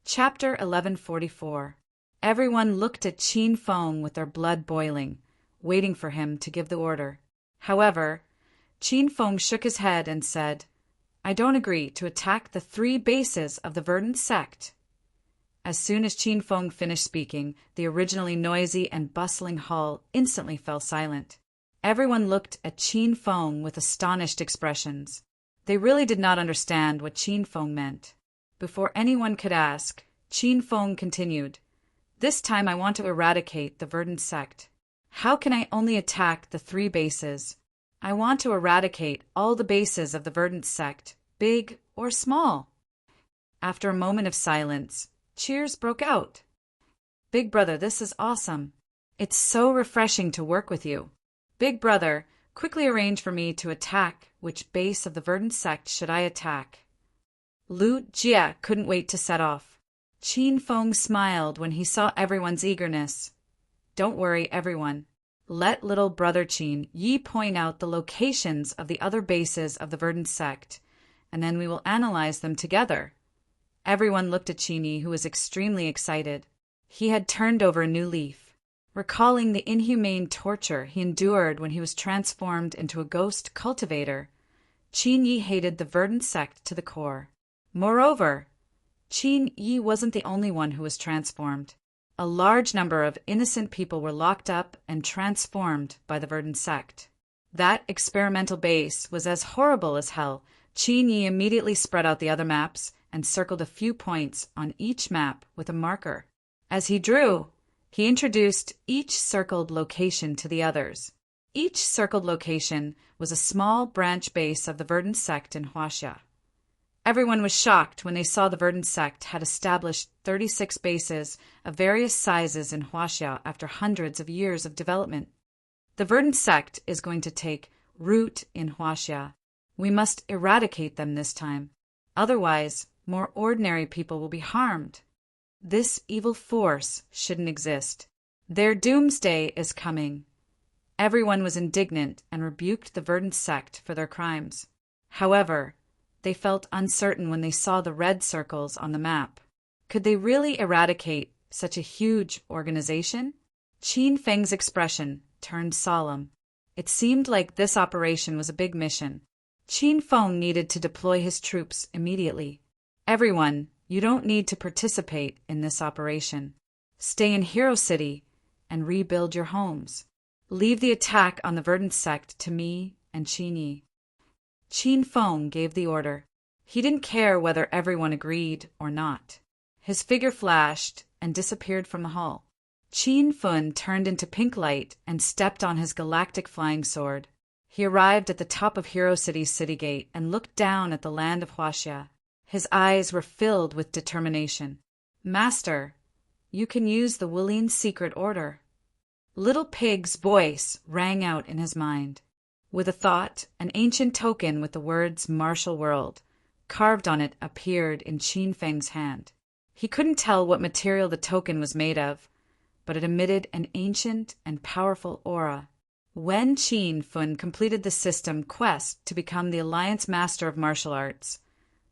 Chapter 1144. Everyone looked at Qin Feng with their blood boiling, waiting for him to give the order. However, Qin Feng shook his head and said, "I don't agree to attack the 3 bases of the verdant sect." As soon as Qin Feng finished speaking, the originally noisy and bustling hall instantly fell silent. Everyone looked at Qin Feng with astonished expressions. They really did not understand what Qin Feng meant. Before anyone could ask, Qin Feng continued, "This time I want to eradicate the verdant sect. How can I only attack the 3 bases? I want to eradicate all the bases of the verdant sect, big or small." After a moment of silence, cheers broke out. "Big brother, this is awesome. It's so refreshing to work with you. Big brother, quickly arrange for me to attack. Which base of the verdant sect should I attack?" Lu Jia couldn't wait to set off. Qin Feng smiled when he saw everyone's eagerness. "Don't worry, everyone. Let little brother Qin Yi point out the locations of the other bases of the verdant sect, and then we will analyze them together." Everyone looked at Qin Yi, who was extremely excited. He had turned over a new leaf. Recalling the inhumane torture he endured when he was transformed into a ghost cultivator, Qin Yi hated the verdant sect to the core. Moreover, Qin Yi wasn't the only one who was transformed. A large number of innocent people were locked up and transformed by the verdant sect. That experimental base was as horrible as hell. Qin Yi immediately spread out the other maps and circled a few points on each map with a marker. As he drew, he introduced each circled location to the others. Each circled location was a small branch base of the verdant sect in Huaxia. Everyone was shocked when they saw the verdant sect had established 36 bases of various sizes in Huaxia after hundreds of years of development. The verdant sect is going to take root in Huaxia. We must eradicate them this time. Otherwise, more ordinary people will be harmed. This evil force shouldn't exist. Their doomsday is coming. Everyone was indignant and rebuked the verdant sect for their crimes. However, they felt uncertain when they saw the red circles on the map. Could they really eradicate such a huge organization? Qin Feng's expression turned solemn. It seemed like this operation was a big mission. Qin Feng needed to deploy his troops immediately. "Everyone, you don't need to participate in this operation. Stay in Hero City and rebuild your homes. Leave the attack on the verdant sect to me and Qin Yi." Qin Feng gave the order. He didn't care whether everyone agreed or not. His figure flashed and disappeared from the hall. Qin Feng turned into pink light and stepped on his galactic flying sword. He arrived at the top of Hero City's city gate and looked down at the land of Huaxia. His eyes were filled with determination. "Master, you can use the Wulian secret order." Little Pig's voice rang out in his mind. With a thought, an ancient token with the words "Martial World" carved on it appeared in Qin Feng's hand. He couldn't tell what material the token was made of, but it emitted an ancient and powerful aura. When Qin Feng completed the system quest to become the Alliance Master of Martial Arts,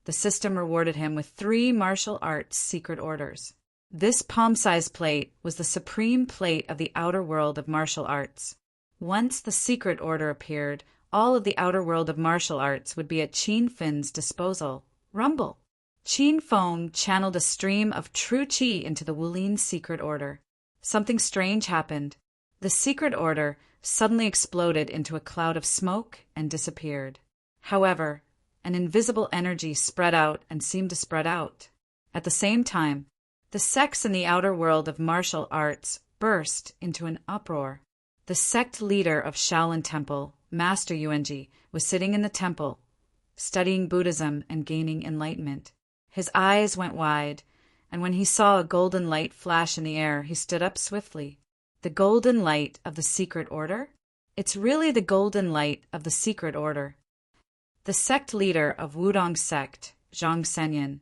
the system rewarded him with 3 martial arts secret orders. This palm-sized plate was the supreme plate of the outer world of martial arts. Once the secret order appeared, all of the outer world of martial arts would be at Qin Feng's disposal. Rumble! Qin Feng channeled a stream of true qi into the Wulian secret order. Something strange happened. The secret order suddenly exploded into a cloud of smoke and disappeared. However, an invisible energy spread out and seemed to spread out. At the same time, the sects in the outer world of martial arts burst into an uproar. The sect leader of Shaolin Temple, Master Yuanji, was sitting in the temple, studying Buddhism and gaining enlightenment. His eyes went wide, and when he saw a golden light flash in the air, he stood up swiftly. The golden light of the secret order? It's really the golden light of the secret order. The sect leader of Wudong sect, Zhang Senyan,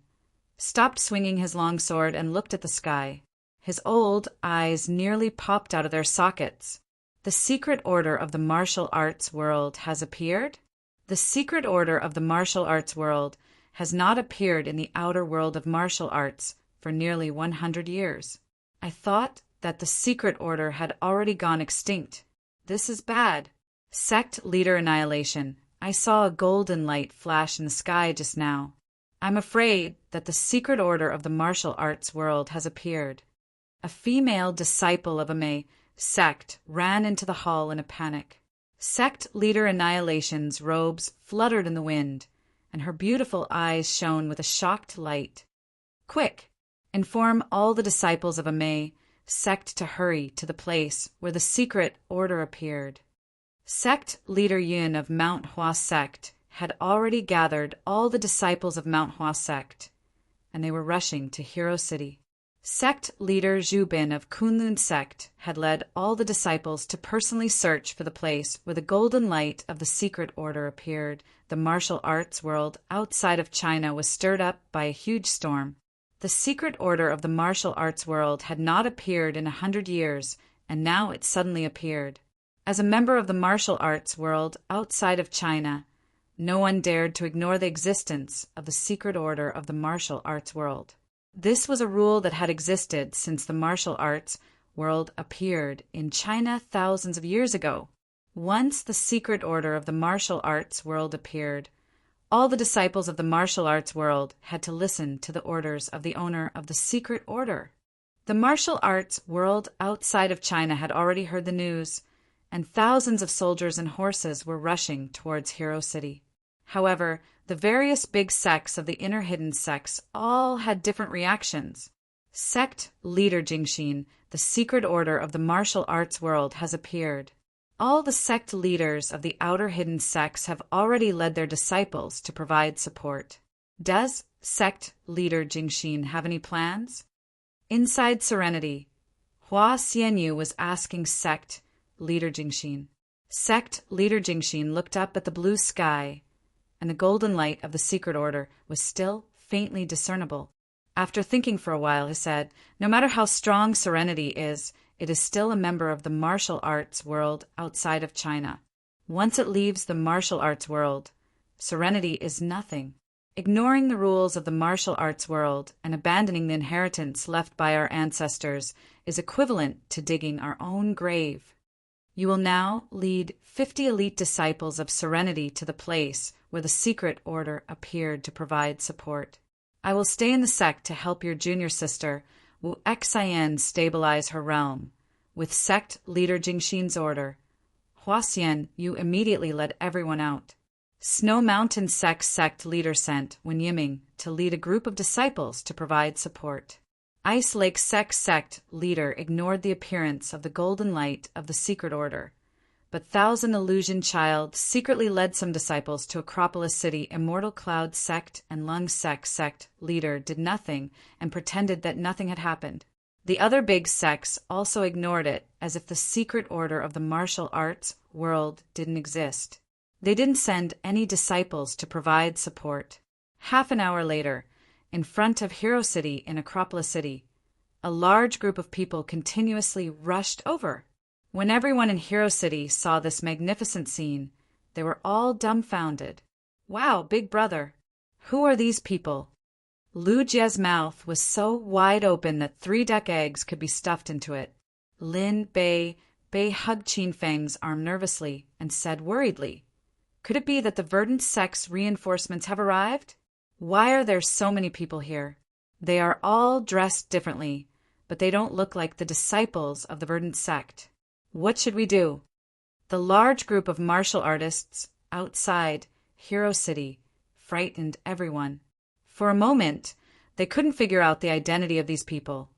stopped swinging his long sword and looked at the sky. His old eyes nearly popped out of their sockets. The secret order of the martial arts world has appeared? The secret order of the martial arts world has not appeared in the outer world of martial arts for nearly 100 years. I thought that the secret order had already gone extinct. This is bad. Sect leader annihilation. I saw a golden light flash in the sky just now. I'm afraid that the secret order of the martial arts world has appeared. A female disciple of a May sect ran into the hall in a panic. Sect leader Annihilation's robes fluttered in the wind, and her beautiful eyes shone with a shocked light. Quick! Inform all the disciples of a May sect to hurry to the place where the secret order appeared. Sect leader Yun of Mount Hua sect had already gathered all the disciples of Mount Hua sect, and they were rushing to Hero City. Sect leader Zhu Bin of Kunlun sect had led all the disciples to personally search for the place where the golden light of the secret order appeared. The martial arts world outside of China was stirred up by a huge storm. The secret order of the martial arts world had not appeared in 100 years, and now it suddenly appeared. As a member of the martial arts world outside of China, no one dared to ignore the existence of the secret order of the martial arts world. This was a rule that had existed since the martial arts world appeared in China thousands of years ago. Once the secret order of the martial arts world appeared, all the disciples of the martial arts world had to listen to the orders of the owner of the secret order. The martial arts world outside of China had already heard the news, and thousands of soldiers and horses were rushing towards Hero City. However, the various big sects of the inner hidden sects all had different reactions. Sect leader Jingxin, the secret order of the martial arts world, has appeared. All the sect leaders of the outer hidden sects have already led their disciples to provide support. Does sect leader Jingxin have any plans? Inside Serenity, Hua Xianyu was asking sect leader Jingxin. Sect leader Jingxin looked up at the blue sky, and the golden light of the secret order was still faintly discernible. After thinking for a while, he said, "No matter how strong Serenity is, it is still a member of the martial arts world outside of China. Once it leaves the martial arts world, Serenity is nothing. Ignoring the rules of the martial arts world and abandoning the inheritance left by our ancestors is equivalent to digging our own grave. You will now lead 50 elite disciples of Serenity to the place where the secret order appeared to provide support. I will stay in the sect to help your junior sister, Wu Xian, stabilize her realm. With sect leader Jingxin's order, Huaxian, you immediately led everyone out. Snow Mountain sect leader sent Wen Yiming to lead a group of disciples to provide support. Ice Lake sect leader ignored the appearance of the golden light of the secret order, but Thousand Illusion Child secretly led some disciples to Acropolis City. Immortal Cloud sect and Lung sect leader did nothing and pretended that nothing had happened. The other big sects also ignored it, as if the secret order of the martial arts world didn't exist. They didn't send any disciples to provide support. Half an hour later, in front of Hero City in Acropolis City, a large group of people continuously rushed over. When everyone in Hero City saw this magnificent scene, they were all dumbfounded. Wow, big brother! Who are these people? Lu Jie's mouth was so wide open that 3 duck eggs could be stuffed into it. Lin Bei hugged Qin Feng's arm nervously and said worriedly, "Could it be that the verdant sect's reinforcements have arrived? Why are there so many people here? They are all dressed differently, but they don't look like the disciples of the verdant sect. What should we do?" The large group of martial artists outside Hero City frightened everyone. For a moment, they couldn't figure out the identity of these people,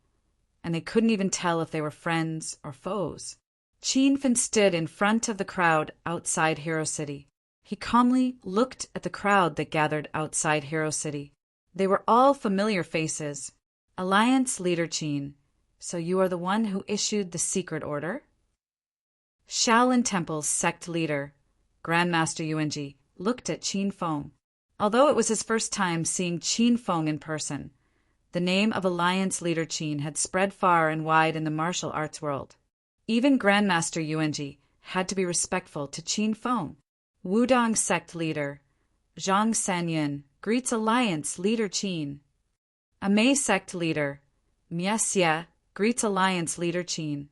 and they couldn't even tell if they were friends or foes. Qin Fen stood in front of the crowd outside Hero City. He calmly looked at the crowd that gathered outside Hero City. They were all familiar faces. Alliance leader Qin, so you are the one who issued the secret order? Shaolin Temple's sect leader, Grandmaster Yuanji, looked at Qin Feng. Although it was his first time seeing Qin Feng in person, the name of Alliance leader Qin had spread far and wide in the martial arts world. Even Grandmaster Yuanji had to be respectful to Qin Feng. Wudong sect leader Zhang Sanyin greets Alliance leader Qin. A Mei sect leader, Miesia, greets Alliance leader Qin.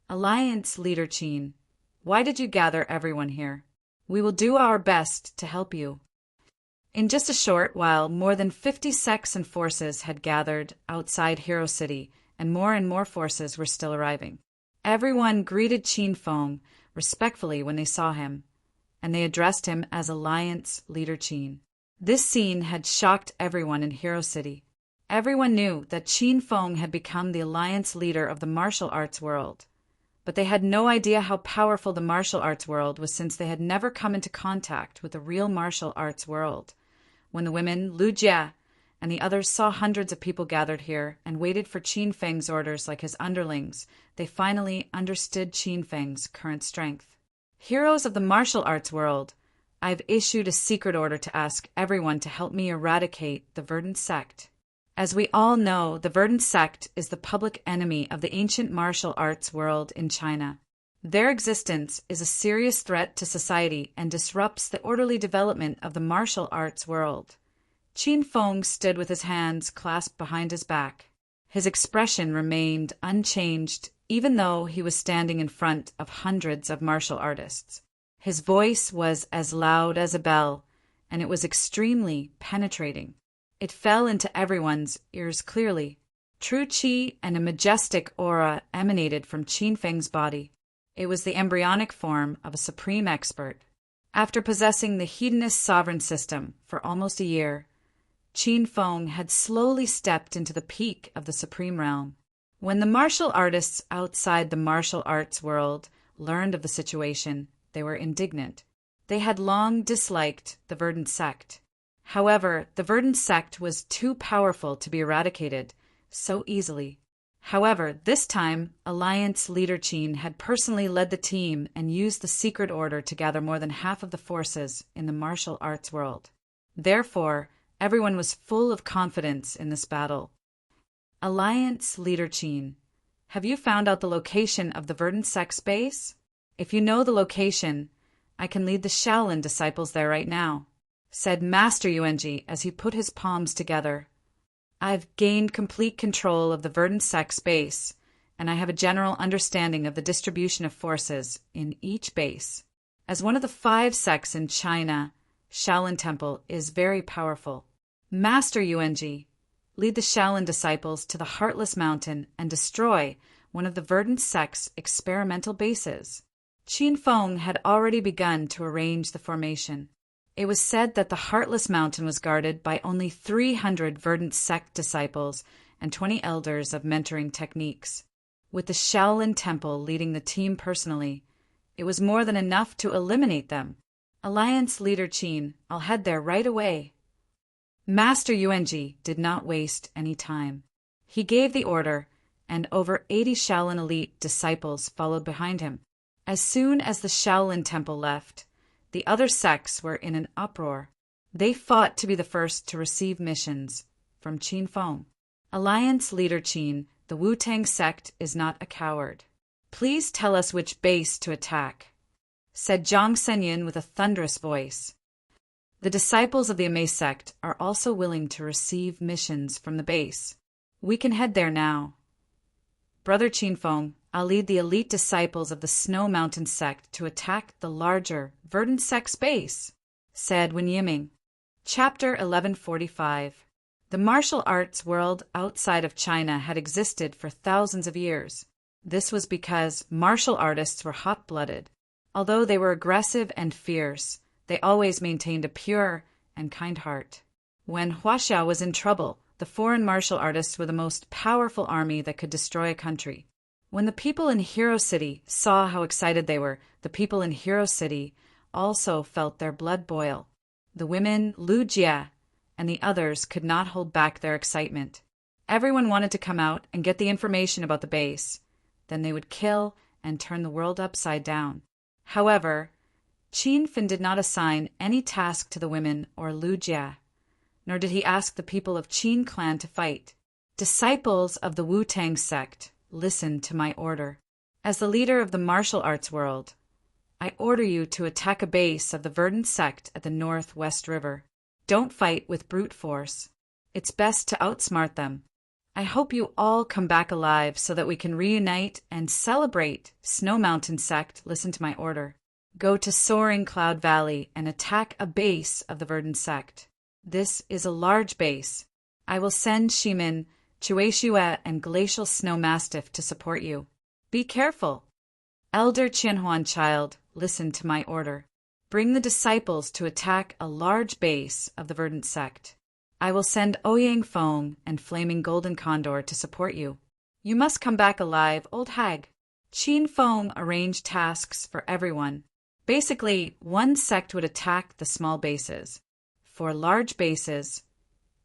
Alliance leader Qin, why did you gather everyone here? We will do our best to help you. In just a short while, more than 50 sects and forces had gathered outside Hero City, and more forces were still arriving. Everyone greeted Qin Feng respectfully when they saw him, and they addressed him as Alliance leader Qin. This scene had shocked everyone in Hero City. Everyone knew that Qin Feng had become the Alliance leader of the martial arts world, but they had no idea how powerful the martial arts world was, since they had never come into contact with the real martial arts world. When the women, Lu Jie, and the others saw hundreds of people gathered here and waited for Qin Feng's orders like his underlings, they finally understood Qin Feng's current strength. Heroes of the martial arts world, I've issued a secret order to ask everyone to help me eradicate the Verdant sect. As we all know, the Verdant sect is the public enemy of the ancient martial arts world in China. Their existence is a serious threat to society and disrupts the orderly development of the martial arts world. Qin Feng stood with his hands clasped behind his back. His expression remained unchanged, even though he was standing in front of hundreds of martial artists. His voice was as loud as a bell, and it was extremely penetrating. It fell into everyone's ears clearly. True qi and a majestic aura emanated from Qin Feng's body. It was the embryonic form of a supreme expert. After possessing the Hedonist sovereign system for almost a year, Qin Feng had slowly stepped into the peak of the supreme realm. When the martial artists outside the martial arts world learned of the situation, they were indignant. They had long disliked the Verdant sect. However, the Verdant sect was too powerful to be eradicated so easily. However, this time, Alliance leader Qin had personally led the team and used the secret order to gather more than half of the forces in the martial arts world. Therefore, everyone was full of confidence in this battle. Alliance leader Qin, have you found out the location of the Verdant sect's base? If you know the location, I can lead the Shaolin disciples there right now, said Master Yuanji as he put his palms together. I've gained complete control of the Verdant sect's base, and I have a general understanding of the distribution of forces in each base. As one of the 5 sects in China, Shaolin Temple is very powerful. Master Yuanji, lead the Shaolin disciples to the Heartless Mountain and destroy one of the Verdant sect's experimental bases. Qin Feng had already begun to arrange the formation. It was said that the Heartless Mountain was guarded by only 300 Verdant sect disciples and 20 elders of mentoring techniques. With the Shaolin Temple leading the team personally, it was more than enough to eliminate them. Alliance leader Qin, I'll head there right away. Master Yuanji did not waste any time. He gave the order, and over 80 Shaolin elite disciples followed behind him. As soon as the Shaolin Temple left, the other sects were in an uproar. They fought to be the first to receive missions from Qin Feng. Alliance leader Qin, the Wu-Tang sect is not a coward. Please tell us which base to attack, said Zhang Senyin with a thunderous voice. The disciples of the Amei sect are also willing to receive missions from the base. We can head there now. Brother Qin Feng, I'll lead the elite disciples of the Snow Mountain sect to attack the larger Verdant sect's base, said Wen Yiming. Chapter 1145. The martial arts world outside of China had existed for thousands of years. This was because martial artists were hot-blooded. Although they were aggressive and fierce, they always maintained a pure and kind heart. When Huaxia was in trouble, the foreign martial artists were the most powerful army that could destroy a country. When the people in Hero City saw how excited they were, the people in Hero City also felt their blood boil. The women, Lu Jie, and the others could not hold back their excitement. Everyone wanted to come out and get the information about the base. Then they would kill and turn the world upside down. However, Qin Feng did not assign any task to the women or Lu Jie, nor did he ask the people of Qin clan to fight. Disciples of the Wu-Tang sect, listen to my order. As the leader of the martial arts world, I order you to attack a base of the Verdant sect at the Northwest River. Don't fight with brute force. It's best to outsmart them. I hope you all come back alive so that we can reunite and celebrate. Snow Mountain Sect, listen to my order. Go to Soaring Cloud Valley and attack a base of the Verdant Sect. This is a large base. I will send Shimin, Chueshue, and Glacial Snow Mastiff to support you. Be careful. Elder Qianhuan Child, listen to my order. Bring the disciples to attack a large base of the Verdant Sect. I will send Ouyang Feng and Flaming Golden Condor to support you. You must come back alive, old hag. Qin Feng arranged tasks for everyone. Basically, one sect would attack the small bases. For large bases,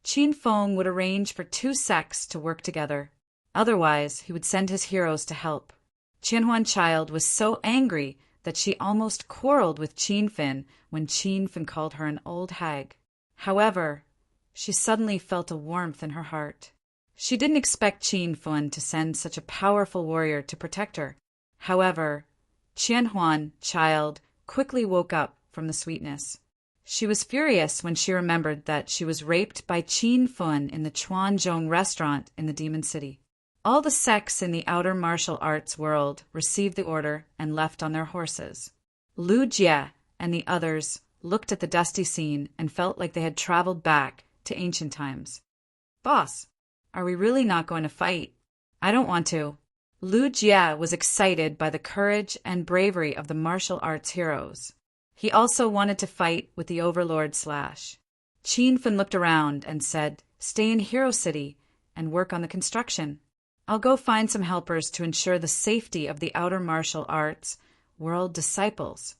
Qin Feng would arrange for two sects to work together. Otherwise, he would send his heroes to help. Qianhuan Child was so angry that she almost quarreled with Qin Fin when Qin Fin called her an old hag. However, she suddenly felt a warmth in her heart. She didn't expect Qin Fin to send such a powerful warrior to protect her. However, Qianhuan Child quickly woke up from the sweetness. She was furious when she remembered that she was raped by Qin Fin in the Chuanzhong restaurant in the Demon City. All the sects in the outer martial arts world received the order and left on their horses. Lu Jie and the others looked at the dusty scene and felt like they had traveled back to ancient times. Boss, are we really not going to fight? I don't want to. Lu Jie was excited by the courage and bravery of the martial arts heroes. He also wanted to fight with the Overlord Slash. Qin Fin looked around and said, "Stay in Hero City and work on the construction. I'll go find some helpers to ensure the safety of the outer martial arts world disciples."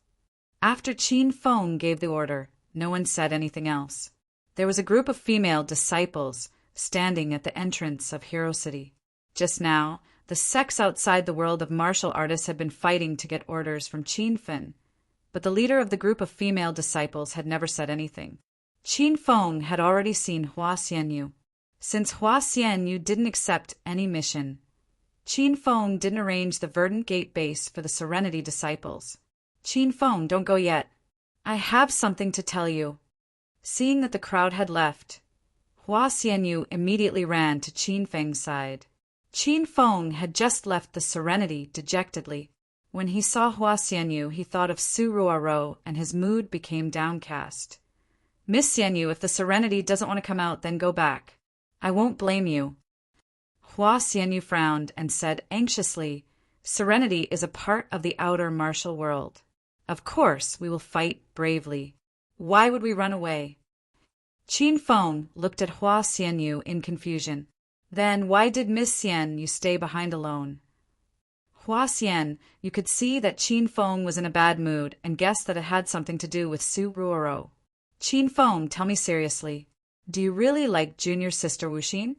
After Qin Feng gave the order, no one said anything else. There was a group of female disciples standing at the entrance of Hero City. Just now, the sects outside the world of martial artists had been fighting to get orders from Qin Fin, but the leader of the group of female disciples had never said anything. Qin Feng had already seen Hua Xianyu. Since Hua Xianyu didn't accept any mission, Qin Feng didn't arrange the Verdant Gate base for the Serenity disciples. "Qin Feng, don't go yet. I have something to tell you." Seeing that the crowd had left, Hua Xianyu immediately ran to Qin Feng's side. Qin Feng had just left the Serenity dejectedly. When he saw Hua Xianyu, he thought of Su Ruoro and his mood became downcast. "Miss Xianyu, if the Serenity doesn't want to come out, then go back. I won't blame you." Hua Xianyu frowned and said anxiously, "Serenity is a part of the outer martial world. Of course we will fight bravely. Why would we run away?" Qin Feng looked at Hua Xianyu in confusion. "Then why did Miss Xianyu stay behind alone?" Hua Xian, you could see that Qin Feng was in a bad mood and guessed that it had something to do with Su Ruoro. "Qin Feng, tell me seriously. Do you really like junior sister Wuxin?"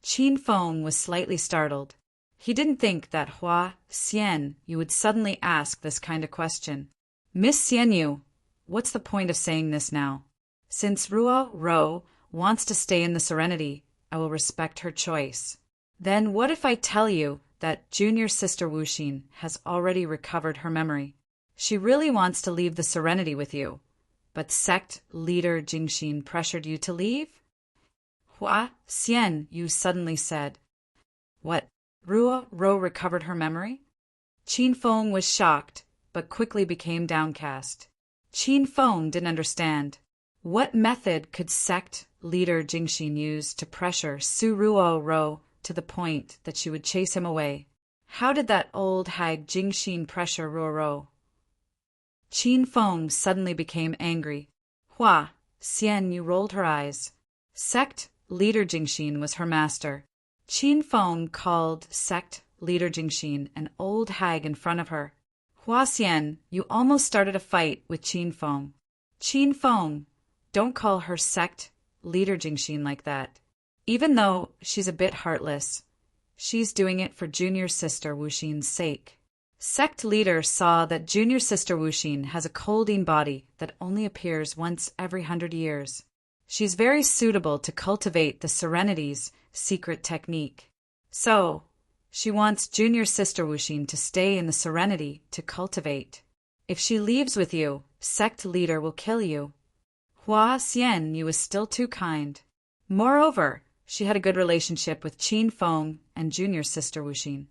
Qin Feng was slightly startled. He didn't think that Hua Xianyu would suddenly ask this kind of question. "Miss Xianyu, what's the point of saying this now? Since Ruoro wants to stay in the Serenity, I will respect her choice. Then what if I tell you that junior sister Wuxin has already recovered her memory? She really wants to leave the Serenity with you, but sect leader Jingxin pressured you to leave?" Hua Xianyu suddenly said. "What? Ruoro recovered her memory?" Qin Feng was shocked, but quickly became downcast. Qin Feng didn't understand. What method could sect leader Jingxin use to pressure Su Ruoro to the point that she would chase him away? How did that old hag Jingxin pressure Ruoro? Qin Feng suddenly became angry. Hua Xianyu rolled her eyes. Sect leader Jingxin was her master. Qin Feng called sect leader Jingxin an old hag in front of her. "Hua Xian, you almost started a fight with Qin Feng." "Qin Feng, don't call her sect leader Jingxin like that. Even though she's a bit heartless, she's doing it for junior sister Wuxin's sake." Sect leader saw that junior sister Wuxin has a colding body that only appears once every 100 years. She's very suitable to cultivate the Serenity's secret technique. So, she wants junior sister Wuxin to stay in the Serenity to cultivate. If she leaves with you, sect leader will kill you. Hua Xianyu is still too kind. Moreover, she had a good relationship with Qin Feng and junior sister Wuxin.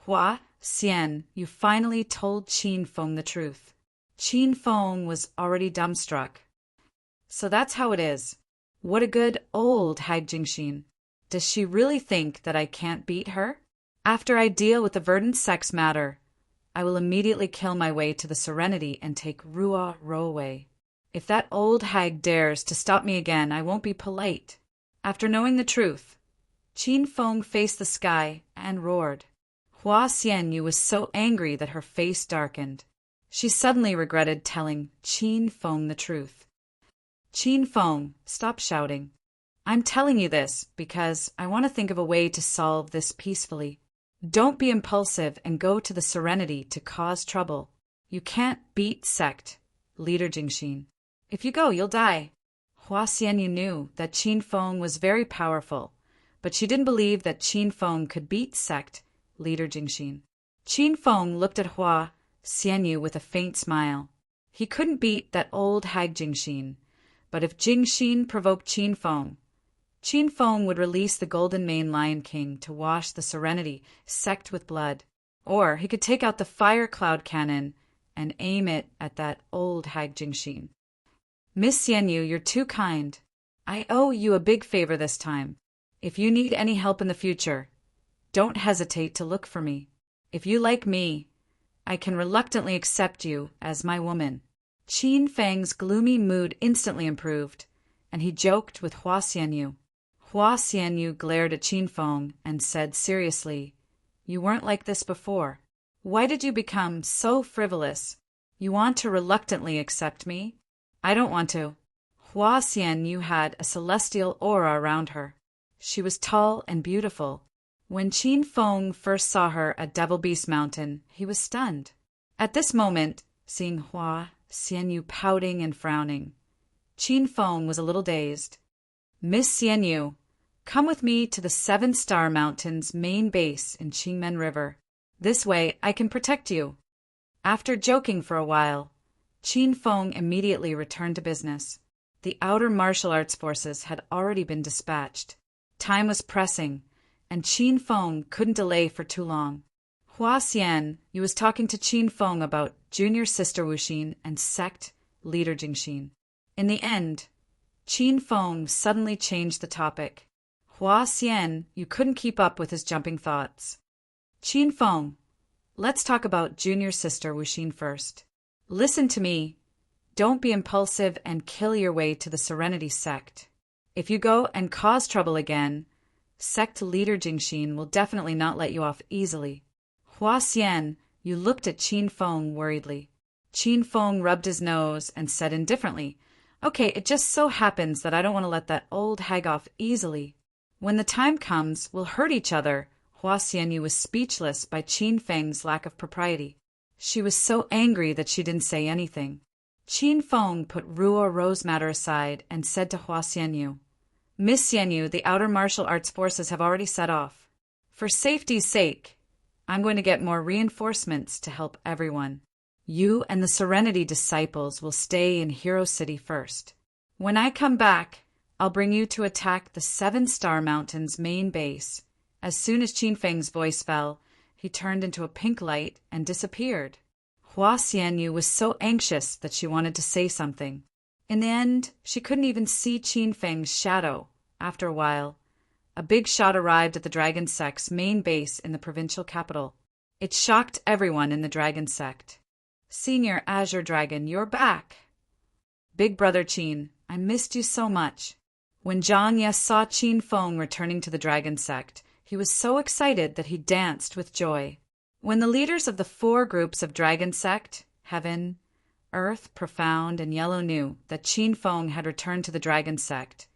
Hua Xian, you finally told Qin Feng the truth. Qin Feng was already dumbstruck. So that's how it is. What a good old hag Jingxin. Does she really think that I can't beat her? After I deal with the verdant sex matter, I will immediately kill my way to the Serenity and take Ruo Ro away. If that old hag dares to stop me again, I won't be polite. After knowing the truth, Qin Feng faced the sky and roared. Hua Xianyu was so angry that her face darkened. She suddenly regretted telling Qin Feng the truth. Qin Feng, stop shouting. I'm telling you this because I want to think of a way to solve this peacefully. Don't be impulsive and go to the Serenity to cause trouble. You can't beat sect, leader Jingxin. If you go, you'll die. Hua Xianyu knew that Qin Feng was very powerful, but she didn't believe that Qin Feng could beat sect, leader Jingxin. Qin Feng looked at Hua Xianyu with a faint smile. He couldn't beat that old hag Jingxin, but if Jingxin provoked Qin Feng would release the Golden Mane Lion King to wash the Serenity sect with blood. Or he could take out the Fire Cloud Cannon and aim it at that old hag Jingxin. Miss Xianyu, you're too kind. I owe you a big favor this time. If you need any help in the future, don't hesitate to look for me. If you like me, I can reluctantly accept you as my woman. Qin Feng's gloomy mood instantly improved, and he joked with Hua Xianyu. Hua Xianyu glared at Qin Feng and said seriously, You weren't like this before. Why did you become so frivolous? You want to reluctantly accept me? I don't want to. Hua Xianyu had a celestial aura around her. She was tall and beautiful. When Qin Feng first saw her at Devil Beast Mountain, he was stunned. At this moment, seeing Hua Xianyu pouting and frowning, Qin Feng was a little dazed. Miss Xianyu, come with me to the 7-Star Mountain's main base in Qingmen River. This way I can protect you. After joking for a while, Qin Feng immediately returned to business. The outer martial arts forces had already been dispatched. Time was pressing, and Qin Feng couldn't delay for too long. Hua Xian, you was talking to Qin Feng about junior sister Wuxin and sect leader Jingxin. In the end, Qin Feng suddenly changed the topic. Hua Xian, you couldn't keep up with his jumping thoughts. Qin Feng, let's talk about junior sister Wuxin first. Listen to me. Don't be impulsive and kill your way to the Serenity sect. If you go and cause trouble again, sect leader Jingxin will definitely not let you off easily. Hua Xian, you looked at Qin Feng worriedly. Qin Feng rubbed his nose and said indifferently, Okay, it just so happens that I don't want to let that old hag off easily. When the time comes, we'll hurt each other. Hua Xianyu was speechless by Qin Feng's lack of propriety. She was so angry that she didn't say anything. Qin Feng put Ruo Ro's matter aside and said to Hua Xianyu, Miss Xianyu, the outer martial arts forces have already set off. For safety's sake, I'm going to get more reinforcements to help everyone. You and the Serenity disciples will stay in Hero City first. When I come back, I'll bring you to attack the 7-Star Mountain's main base. As soon as Qin Feng's voice fell, he turned into a pink light and disappeared. Hua Xianyu was so anxious that she wanted to say something. In the end, she couldn't even see Qin Feng's shadow. After a while, a big shot arrived at the Dragon Sect's main base in the provincial capital. It shocked everyone in the Dragon Sect. Senior Azure Dragon, you're back. Big brother Qin, I missed you so much. When Zhang Ye saw Qin Feng returning to the Dragon Sect, he was so excited that he danced with joy. When the leaders of the 4 groups of Dragon Sect, Heaven, Earth, Profound, and Yellow knew that Qin Feng had returned to the Dragon Sect,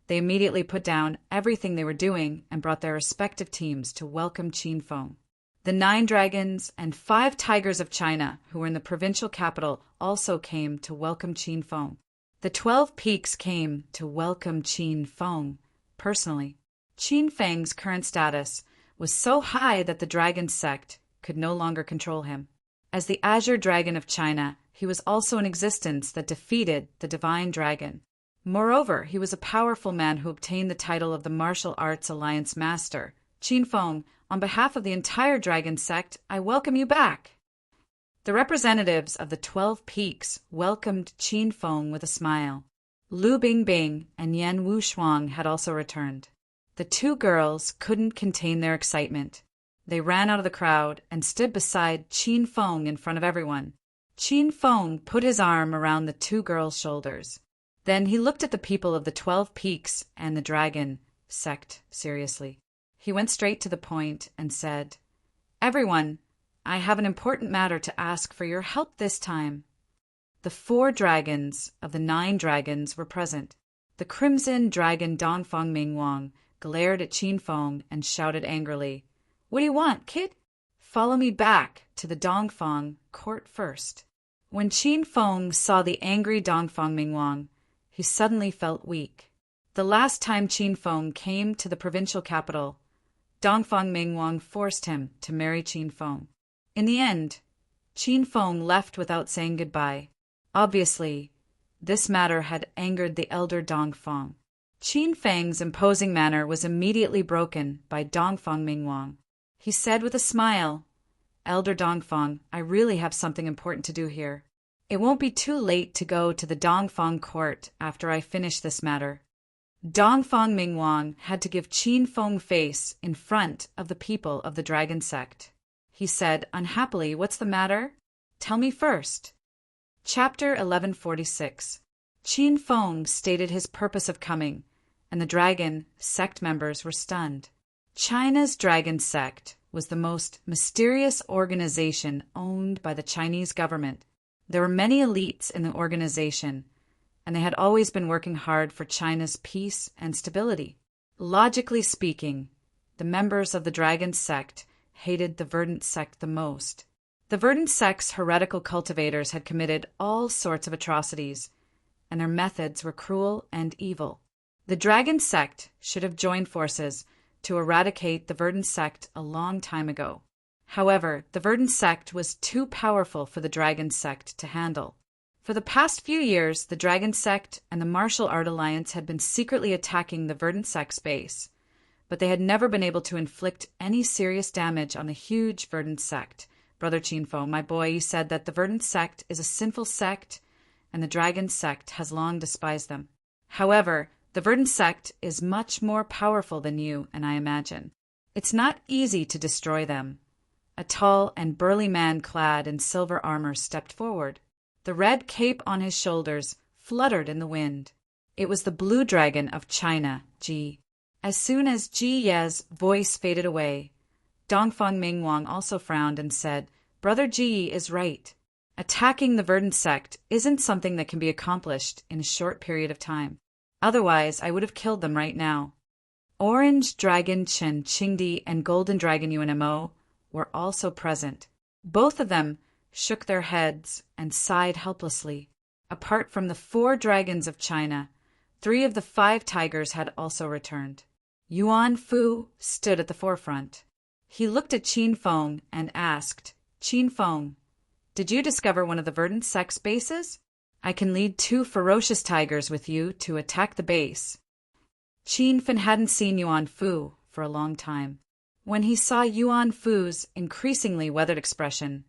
they immediately put down everything they were doing and brought their respective teams to welcome Qin Feng. The 9 dragons and 5 tigers of China, who were in the provincial capital, also came to welcome Qin Feng. The 12 peaks came to welcome Qin Feng personally. Qin Feng's current status was so high that the Dragon Sect could no longer control him. As the Azure Dragon of China, he was also an existence that defeated the Divine Dragon. Moreover, he was a powerful man who obtained the title of the Martial Arts Alliance Master. Qin Feng, on behalf of the entire dragon sect, I welcome you back. The representatives of the 12 Peaks welcomed Qin Feng with a smile. Lu Bingbing and Yan Wushuang had also returned. The two girls couldn't contain their excitement. They ran out of the crowd and stood beside Qin Feng in front of everyone. Qin Feng put his arm around the two girls' shoulders. Then he looked at the people of the 12 Peaks and the dragon sect seriously. He went straight to the point and said, "Everyone, I have an important matter to ask for your help this time." The 4 dragons of the 9 dragons were present. The crimson dragon Dongfang Mingwang glared at Qin Feng and shouted angrily, "What do you want, kid? Follow me back to the Dongfang court first." When Qin Feng saw the angry Dongfang Mingwang, he suddenly felt weak. The last time Qin Feng came to the provincial capital, Dongfang Mingwang forced him to marry Qin Feng. In the end, Qin Feng left without saying goodbye. Obviously, this matter had angered the elder Dongfang. Qin Feng's imposing manner was immediately broken by Dongfang Mingwang. He said with a smile, "Elder Dongfang, I really have something important to do here. It won't be too late to go to the Dongfang court after I finish this matter." Dongfang Mingwang had to give Qin Feng face in front of the people of the dragon sect. He said unhappily, "What's the matter? Tell me first." Chapter 1146. Qin Feng stated his purpose of coming, and the dragon sect members were stunned. China's dragon sect was the most mysterious organization owned by the Chinese government. There were many elites in the organization, and they had always been working hard for China's peace and stability. Logically speaking, the members of the dragon sect hated the verdant sect the most. The verdant sect's heretical cultivators had committed all sorts of atrocities, and their methods were cruel and evil. The dragon sect should have joined forces to eradicate the verdant sect a long time ago. However, the verdant sect was too powerful for the dragon sect to handle. For the past few years, the dragon sect and the Martial Art Alliance had been secretly attacking the verdant sect's base, but they had never been able to inflict any serious damage on the huge verdant sect. Brother Qin Feng, my boy, you said that the verdant sect is a sinful sect, and the dragon sect has long despised them. However, the verdant sect is much more powerful than you and I imagine. It's not easy to destroy them. A tall and burly man clad in silver armor stepped forward. The red cape on his shoulders fluttered in the wind. It was the blue dragon of China, Ji. As soon as Ji Ye's voice faded away, Dongfang Mingwang also frowned and said, "Brother Ji is right. Attacking the verdant sect isn't something that can be accomplished in a short period of time. Otherwise, I would have killed them right now." Orange Dragon Chen Qingdi and Golden Dragon UNMO were also present. Both of them shook their heads and sighed helplessly. Apart from the 4 dragons of China, 3 of the 5 tigers had also returned. Yuan Fu stood at the forefront. He looked at Qin Feng and asked, "Qin Feng, did you discover one of the verdant sect's bases? I can lead 2 ferocious tigers with you to attack the base." Qin Feng hadn't seen Yuan Fu for a long time. When he saw Yuan Fu's increasingly weathered expression,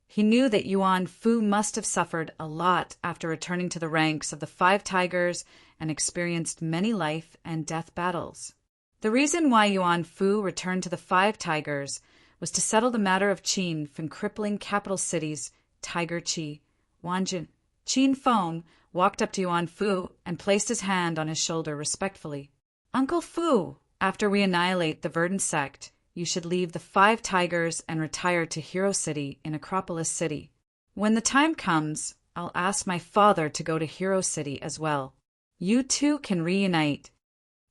he knew that Yuan Fu must have suffered a lot after returning to the ranks of the 5 tigers and experienced many life and death battles. The reason why Yuan Fu returned to the 5 tigers was to settle the matter of Qin from crippling capital cities Tiger Qi, Wanjin. Qin Feng walked up to Yuan Fu and placed his hand on his shoulder respectfully. "Uncle Fu, after we annihilate the verdant sect, you should leave the 5 tigers and retire to Hero City in Acropolis City. When the time comes, I'll ask my father to go to Hero City as well. You two can reunite."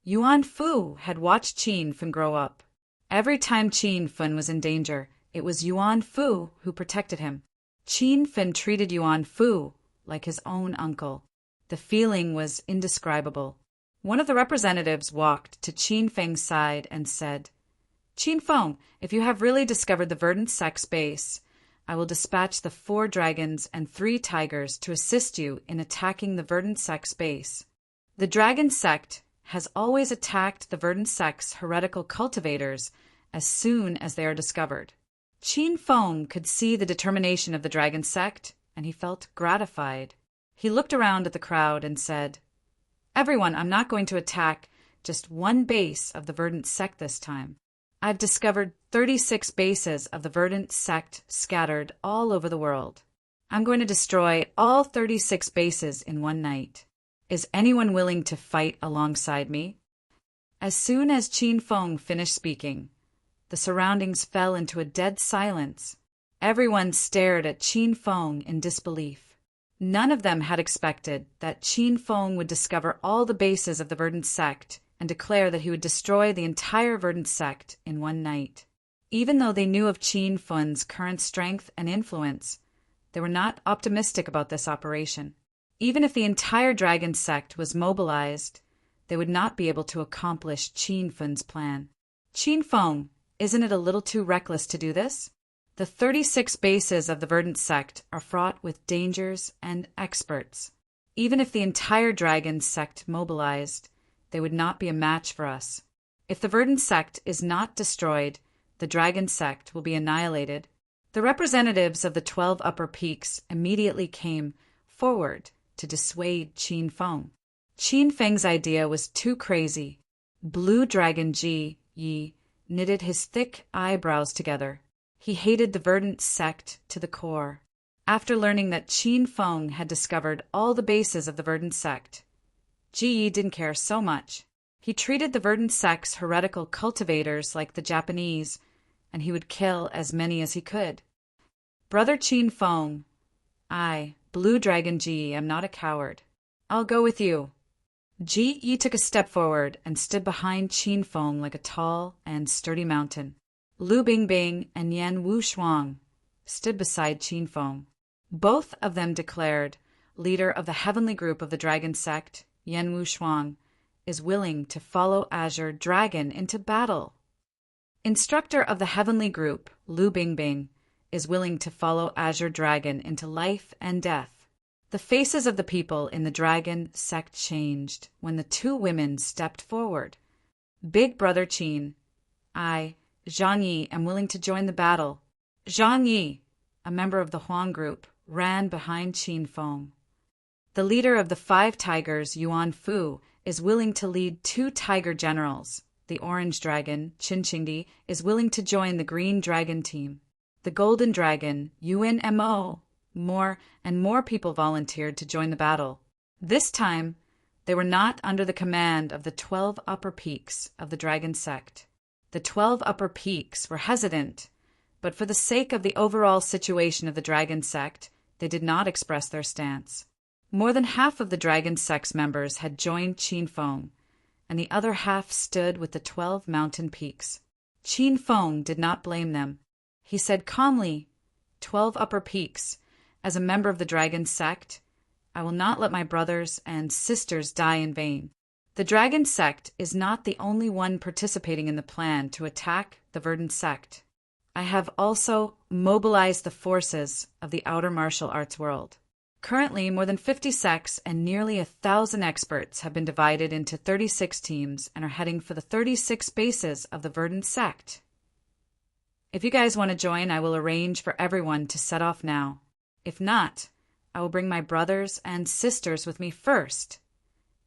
Yuan Fu had watched Qin Feng grow up. Every time Qin Feng was in danger, it was Yuan Fu who protected him. Qin Feng treated Yuan Fu like his own uncle. The feeling was indescribable. One of the representatives walked to Qin Feng's side and said, "Qin Feng, if you have really discovered the verdant sect's base, I will dispatch the 4 dragons and 3 tigers to assist you in attacking the verdant sect's base." The dragon sect has always attacked the verdant sect's heretical cultivators as soon as they are discovered. Qin Feng could see the determination of the dragon sect, and he felt gratified. He looked around at the crowd and said, "Everyone, I'm not going to attack just one base of the verdant sect this time. I've discovered 36 bases of the verdant sect scattered all over the world. I'm going to destroy all 36 bases in one night. Is anyone willing to fight alongside me?" As soon as Qin Feng finished speaking, the surroundings fell into a dead silence. Everyone stared at Qin Feng in disbelief. None of them had expected that Qin Feng would discover all the bases of the verdant sect and declare that he would destroy the entire verdant sect in one night. Even though they knew of Qin Feng's current strength and influence, they were not optimistic about this operation. Even if the entire dragon sect was mobilized, they would not be able to accomplish Qin Feng's plan. "Qin Feng, isn't it a little too reckless to do this? The 36 bases of the verdant sect are fraught with dangers and experts. Even if the entire dragon sect mobilized, they would not be a match for us. If the verdant sect is not destroyed, the dragon sect will be annihilated." The representatives of the 12 upper peaks immediately came forward to dissuade Qin Feng. Qin Feng's idea was too crazy. Blue Dragon Ji Yi knitted his thick eyebrows together. He hated the verdant sect to the core. After learning that Qin Feng had discovered all the bases of the verdant sect, Ji Yi didn't care so much. He treated the verdant sect's heretical cultivators like the Japanese, and he would kill as many as he could. "Brother Qin Feng, I, Blue Dragon Ji, am not a coward. I'll go with you." Ji Yi took a step forward and stood behind Qin Feng like a tall and sturdy mountain. Lu Bingbing and Yan Wushuang stood beside Qin Feng. Both of them declared, "Leader of the heavenly group of the dragon sect, Yan Wushuang, is willing to follow Azure Dragon into battle. Instructor of the heavenly group, Lu Bingbing, is willing to follow Azure Dragon into life and death." The faces of the people in the dragon sect changed when the two women stepped forward. "Big Brother Qin, I, Zhang Yi, am willing to join the battle." Zhang Yi, a member of the Huang group, ran behind Qin Feng. "The leader of the 5 tigers, Yuan Fu, is willing to lead 2 tiger generals. The orange dragon, Qin Qingdi, is willing to join the green dragon team. The golden dragon, Yuan Mo." More and more people volunteered to join the battle. This time, they were not under the command of the 12 upper peaks of the dragon sect. The 12 upper peaks were hesitant, but for the sake of the overall situation of the dragon sect, they did not express their stance. More than half of the dragon sect's members had joined Qin Feng, and the other half stood with the 12 mountain peaks. Qin Feng did not blame them. He said calmly, "12 upper peaks, as a member of the dragon sect, I will not let my brothers and sisters die in vain. The dragon sect is not the only one participating in the plan to attack the verdant sect. I have also mobilized the forces of the outer martial arts world. Currently, more than 50 sects and nearly 1,000 experts have been divided into 36 teams and are heading for the 36 bases of the verdant sect. If you guys want to join, I will arrange for everyone to set off now. If not, I will bring my brothers and sisters with me first."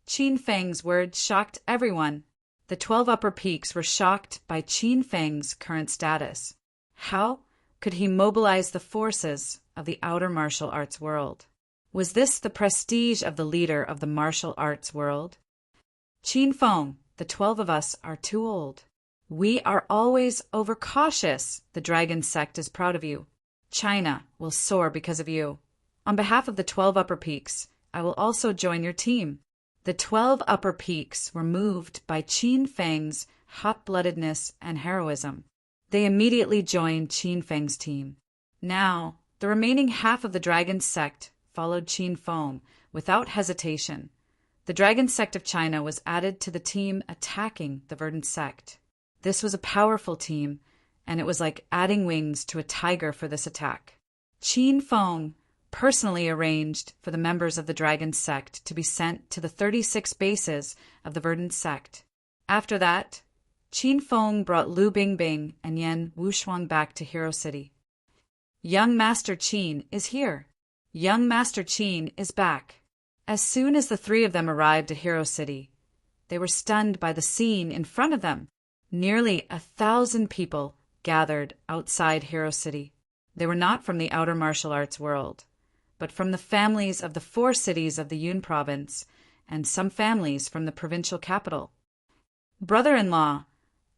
Qin Feng's words shocked everyone. The 12 upper peaks were shocked by Qin Feng's current status. How could he mobilize the forces of the outer martial arts world? Was this the prestige of the leader of the martial arts world? "Qin Feng, the 12 of us are too old. We are always overcautious. The dragon sect is proud of you. China will soar because of you. On behalf of the 12 upper peaks, I will also join your team." The 12 upper peaks were moved by Qin Feng's hot-bloodedness and heroism. They immediately joined Qin Feng's team. Now, the remaining half of the dragon sect followed Qin Feng without hesitation. The dragon sect of China was added to the team attacking the verdant sect. This was a powerful team, and it was like adding wings to a tiger for this attack. Qin Feng personally arranged for the members of the dragon sect to be sent to the 36 bases of the verdant sect. After that, Qin Feng brought Lu Bingbing and Yan Wushuang back to Hero City. Young Master Qin is here. Young Master Qin is back. As soon as the three of them arrived at Hero City, they were stunned by the scene in front of them. Nearly 1,000 people gathered outside Hero City. They were not from the outer martial arts world, but from the families of the 4 cities of the Yun province and some families from the provincial capital. Brother-in-law,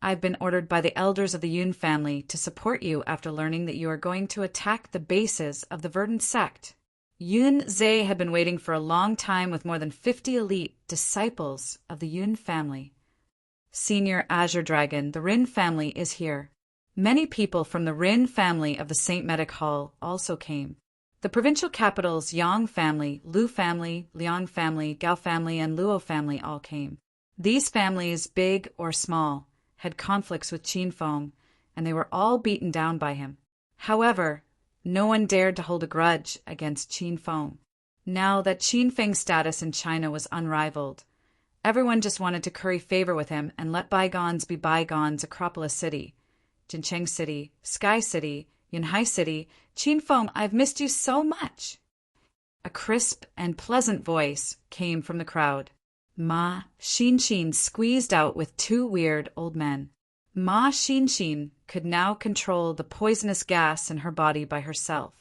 I've been ordered by the elders of the Yun family to support you after learning that you are going to attack the bases of the verdant sect. Yun Zhe had been waiting for a long time with more than 50 elite disciples of the Yun family. Senior Azure Dragon, the Rin family is here. Many people from the Rin family of the St. Medic Hall also came. The provincial capitals Yang family, Lu family, Liang family, Gao family, and Luo family all came. These families, big or small, had conflicts with Qin Feng, and they were all beaten down by him. However, no one dared to hold a grudge against Qin Feng. Now that Qin Feng's status in China was unrivaled, everyone just wanted to curry favor with him and let bygones be bygones. Acropolis City, Jincheng City, Sky City, Yunhai City, Qin Feng, I've missed you so much. A crisp and pleasant voice came from the crowd. Ma Xinxin squeezed out with 2 weird old men. Ma Xinxin could now control the poisonous gas in her body by herself.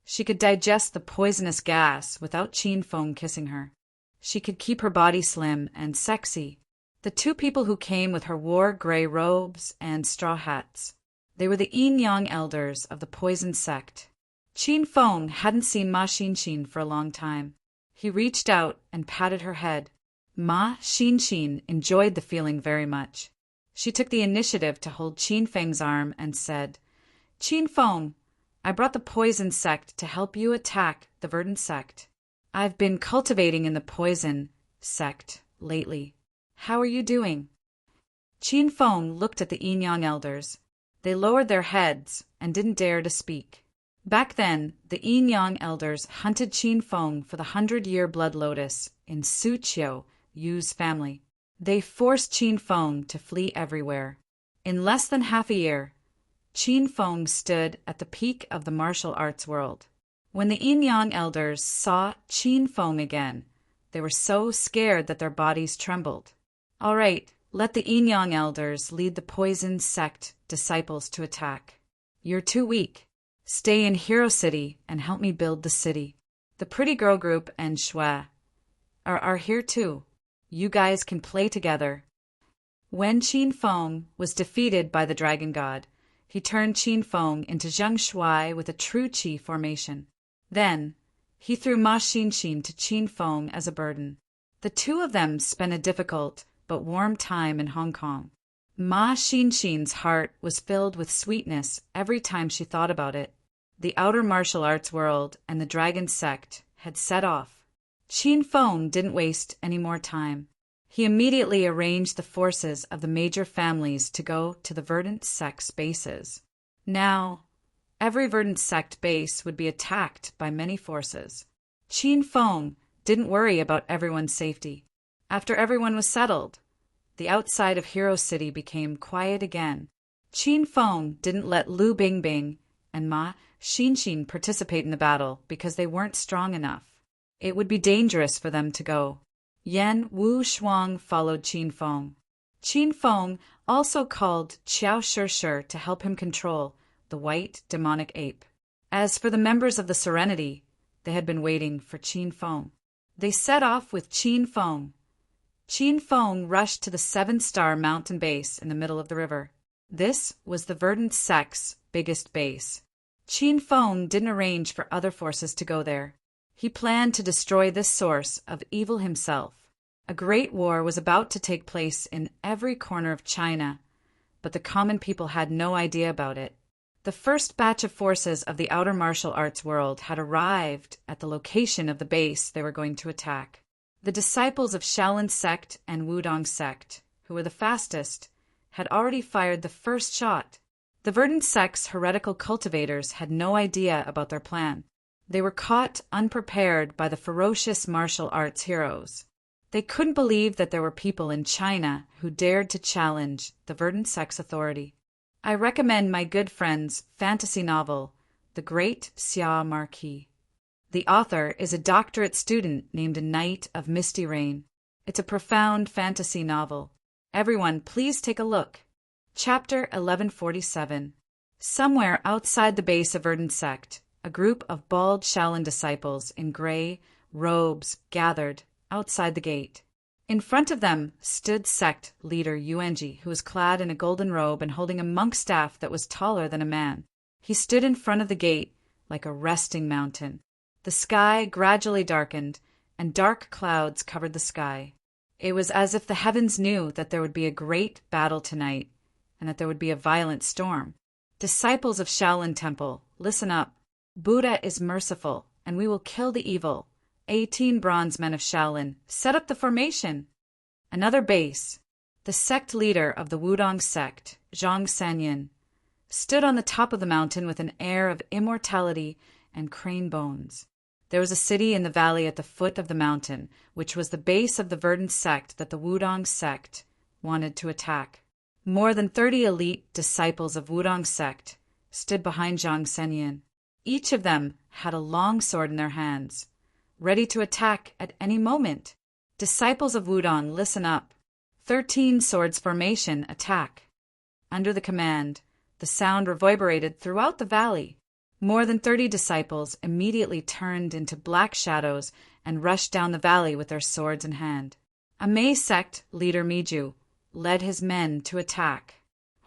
She could digest the poisonous gas without Qin Feng kissing her. She could keep her body slim and sexy. The 2 people who came with her wore gray robes and straw hats. They were the Yin-Yang elders of the poison sect. Qin Feng hadn't seen Ma Xinxin for a long time. He reached out and patted her head. Ma Xinxin enjoyed the feeling very much. She took the initiative to hold Qin Feng's arm and said, Qin Feng, I brought the poison sect to help you attack the verdant sect. I've been cultivating in the poison sect lately. How are you doing? Qin Feng looked at the Yin-Yang elders. They lowered their heads and didn't dare to speak. Back then, the Yin-Yang elders hunted Qin Feng for the 100-year blood lotus in Suqiu, Yu's family. They forced Qin Feng to flee everywhere. In less than half a year, Qin Feng stood at the peak of the martial arts world. When the Yin-Yang elders saw Qin Feng again, they were so scared that their bodies trembled. All right, let the Yin-Yang elders lead the poison sect disciples to attack. You're too weak. Stay in Hero City and help me build the city. The pretty girl group and Shui are here too. You guys can play together. When Qin Feng was defeated by the dragon god, he turned Qin Feng into Zheng Shui with a true qi formation. Then, he threw Ma Xinxin to Qin Feng as a burden. The 2 of them spent a difficult but warm time in Hong Kong. Ma Xinxin's heart was filled with sweetness every time she thought about it. The outer martial arts world and the dragon sect had set off. Qin Feng didn't waste any more time. He immediately arranged the forces of the major families to go to the verdant sect's bases. Now, every verdant sect base would be attacked by many forces. Qin Feng didn't worry about everyone's safety. After everyone was settled, the outside of Hero City became quiet again. Qin Feng didn't let Lu Bingbing and Ma Xinxin participate in the battle because they weren't strong enough. It would be dangerous for them to go. Yan Wushuang followed Qin Feng. Qin Feng also called Qiao Shishir to help him control the white demonic ape. As for the members of the Serenity, they had been waiting for Qin Feng. They set off with Qin Feng. Qin Feng rushed to the 7-star mountain base in the middle of the river. This was the verdant sect's biggest base. Qin Feng didn't arrange for other forces to go there. He planned to destroy this source of evil himself. A great war was about to take place in every corner of China, but the common people had no idea about it. The first batch of forces of the outer martial arts world had arrived at the location of the base they were going to attack. The disciples of Shaolin sect and Wudong sect, who were the fastest, had already fired the first shot. The verdant sect's heretical cultivators had no idea about their plan. They were caught unprepared by the ferocious martial arts heroes. They couldn't believe that there were people in China who dared to challenge the verdant sex authority. I recommend my good friend's fantasy novel, The Great Xia Marquis. The author is a doctorate student named A Night of Misty Rain. It's a profound fantasy novel. Everyone, please take a look. Chapter 1147. Somewhere outside the base of Verdant Sect, a group of bald Shaolin disciples in gray robes gathered outside the gate. In front of them stood sect leader Yuanji, who was clad in a golden robe and holding a monk staff that was taller than a man. He stood in front of the gate like a resting mountain. The sky gradually darkened, and dark clouds covered the sky. It was as if the heavens knew that there would be a great battle tonight, and that there would be a violent storm. Disciples of Shaolin Temple, listen up. Buddha is merciful, and we will kill the evil. 18 bronze men of Shaolin, set up the formation. Another base. The sect leader of the Wudong sect, Zhang Sanyin, stood on the top of the mountain with an air of immortality and crane bones. There was a city in the valley at the foot of the mountain, which was the base of the verdant sect that the Wudong sect wanted to attack. More than 30 elite disciples of Wudong sect stood behind Zhang Sanyin. Each of them had a long sword in their hands, ready to attack at any moment. Disciples of Wudong, listen up. 13 swords formation, attack. Under the command, the sound reverberated throughout the valley. More than 30 disciples immediately turned into black shadows and rushed down the valley with their swords in hand. A Mei sect leader Miju led his men to attack.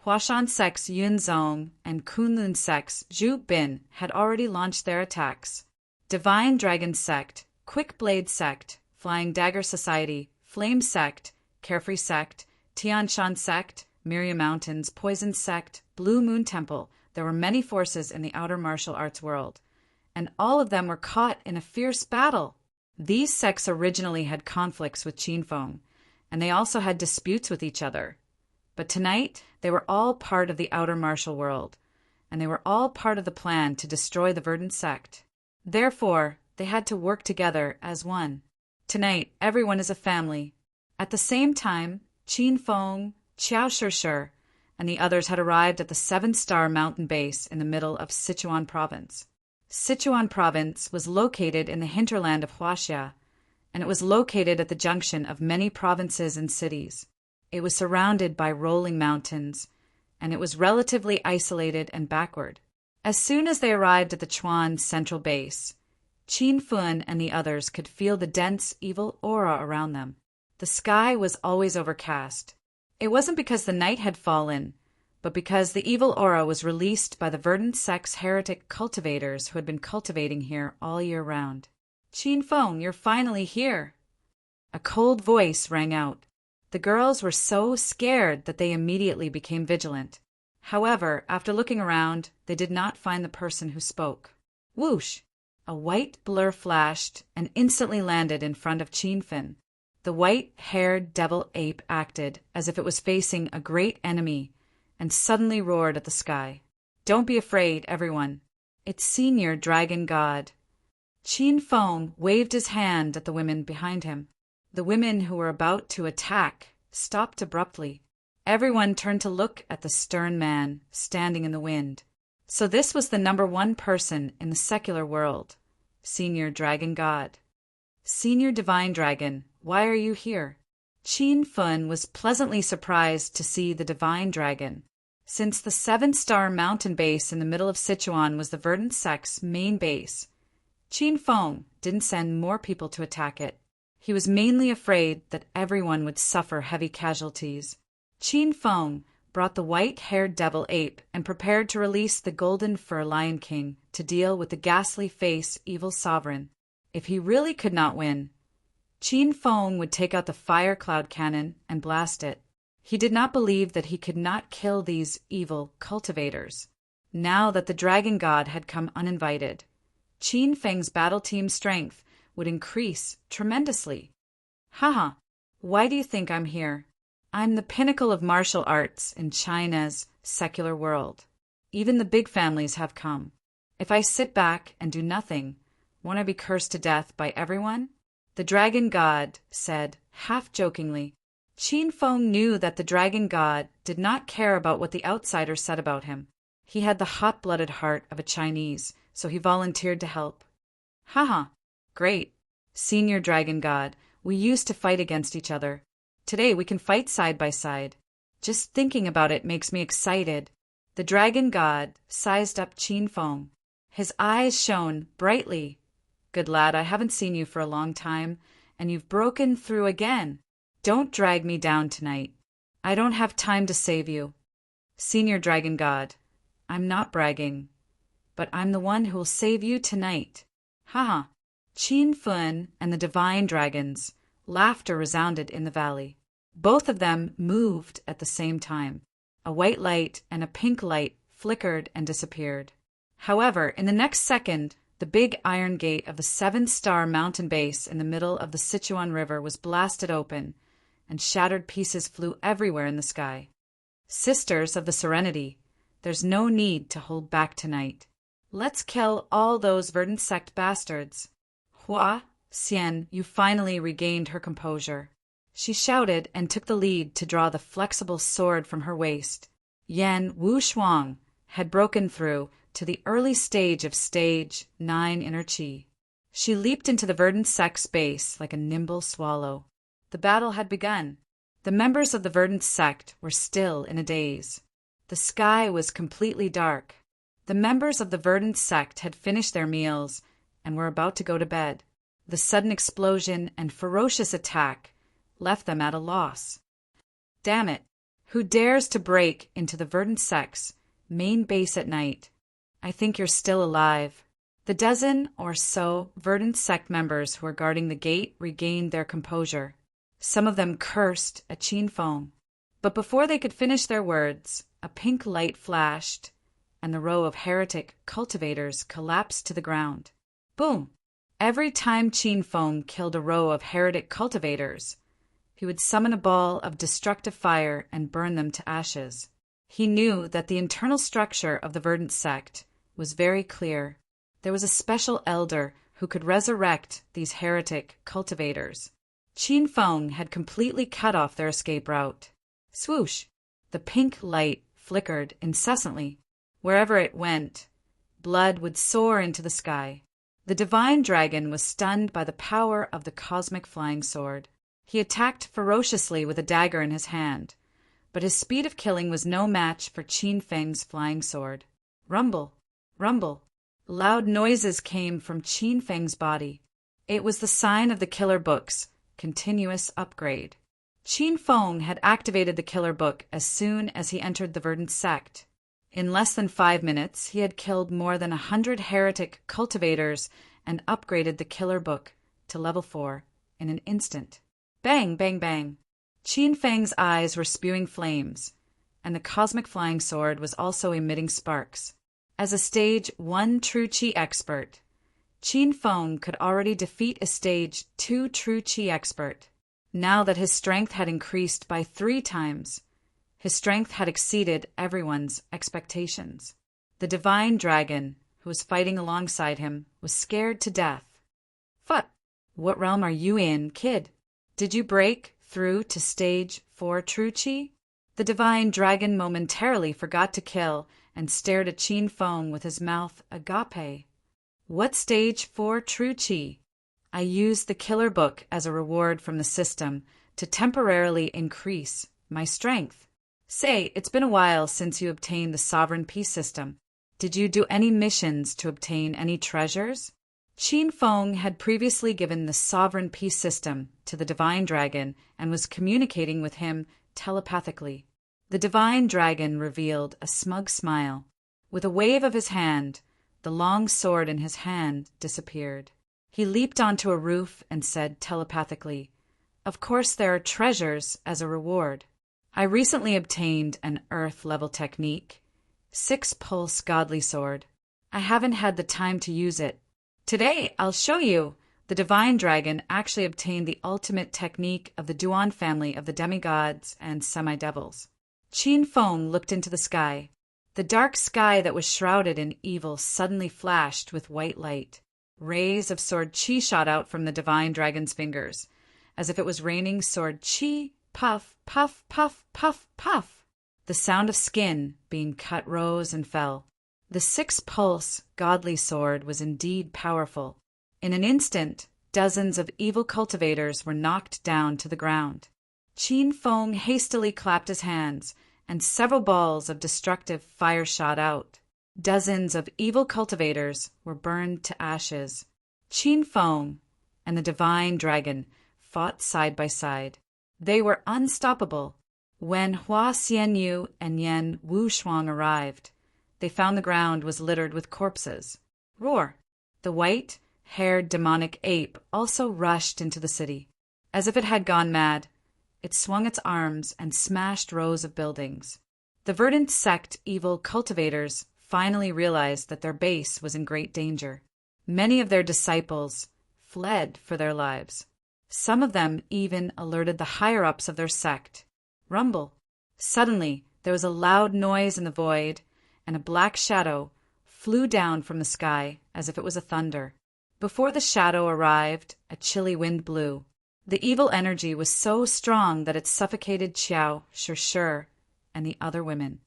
Huashan sect's Yunzong and Kunlun sect's Zhu Bin had already launched their attacks. Divine Dragon sect, Quick Blade sect, Flying Dagger Society, Flame sect, Carefree sect, Tianshan sect, Miriam Mountains, Poison sect, Blue Moon Temple. There were many forces in the outer martial arts world, and all of them were caught in a fierce battle. These sects originally had conflicts with Qinfeng, and they also had disputes with each other. But tonight, they were all part of the outer martial world, and they were all part of the plan to destroy the verdant sect. Therefore, they had to work together as one. Tonight, everyone is a family. At the same time, Qinfeng, Qiao Shishir, and the others had arrived at the 7-star mountain base in the middle of Sichuan province. Sichuan province was located in the hinterland of Huaxia, and it was located at the junction of many provinces and cities. It was surrounded by rolling mountains, and it was relatively isolated and backward. As soon as they arrived at the Chuan central base, Qin Fun and the others could feel the dense, evil aura around them. The sky was always overcast. It wasn't because the night had fallen, but because the evil aura was released by the verdant sect's heretic cultivators who had been cultivating here all year round. Qin Feng, you're finally here. A cold voice rang out. The girls were so scared that they immediately became vigilant. However, after looking around, they did not find the person who spoke. Whoosh! A white blur flashed and instantly landed in front of Qin Feng. The white-haired devil ape acted as if it was facing a great enemy and suddenly roared at the sky. Don't be afraid, everyone. It's Senior Dragon God. Qin Feng waved his hand at the women behind him. The women who were about to attack stopped abruptly. Everyone turned to look at the stern man standing in the wind. So this was the #1 person in the secular world, Senior Dragon God. Senior Divine Dragon, why are you here? Qin Fun was pleasantly surprised to see the Divine Dragon. Since the 7-star mountain base in the middle of Sichuan was the verdant sect's main base, Qin Feng didn't send more people to attack it. He was mainly afraid that everyone would suffer heavy casualties. Qin Feng brought the white-haired devil ape and prepared to release the golden fur Lion King to deal with the ghastly face evil sovereign. If he really could not win, Qin Feng would take out the fire cloud cannon and blast it. He did not believe that he could not kill these evil cultivators. Now that the dragon god had come uninvited, Qin Feng's battle team strength would increase tremendously. Haha, why do you think I'm here? I'm the pinnacle of martial arts in China's secular world. Even the big families have come. If I sit back and do nothing, Won't I be cursed to death by everyone? The dragon god said, half jokingly. Qin Feng knew that the dragon god did not care about what the outsiders said about him. He had the hot-blooded heart of a Chinese, so he volunteered to help. Haha, great. Senior dragon god, we used to fight against each other. Today we can fight side by side. Just thinking about it makes me excited. The dragon god sized up Qin Feng. His eyes shone brightly. Good lad, I haven't seen you for a long time, and you've broken through again. Don't drag me down tonight. I don't have time to save you. Senior dragon god, I'm not bragging, but I'm the one who will save you tonight. Haha. Qin Feng and the divine dragons. Laughter resounded in the valley. Both of them moved at the same time. A white light and a pink light flickered and disappeared. However, in the next second, the big iron gate of the 7-star mountain base in the middle of the Sichuan River was blasted open, and shattered pieces flew everywhere in the sky. Sisters of the Serenity, there's no need to hold back tonight. Let's kill all those verdant sect bastards. Hua Xian, you finally regained her composure. She shouted and took the lead to draw the flexible sword from her waist. Yan Wu Shuang had broken through to the early stage of Stage 9 inner Qi. She leaped into the verdant sect's base like a nimble swallow. The battle had begun. The members of the verdant sect were still in a daze. The sky was completely dark. The members of the verdant sect had finished their meals and were about to go to bed. The sudden explosion and ferocious attack left them at a loss. Damn it! Who dares to break into the verdant sect's main base at night? I think you're still alive. The dozen or so verdant sect members who were guarding the gate regained their composure. Some of them cursed at Qin Feng. But before they could finish their words, a pink light flashed, and the row of heretic cultivators collapsed to the ground. Boom! Every time Qin Feng killed a row of heretic cultivators, he would summon a ball of destructive fire and burn them to ashes. He knew that the internal structure of the verdant sect was very clear. There was a special elder who could resurrect these heretic cultivators. Qin Feng had completely cut off their escape route. Swoosh! The pink light flickered incessantly. Wherever it went, blood would soar into the sky. The divine dragon was stunned by the power of the cosmic flying sword. He attacked ferociously with a dagger in his hand, but his speed of killing was no match for Qin Feng's flying sword. Rumble! Rumble! Loud noises came from Qin Feng's body. It was the sign of the Killer Book's continuous upgrade. Qin Feng had activated the Killer Book as soon as he entered the verdant sect. In less than 5 minutes, he had killed more than 100 heretic cultivators and upgraded the Killer Book to level 4 in an instant. Bang, bang, bang. Qin Feng's eyes were spewing flames, and the cosmic flying sword was also emitting sparks. As a Stage 1 True Qi expert, Qin Feng could already defeat a Stage 2 True Qi expert. Now that his strength had increased by 3 times, his strength had exceeded everyone's expectations. The divine dragon, who was fighting alongside him, was scared to death. Phut! What realm are you in, kid? Did you break through to Stage 4 True Qi? The divine dragon momentarily forgot to kill and stared at Qin Feng with his mouth agape. What Stage 4 True Qi? I used the Killer Book as a reward from the system to temporarily increase my strength. Say, it's been a while since you obtained the Sovereign Peace System. Did you do any missions to obtain any treasures? Qin Feng had previously given the Sovereign Peace System to the Divine Dragon and was communicating with him telepathically. The Divine Dragon revealed a smug smile. With a wave of his hand, the long sword in his hand disappeared. He leaped onto a roof and said telepathically, "Of course there are treasures as a reward. I recently obtained an Earth-level technique, 6-pulse godly sword. I haven't had the time to use it. Today, I'll show you." The Divine Dragon actually obtained the ultimate technique of the Duan family of the demigods and semi-devils. Qin Feng looked into the sky. The dark sky that was shrouded in evil suddenly flashed with white light. Rays of sword chi shot out from the divine dragon's fingers, as if it was raining sword chi, puff, puff, puff, puff, puff. The sound of skin being cut rose and fell. The six-pulse, godly sword was indeed powerful. In an instant, dozens of evil cultivators were knocked down to the ground. Qin Feng hastily clapped his hands, and several balls of destructive fire shot out. Dozens of evil cultivators were burned to ashes. Qin Feng and the divine dragon fought side by side. They were unstoppable. When Hua Xianyu and Yan Wushuang arrived, they found the ground was littered with corpses. Roar! The white-haired demonic ape also rushed into the city. As if it had gone mad, it swung its arms and smashed rows of buildings. The verdant sect evil cultivators finally realized that their base was in great danger. Many of their disciples fled for their lives. Some of them even alerted the higher-ups of their sect. Rumble! Suddenly, there was a loud noise in the void, and a black shadow flew down from the sky as if it was a thunder. Before the shadow arrived, a chilly wind blew. The evil energy was so strong that it suffocated Qiao, Shir, and the other women.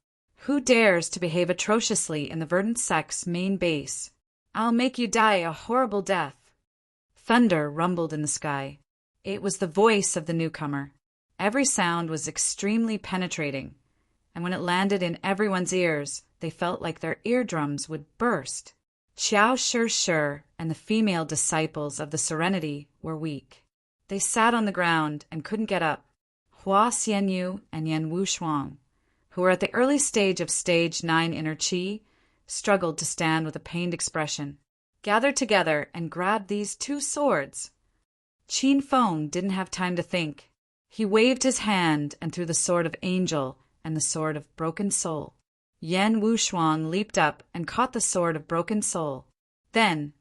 Who dares to behave atrociously in the verdant sect's main base? I'll make you die a horrible death. Thunder rumbled in the sky. It was the voice of the newcomer. Every sound was extremely penetrating, and when it landed in everyone's ears, they felt like their eardrums would burst. Qiao Shir and the female disciples of the Serenity were weak. They sat on the ground and couldn't get up. Hua Xianyu and Yan Wushuang, who were at the early stage of Stage 9 inner Qi, struggled to stand with a pained expression. Gathered together and grabbed these two swords. Qin Feng didn't have time to think. He waved his hand and threw the sword of Angel and the sword of Broken Soul. Yan Wushuang leaped up and caught the sword of Broken Soul. Then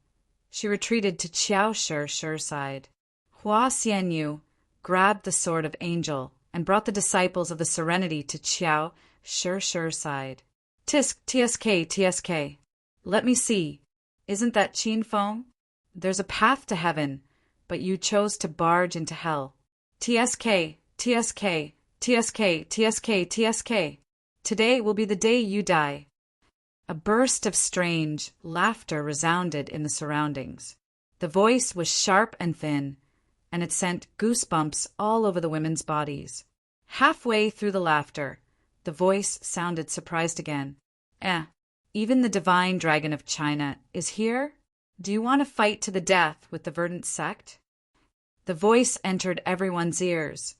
she retreated to Qiao Shir's side. Hua Xianyu grabbed the sword of Angel and brought the disciples of the Serenity to Qiao Shir's side. TSK. Let me see. Isn't that Qin Feng? There's a path to heaven, but you chose to barge into hell. TSK. Today will be the day you die. A burst of strange laughter resounded in the surroundings. The voice was sharp and thin, and it sent goosebumps all over the women's bodies. Halfway through the laughter, the voice sounded surprised again. Even the divine dragon of China is here? Do you want to fight to the death with the verdant sect? The voice entered everyone's ears,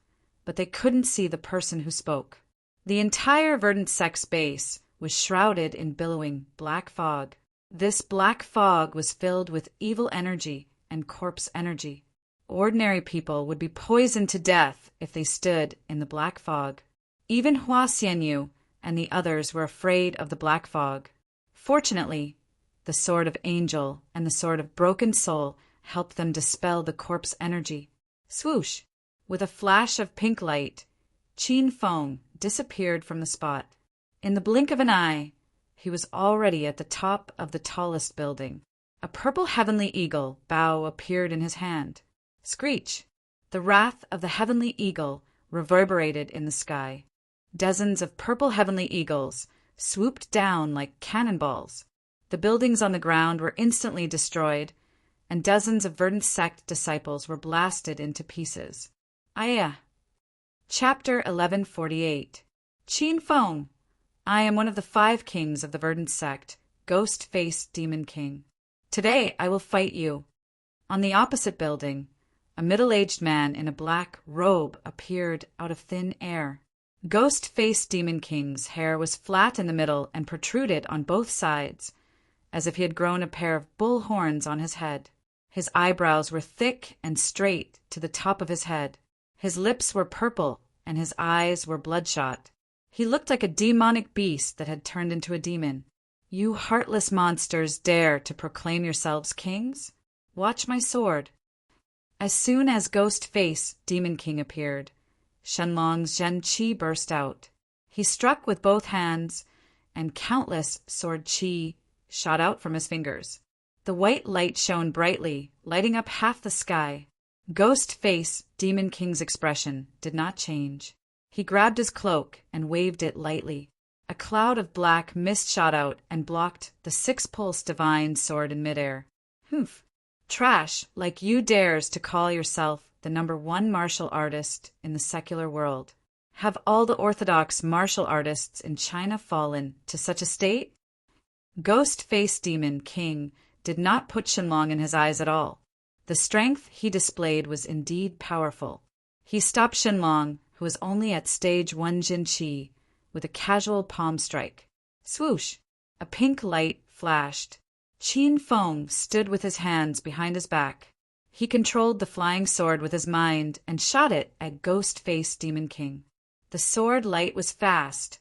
but they couldn't see the person who spoke. The entire verdant sect's base was shrouded in billowing black fog. This black fog was filled with evil energy and corpse energy. Ordinary people would be poisoned to death if they stood in the black fog. Even Hua Xianyu and the others were afraid of the black fog. Fortunately, the sword of Angel and the sword of Broken Soul helped them dispel the corpse energy. Swoosh! With a flash of pink light, Qin Feng disappeared from the spot. In the blink of an eye, he was already at the top of the tallest building. A purple heavenly eagle bough appeared in his hand. Screech! The wrath of the heavenly eagle reverberated in the sky. Dozens of purple heavenly eagles swooped down like cannonballs. The buildings on the ground were instantly destroyed, and dozens of verdant sect disciples were blasted into pieces. Chapter 1148. Qin Feng, I am one of the 5 kings of the verdant sect, ghost-faced demon king. Today I will fight you. On the opposite building, a middle-aged man in a black robe appeared out of thin air. Ghost-faced demon king's hair was flat in the middle and protruded on both sides, as if he had grown a pair of bull horns on his head. His eyebrows were thick and straight to the top of his head. His lips were purple, and his eyes were bloodshot. He looked like a demonic beast that had turned into a demon. You heartless monsters dare to proclaim yourselves kings? Watch my sword. As soon as Ghost-Face Demon King appeared, Shenlong's Zhen Qi burst out. He struck with both hands, and countless sword qi shot out from his fingers. The white light shone brightly, lighting up half the sky. Ghost Face Demon King's expression did not change. He grabbed his cloak and waved it lightly. A cloud of black mist shot out and blocked the six-pulse divine sword in midair. Humph! Trash, like you dares to call yourself the #1 martial artist in the secular world. Have all the orthodox martial artists in China fallen to such a state? Ghost Face Demon King did not put Shenlong in his eyes at all. The strength he displayed was indeed powerful. He stopped Shenlong, who was only at stage 1 Jin Chi, with a casual palm strike. Swoosh! A pink light flashed. Qin Feng stood with his hands behind his back. He controlled the flying sword with his mind and shot it at Ghost Face Demon King. The sword light was fast,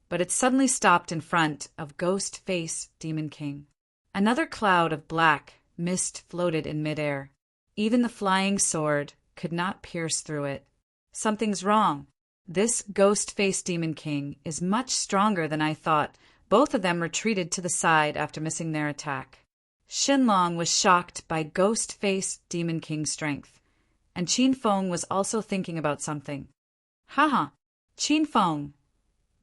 but it suddenly stopped in front of Ghost Face Demon King. Another cloud of black mist floated in midair. Even the flying sword could not pierce through it. Something's wrong. This Ghost Face Demon King is much stronger than I thought. Both of them retreated to the side after missing their attack. Shenlong was shocked by Ghost Face Demon King's strength, and Qin Feng was also thinking about something. Haha, Qin Feng,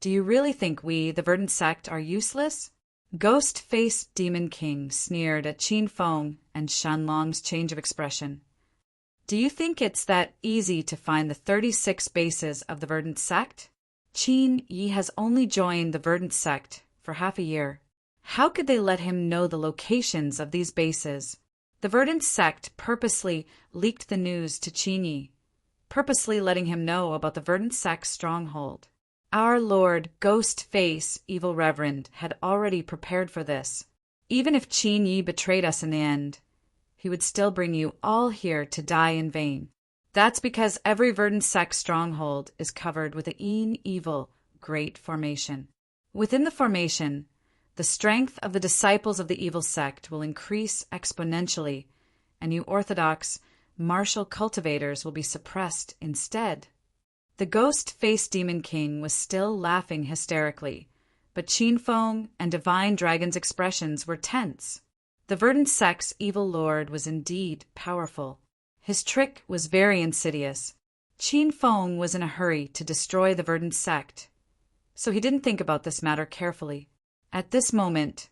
do you really think we, the Verdant Sect, are useless? Ghost Face Demon King sneered at Qin Feng and Shenlong's change of expression. Do you think it's that easy to find the 36 bases of the Verdant Sect? Qin Yi has only joined the Verdant Sect for half a year. How could they let him know the locations of these bases? The Verdant Sect purposely leaked the news to Qin Yi, purposely letting him know about the Verdant Sect's stronghold. Our Lord Ghost Face Evil Reverend had already prepared for this. Even if Qin Yi betrayed us in the end, he would still bring you all here to die in vain. That's because every Verdant Sect stronghold is covered with a evil great formation. Within the formation, the strength of the disciples of the evil sect will increase exponentially, and you orthodox martial cultivators will be suppressed instead. The Ghost Face Demon King was still laughing hysterically, but Qin Feng and Divine Dragon's expressions were tense. The Verdant Sect's evil lord was indeed powerful. His trick was very insidious. Qin Feng was in a hurry to destroy the Verdant Sect, so he didn't think about this matter carefully. At this moment,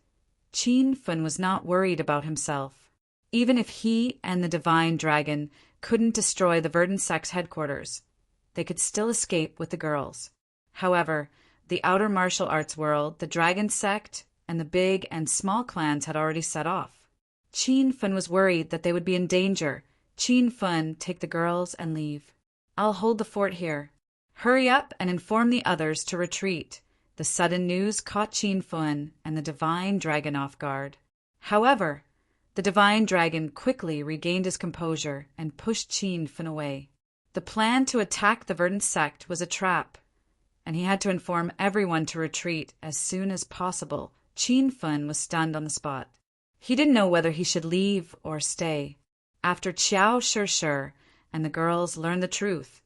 Qin Feng was not worried about himself. Even if he and the Divine Dragon couldn't destroy the Verdant Sect's headquarters, they could still escape with the girls. However, the outer martial arts world, the Dragon Sect, and the big and small clans had already set off. Qin Feng was worried that they would be in danger. Qin Feng, take the girls and leave. I'll hold the fort here. Hurry up and inform the others to retreat. The sudden news caught Qin Feng and the Divine Dragon off guard. However, the Divine Dragon quickly regained his composure and pushed Qin Feng away. The plan to attack the Verdant Sect was a trap, and he had to inform everyone to retreat as soon as possible. Qin Feng was stunned on the spot. He didn't know whether he should leave or stay. After Qiao Shi and the girls learned the truth,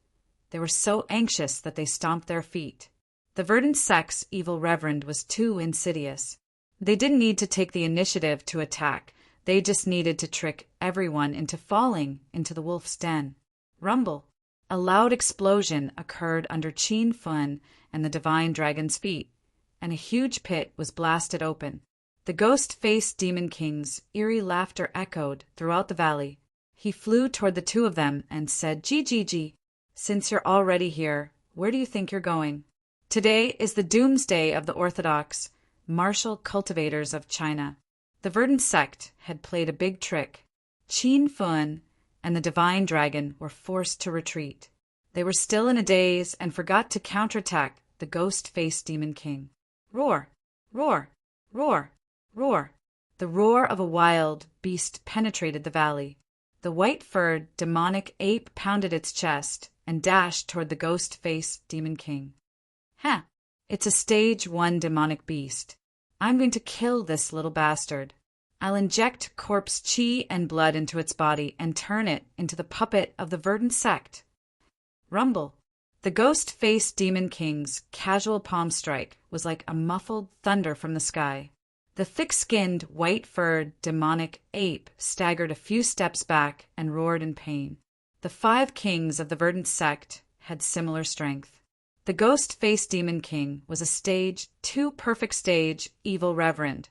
they were so anxious that they stomped their feet. The Verdant Sect's evil reverend was too insidious. They didn't need to take the initiative to attack. They just needed to trick everyone into falling into the wolf's den. Rumble. A loud explosion occurred under Qin Feng and the Divine Dragon's feet, and a huge pit was blasted open. The Ghost-Faced Demon King's eerie laughter echoed throughout the valley. He flew toward the two of them and said, "Gee, since you're already here, where do you think you're going? Today is the doomsday of the orthodox martial cultivators of China." The Verdant Sect had played a big trick. Qin Feng and the Divine Dragon were forced to retreat. They were still in a daze and forgot to counterattack the Ghost-Faced Demon King. Roar! Roar! Roar! Roar! The roar of a wild beast penetrated the valley. The white-furred demonic ape pounded its chest and dashed toward the Ghost-Faced Demon King. "Huh! It's a stage 1 demonic beast. I'm going to kill this little bastard. I'll inject corpse chi and blood into its body and turn it into the puppet of the Verdant Sect." Rumble. The Ghost-Faced Demon King's casual palm strike was like a muffled thunder from the sky. The thick-skinned, white-furred, demonic ape staggered a few steps back and roared in pain. The 5 kings of the verdant sect had similar strength. The ghost-faced demon king was a stage 2 perfect stage evil reverend,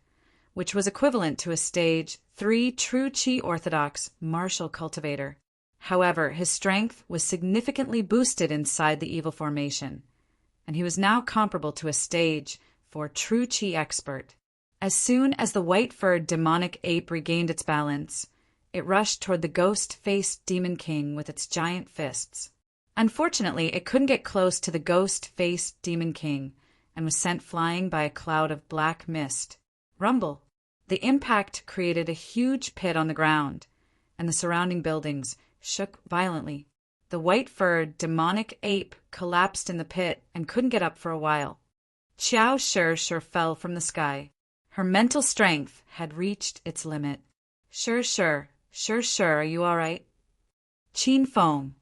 which was equivalent to a stage 3 true chi orthodox martial cultivator. However, his strength was significantly boosted inside the evil formation, and he was now comparable to a stage 4 true chi expert. As soon as the white-furred demonic ape regained its balance, it rushed toward the ghost-faced demon king with its giant fists. Unfortunately, it couldn't get close to the ghost-faced demon king and was sent flying by a cloud of black mist. Rumble! The impact created a huge pit on the ground, and the surrounding buildings shook violently. The white-furred demonic ape collapsed in the pit and couldn't get up for a while. Xiao Shi fell from the sky. Her mental strength had reached its limit. Shi, are you all right? Qin Feng,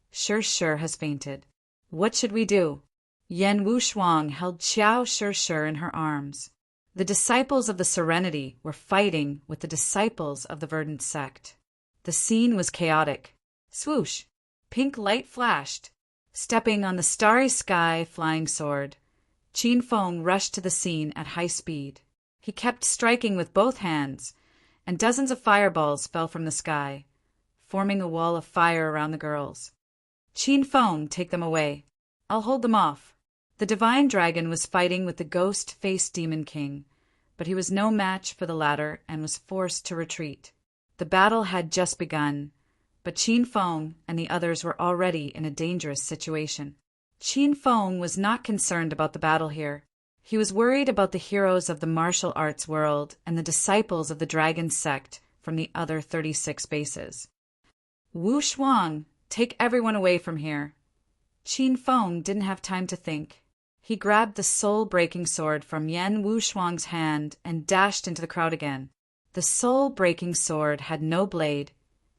Shi has fainted. What should we do? Yan Wushuang held Xiao Shi in her arms. The disciples of the Serenity were fighting with the disciples of the Verdant sect. The scene was chaotic. Swoosh! Pink light flashed. Stepping on the starry sky flying sword, Qin Feng rushed to the scene at high speed. He kept striking with both hands, and dozens of fireballs fell from the sky, forming a wall of fire around the girls. Qin Feng, take them away. I'll hold them off. The divine dragon was fighting with the ghost-faced demon king, but he was no match for the latter and was forced to retreat. The battle had just begun, but Qin Feng and the others were already in a dangerous situation. Qin Feng was not concerned about the battle here. He was worried about the heroes of the martial arts world and the disciples of the dragon sect from the other 36 bases. Wu Shuang, take everyone away from here. Qin Feng didn't have time to think. He grabbed the soul-breaking sword from Yan Wushuang's hand and dashed into the crowd again. The soul-breaking sword had no blade,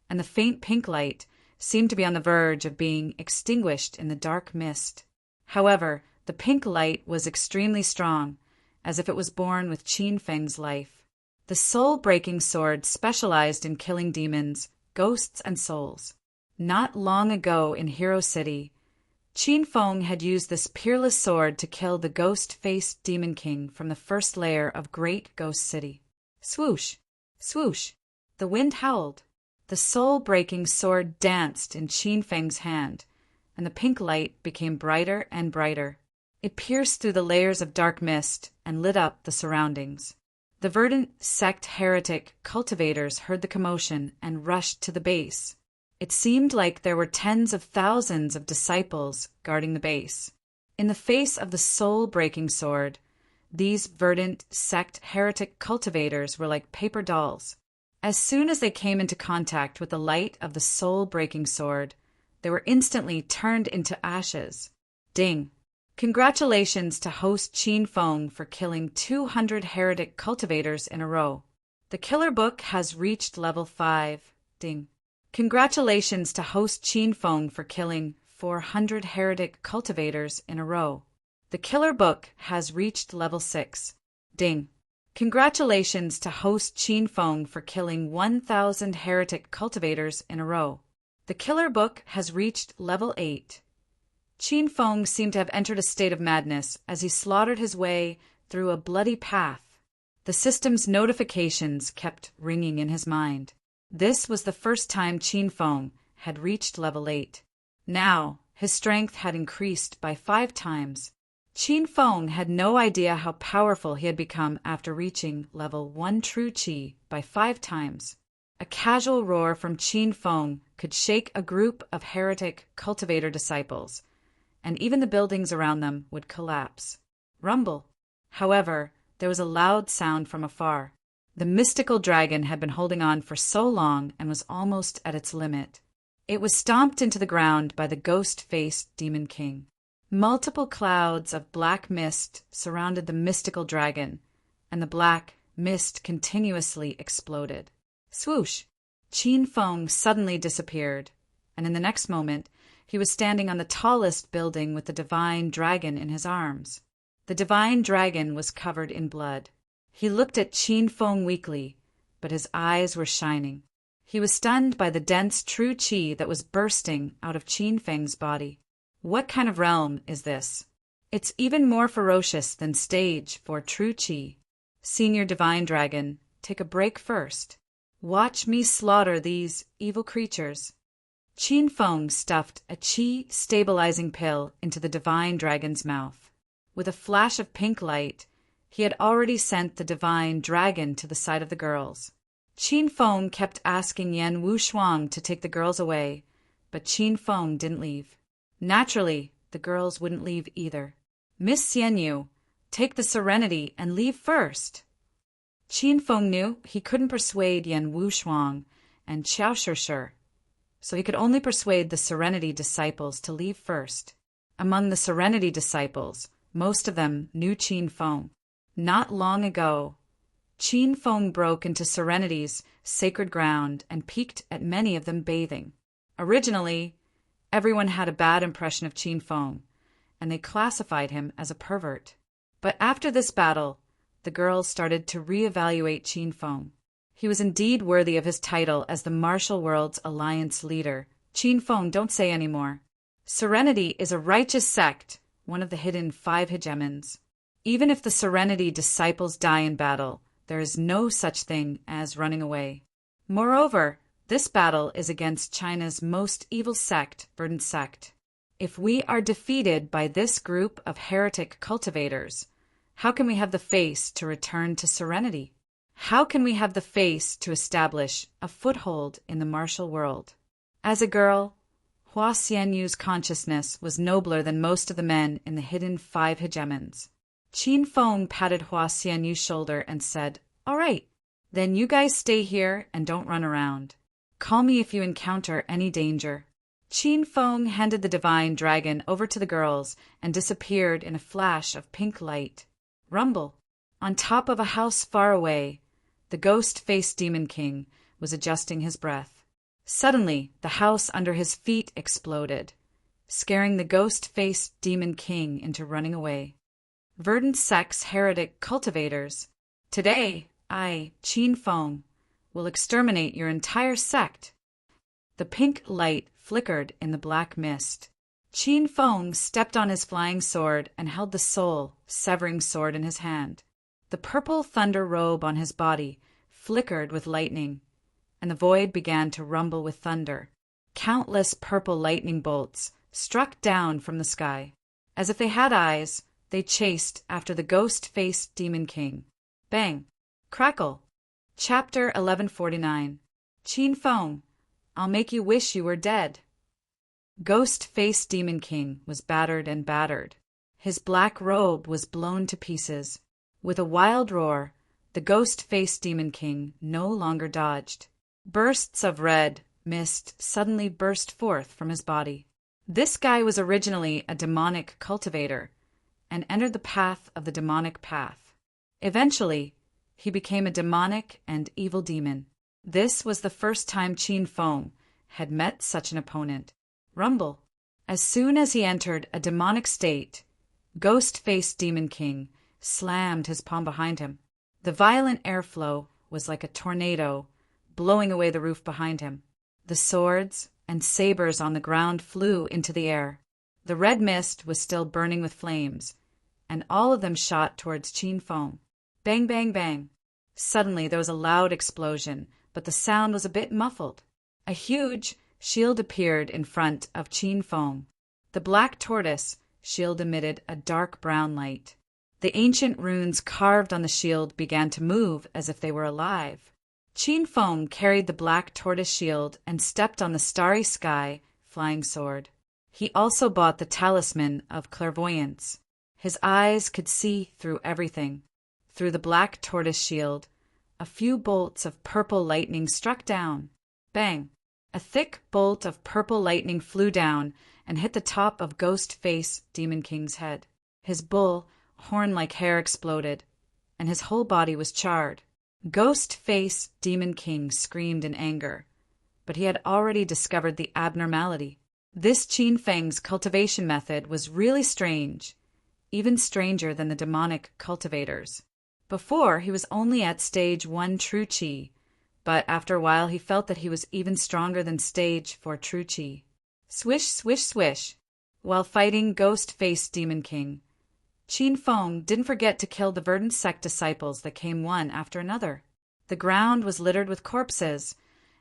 and the faint pink light seemed to be on the verge of being extinguished in the dark mist. However, the pink light was extremely strong, as if it was born with Qin Feng's life. The soul-breaking sword specialized in killing demons, ghosts, and souls. Not long ago in Hero City, Qin Feng had used this peerless sword to kill the ghost-faced demon king from the first layer of Great Ghost City. Swoosh! Swoosh! The wind howled. The soul-breaking sword danced in Qin Feng's hand, and the pink light became brighter and brighter. It pierced through the layers of dark mist and lit up the surroundings. The verdant sect heretic cultivators heard the commotion and rushed to the base. It seemed like there were tens of thousands of disciples guarding the base. In the face of the soul-breaking sword, these verdant sect heretic cultivators were like paper dolls. As soon as they came into contact with the light of the soul-breaking sword, they were instantly turned into ashes. Ding! Congratulations to host Qin Feng for killing 200 heretic cultivators in a row. The killer book has reached level 5. Ding. Congratulations to host Qin Feng for killing 400 heretic cultivators in a row. The killer book has reached level 6. Ding. Congratulations to host Qin Feng for killing 1,000 heretic cultivators in a row. The killer book has reached level 8. Qin Feng seemed to have entered a state of madness as he slaughtered his way through a bloody path. The system's notifications kept ringing in his mind. This was the first time Qin Feng had reached level 8. Now, his strength had increased by 5 times. Qin Feng had no idea how powerful he had become after reaching level 1 true Qi by 5 times. A casual roar from Qin Feng could shake a group of heretic cultivator disciples, and even the buildings around them would collapse. Rumble! However, there was a loud sound from afar. The mystical dragon had been holding on for so long and was almost at its limit. It was stomped into the ground by the ghost-faced demon king. Multiple clouds of black mist surrounded the mystical dragon, and the black mist continuously exploded. Swoosh! Qin Feng suddenly disappeared, and in the next moment, he was standing on the tallest building with the divine dragon in his arms. The divine dragon was covered in blood. He looked at Qin Feng weakly, but his eyes were shining. He was stunned by the dense true qi that was bursting out of Qin Feng's body. What kind of realm is this? It's even more ferocious than stage for true qi. Senior Divine Dragon, take a break first. Watch me slaughter these evil creatures. Qin Feng stuffed a qi stabilizing pill into the Divine Dragon's mouth. With a flash of pink light, he had already sent the Divine Dragon to the side of the girls. Qin Feng kept asking Yan Wushuang to take the girls away, but Qin Feng didn't leave. Naturally, the girls wouldn't leave either. Miss Xianyu, take the Serenity and leave first. Qin Feng knew he couldn't persuade Yan Wushuang and Qiao Shishir, so he could only persuade the Serenity disciples to leave first. Among the Serenity disciples, most of them knew Qin Feng. Not long ago, Qin Feng broke into Serenity's sacred ground and peeked at many of them bathing. Originally, everyone had a bad impression of Qin Feng, and they classified him as a pervert. But after this battle, the girls started to reevaluate Qin Feng. He was indeed worthy of his title as the Martial World's Alliance leader. Qin Feng, don't say any more. Serenity is a righteous sect, one of the hidden 5 hegemons. Even if the Serenity disciples die in battle, there is no such thing as running away. Moreover, this battle is against China's most evil sect, Verdant Sect. If we are defeated by this group of heretic cultivators, how can we have the face to return to Serenity? How can we have the face to establish a foothold in the martial world? As a girl, Hua Xianyu's consciousness was nobler than most of the men in the hidden 5 hegemons. Qin Feng patted Hua Xianyu's shoulder and said, "All right, then you guys stay here and don't run around. Call me if you encounter any danger." Qin Feng handed the Divine Dragon over to the girls and disappeared in a flash of pink light. Rumble. On top of a house far away, the ghost-faced Demon King was adjusting his breath. Suddenly, the house under his feet exploded, scaring the ghost-faced Demon King into running away. Verdant Sect's heretic cultivators, today, I, Qin Feng, will exterminate your entire sect. The pink light flickered in the black mist. Qin Feng stepped on his flying sword and held the soul-severing sword in his hand. The purple thunder robe on his body flickered with lightning, and the void began to rumble with thunder. Countless purple lightning bolts struck down from the sky. As if they had eyes, they chased after the ghost-faced Demon King. Bang! Crackle! Chapter 1149. Qin Feng, I'll make you wish you were dead. Ghost-faced Demon King was battered and battered. His black robe was blown to pieces. With a wild roar, the ghost-faced Demon King no longer dodged. Bursts of red mist suddenly burst forth from his body. This guy was originally a demonic cultivator and entered the path of the demonic path. Eventually, he became a demonic and evil demon. This was the first time Qin Feng had met such an opponent. Rumble. As soon as he entered a demonic state, ghost-faced Demon King slammed his palm behind him. The violent airflow was like a tornado, blowing away the roof behind him. The swords and sabers on the ground flew into the air. The red mist was still burning with flames, and all of them shot towards Qin Feng. Bang, bang, bang. Suddenly there was a loud explosion, but the sound was a bit muffled. A huge shield appeared in front of Qin Feng. The black tortoise shield emitted a dark brown light. The ancient runes carved on the shield began to move as if they were alive. Qin Feng carried the black tortoise shield and stepped on the starry sky flying sword. He also bought the talisman of clairvoyance. His eyes could see through everything. Through the black tortoise shield, a few bolts of purple lightning struck down. Bang! A thick bolt of purple lightning flew down and hit the top of Ghost-Face Demon King's head. His bull, horn-like hair exploded, and his whole body was charred. Ghost-Face Demon King screamed in anger, but he had already discovered the abnormality. This Qin Feng's cultivation method was really strange, even stranger than the demonic cultivators. Before, he was only at stage 1 true chi, but after a while he felt that he was even stronger than stage 4 true chi. Swish, swish, swish. While fighting Ghost-Faced Demon King, Qin Feng didn't forget to kill the verdant sect disciples that came one after another. The ground was littered with corpses,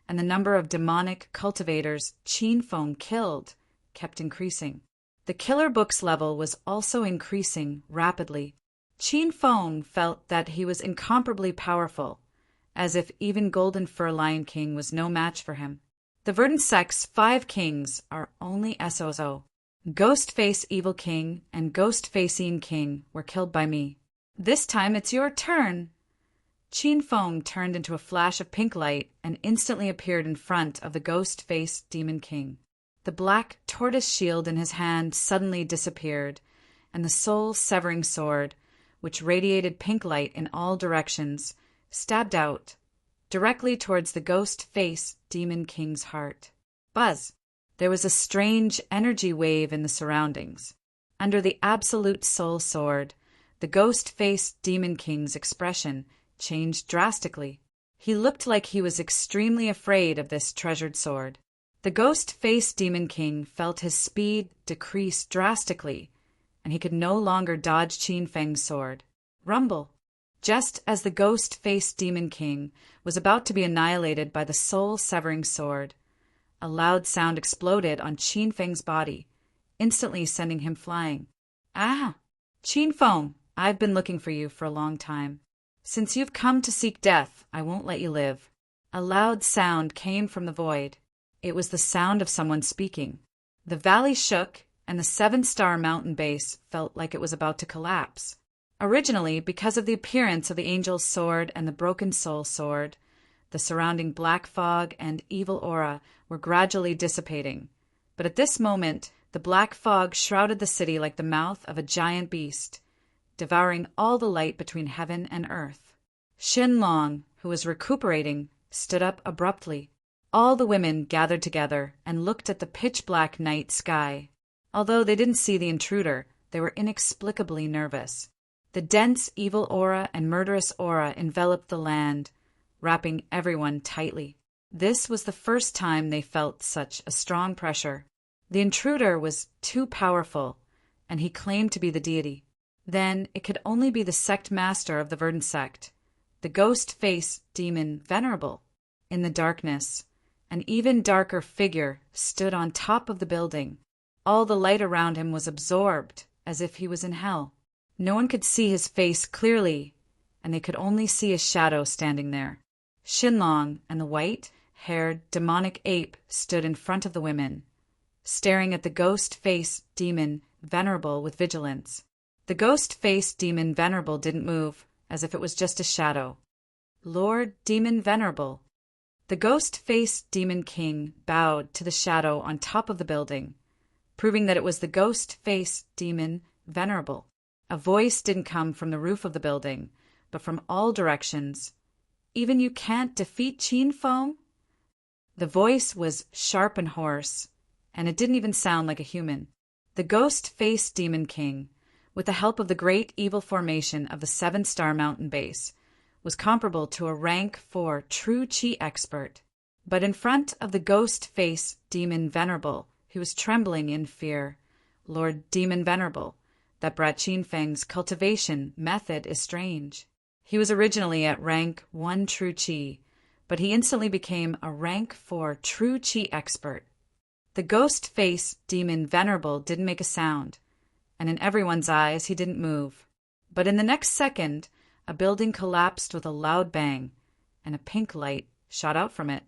and the number of demonic cultivators Qin Feng killed kept increasing. The killer books level was also increasing rapidly. Qin Feng felt that he was incomparably powerful, as if even Golden Fur Lion King was no match for him. The verdant sect's 5 kings are only SOZO. Ghostface Evil King and Ghostfacine King were killed by me. This time it's your turn. Qin Feng turned into a flash of pink light and instantly appeared in front of the Ghost-Faced Demon King. The black tortoise shield in his hand suddenly disappeared, and the soul-severing sword, which radiated pink light in all directions, stabbed out, directly towards the Ghost-Faced Demon King's heart. Buzz! There was a strange energy wave in the surroundings. Under the absolute soul sword, the Ghost-Faced Demon King's expression changed drastically. He looked like he was extremely afraid of this treasured sword. The Ghost-Faced Demon King felt his speed decrease drastically, and he could no longer dodge Qin Feng's sword. Rumble! Just as the Ghost-Faced Demon King was about to be annihilated by the soul-severing sword, a loud sound exploded on Qin Feng's body, instantly sending him flying. Ah! Qin Feng, I've been looking for you for a long time. Since you've come to seek death, I won't let you live. A loud sound came from the void. It was the sound of someone speaking. The valley shook, and the 7-star mountain base felt like it was about to collapse. Originally, because of the appearance of the angel's sword and the broken soul sword, the surrounding black fog and evil aura were gradually dissipating. But at this moment, the black fog shrouded the city like the mouth of a giant beast, devouring all the light between heaven and earth. Xinlong, who was recuperating, stood up abruptly. All the women gathered together and looked at the pitch-black night sky. Although they didn't see the intruder, they were inexplicably nervous. The dense evil aura and murderous aura enveloped the land, wrapping everyone tightly. This was the first time they felt such a strong pressure. The intruder was too powerful, and he claimed to be the deity. Then it could only be the sect master of the verdant sect, the Ghost-Faced Demon Venerable. In the darkness, an even darker figure stood on top of the building. All the light around him was absorbed, as if he was in hell. No one could see his face clearly, and they could only see a shadow standing there. Xinlong and the white-haired demonic ape stood in front of the women, staring at the Ghost-Faced Demon Venerable with vigilance. The Ghost-Faced Demon Venerable didn't move, as if it was just a shadow. Lord Demon Venerable. The Ghost-Faced Demon King bowed to the shadow on top of the building, proving that it was the Ghost-Faced Demon Venerable. A voice didn't come from the roof of the building, but from all directions. Even you can't defeat Qin Feng? The voice was sharp and hoarse, and it didn't even sound like a human. The Ghost-Faced Demon King, with the help of the great evil formation of the 7-star mountain base, was comparable to a rank 4 true chi expert. But in front of the Ghost-Faced Demon Venerable, he was trembling in fear. Lord Demon Venerable, that brought Qin Feng's cultivation method is strange. He was originally at rank 1 true chi, but he instantly became a rank 4 true chi expert. The Ghost-Faced Demon Venerable didn't make a sound, and in everyone's eyes he didn't move. But in the next second, a building collapsed with a loud bang, and a pink light shot out from it.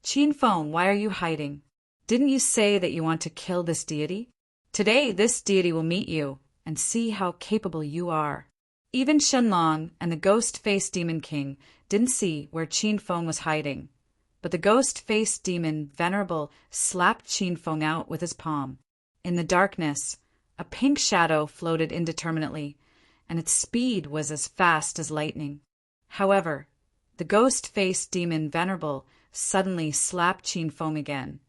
Qin Feng, why are you hiding? Didn't you say that you want to kill this deity? Today this deity will meet you, and see how capable you are. Even Xinlong and the Ghost-Faced Demon King didn't see where Qin Feng was hiding, but the Ghost-Faced Demon Venerable slapped Qin Feng out with his palm. In the darkness, a pink shadow floated indeterminately, and its speed was as fast as lightning. However, the Ghost-Faced Demon Venerable suddenly slapped Qin Feng again,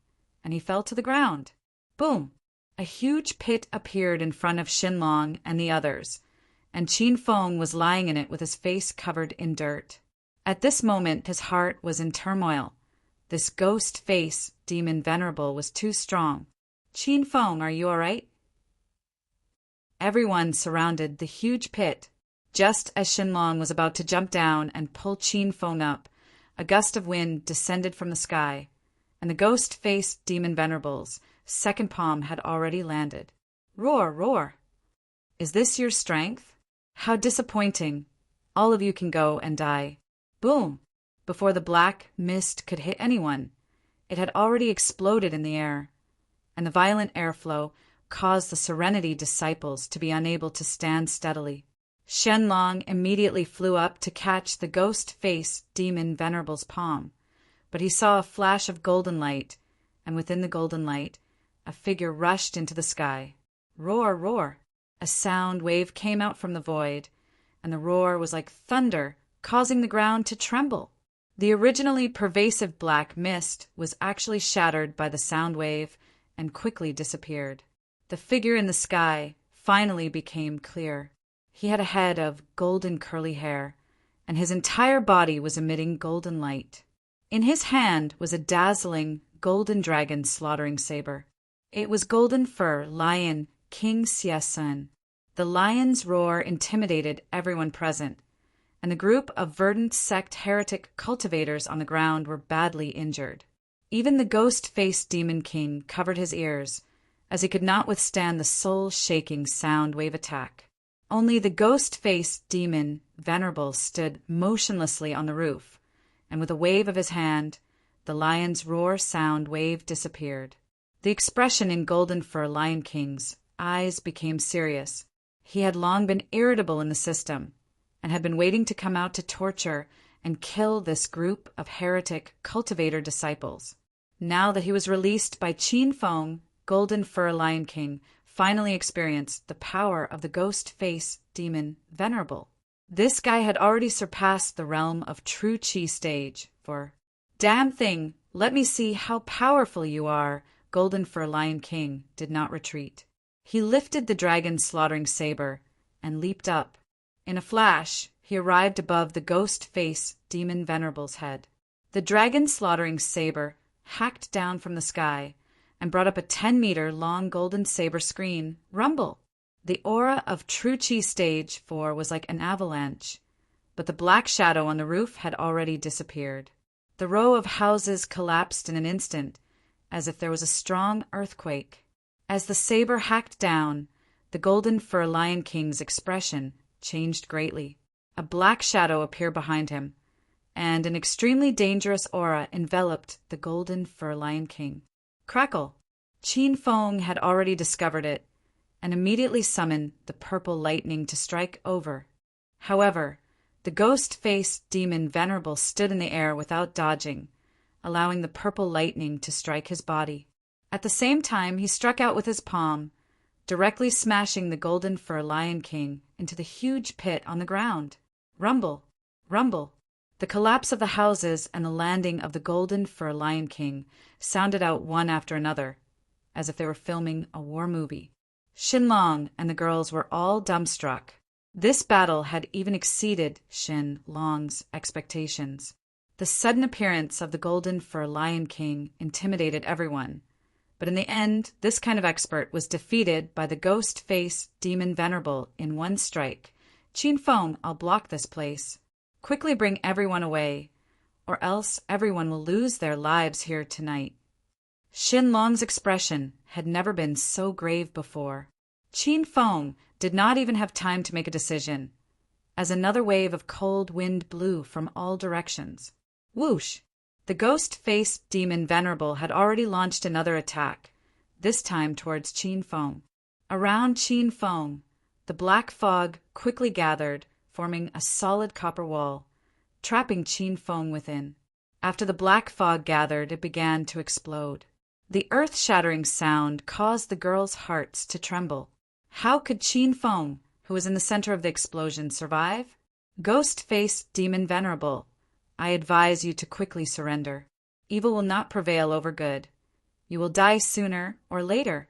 and he fell to the ground. Boom! A huge pit appeared in front of Xinlong and the others, and Qin Feng was lying in it with his face covered in dirt. At this moment his heart was in turmoil. This ghost face demon venerable was too strong. "Qin Feng, are you all right?" Everyone surrounded the huge pit. Just as Shenlong was about to jump down and pull Qin Feng up, a gust of wind descended from the sky, and the ghost-faced demon venerable's second palm had already landed. "Roar, roar! Is this your strength? How disappointing! All of you can go and die." Boom! Before the black mist could hit anyone, it had already exploded in the air, and the violent airflow caused the Serenity disciples to be unable to stand steadily. Shenlong immediately flew up to catch the ghost-faced demon venerable's palm, but he saw a flash of golden light, and within the golden light, a figure rushed into the sky. Roar, roar! A sound wave came out from the void, and the roar was like thunder, causing the ground to tremble. The originally pervasive black mist was actually shattered by the sound wave and quickly disappeared. The figure in the sky finally became clear. He had a head of golden curly hair, and his entire body was emitting golden light. In his hand was a dazzling golden dragon slaughtering saber. It was golden fur lion King Xiesun. The lion's roar intimidated everyone present, and the group of verdant sect heretic cultivators on the ground were badly injured. Even the ghost-faced demon king covered his ears, as he could not withstand the soul-shaking sound wave attack. Only the ghost-faced demon venerable stood motionlessly on the roof, and with a wave of his hand, the lion's roar sound wave disappeared. The expression in Golden Fur Lion King's eyes became serious. He had long been irritable in the system, and had been waiting to come out to torture and kill this group of heretic cultivator disciples. Now that he was released by Qin Feng, Golden Fur Lion King finally experienced the power of the ghost face demon venerable. This guy had already surpassed the realm of true chi stage, for "Damn thing, let me see how powerful you are." Golden Fur Lion King did not retreat. He lifted the dragon slaughtering saber and leaped up. In a flash, he arrived above the ghost face demon venerable's head. The dragon slaughtering saber hacked down from the sky and brought up a 10-meter long golden saber screen, rumble. The aura of true chi stage 4 was like an avalanche, but the black shadow on the roof had already disappeared. The row of houses collapsed in an instant, as if there was a strong earthquake. As the saber hacked down, the Golden Fur Lion King's expression changed greatly. A black shadow appeared behind him, and an extremely dangerous aura enveloped the Golden Fur Lion King. Crackle! Qin Feng had already discovered it, and immediately summoned the purple lightning to strike over. However, the ghost-faced demon venerable stood in the air without dodging, allowing the purple lightning to strike his body. At the same time, he struck out with his palm, directly smashing the Golden Fur Lion King into the huge pit on the ground. Rumble! Rumble! The collapse of the houses and the landing of the Golden Fur Lion King sounded out one after another, as if they were filming a war movie. Shenlong and the girls were all dumbstruck. This battle had even exceeded Shenlong's expectations. The sudden appearance of the Golden Fur Lion King intimidated everyone, but in the end, this kind of expert was defeated by the ghost-faced demon venerable in one strike. "Qin Feng, I'll block this place. Quickly bring everyone away, or else everyone will lose their lives here tonight." Shenlong's expression had never been so grave before. Qin Feng did not even have time to make a decision, as another wave of cold wind blew from all directions. Whoosh! The ghost-faced demon venerable had already launched another attack, this time towards Qin Feng. Around Qin Feng, the black fog quickly gathered, forming a solid copper wall, trapping Qin Feng within. After the black fog gathered, it began to explode. The earth-shattering sound caused the girls' hearts to tremble. How could Qin Feng, who was in the center of the explosion, survive? Ghost-faced demon venerable, I advise you to quickly surrender. Evil will not prevail over good. You will die sooner or later.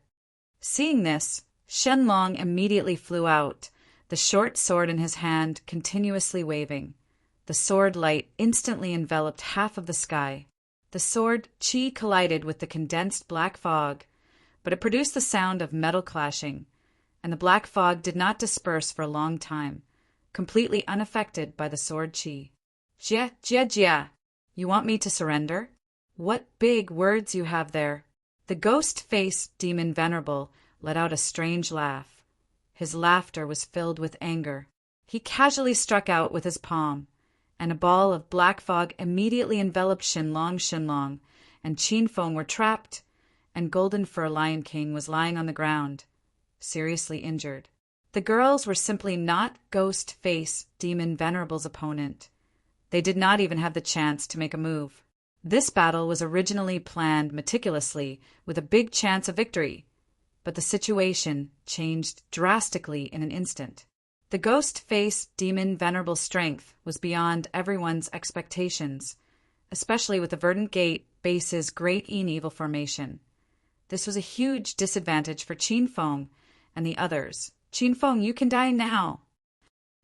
Seeing this, Shenlong immediately flew out, the short sword in his hand continuously waving. The sword light instantly enveloped half of the sky. The sword chi collided with the condensed black fog, but it produced the sound of metal clashing, and the black fog did not disperse for a long time, completely unaffected by the sword chi. Jia, jia, jia. You want me to surrender? What big words you have there. The ghost-faced demon Venerable let out a strange laugh. His laughter was filled with anger. He casually struck out with his palm, and a ball of black fog immediately enveloped Shenlong, and Qin Feng were trapped, and Golden Fur Lion King was lying on the ground, seriously injured. The girls were simply not Ghost-Face Demon Venerable's opponent. They did not even have the chance to make a move. This battle was originally planned meticulously with a big chance of victory, but the situation changed drastically in an instant. The ghost-faced demon Venerable's strength was beyond everyone's expectations, especially with the Verdant Gate base's Great Evil formation. This was a huge disadvantage for Qin Feng and the others. Qin Feng, you can die now.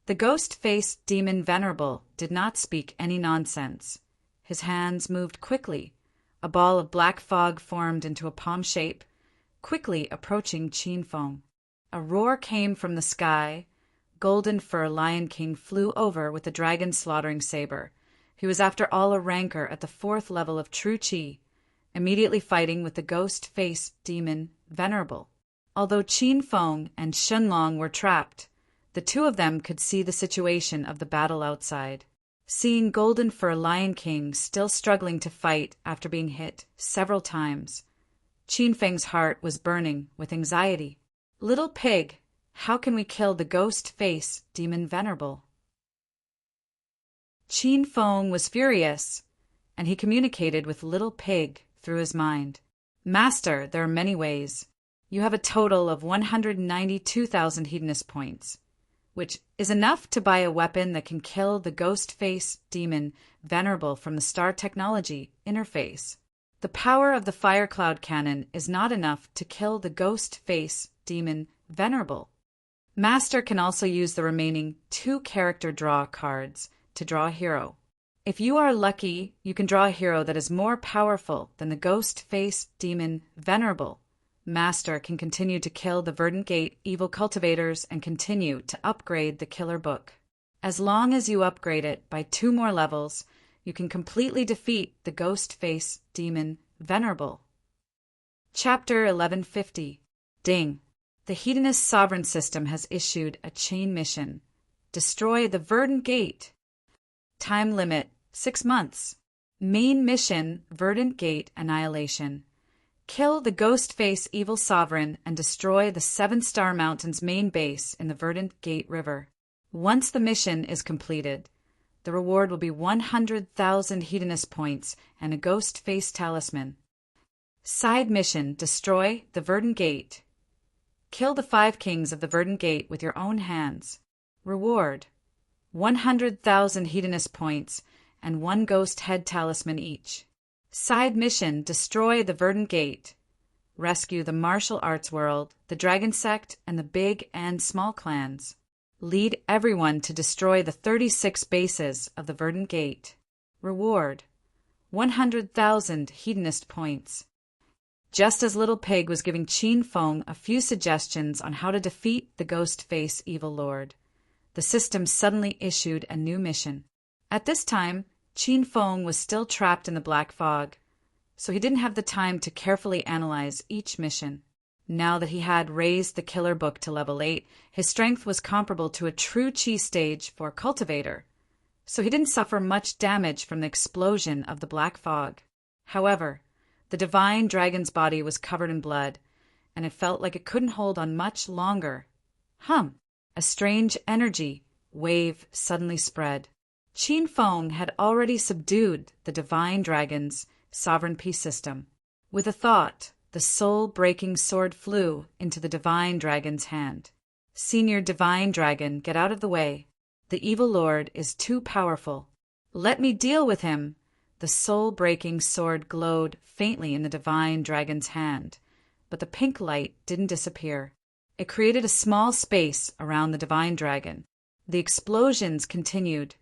The ghost-faced demon Venerable did not speak any nonsense. His hands moved quickly. A ball of black fog formed into a palm shape, quickly approaching Qin Feng. A roar came from the sky. Golden Fur Lion King flew over with the dragon slaughtering saber. He was after all a ranker at the 4th level of true chi, immediately fighting with the ghost-faced demon Venerable. Although Qin Feng and Shenlong were trapped, the two of them could see the situation of the battle outside. Seeing Golden Fur Lion King still struggling to fight after being hit several times, Qin Feng's heart was burning with anxiety. Little pig, how can we kill the ghost-face demon Venerable? Qin Feng was furious, and he communicated with Little Pig through his mind. Master, there are many ways. You have a total of 192,000 hedonist points, which is enough to buy a weapon that can kill the ghost-face demon Venerable from the Star Technology interface. The power of the Fire Cloud Cannon is not enough to kill the ghost-face demon Venerable. Master can also use the remaining 2 character draw cards to draw a hero. If you are lucky, you can draw a hero that is more powerful than the ghost-face demon Venerable. Master can continue to kill the Verdant Gate evil cultivators and continue to upgrade the killer book. As long as you upgrade it by 2 more levels, you can completely defeat the ghost-face demon Venerable. Chapter 1150. Ding. The Hedonist Sovereign System has issued a chain mission. Destroy the Verdant Gate. Time limit, 6 months. Main mission, Verdant Gate Annihilation. Kill the Ghost-Face Evil Sovereign and destroy the 7-Star Mountain's main base in the Verdant Gate River. Once the mission is completed, the reward will be 100,000 hedonist points and a Ghost-Face talisman. Side mission, destroy the Verdant Gate. Kill the 5 kings of the Verdant Gate with your own hands. Reward, 100,000 hedonist points and 1 ghost head talisman each. Side mission, destroy the Verdant Gate. Rescue the martial arts world, the dragon sect, and the big and small clans. Lead everyone to destroy the 36 bases of the Verdant Gate. Reward, 100,000 hedonist points. Just as Little Pig was giving Qin Feng a few suggestions on how to defeat the Ghost-Face Evil Lord, the system suddenly issued a new mission. At this time, Qin Feng was still trapped in the black fog, so he didn't have the time to carefully analyze each mission. Now that he had raised the killer book to level 8, his strength was comparable to a true chi stage for cultivator, so he didn't suffer much damage from the explosion of the black fog. However, the divine dragon's body was covered in blood, and it felt like it couldn't hold on much longer. A strange energy wave suddenly spread. Qin Feng had already subdued the divine dragon's sovereign peace system. With a thought, the soul-breaking sword flew into the divine dragon's hand. Senior divine dragon, get out of the way. The evil lord is too powerful. Let me deal with him. The soul-breaking sword glowed faintly in the divine dragon's hand, but the pink light didn't disappear. It created a small space around the divine dragon. The explosions continued,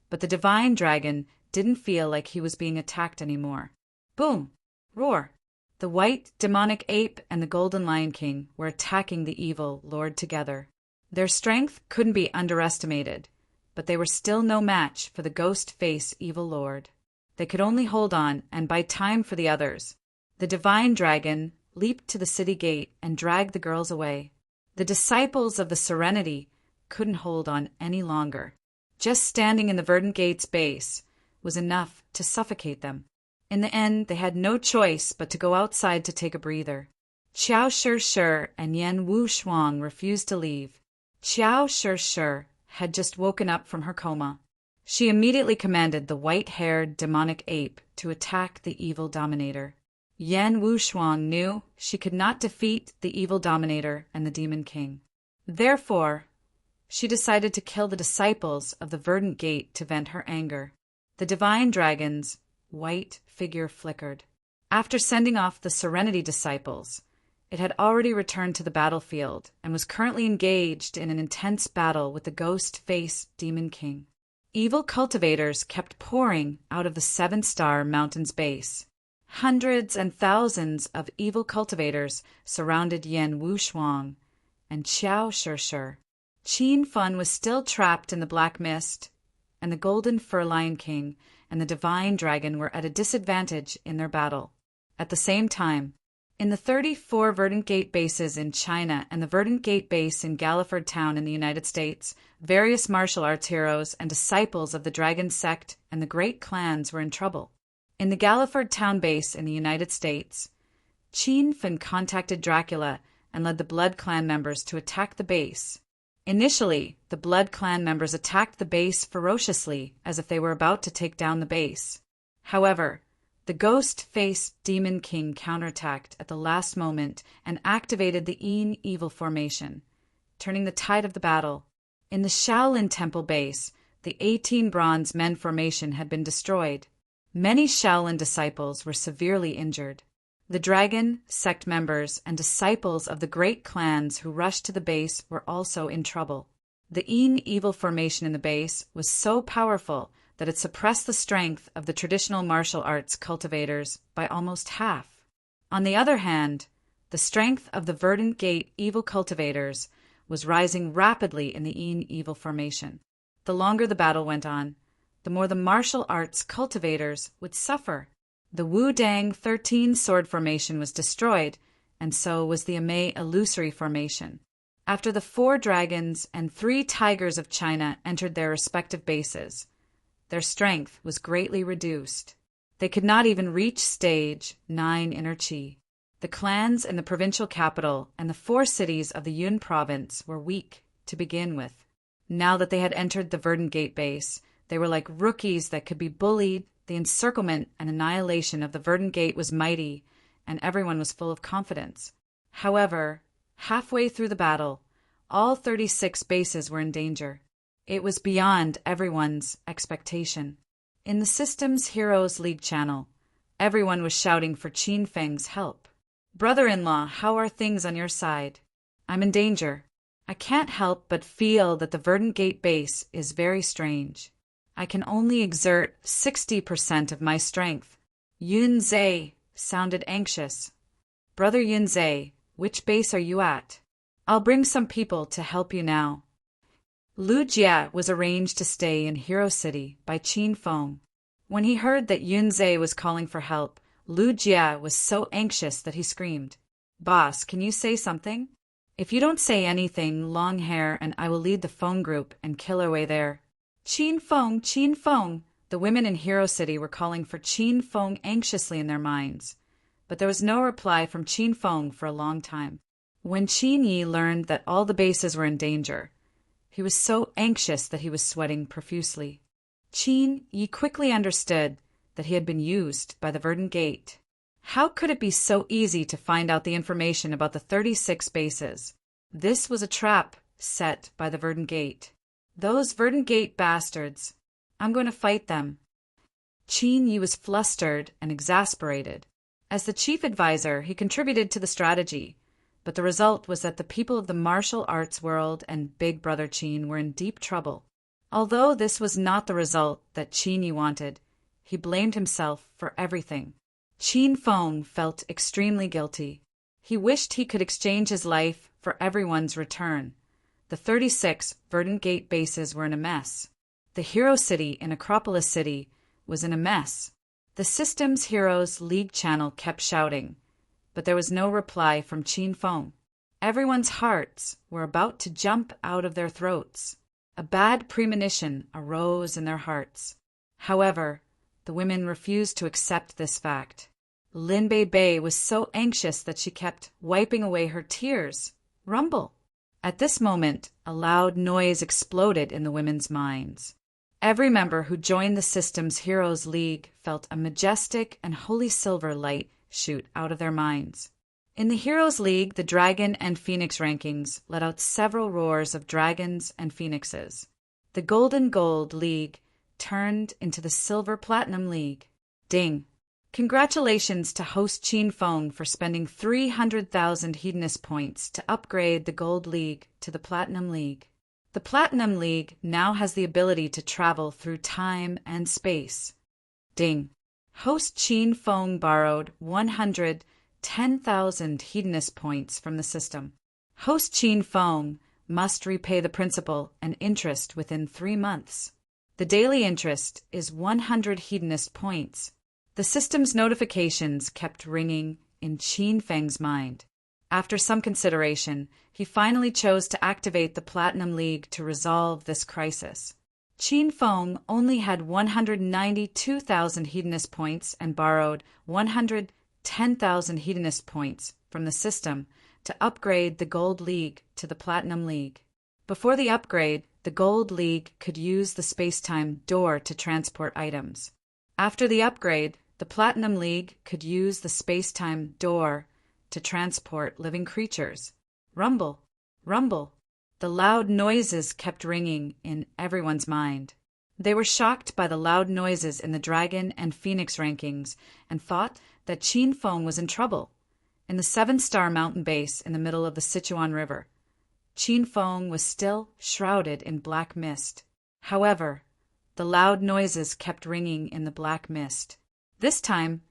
but the divine dragon didn't feel like he was being attacked anymore. Boom! Roar! The white demonic ape and the golden lion king were attacking the evil lord together. Their strength couldn't be underestimated, but they were still no match for the ghost face evil lord. They could only hold on and buy time for the others. The divine dragon leaped to the city gate and dragged the girls away. The disciples of the Serenity couldn't hold on any longer. Just standing in the verdant gate's base was enough to suffocate them. In the end, they had no choice but to go outside to take a breather. Qiao Shi and Yan Wu Shuang refused to leave. Qiao Shi had just woken up from her coma. She immediately commanded the white-haired demonic ape to attack the evil dominator. Yan Wu Shuang knew she could not defeat the evil dominator and the demon king. Therefore, she decided to kill the disciples of the verdant gate to vent her anger. The divine dragon's white figure flickered. After sending off the Serenity disciples, it had already returned to the battlefield and was currently engaged in an intense battle with the ghost-face demon king. Evil cultivators kept pouring out of the seven-star mountain's base. Hundreds and thousands of evil cultivators surrounded Yan Wu Shuang and Qiao Shi. Qin Fun was still trapped in the black mist, and the golden fur lion king and the divine dragon were at a disadvantage in their battle. At the same time, in the 34 Verdant Gate bases in China and the Verdant Gate base in Galliford Town in the United States, various martial arts heroes and disciples of the Dragon Sect and the great clans were in trouble. In the Galliford Town base in the United States, Qin Fun contacted Dracula and led the Blood Clan members to attack the base. Initially, the Blood Clan members attacked the base ferociously as if they were about to take down the base. However, the ghost-faced Demon King counterattacked at the last moment and activated the Yin Evil formation, turning the tide of the battle. In the Shaolin Temple base, the 18 Bronze Men formation had been destroyed. Many Shaolin disciples were severely injured. The Dragon Sect members and disciples of the great clans who rushed to the base were also in trouble. The Yin Evil formation in the base was so powerful that it suppressed the strength of the traditional martial arts cultivators by almost half. On the other hand, the strength of the Verdant Gate evil cultivators was rising rapidly in the Yin Evil formation. The longer the battle went on, the more the martial arts cultivators would suffer. The Wu Dang 13 sword formation was destroyed, and so was the Amei illusory formation. After the 4 dragons and 3 tigers of China entered their respective bases, their strength was greatly reduced. They could not even reach stage 9 inner chi. The clans in the provincial capital and the 4 cities of the Yun province were weak to begin with. Now that they had entered the Verdant Gate base, they were like rookies that could be bullied. The encirclement and annihilation of the Verdant Gate was mighty, and everyone was full of confidence. However, halfway through the battle, all 36 bases were in danger. It was beyond everyone's expectation. In the Systems Heroes League channel, everyone was shouting for Qin Feng's help. "Brother-in-law, how are things on your side? I'm in danger. I can't help but feel that the Verdant Gate base is very strange. I can only exert 60% of my strength." Yun Zhe sounded anxious. "Brother Yun Zhe, which base are you at? I'll bring some people to help you now." Lu Jia was arranged to stay in Hero City by Qin Feng. When he heard that Yun Zhe was calling for help, Lu Jia was so anxious that he screamed, "Boss, can you say something? If you don't say anything, long hair and I will lead the phone group and kill our way there." "Qin Feng, Qin Feng!" The women in Hero City were calling for Qin Feng anxiously in their minds, but there was no reply from Qin Feng for a long time. When Qin Yi learned that all the bases were in danger, he was so anxious that he was sweating profusely. Qin Yi quickly understood that he had been used by the Verdant Gate. How could it be so easy to find out the information about the 36 bases? This was a trap set by the Verdant Gate. "Those Verdant Gate bastards. I'm going to fight them." Qin Yi was flustered and exasperated. As the chief advisor, he contributed to the strategy, but the result was that the people of the martial arts world and Big Brother Qin were in deep trouble. Although this was not the result that Qin Yi wanted, he blamed himself for everything. Qin Feng felt extremely guilty. He wished he could exchange his life for everyone's return. The 36 Verdant Gate bases were in a mess. The Hero City in Acropolis City was in a mess. The Systems Heroes League channel kept shouting, but there was no reply from Qin Feng. Everyone's hearts were about to jump out of their throats. A bad premonition arose in their hearts. However, the women refused to accept this fact. Lin Bei Bei was so anxious that she kept wiping away her tears. Rumble! At this moment, a loud noise exploded in the women's minds. Every member who joined the Systems Heroes League felt a majestic and holy silver light shoot out of their minds. In the Heroes League, the Dragon and Phoenix rankings let out several roars of dragons and phoenixes. The Golden Gold League turned into the Silver Platinum League. Ding! Congratulations to host Qin Feng for spending 300,000 Hedonist points to upgrade the Gold League to the Platinum League. The Platinum League now has the ability to travel through time and space. Ding! Host Qin Feng borrowed 110,000 Hedonist points from the system. Host Qin Feng must repay the principal and interest within 3 months. The daily interest is 100 Hedonist points. The system's notifications kept ringing in Qin Feng's mind. After some consideration, he finally chose to activate the Platinum League to resolve this crisis. Qin Feng only had 192,000 Hedonist points and borrowed 110,000 Hedonist points from the system to upgrade the Gold League to the Platinum League. Before the upgrade, the Gold League could use the space-time door to transport items. After the upgrade, the Platinum League could use the space-time door to transport living creatures. Rumble! Rumble! The loud noises kept ringing in everyone's mind. They were shocked by the loud noises in the Dragon and Phoenix rankings and thought that Qin Feng was in trouble. In the 7-star mountain base in the middle of the Sichuan River, Qin Feng was still shrouded in black mist. However, the loud noises kept ringing in the black mist. This time,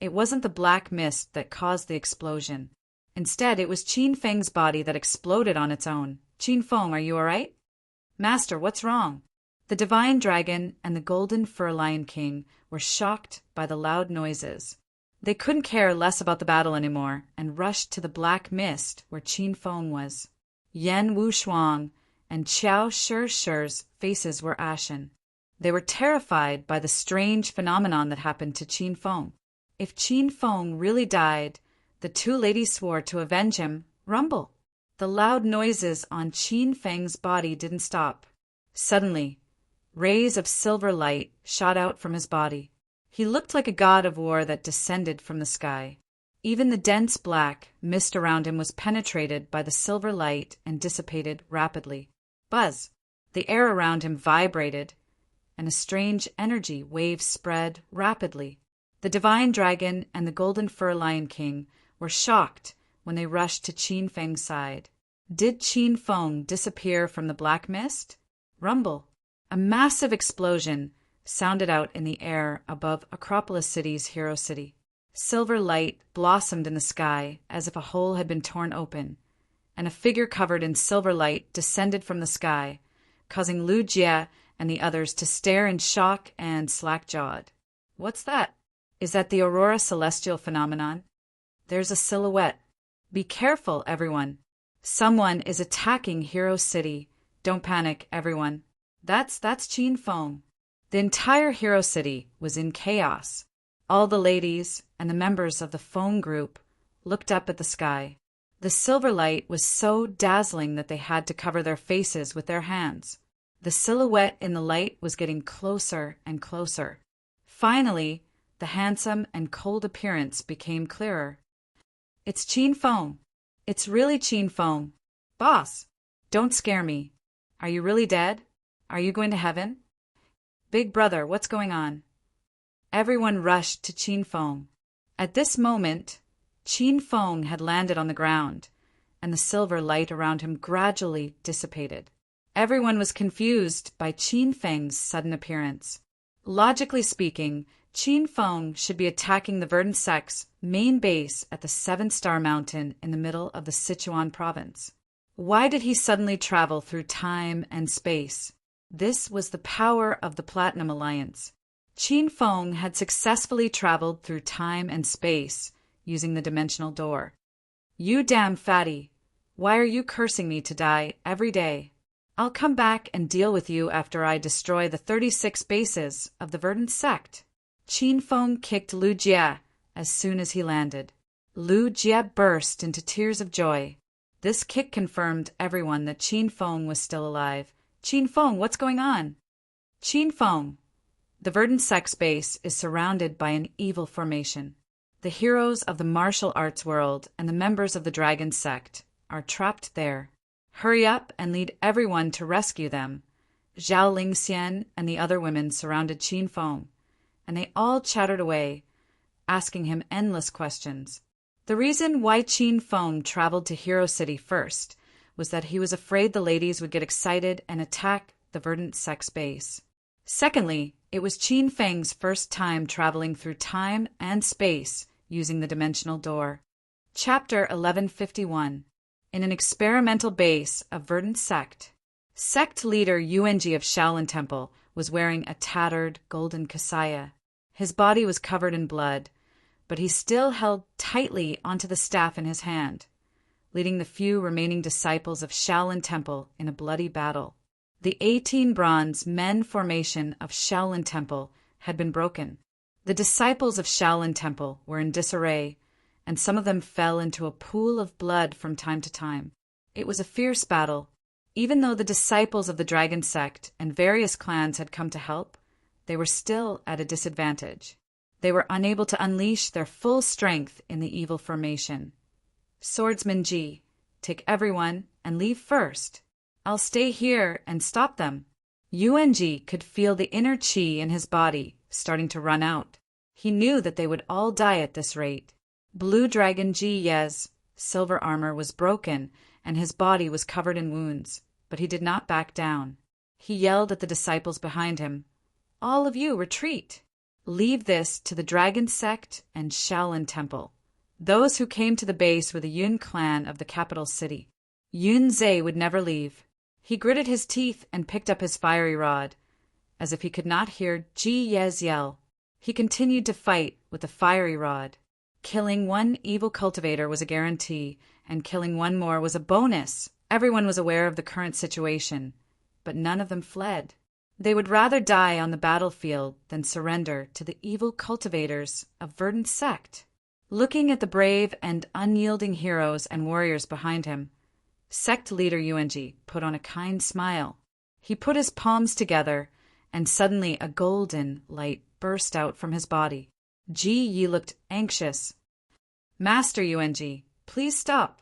it wasn't the black mist that caused the explosion. Instead, it was Qin Feng's body that exploded on its own. Qin Feng, are you all right? Master, what's wrong? The Divine Dragon and the Golden Fur Lion King were shocked by the loud noises. They couldn't care less about the battle anymore and rushed to the black mist where Qin Feng was. Yan Wushuang and Qiao Shi's faces were ashen. They were terrified by the strange phenomenon that happened to Qin Feng. If Qin Feng really died, the two ladies swore to avenge him. Rumble! The loud noises on Qin Feng's body didn't stop. Suddenly, rays of silver light shot out from his body. He looked like a god of war that descended from the sky. Even the dense black mist around him was penetrated by the silver light and dissipated rapidly. Buzz! The air around him vibrated, and a strange energy wave spread rapidly. The Divine Dragon and the Golden Fur Lion King were shocked when they rushed to Qin Feng's side. Did Qin Feng disappear from the black mist? Rumble! A massive explosion sounded out in the air above Acropolis City's Hero City. Silver light blossomed in the sky as if a hole had been torn open, and a figure covered in silver light descended from the sky, causing Lu Jie and the others to stare in shock and slack-jawed. What's that? Is that the Aurora Celestial phenomenon? There's a silhouette. Be careful, everyone. Someone is attacking Hero City. Don't panic, everyone. That's Qin Feng. The entire Hero City was in chaos. All the ladies and the members of the Feng group looked up at the sky. The silver light was so dazzling that they had to cover their faces with their hands. The silhouette in the light was getting closer and closer. Finally, the handsome and cold appearance became clearer. It's Qin Feng. It's really Qin Feng. Boss, don't scare me. Are you really dead? Are you going to heaven? Big brother, what's going on? Everyone rushed to Qin Feng. At this moment, Qin Feng had landed on the ground, and the silver light around him gradually dissipated. Everyone was confused by Qin Feng's sudden appearance. Logically speaking, Qin Feng should be attacking the verdant sect's main base at the 7-star mountain in the middle of the Sichuan province. Why did he suddenly travel through time and space? This was the power of the Platinum Alliance. Qin Feng had successfully traveled through time and space using the dimensional door. You damn fatty! Why are you cursing me to die every day? I'll come back and deal with you after I destroy the 36 bases of the verdant sect. Qin Feng kicked Lu Jie as soon as he landed. Lu Jie burst into tears of joy. This kick confirmed everyone that Qin Feng was still alive. Qin Feng, what's going on? Qin Feng. The verdant sect's base is surrounded by an evil formation. The heroes of the martial arts world and the members of the dragon sect are trapped there. Hurry up and lead everyone to rescue them. Zhao Lingxian and the other women surrounded Qin Feng, and they all chattered away, asking him endless questions. The reason why Qin Feng traveled to Hero City first was that he was afraid the ladies would get excited and attack the verdant sect's base. Secondly, it was Qin Feng's first time traveling through time and space using the dimensional door. Chapter 1151. In an experimental base of verdant sect, sect leader Yuanji of Shaolin Temple was wearing a tattered golden kasaya. His body was covered in blood, but he still held tightly onto the staff in his hand, leading the few remaining disciples of Shaolin Temple in a bloody battle. The 18 bronze men formation of Shaolin Temple had been broken. The disciples of Shaolin Temple were in disarray, and some of them fell into a pool of blood from time to time. It was a fierce battle. Even though the disciples of the dragon sect and various clans had come to help, they were still at a disadvantage. They were unable to unleash their full strength in the evil formation. Swordsman Ji, take everyone and leave first. I'll stay here and stop them. Yuanji could feel the inner qi in his body starting to run out. He knew that they would all die at this rate. Blue Dragon Ji Ye's silver armor was broken and his body was covered in wounds, but he did not back down. He yelled at the disciples behind him, "All of you retreat! Leave this to the Dragon Sect and Shaolin Temple." Those who came to the base were the Yun clan of the capital city. Yun Zhe would never leave. He gritted his teeth and picked up his fiery rod. As if he could not hear Ji Ye's yell, he continued to fight with the fiery rod. Killing one evil cultivator was a guarantee, and killing one more was a bonus. Everyone was aware of the current situation, but none of them fled. They would rather die on the battlefield than surrender to the evil cultivators of verdant sect. Looking at the brave and unyielding heroes and warriors behind him, sect leader Yuanji put on a kind smile. He put his palms together, and suddenly a golden light burst out from his body. Ji Yi looked anxious. Master Yuanji, please stop.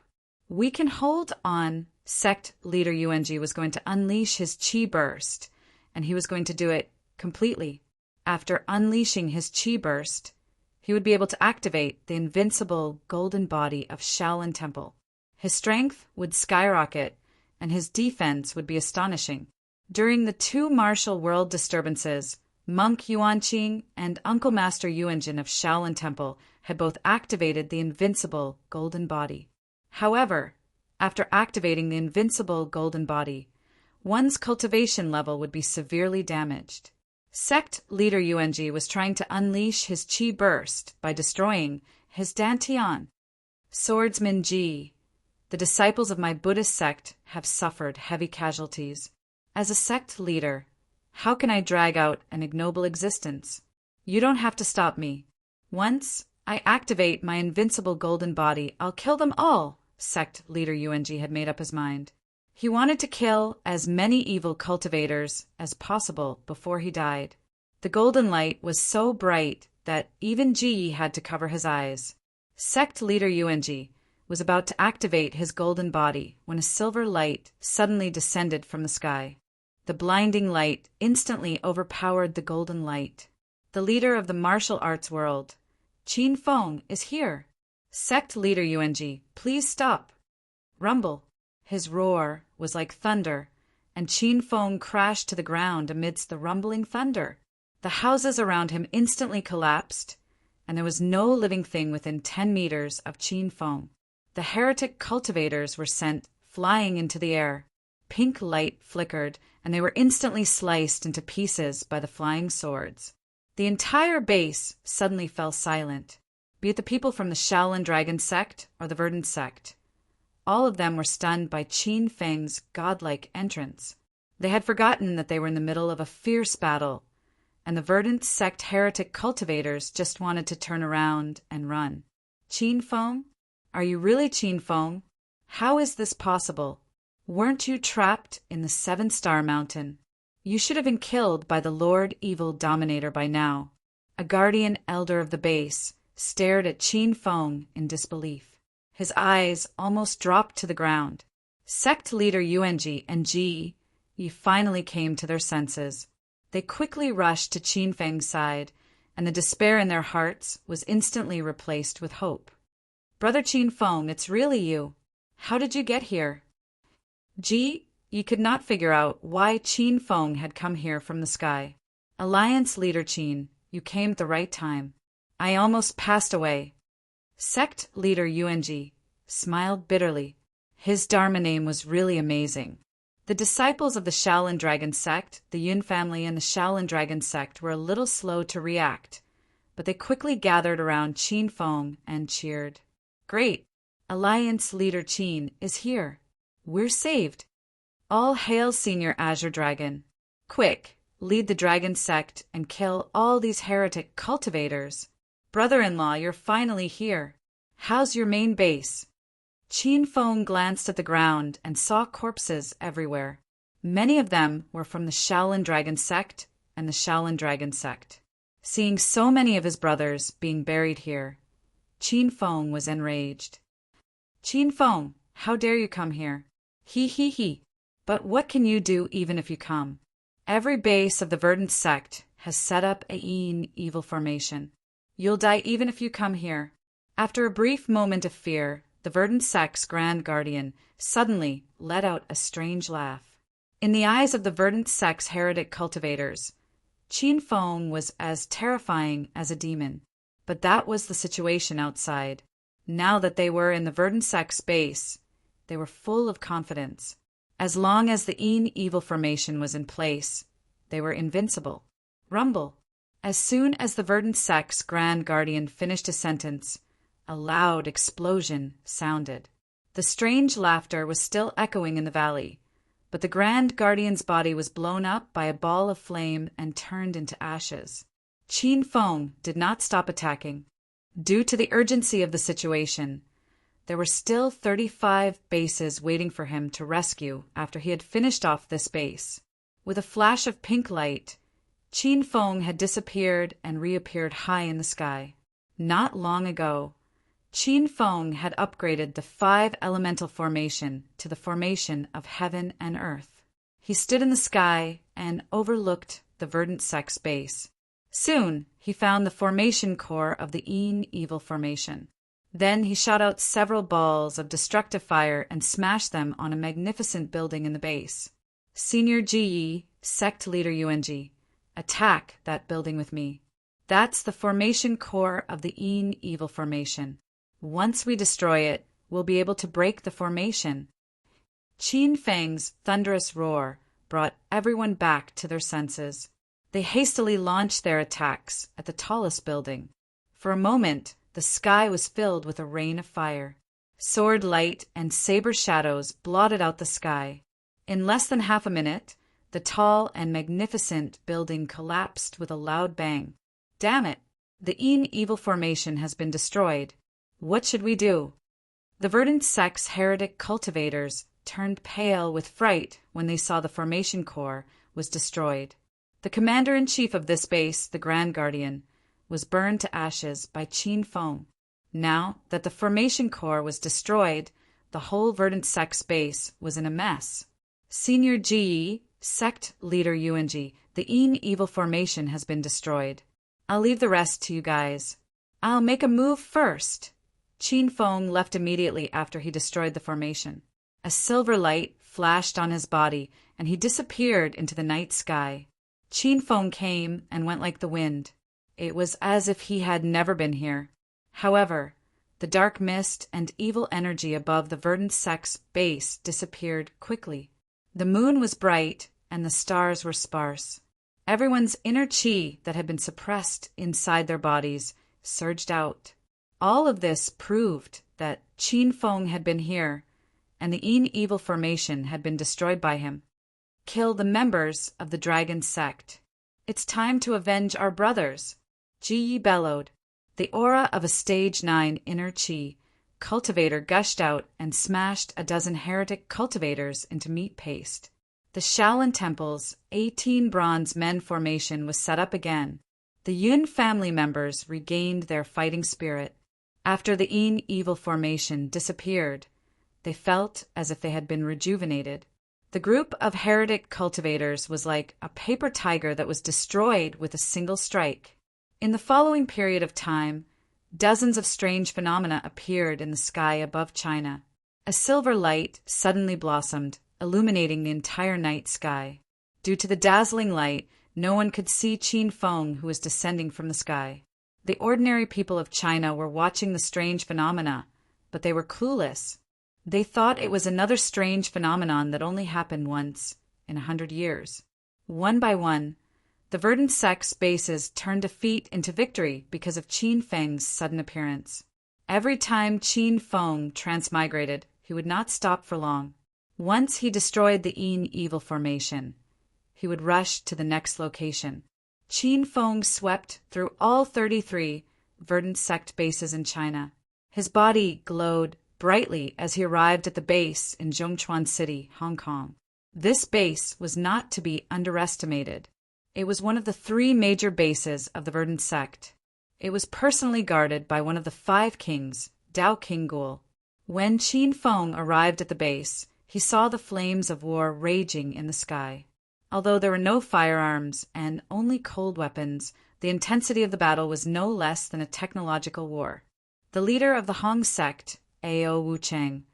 We can hold on. Sect leader Yuanji was going to unleash his qi burst, and he was going to do it completely. After unleashing his qi burst, he would be able to activate the invincible golden body of Shaolin Temple. His strength would skyrocket, and his defense would be astonishing. During the 2 martial world disturbances, Monk Yuanqing and Uncle Master Yuanjin of Shaolin Temple had both activated the invincible golden body. However, after activating the invincible golden body, one's cultivation level would be severely damaged. Sect leader Yuanji was trying to unleash his qi burst by destroying his dantian. Swordsman Ji, the disciples of my Buddhist sect have suffered heavy casualties. As a sect leader, how can I drag out an ignoble existence? You don't have to stop me. Once I activate my invincible golden body, I'll kill them all. Sect leader Yuanji had made up his mind. He wanted to kill as many evil cultivators as possible before he died. The golden light was so bright that even Ji had to cover his eyes. Sect leader Yuanji was about to activate his golden body when a silver light suddenly descended from the sky. The blinding light instantly overpowered the golden light. The leader of the martial arts world, Qin Feng, is here. Sect leader Yuanji, please stop. Rumble. His roar was like thunder, and Qin Feng crashed to the ground amidst the rumbling thunder. The houses around him instantly collapsed, and there was no living thing within 10 meters of Qin Feng. The heretic cultivators were sent flying into the air. Pink light flickered, and they were instantly sliced into pieces by the flying swords. The entire base suddenly fell silent, be it the people from the Shaolin Dragon sect or the Verdant sect. All of them were stunned by Qin Feng's godlike entrance. They had forgotten that they were in the middle of a fierce battle, and the Verdant sect heretic cultivators just wanted to turn around and run. Qin Feng? Are you really Qin Feng? How is this possible? Weren't you trapped in the 7-Star Mountain? You should have been killed by the Lord Evil Dominator by now. A guardian elder of the base stared at Qin Feng in disbelief. His eyes almost dropped to the ground. Sect leader Yuanji and Ji Yi finally came to their senses. They quickly rushed to Qin Feng's side, and the despair in their hearts was instantly replaced with hope. Brother Qin Feng, it's really you. How did you get here? Ji Yi could not figure out why Qin Feng had come here from the sky. Alliance leader Qin, you came at the right time. I almost passed away. Sect leader Yuanji smiled bitterly. His Dharma name was really amazing. The disciples of the Shaolin Dragon sect, the Yun family and the Shaolin Dragon sect were a little slow to react, but they quickly gathered around Qin Feng and cheered. Great! Alliance leader Qin is here. We're saved. All hail Senior Azure Dragon. Quick, lead the dragon sect and kill all these heretic cultivators. Brother-in-law, you're finally here. How's your main base? Qin Feng glanced at the ground and saw corpses everywhere. Many of them were from the Shaolin Dragon sect and the Shaolin Dragon sect. Seeing so many of his brothers being buried here, Qin Feng was enraged. Qin Feng, how dare you come here? He. But what can you do even if you come? Every base of the Verdant sect has set up a Yin evil formation. You'll die even if you come here. After a brief moment of fear, the Verdant sect's Grand Guardian suddenly let out a strange laugh. In the eyes of the Verdant sect's heretic cultivators, Qin Feng was as terrifying as a demon. But that was the situation outside. Now that they were in the Verdant sect's base, they were full of confidence. As long as the Yin evil formation was in place, they were invincible. Rumble. As soon as the Verdant sect's Grand Guardian finished a sentence, a loud explosion sounded. The strange laughter was still echoing in the valley, but the Grand Guardian's body was blown up by a ball of flame and turned into ashes. Qin Feng did not stop attacking. Due to the urgency of the situation, there were still 35 bases waiting for him to rescue after he had finished off this base. With a flash of pink light, Qin Feng had disappeared and reappeared high in the sky. Not long ago, Qin Feng had upgraded the 5 elemental formation to the formation of heaven and earth. He stood in the sky and overlooked the Verdant sect's base. Soon, he found the formation core of the Yin evil formation. Then he shot out several balls of destructive fire and smashed them on a magnificent building in the base. Senior Ji Yi, sect leader Yuanji, attack that building with me. That's the formation core of the Yin evil formation. Once we destroy it, we'll be able to break the formation. Qin Feng's thunderous roar brought everyone back to their senses. They hastily launched their attacks at the tallest building. For a moment, the sky was filled with a rain of fire. Sword light and saber shadows blotted out the sky. In less than half a minute, the tall and magnificent building collapsed with a loud bang. Damn it! The Yin evil formation has been destroyed. What should we do? The Verdant sect's heretic cultivators turned pale with fright when they saw the formation core was destroyed. The commander-in-chief of this base, the Grand Guardian, was burned to ashes by Qin Feng. Now that the formation core was destroyed, the whole Verdant sect's base was in a mess. Senior Ji Yi, sect leader Yuanji, the Yin evil formation has been destroyed. I'll leave the rest to you guys. I'll make a move first. Qin Feng left immediately after he destroyed the formation. A silver light flashed on his body, and he disappeared into the night sky. Qin Feng came and went like the wind. It was as if he had never been here. However, the dark mist and evil energy above the verdant sect's base disappeared quickly. The moon was bright, and the stars were sparse. Everyone's inner qi that had been suppressed inside their bodies surged out. All of this proved that Qin Feng had been here, and the Yin evil formation had been destroyed by him. Kill the members of the dragon sect. It's time to avenge our brothers, Ji Yi bellowed. The aura of a stage 9 inner qi cultivator gushed out and smashed a dozen heretic cultivators into meat paste. The Shaolin Temple's 18 bronze men formation was set up again. The Yun family members regained their fighting spirit. After the Yin evil formation disappeared, they felt as if they had been rejuvenated. The group of heretic cultivators was like a paper tiger that was destroyed with a single strike. In the following period of time, dozens of strange phenomena appeared in the sky above China. A silver light suddenly blossomed, illuminating the entire night sky. Due to the dazzling light, no one could see Qin Feng, who was descending from the sky. The ordinary people of China were watching the strange phenomena, but they were clueless. They thought it was another strange phenomenon that only happened once in 100 years. One by one, the verdant sect's bases turned defeat into victory because of Qin Feng's sudden appearance. Every time Qin Feng transmigrated, he would not stop for long. Once he destroyed the Yin evil formation, he would rush to the next location. Qin Feng swept through all 33 verdant sect bases in China. His body glowed brightly as he arrived at the base in Zhongchuan City, Hong Kong. This base was not to be underestimated. It was one of the 3 major bases of the verdant sect. It was personally guarded by one of the 5 kings, Dao Qinggul. When Qin Feng arrived at the base, he saw the flames of war raging in the sky. Although there were no firearms and only cold weapons, the intensity of the battle was no less than a technological war. The leader of the Hong sect, Ao Wucheng,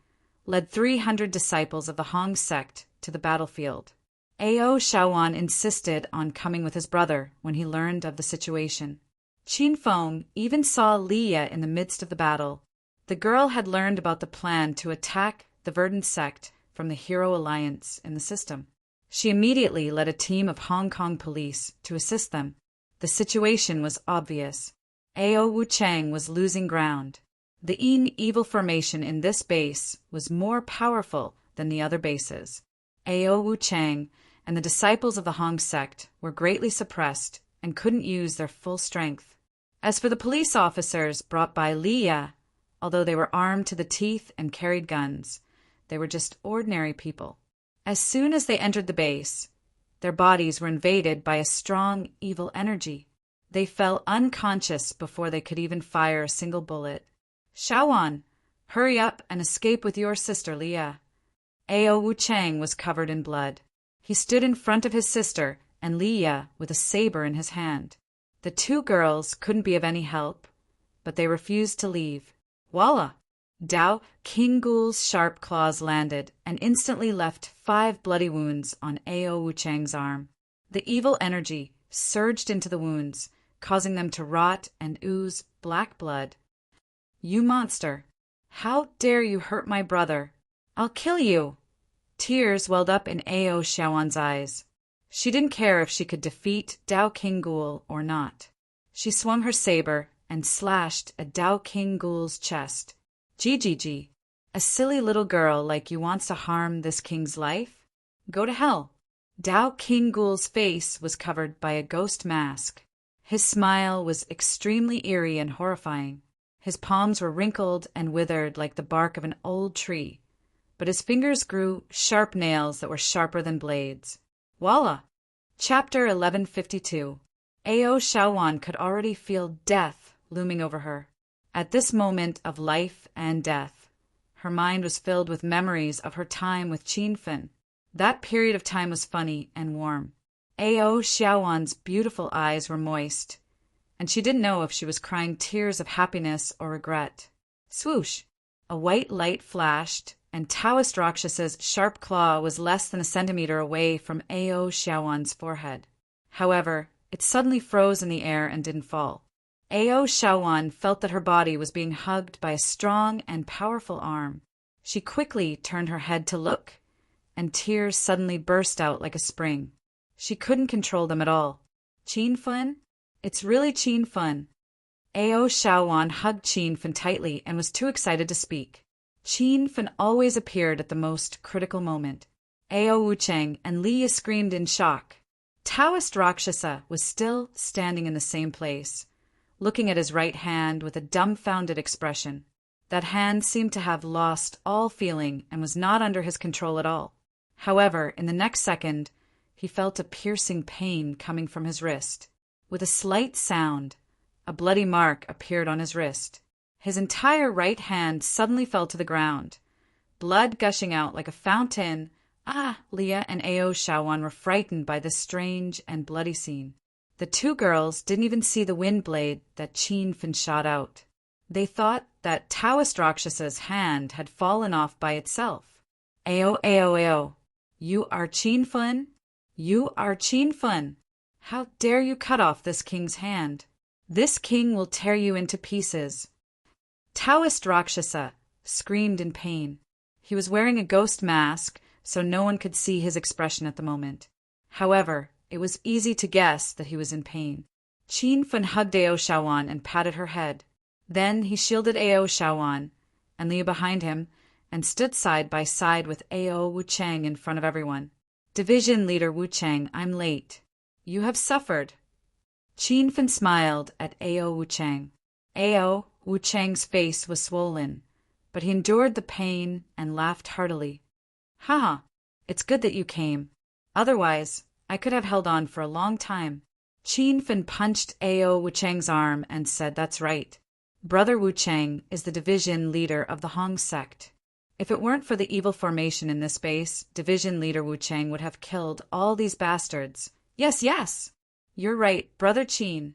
led 300 disciples of the Hong sect to the battlefield. Ao Shaoan insisted on coming with his brother when he learned of the situation. Qin Feng even saw Liya in the midst of the battle. The girl had learned about the plan to attack the verdant sect from the Hero Alliance in the system. She immediately led a team of Hong Kong police to assist them. The situation was obvious. Ao Wucheng was losing ground. The Yin evil formation in this base was more powerful than the other bases. Ao Wucheng and the disciples of the Hong sect were greatly suppressed and couldn't use their full strength. As for the police officers brought by Liya, although they were armed to the teeth and carried guns, they were just ordinary people. As soon as they entered the base, their bodies were invaded by a strong evil energy. They fell unconscious before they could even fire a single bullet. Shaoan, hurry up and escape with your sister Liya. Ao Wucheng was covered in blood. He stood in front of his sister and Liya with a saber in his hand. The 2 girls couldn't be of any help, but they refused to leave. Voila! Dao Qinggul's sharp claws landed and instantly left 5 bloody wounds on Ao Wucheng's arm. The evil energy surged into the wounds, causing them to rot and ooze black blood. You monster! How dare you hurt my brother? I'll kill you! Tears welled up in Ao Shaoan's eyes. She didn't care if she could defeat Dao Qinggul or not. She swung her saber and slashed at Dao Qinggul's chest. Gigi, a silly little girl like you wants to harm this king's life? Go to hell. Dao Qinggul's face was covered by a ghost mask. His smile was extremely eerie and horrifying. His palms were wrinkled and withered like the bark of an old tree, but his fingers grew sharp nails that were sharper than blades. Voila! Chapter 1152. Ao Shaoan could already feel death looming over her. At this moment of life and death, her mind was filled with memories of her time with Qin Feng. That period of time was funny and warm. Ao Shaoan's beautiful eyes were moist, and she didn't know if she was crying tears of happiness or regret. Swoosh! A white light flashed, and Taoist Rakshasa's sharp claw was less than a centimeter away from Ao Xiaowan's forehead. However, it suddenly froze in the air and didn't fall. Ao Xiaowan felt that her body was being hugged by a strong and powerful arm. She quickly turned her head to look, and tears suddenly burst out like a spring. She couldn't control them at all. Qin Fun? It's really Qin Fun. Ao Xiaowan hugged Qin Fun tightly and was too excited to speak. Qin Fun always appeared at the most critical moment. Ao Wucheng and Liya screamed in shock. Taoist Rakshasa was still standing in the same place, looking at his right hand with a dumbfounded expression. That hand seemed to have lost all feeling and was not under his control at all. However, in the next second, he felt a piercing pain coming from his wrist. With a slight sound, a bloody mark appeared on his wrist. His entire right hand suddenly fell to the ground, blood gushing out like a fountain. Liya and Ao Xiaowan were frightened by this strange and bloody scene. The two girls didn't even see the wind blade that Qin Fun shot out. They thought that Taoist Rakshasa's hand had fallen off by itself. Ao, you are Qin Fun? You are Qin Fun! How dare you cut off this king's hand? This king will tear you into pieces. Taoist Rakshasa screamed in pain. He was wearing a ghost mask, so no one could see his expression at the moment. However, it was easy to guess that he was in pain. Qin Fun hugged Ao Xiaowan and patted her head. Then he shielded Ao Xiaowan and Liya behind him and stood side by side with Ao Wucheng in front of everyone. Division Leader Wucheng, I'm late. You have suffered. Qin Fun smiled at Ao Wucheng. Ao Wucheng's face was swollen, but he endured the pain and laughed heartily. Haha, it's good that you came. Otherwise, I could have held on for a long time. Qin Fun punched Ao Wucheng's arm and said, That's right. Brother Wucheng is the division leader of the Hong sect. If it weren't for the evil formation in this base, Division Leader Wucheng would have killed all these bastards. Yes. You're right, Brother Qin.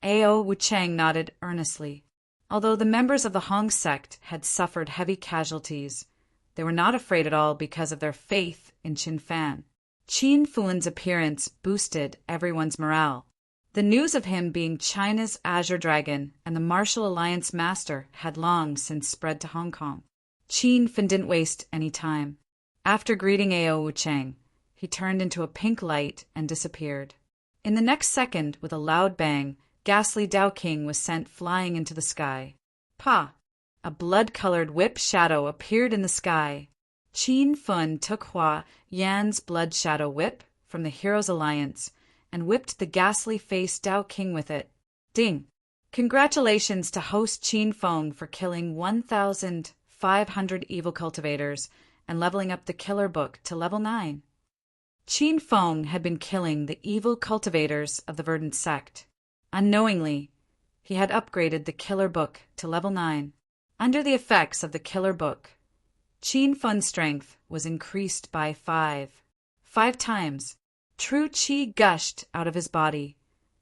Ao Wucheng nodded earnestly. Although the members of the Hong sect had suffered heavy casualties, they were not afraid at all because of their faith in Qin Fan. Qin Fun's appearance boosted everyone's morale. The news of him being China's Azure Dragon and the Martial Alliance Master had long since spread to Hong Kong. Qin Fun didn't waste any time. After greeting Ao Wucheng, he turned into a pink light and disappeared. In the next second, with a loud bang, ghastly Tao King was sent flying into the sky. Pa! A blood-colored whip shadow appeared in the sky. Qin Fun took Hua Yan's blood shadow whip from the Heroes Alliance and whipped the ghastly-faced Tao King with it. Ding! Congratulations to host Qin Feng for killing 1,500 evil cultivators and leveling up the Killer Book to level 9. Qin Feng had been killing the evil cultivators of the Verdant sect. Unknowingly, he had upgraded the Killer Book to level 9. Under the effects of the Killer Book, Qin Fen's strength was increased by 5 times. True qi gushed out of his body,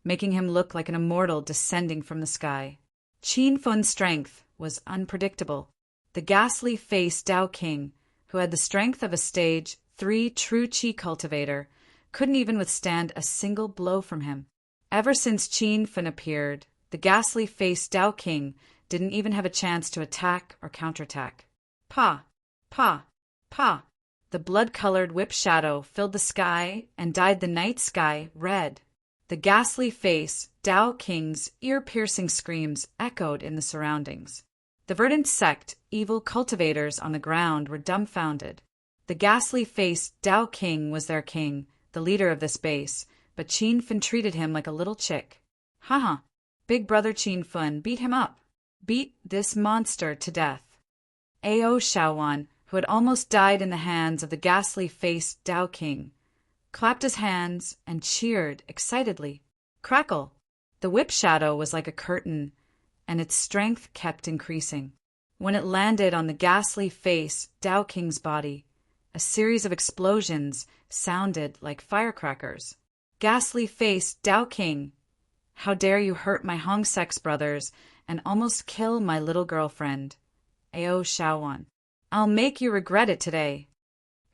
making him look like an immortal descending from the sky. Qin Fen's strength was unpredictable. The ghastly-faced Tao King, who had the strength of a stage 3 true qi cultivator, couldn't even withstand a single blow from him. Ever since Qin Fen appeared, the ghastly-faced Tao King didn't even have a chance to attack or counterattack. Pa! Pa! Pa! The blood-colored whip shadow filled the sky and dyed the night sky red. The ghastly face, Tao King's ear-piercing screams echoed in the surroundings. The Verdant sect, evil cultivators on the ground, were dumbfounded. The ghastly-faced Tao King was their king, the leader of this base, but Qin Fen treated him like a little chick. Haha, Big Brother Qin Fen, beat him up. Beat this monster to death. Ao Xiaowan, who had almost died in the hands of the ghastly-faced Tao King, clapped his hands and cheered excitedly. Crackle! The whip shadow was like a curtain, and its strength kept increasing. When it landed on the ghastly-faced Tao King's body, a series of explosions sounded like firecrackers. Ghastly-faced Tao King, how dare you hurt my Hong Sex brothers and almost kill my little girlfriend, Ao Xiaowan. I'll make you regret it today.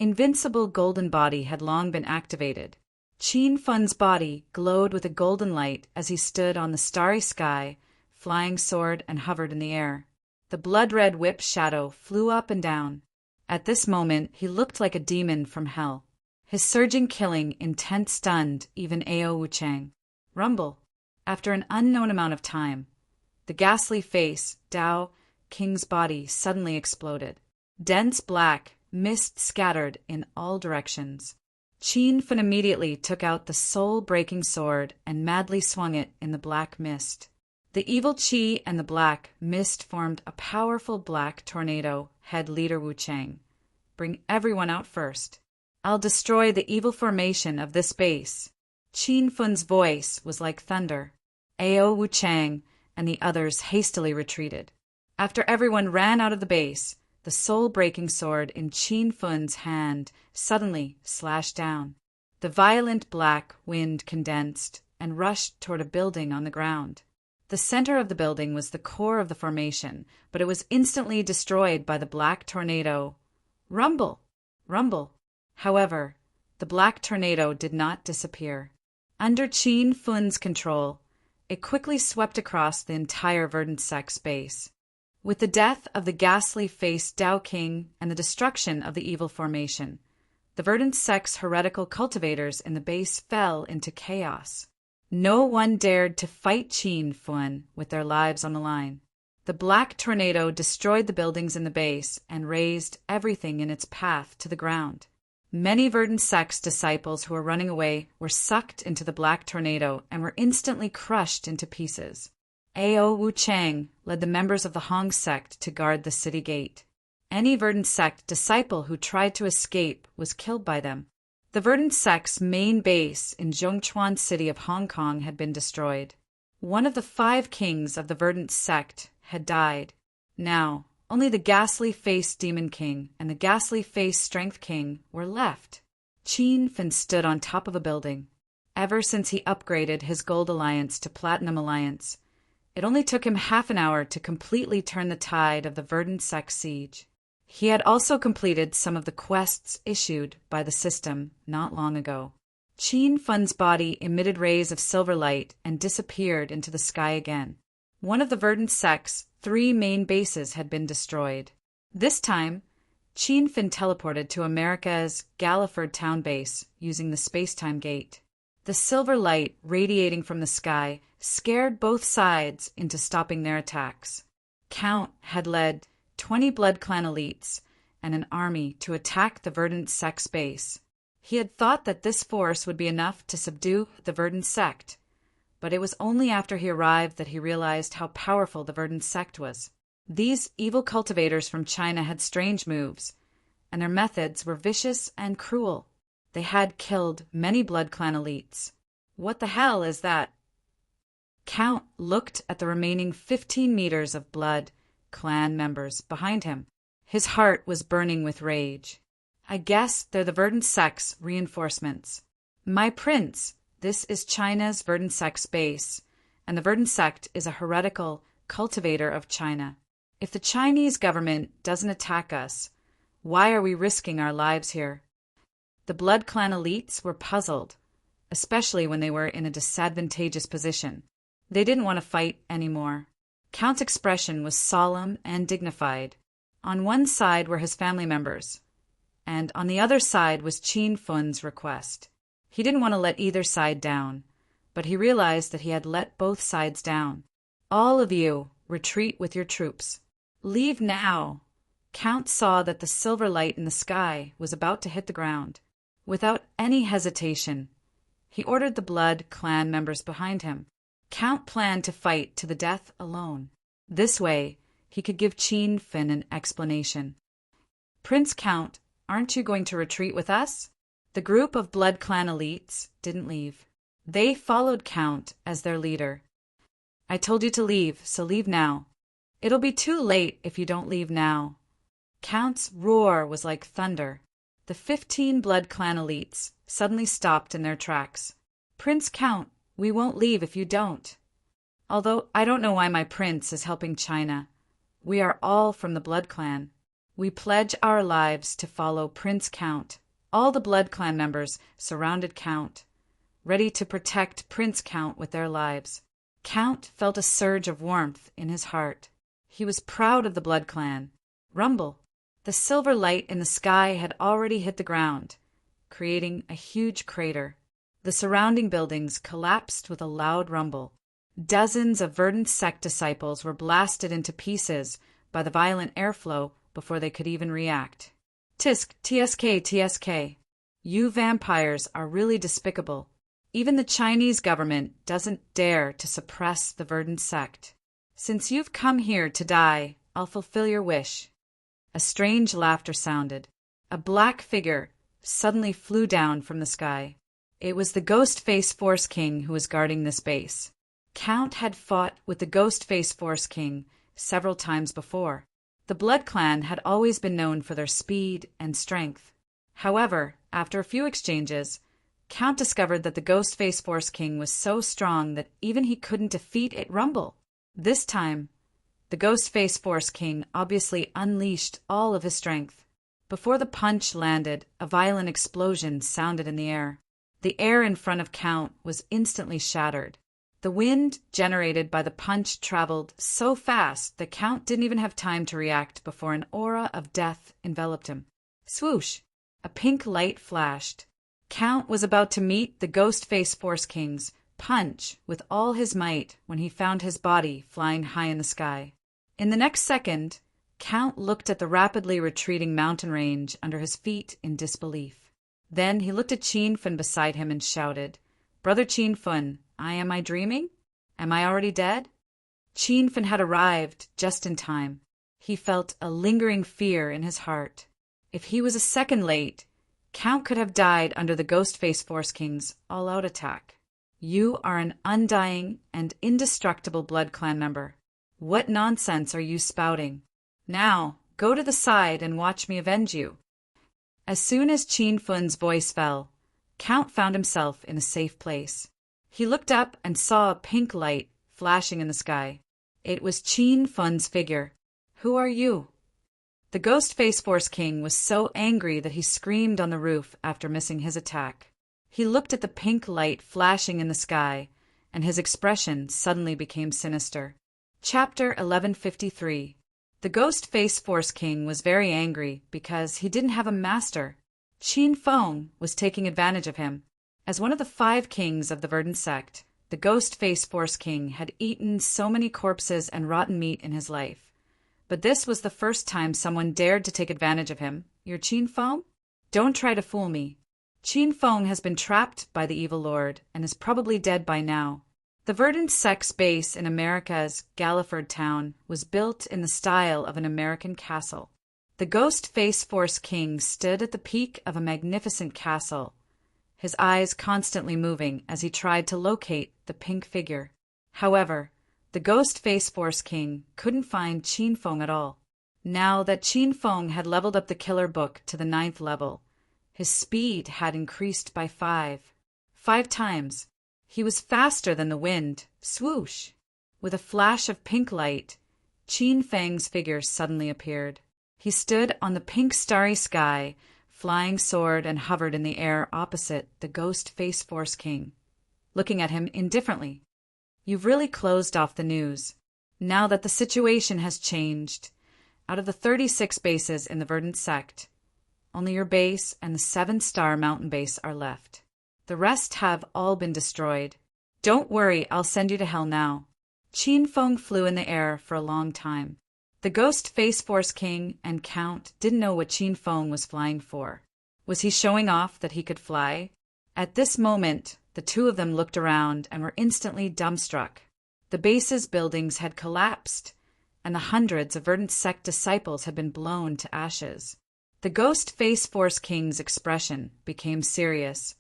Invincible golden body had long been activated. Qin Fun's body glowed with a golden light as he stood on the starry sky, flying sword and hovered in the air. The blood-red whip shadow flew up and down. At this moment, he looked like a demon from hell. His surging killing intent stunned even Ao Wuchang. Rumble. After an unknown amount of time, the ghastly face, Dao King's body, suddenly exploded. Dense black mist scattered in all directions. Qin Fun immediately took out the soul-breaking sword and madly swung it in the black mist. The evil Qi and the black mist formed a powerful black tornado. Head leader Wu Chang. Bring everyone out first. I'll destroy the evil formation of this base. Qin Fun's voice was like thunder. Ao Wu Chang and the others hastily retreated. After everyone ran out of the base, the soul-breaking sword in Qin Fun's hand suddenly slashed down. The violent black wind condensed and rushed toward a building on the ground. The center of the building was the core of the formation, but it was instantly destroyed by the black tornado. Rumble! Rumble! However, the black tornado did not disappear. Under Qin Fun's control, it quickly swept across the entire verdant sect's base. With the death of the ghastly-faced Dao King and the destruction of the evil formation, the verdant sect's heretical cultivators in the base fell into chaos. No one dared to fight Qin Fun with their lives on the line. The black tornado destroyed the buildings in the base and razed everything in its path to the ground. Many verdant sect's disciples who were running away were sucked into the black tornado and were instantly crushed into pieces. Ao Wu Chang led the members of the Hong sect to guard the city gate. Any verdant sect disciple who tried to escape was killed by them. The verdant sect's main base in Zhongchuan city of Hong Kong had been destroyed. One of the 5 kings of the verdant sect had died. Now, only the ghastly-faced Demon King and the ghastly-faced Strength King were left. Qin Fun stood on top of a building. Ever since he upgraded his Gold Alliance to Platinum Alliance, it only took him half an hour to completely turn the tide of the verdant sect siege. He had also completed some of the quests issued by the system not long ago. Qin Fun's body emitted rays of silver light and disappeared into the sky again. One of the verdant sect's 3 main bases had been destroyed. This time, Qin Fun teleported to America's Galliford town base using the space-time gate. The silver light radiating from the sky scared both sides into stopping their attacks. Count had led 20 Blood Clan elites and an army to attack the verdant sect's base. He had thought that this force would be enough to subdue the verdant sect, but it was only after he arrived that he realized how powerful the verdant sect was. These evil cultivators from China had strange moves, and their methods were vicious and cruel. They had killed many Blood Clan elites. What the hell is that? Count looked at the remaining 15 meters of Blood Clan members behind him. His heart was burning with rage. I guess they're the verdant sect's reinforcements. My prince, this is China's verdant sect's base, and the verdant sect is a heretical cultivator of China. If the Chinese government doesn't attack us, why are we risking our lives here? The Blood Clan elites were puzzled, especially when they were in a disadvantageous position. They didn't want to fight anymore. Count's expression was solemn and dignified. On one side were his family members, and on the other side was Qin Fun's request. He didn't want to let either side down, but he realized that he had let both sides down. All of you, retreat with your troops. Leave now. Count saw that the silver light in the sky was about to hit the ground. Without any hesitation, he ordered the Blood Clan members behind him. Count planned to fight to the death alone. This way, he could give Qin Fun an explanation. Prince Count, aren't you going to retreat with us? The group of Blood Clan elites didn't leave. They followed Count as their leader. I told you to leave, so leave now. It'll be too late if you don't leave now. Count's roar was like thunder. The 15 Blood Clan elites suddenly stopped in their tracks. Prince Count, we won't leave if you don't. Although I don't know why my prince is helping China. We are all from the Blood Clan. We pledge our lives to follow Prince Count. All the Blood Clan members surrounded Count, ready to protect Prince Count with their lives. Count felt a surge of warmth in his heart. He was proud of the Blood Clan. Rumble. The silver light in the sky had already hit the ground, creating a huge crater. The surrounding buildings collapsed with a loud rumble. Dozens of Verdant sect disciples were blasted into pieces by the violent airflow before they could even react. Tisk, TSK, TSK. You vampires are really despicable. Even the Chinese government doesn't dare to suppress the Verdant sect. Since you've come here to die, I'll fulfill your wish. A strange laughter sounded. A black figure suddenly flew down from the sky. It was the Ghostface Force King who was guarding this base. Count had fought with the Ghostface Force King several times before. The Blood Clan had always been known for their speed and strength. However, after a few exchanges, Count discovered that the Ghostface Force King was so strong that even he couldn't defeat it rumble. This time, the Ghostface Force King obviously unleashed all of his strength. Before the punch landed, a violent explosion sounded in the air. The air in front of Count was instantly shattered. The wind generated by the punch traveled so fast that Count didn't even have time to react before an aura of death enveloped him. Swoosh! A pink light flashed. Count was about to meet the Ghostface Force King's punch with all his might when he found his body flying high in the sky. In the next second, Count looked at the rapidly retreating mountain range under his feet in disbelief. Then he looked at Qin Fun beside him and shouted, "Brother Qin Fun, am I dreaming? Am I already dead?" Qin Fun had arrived just in time. He felt a lingering fear in his heart. If he was a second late, Count could have died under the Ghostface Force King's all-out attack. You are an undying and indestructible Blood Clan member. What nonsense are you spouting? Now, go to the side and watch me avenge you. As soon as Qin Fun's voice fell, Count found himself in a safe place. He looked up and saw a pink light flashing in the sky. It was Qin Fun's figure. "Who are you?" The Ghostface Force King was so angry that he screamed on the roof after missing his attack. He looked at the pink light flashing in the sky, and his expression suddenly became sinister. Chapter 1153. The Ghostface Force King was very angry because he didn't have a master. Qin Feng was taking advantage of him. As one of the 5 kings of the Verdant sect, the Ghostface Force King had eaten so many corpses and rotten meat in his life. But this was the first time someone dared to take advantage of him. "You're Qin Feng? Don't try to fool me. Qin Feng has been trapped by the evil lord and is probably dead by now." The Verdant sect's base in America's Galliford town was built in the style of an American castle. The Ghostface Force King stood at the peak of a magnificent castle, his eyes constantly moving as he tried to locate the pink figure. However, the Ghostface Force King couldn't find Qin Feng at all. Now that Qin Feng had leveled up the killer book to the 9th level, his speed had increased by 5 times. He was faster than the wind. Swoosh! With a flash of pink light, Qin Feng's figure suddenly appeared. He stood on the pink starry sky, flying soared and hovered in the air opposite the Ghostface Force King, looking at him indifferently. "You've really closed off the news. Now that the situation has changed, out of the 36 bases in the Verdant sect, only your base and the 7-star mountain base are left. The rest have all been destroyed. Don't worry, I'll send you to hell now." Qin Feng flew in the air for a long time. The Ghostface Force King and Count didn't know what Qin Feng was flying for. Was he showing off that he could fly? At this moment, the two of them looked around and were instantly dumbstruck. The base's buildings had collapsed, and the hundreds of Verdant sect disciples had been blown to ashes. The Ghostface Force King's expression became serious,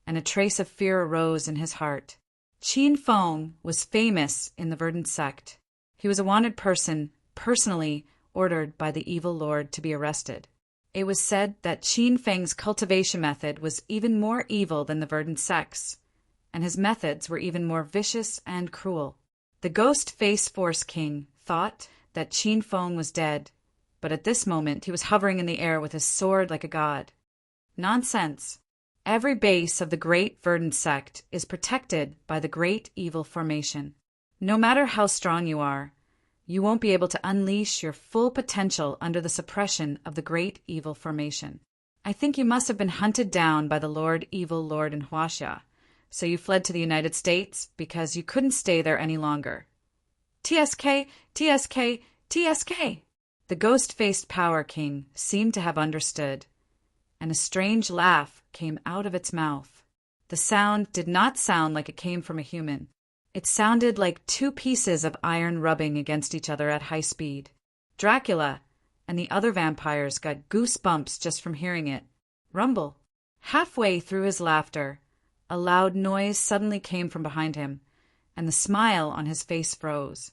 and a trace of fear arose in his heart. Qin Feng was famous in the Verdant sect. He was a wanted person, personally ordered by the evil lord to be arrested. It was said that Qin Feng's cultivation method was even more evil than the Verdant sect's, and his methods were even more vicious and cruel. The Ghostface Force King thought that Qin Feng was dead, but at this moment he was hovering in the air with his sword like a god. Nonsense. Every base of the Great Verdant Sect is protected by the Great Evil Formation. No matter how strong you are, you won't be able to unleash your full potential under the suppression of the Great Evil Formation. I think you must have been hunted down by the Evil Lord in Huaxia, so you fled to the United States because you couldn't stay there any longer. TSK, TSK, TSK! The ghost-faced Power King seemed to have understood, and a strange laugh came out of its mouth. The sound did not sound like it came from a human. It sounded like two pieces of iron rubbing against each other at high speed. Dracula and the other vampires got goosebumps just from hearing it. Rumble. Halfway through his laughter, a loud noise suddenly came from behind him, and the smile on his face froze.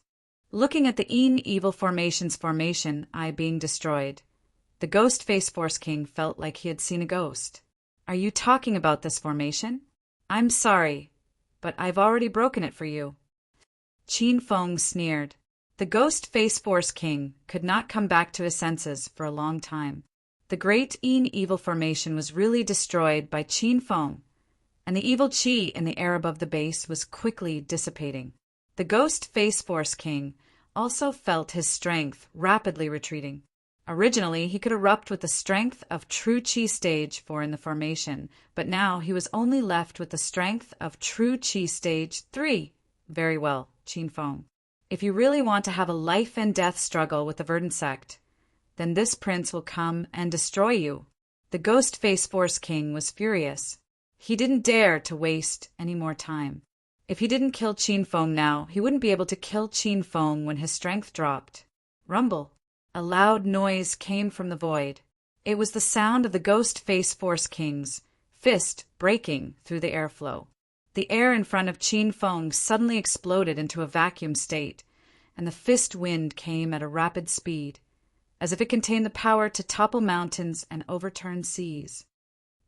Looking at the Evil Formation's formation eye being destroyed, the Ghost-Face Force King felt like he had seen a ghost. Are you talking about this formation? I'm sorry, but I've already broken it for you. Qin Feng sneered. The Ghost-Face Force King could not come back to his senses for a long time. The great Evil Formation was really destroyed by Qin Feng, and the evil qi in the air above the base was quickly dissipating. The Ghost-Face Force King also felt his strength rapidly retreating. Originally, he could erupt with the strength of true Qi Stage 4 in the formation, but now he was only left with the strength of true Qi Stage 3. Very well, Qin Feng. If you really want to have a life and death struggle with the Verdant Sect, then this prince will come and destroy you. The Ghost-Face Force King was furious. He didn't dare to waste any more time. If he didn't kill Qin Feng now, he wouldn't be able to kill Qin Feng when his strength dropped. Rumble. A loud noise came from the void. It was the sound of the Ghost-Face Force King's fist breaking through the airflow. The air in front of Qin Feng suddenly exploded into a vacuum state, and the fist wind came at a rapid speed, as if it contained the power to topple mountains and overturn seas.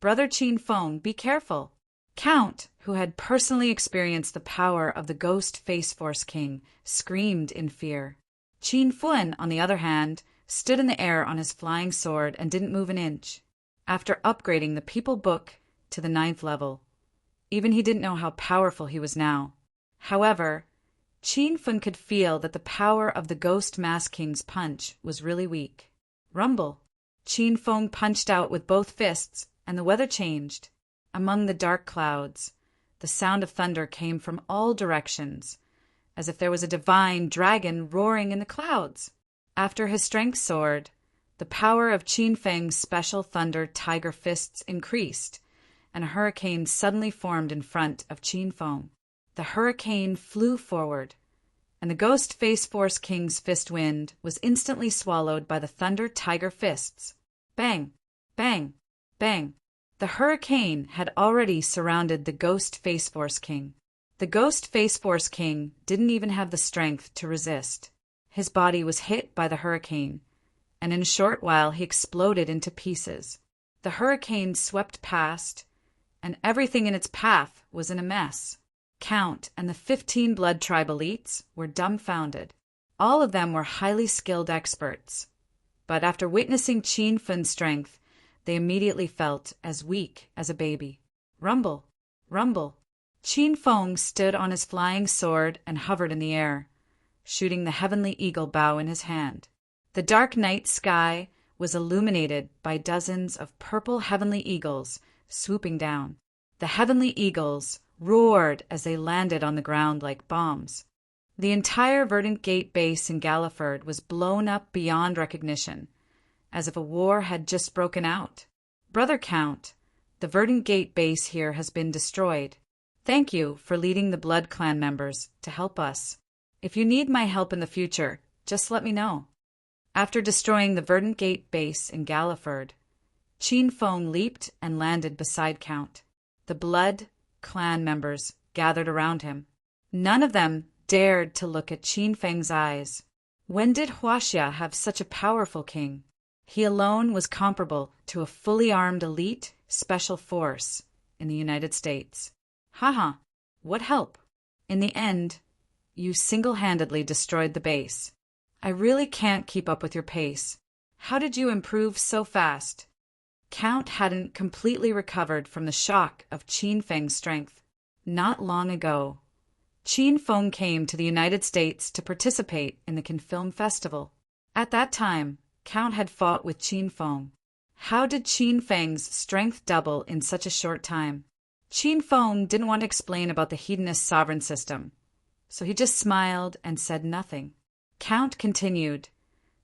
Brother Qin Feng, be careful! Count, who had personally experienced the power of the Ghost-Face Force King, screamed in fear. Qin Feng, on the other hand, stood in the air on his flying sword and didn't move an inch. After upgrading the People Book to the 9th level, even he didn't know how powerful he was now. However, Qin Feng could feel that the power of the Ghost Mask King's punch was really weak. Rumble. Qin Feng punched out with both fists, and the weather changed. Among the dark clouds, the sound of thunder came from all directions, as if there was a divine dragon roaring in the clouds. After his strength soared, the power of Qin Feng's special thunder tiger fists increased, and a hurricane suddenly formed in front of Qin Feng. The hurricane flew forward, and the Ghost-Face Force King's fist wind was instantly swallowed by the thunder tiger fists. Bang! Bang! Bang! The hurricane had already surrounded the Ghost-Face Force King. The Ghost-Face Force King didn't even have the strength to resist. His body was hit by the hurricane, and in a short while he exploded into pieces. The hurricane swept past, and everything in its path was in a mess. Count and the 15 Blood Tribe elites were dumbfounded. All of them were highly skilled experts, but after witnessing Qin Feng's strength, they immediately felt as weak as a baby. Rumble! Rumble! Qin Feng stood on his flying sword and hovered in the air, shooting the heavenly eagle bow in his hand. The dark night sky was illuminated by dozens of purple heavenly eagles swooping down. The heavenly eagles roared as they landed on the ground like bombs. The entire Verdant Gate base in Galliford was blown up beyond recognition, as if a war had just broken out. Brother Count, the Verdant Gate base here has been destroyed. Thank you for leading the Blood Clan members to help us. If you need my help in the future, just let me know. After destroying the Verdant Gate base in Galliford, Qin Feng leaped and landed beside Count. The Blood Clan members gathered around him. None of them dared to look at Qin Feng's eyes. When did Huaxia have such a powerful king? He alone was comparable to a fully armed elite special force in the United States. Haha, what help? In the end, you single-handedly destroyed the base. I really can't keep up with your pace. How did you improve so fast? Count hadn't completely recovered from the shock of Qin Feng's strength. Not long ago, Qin Feng came to the United States to participate in the Cannes Film Festival. At that time, Count had fought with Qin Feng. How did Qin Feng's strength double in such a short time? Qin Feng didn't want to explain about the hedonist sovereign system, so he just smiled and said nothing. Count continued,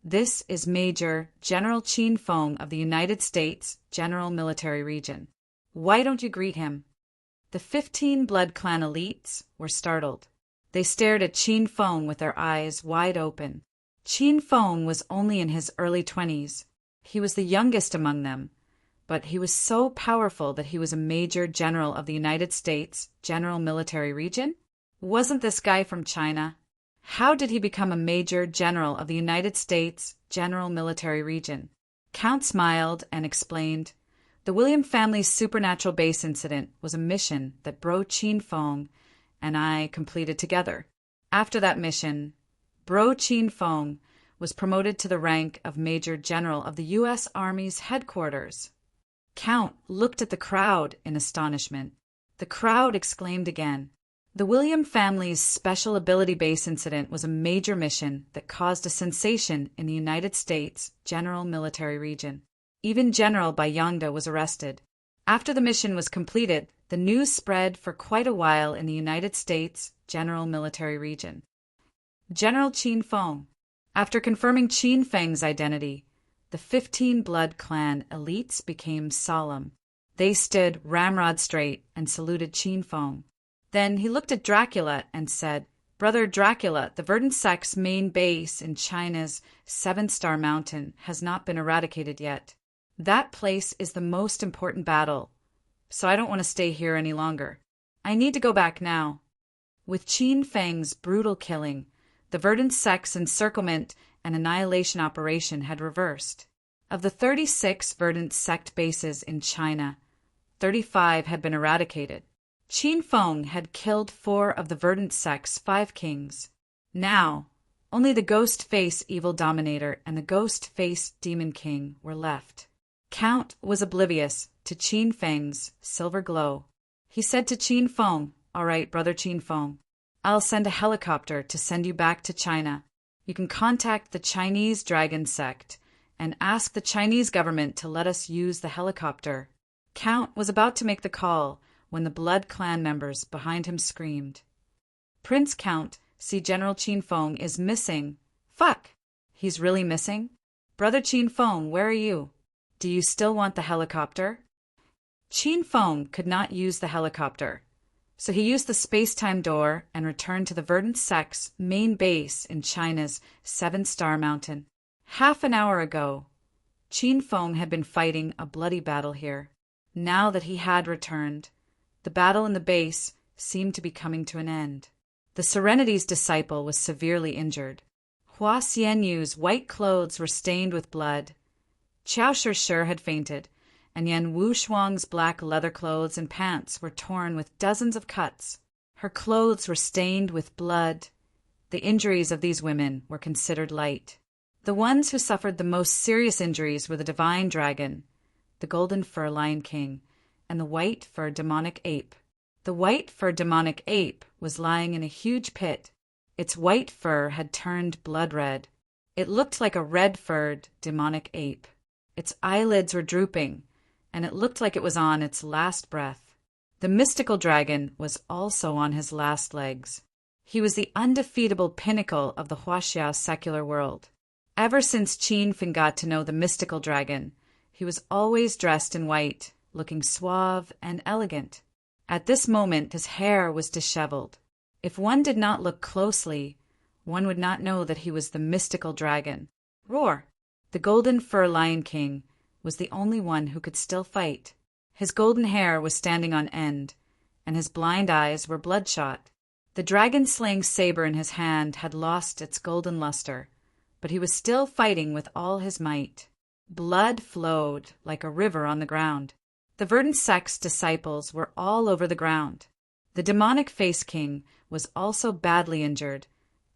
"This is Major General Qin Feng of the United States General Military Region. Why don't you greet him?" The 15 Blood Clan elites were startled. They stared at Qin Feng with their eyes wide open. Qin Feng was only in his early 20s. He was the youngest among them, but he was so powerful that he was a Major General of the United States General Military Region? Wasn't this guy from China? How did he become a Major General of the United States General Military Region? Count smiled and explained, "The William family's supernatural base incident was a mission that Bro Qin Feng and I completed together. After that mission, Bro Qin Feng was promoted to the rank of Major General of the U.S. Army's headquarters." Count looked at the crowd in astonishment. The crowd exclaimed again. The William family's special ability base incident was a major mission that caused a sensation in the United States General Military Region. Even General Bayangda was arrested. After the mission was completed, the news spread for quite a while in the United States General Military Region. General Qin Feng. After confirming Qin Feng's identity, the 15 Blood Clan elites became solemn. They stood ramrod straight and saluted Qin Feng. Then he looked at Dracula and said, "Brother Dracula, the Verdant sect's main base in China's 7-Star Mountain has not been eradicated yet. That place is the most important battle, so I don't want to stay here any longer. I need to go back now." With Qin Feng's brutal killing, the Verdant sect's encirclement and annihilation operation had reversed. Of the 36 Verdant sect bases in China, 35 had been eradicated. Qin Feng had killed 4 of the Verdant sect's 5 kings. Now, only the Ghost-Face Evil Dominator and the Ghost-Face Demon King were left. Count was oblivious to Qin Feng's silver glow. He said to Qin Feng, "All right, Brother Qin Feng, I'll send a helicopter to send you back to China. You can contact the Chinese Dragon Sect and ask the Chinese government to let us use the helicopter." Count was about to make the call when the Blood Clan members behind him screamed, "Prince Count, see General Qin Feng is missing." "Fuck! He's really missing? Brother Qin Feng, where are you? Do you still want the helicopter?" Qin Feng could not use the helicopter, so he used the space-time door and returned to the Verdant sect's main base in China's 7-Star Mountain. Half an hour ago, Qin Feng had been fighting a bloody battle here. Now that he had returned, the battle in the base seemed to be coming to an end. The Serenity's disciple was severely injured. Hua Xianyu's white clothes were stained with blood. Qiao Shishir had fainted, and Yan Wushuang's black leather clothes and pants were torn with dozens of cuts. Her clothes were stained with blood. The injuries of these women were considered light. The ones who suffered the most serious injuries were the Divine Dragon, the Golden Fur Lion King, and the White Fur Demonic Ape. The White Fur Demonic Ape was lying in a huge pit. Its white fur had turned blood red. It looked like a red-furred demonic ape. Its eyelids were drooping, and it looked like it was on its last breath. The mystical dragon was also on his last legs. He was the undefeatable pinnacle of the Huaxia secular world. Ever since Qin Feng got to know the mystical dragon, he was always dressed in white, looking suave and elegant. At this moment his hair was disheveled. If one did not look closely, one would not know that he was the mystical dragon. Roar! The Golden Fur Lion King was the only one who could still fight. His golden hair was standing on end, and his blind eyes were bloodshot. The dragon-slaying saber in his hand had lost its golden luster, but he was still fighting with all his might. Blood flowed like a river on the ground. The Verdant sect's disciples were all over the ground. The demonic Face King was also badly injured,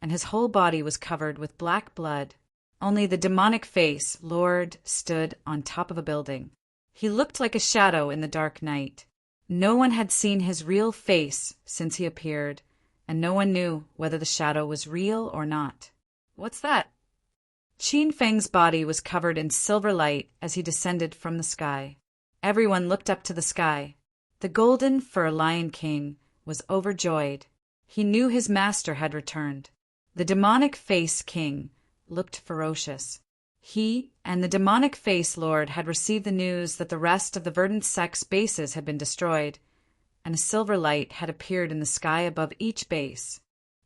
and his whole body was covered with black blood. Only the demonic face, Lord, stood on top of a building. He looked like a shadow in the dark night. No one had seen his real face since he appeared, and no one knew whether the shadow was real or not. What's that? Qin Feng's body was covered in silver light as he descended from the sky. Everyone looked up to the sky. The golden fur Lion King was overjoyed. He knew his master had returned. The demonic face king looked ferocious. He and the demonic face lord had received the news that the rest of the verdant sect's bases had been destroyed, and a silver light had appeared in the sky above each base.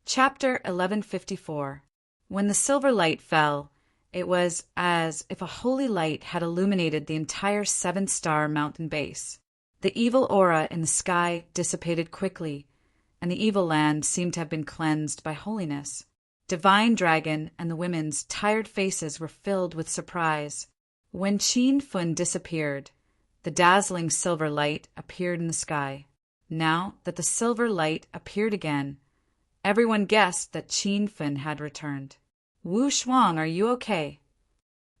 Chapter 1154. When the silver light fell, it was as if a holy light had illuminated the entire 7-star mountain base. The evil aura in the sky dissipated quickly, and the evil land seemed to have been cleansed by holiness. Divine Dragon and the women's tired faces were filled with surprise. When Qin Feng disappeared, the dazzling silver light appeared in the sky. Now that the silver light appeared again, everyone guessed that Qin Feng had returned. Wu Shuang, are you okay?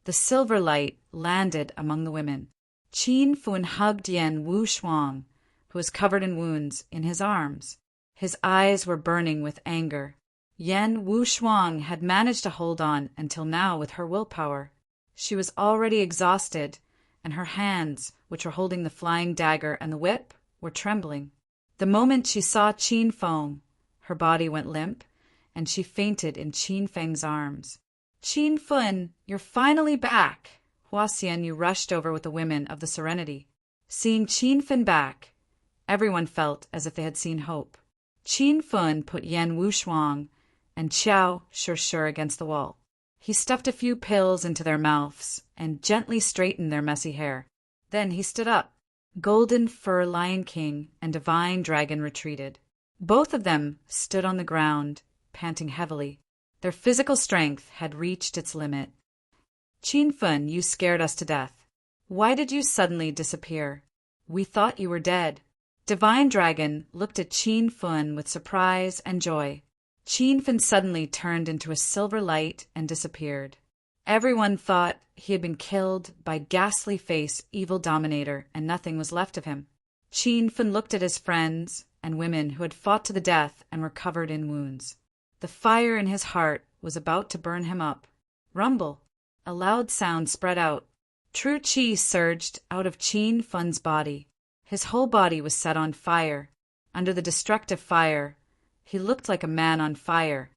The silver light landed among the women. Qin Feng hugged Yan Wu Shuang, who was covered in wounds, in his arms. His eyes were burning with anger. Yan Wu Shuang had managed to hold on until now with her willpower. She was already exhausted, and her hands, which were holding the flying dagger and the whip, were trembling. The moment she saw Qin Feng, her body went limp, and she fainted in Qin Feng's arms. Qin Feng, you're finally back! Hua Xianyu rushed over with the women of the Serenity. Seeing Qin Feng back, everyone felt as if they had seen hope. Qin Feng put Yan Wu Shuang and Qiao Shur against the wall. He stuffed a few pills into their mouths and gently straightened their messy hair. Then he stood up. Golden Fur Lion King and Divine Dragon retreated. Both of them stood on the ground, panting heavily. Their physical strength had reached its limit. Qin Feng, you scared us to death. Why did you suddenly disappear? We thought you were dead. Divine Dragon looked at Qin Feng with surprise and joy. Qin Feng suddenly turned into a silver light and disappeared. Everyone thought he had been killed by ghastly face evil dominator, and nothing was left of him. Qin Feng looked at his friends and women who had fought to the death and were covered in wounds. The fire in his heart was about to burn him up. Rumble! A loud sound spread out. True qi surged out of Qin Feng's body. His whole body was set on fire. Under the destructive fire, he looked like a man on fire.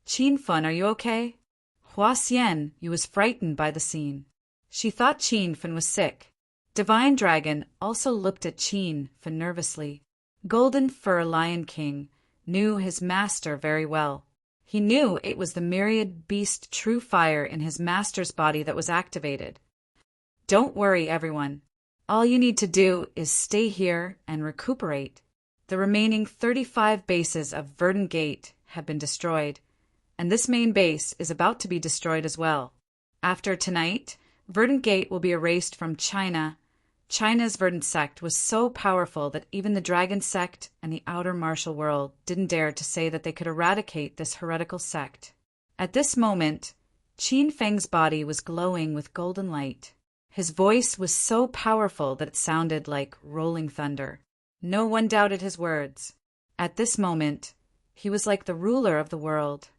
Qin Feng, are you okay? Hua Xianyu was frightened by the scene. She thought Qin Feng was sick. Divine Dragon also looked at Qin Feng nervously. Golden Fur Lion King knew his master very well. He knew it was the myriad beast true fire in his master's body that was activated. Don't worry, everyone. All you need to do is stay here and recuperate. The remaining 35 bases of Verdant Gate have been destroyed, and this main base is about to be destroyed as well. After tonight, Verdant Gate will be erased from China. China's Verdant sect was so powerful that even the Dragon sect and the outer martial world didn't dare to say that they could eradicate this heretical sect. At this moment, Qin Feng's body was glowing with golden light. His voice was so powerful that it sounded like rolling thunder. No one doubted his words. At this moment, he was like the ruler of the world.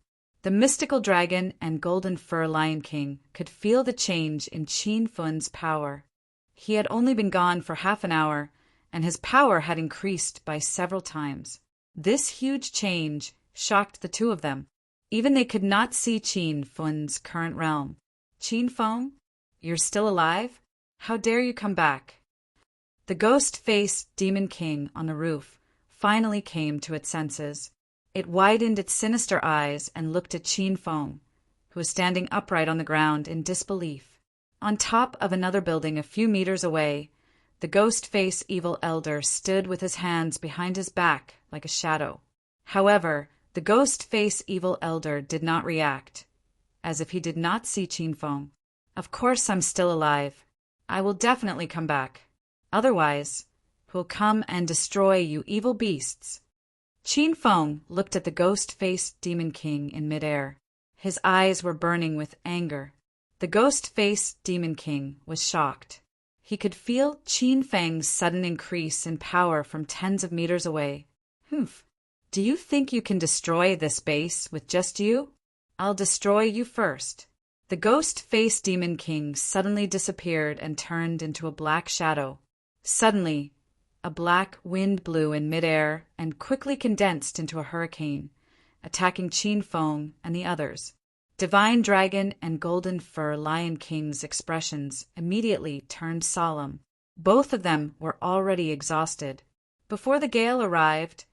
The mystical dragon and golden fur Lion King could feel the change in Qin Feng's power. He had only been gone for half an hour, and his power had increased by several times. This huge change shocked the two of them. Even they could not see Qin Feng's current realm. Qin Feng, you're still alive? How dare you come back? The ghost-faced demon king on the roof finally came to its senses. It widened its sinister eyes and looked at Qin Feng, who was standing upright on the ground in disbelief. On top of another building a few meters away, the ghost-faced evil elder stood with his hands behind his back like a shadow. However, the ghost-faced evil elder did not react, as if he did not see Qin Feng. Of course I'm still alive. I will definitely come back. Otherwise, who'll come and destroy you evil beasts? Qin Feng looked at the ghost-faced demon king in midair. His eyes were burning with anger. The ghost-faced Demon King was shocked. He could feel Qin Feng's sudden increase in power from tens of meters away. "Humph. Do you think you can destroy this base with just you? I'll destroy you first." The ghost-faced Demon King suddenly disappeared and turned into a black shadow. Suddenly, a black wind blew in midair and quickly condensed into a hurricane, attacking Qin Feng and the others. Divine Dragon and Golden Fur Lion King's expressions immediately turned solemn. Both of them were already exhausted. Before the gale arrived,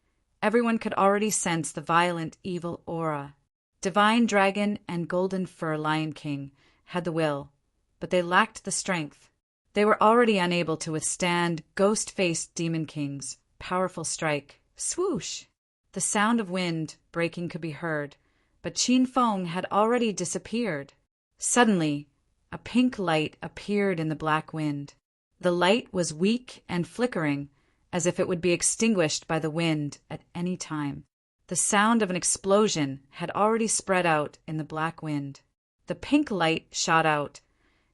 everyone could already sense the violent, evil aura. Divine Dragon and Golden Fur Lion King had the will, but they lacked the strength. They were already unable to withstand ghost-faced Demon King's powerful strike. Swoosh! The sound of wind breaking could be heard, but Qin Feng had already disappeared. Suddenly, a pink light appeared in the black wind. The light was weak and flickering, as if it would be extinguished by the wind at any time. The sound of an explosion had already spread out in the black wind. The pink light shot out,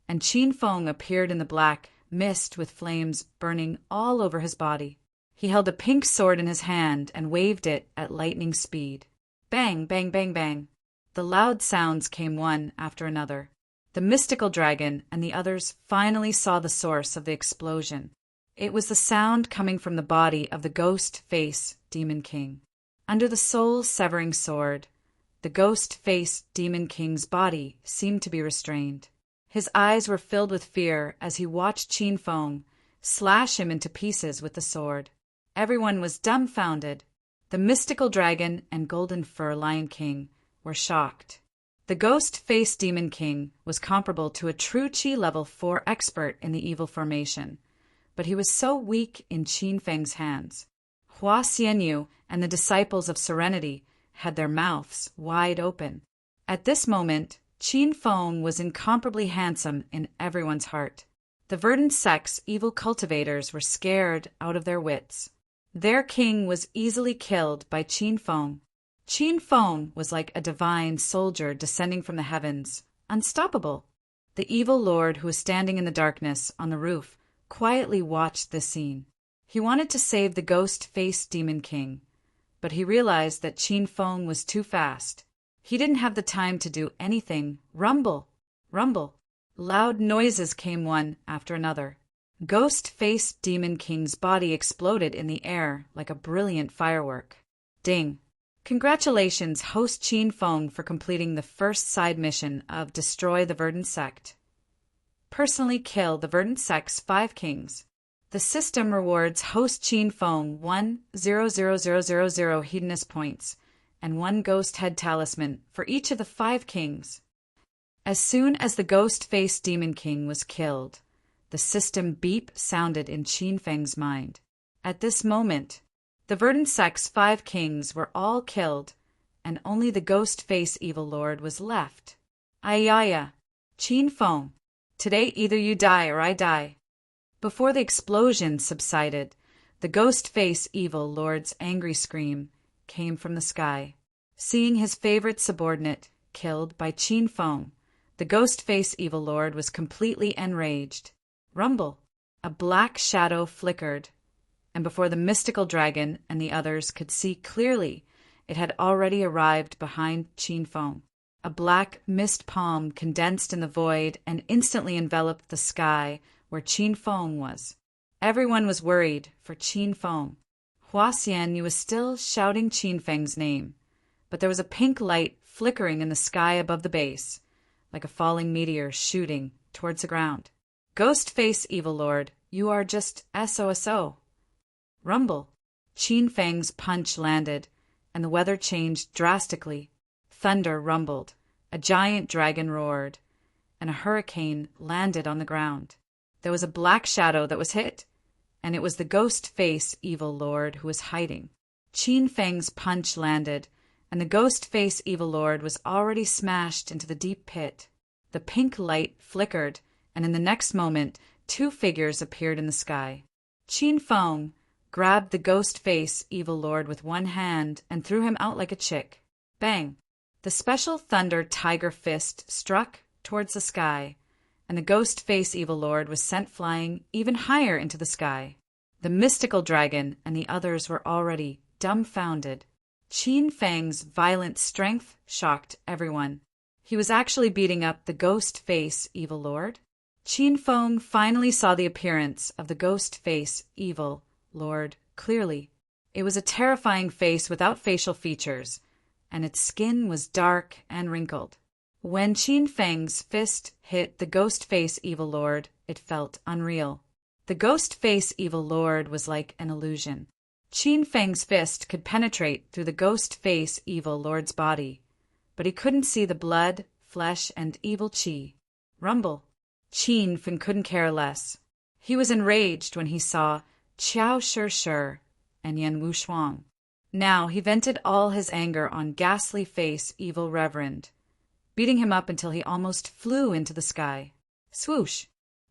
and Qin Feng appeared in the black mist with flames burning all over his body. He held a pink sword in his hand and waved it at lightning speed. Bang, bang, bang, bang. The loud sounds came one after another. The mystical dragon and the others finally saw the source of the explosion. It was the sound coming from the body of the ghost-face Demon King. Under the soul-severing sword, the ghost-face Demon King's body seemed to be restrained. His eyes were filled with fear as he watched Qin Feng slash him into pieces with the sword. Everyone was dumbfounded. The mystical dragon and Golden Fur Lion King were shocked. The ghost-faced Demon King was comparable to a true Qi level 4 expert in the evil formation, but he was so weak in Qin Feng's hands. Hua Xianyu and the disciples of Serenity had their mouths wide open. At this moment, Qin Feng was incomparably handsome in everyone's heart. The verdant sect's evil cultivators were scared out of their wits. Their king was easily killed by Qin Feng. Qin Feng was like a divine soldier descending from the heavens, unstoppable. The evil lord who was standing in the darkness on the roof quietly watched this scene. He wanted to save the ghost-faced Demon King, but he realized that Qin Feng was too fast. He didn't have the time to do anything. Rumble! Rumble! Loud noises came one after another. Ghost-faced Demon King's body exploded in the air like a brilliant firework. Ding! Congratulations, host Qin Feng, for completing the first side mission of Destroy the Verdant Sect. Personally kill the Verdant Sect's 5 kings. The system rewards host Qin Feng 1,000,000 hedonist points and 1 ghost head talisman for each of the 5 kings. As soon as the ghost-faced Demon King was killed, the system beep sounded in Qin Feng's mind. At this moment, the Verdant Sect's 5 kings were all killed, and only the ghost-faced evil lord was left. Ayaya! Qin Feng, today either you die or I die. Before the explosion subsided, the ghost-faced evil lord's angry scream came from the sky. Seeing his favorite subordinate killed by Qin Feng, the ghost-faced evil lord was completely enraged. Rumble! A black shadow flickered, and before the mystical dragon and the others could see clearly, it had already arrived behind Qin Feng. A black mist palm condensed in the void and instantly enveloped the sky where Qin Feng was. Everyone was worried for Qin Feng. Hua Xianyu was still shouting Qin Feng's name, but there was a pink light flickering in the sky above the base, like a falling meteor shooting towards the ground. Ghost-face evil lord, you are just SOSO. Rumble! Qin Feng's punch landed, and the weather changed drastically. Thunder rumbled, a giant dragon roared, and a hurricane landed on the ground. There was a black shadow that was hit, and it was the ghost-face evil lord who was hiding. Qin Feng's punch landed, and the ghost-face evil lord was already smashed into the deep pit. The pink light flickered, and in the next moment, 2 figures appeared in the sky. Qin Feng grabbed the ghost-face evil lord with one hand and threw him out like a chick. Bang! The special thunder tiger fist struck towards the sky, and the ghost face evil lord was sent flying even higher into the sky. The mystical dragon and the others were already dumbfounded. Qin Fang's violent strength shocked everyone. He was actually beating up the ghost face evil lord. Qin Feng finally saw the appearance of the ghost face evil lord clearly. It was a terrifying face without facial features, and its skin was dark and wrinkled. When Qin Feng's fist hit the ghost face evil lord, it felt unreal. The ghost face evil lord was like an illusion. Qin Feng's fist could penetrate through the ghost face evil lord's body, but he couldn't see the blood, flesh, and evil qi. Rumble. Qin Feng couldn't care less. He was enraged when he saw Qiao Shi and Yan Wushuang. Now he vented all his anger on ghastly face evil reverend, beating him up until he almost flew into the sky. Swoosh!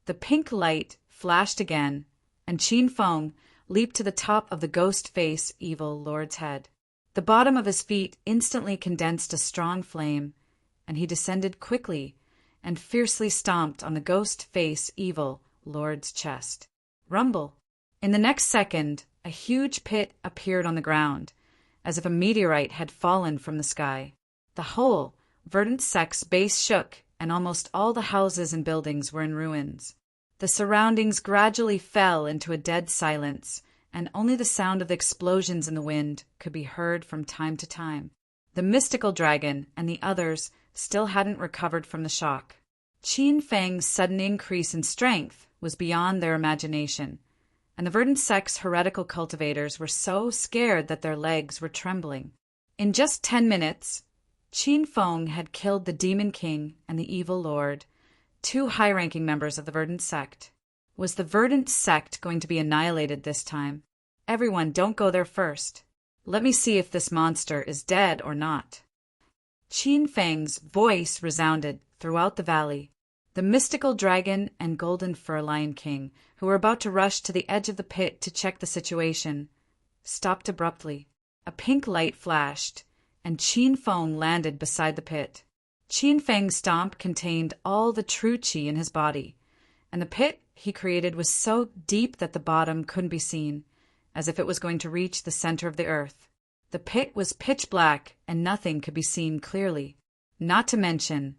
The pink light flashed again, and Qin Feng leaped to the top of the ghost face evil lord's head. The bottom of his feet instantly condensed a strong flame, and he descended quickly and fiercely stomped on the ghost face evil lord's chest. Rumble! In the next second, a huge pit appeared on the ground, as if a meteorite had fallen from the sky. The whole verdant sect's base shook, and almost all the houses and buildings were in ruins. The surroundings gradually fell into a dead silence, and only the sound of the explosions in the wind could be heard from time to time. The mystical dragon and the others still hadn't recovered from the shock. Qin Feng's sudden increase in strength was beyond their imagination, and the verdant sect's heretical cultivators were so scared that their legs were trembling. In just 10 minutes, Qin Feng had killed the Demon King and the Evil Lord, 2 high-ranking members of the Verdant Sect. Was the Verdant Sect going to be annihilated this time? Everyone, don't go there first. Let me see if this monster is dead or not. Qin Feng's voice resounded throughout the valley. The mystical dragon and golden fur lion king, who were about to rush to the edge of the pit to check the situation, stopped abruptly. A pink light flashed, and Qin Feng landed beside the pit. Qin Feng's stomp contained all the true qi in his body, and the pit he created was so deep that the bottom couldn't be seen, as if it was going to reach the center of the earth. The pit was pitch black, and nothing could be seen clearly. Not to mention,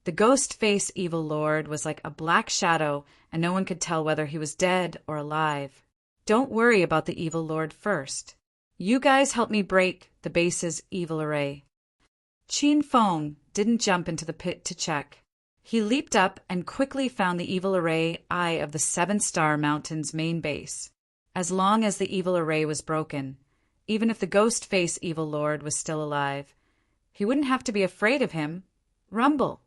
the ghost face evil lord was like a black shadow, and no one could tell whether he was dead or alive. Don't worry about the evil lord first. You guys help me break the base's evil array. Qin Feng didn't jump into the pit to check. He leaped up and quickly found the evil array eye of the 7-star mountain's main base. As long as the evil array was broken, even if the ghost face evil lord was still alive, he wouldn't have to be afraid of him. Rumble!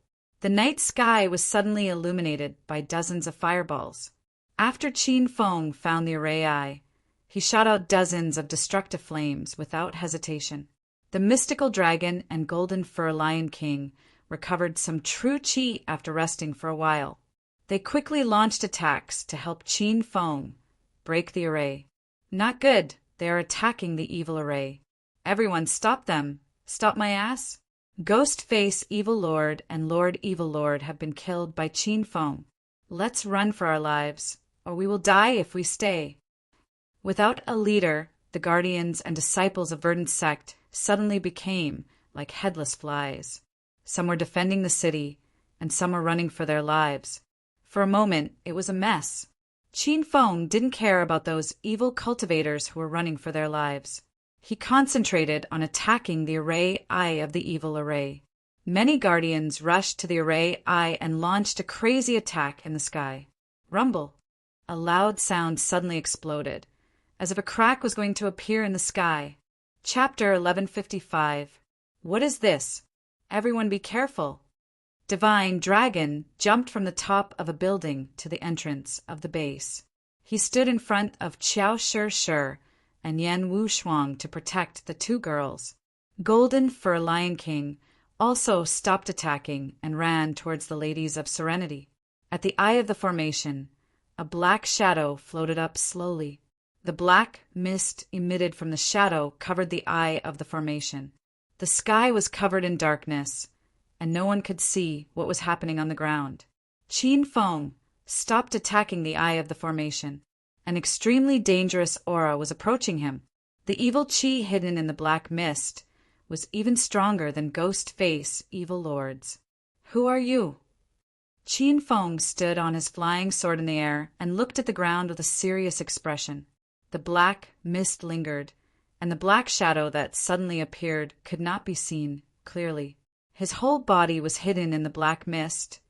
The night sky was suddenly illuminated by dozens of fireballs. After Qin Feng found the array eye, he shot out dozens of destructive flames without hesitation. The mystical dragon and golden fur lion king recovered some true qi after resting for a while. They quickly launched attacks to help Qin Feng break the array. Not good, they are attacking the evil array. Everyone stop them. Stop my ass. Ghost Face Evil Lord and Lord Evil Lord have been killed by Qin Feng. Let's run for our lives, or we will die if we stay. Without a leader, the guardians and disciples of Verdant Sect suddenly became like headless flies. Some were defending the city, and some were running for their lives. For a moment, it was a mess. Qin Feng didn't care about those evil cultivators who were running for their lives. He concentrated on attacking the array eye of the evil array. Many guardians rushed to the array eye and launched a crazy attack in the sky. Rumble! A loud sound suddenly exploded, as if a crack was going to appear in the sky. Chapter 1155. What is this? Everyone be careful. Divine Dragon jumped from the top of a building to the entrance of the base. He stood in front of Qiao Shi and Yan Wushuang to protect the 2 girls. Golden Fur Lion King also stopped attacking and ran towards the Ladies of Serenity. At the eye of the formation, a black shadow floated up slowly. The black mist emitted from the shadow covered the eye of the formation. The sky was covered in darkness, and no one could see what was happening on the ground. Qin Feng stopped attacking the eye of the formation. An extremely dangerous aura was approaching him. The evil qi hidden in the black mist was even stronger than ghost face evil lords. Who are you? Qin Feng stood on his flying sword in the air and looked at the ground with a serious expression. The black mist lingered, and the black shadow that suddenly appeared could not be seen clearly. His whole body was hidden in the black mist,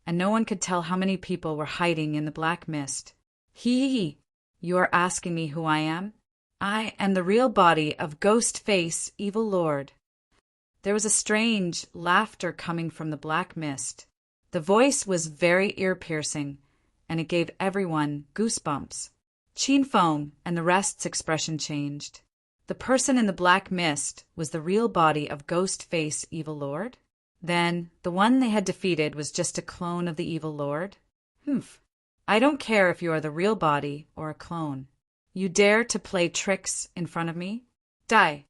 and no one could tell how many people were hiding in the black mist. He, you are asking me who I am? I am the real body of Ghost Face, Evil Lord. There was a strange laughter coming from the black mist. The voice was very ear-piercing, and it gave everyone goosebumps. Qin Feng and the rest's expression changed. The person in the black mist was the real body of Ghost Face, Evil Lord? Then the one they had defeated was just a clone of the Evil Lord? Humph. I don't care if you are the real body or a clone. You dare to play tricks in front of me? Die.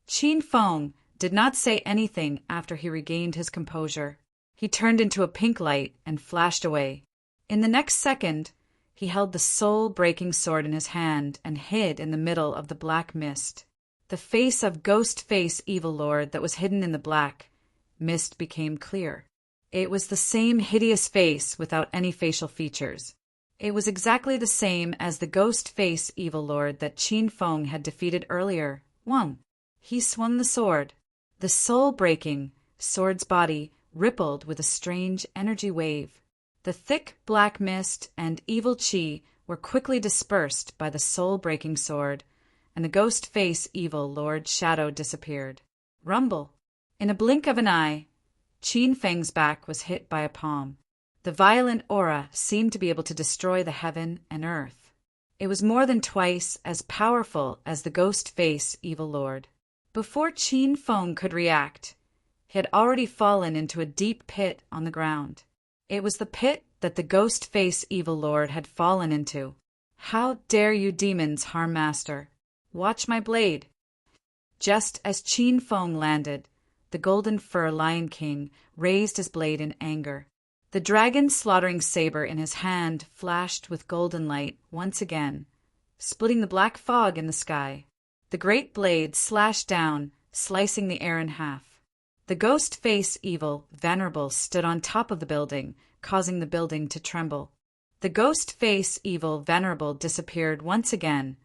Qin Feng did not say anything after he regained his composure. He turned into a pink light and flashed away. In the next second, he held the soul-breaking sword in his hand and hid in the middle of the black mist. The face of Ghost Face Evil Lord that was hidden in the black mist became clear. It was the same hideous face without any facial features. It was exactly the same as the Ghost Face Evil Lord that Qin Feng had defeated earlier. Wang. He swung the sword. The soul-breaking sword's body rippled with a strange energy wave. The thick black mist and evil qi were quickly dispersed by the soul-breaking sword, and the Ghost Face Evil Lord's shadow disappeared. Rumble. In a blink of an eye, Qin Feng's back was hit by a palm. The violent aura seemed to be able to destroy the heaven and earth. It was more than twice as powerful as the Ghost Face Evil Lord. Before Qin Feng could react, he had already fallen into a deep pit on the ground. It was the pit that the Ghost Face Evil Lord had fallen into. How dare you demons harm Master? Watch my blade. Just as Qin Feng landed, the Golden Fur Lion King raised his blade in anger. The dragon's slaughtering saber in his hand flashed with golden light once again, splitting the black fog in the sky. The great blade slashed down, slicing the air in half. The Ghost Face Evil Venerable stood on top of the building, causing the building to tremble. The Ghost Face Evil Venerable disappeared once again,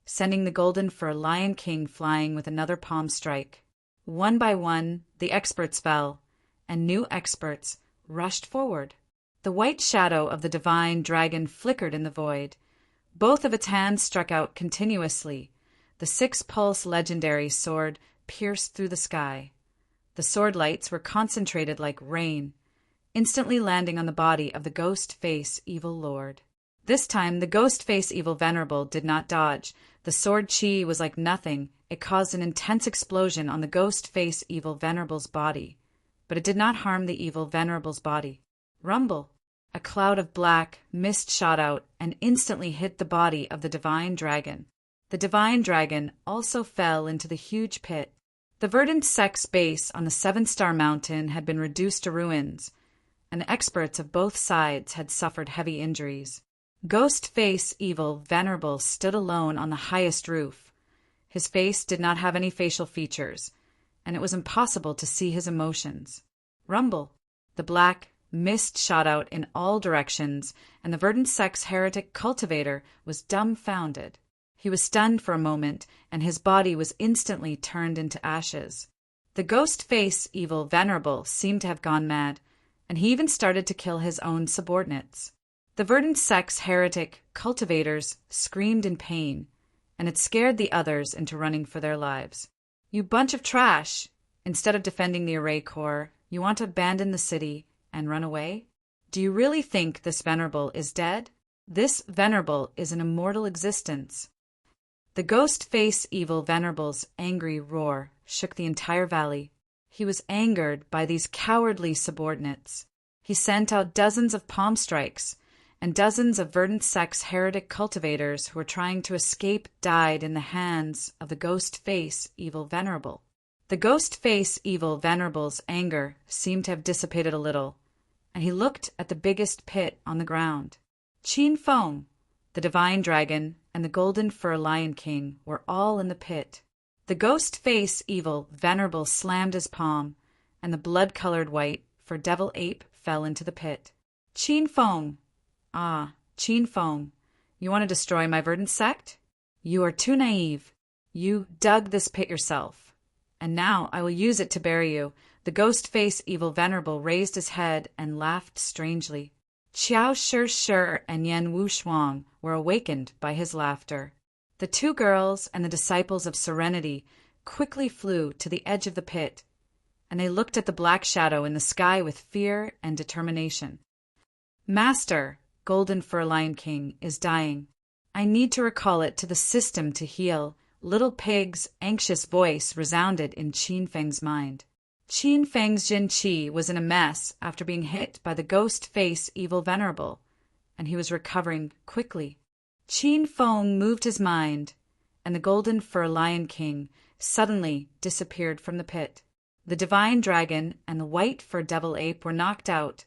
sending the Golden Fur Lion King flying with another palm strike. One by one, the experts fell, and new experts rushed forward. The white shadow of the divine dragon flickered in the void. Both of its hands struck out continuously. The six-pulse legendary sword pierced through the sky. The sword lights were concentrated like rain, instantly landing on the body of the Ghost Face Evil Lord. This time, the Ghost Face Evil Venerable did not dodge. The sword chi was like nothing. It caused an intense explosion on the Ghost Face Evil Venerable's body, but it did not harm the Evil Venerable's body. Rumble! A cloud of black mist shot out and instantly hit the body of the divine dragon. The divine dragon also fell into the huge pit. The verdant sex base on the seven-star mountain had been reduced to ruins, and the experts of both sides had suffered heavy injuries. Ghost Face Evil Venerable stood alone on the highest roof. His face did not have any facial features, and it was impossible to see his emotions. Rumble! The black mist shot out in all directions, and the verdant sex heretic cultivator was dumbfounded. He was stunned for a moment, and his body was instantly turned into ashes. The Ghost Face Evil Venerable seemed to have gone mad, and he even started to kill his own subordinates. The verdant sex heretic cultivators screamed in pain, and it scared the others into running for their lives. You bunch of trash! Instead of defending the Array Corps, you want to abandon the city and run away? Do you really think this Venerable is dead? This Venerable is an immortal existence. The Ghost Face Evil Venerable's angry roar shook the entire valley. He was angered by these cowardly subordinates. He sent out dozens of palm strikes, and dozens of verdant sex heretic cultivators who were trying to escape died in the hands of the Ghost Face Evil Venerable. The ghost face evil venerable's anger seemed to have dissipated a little, and he looked at the biggest pit on the ground. Qin Feng, the divine dragon, and the golden fur lion king were all in the pit. The ghost face evil venerable slammed his palm, and the blood-colored white fur devil ape fell into the pit. Qin Feng, ah, Qin Feng, you want to destroy my verdant sect? You are too naive. You dug this pit yourself, and now I will use it to bury you. The ghost face evil venerable raised his head and laughed strangely. Qiao Shi and Yan Wushuang were awakened by his laughter. The two girls and the disciples of serenity quickly flew to the edge of the pit, and they looked at the black shadow in the sky with fear and determination. Master, Golden Fur Lion King, is dying. I need to recall it to the system to heal. Little Pig's anxious voice resounded in Qin Feng's mind. Qin Feng's Jin Qi was in a mess after being hit by the ghost face evil venerable, and he was recovering quickly. Qin Feng moved his mind, and the Golden Fur Lion King suddenly disappeared from the pit. The divine dragon and the white fur devil ape were knocked out,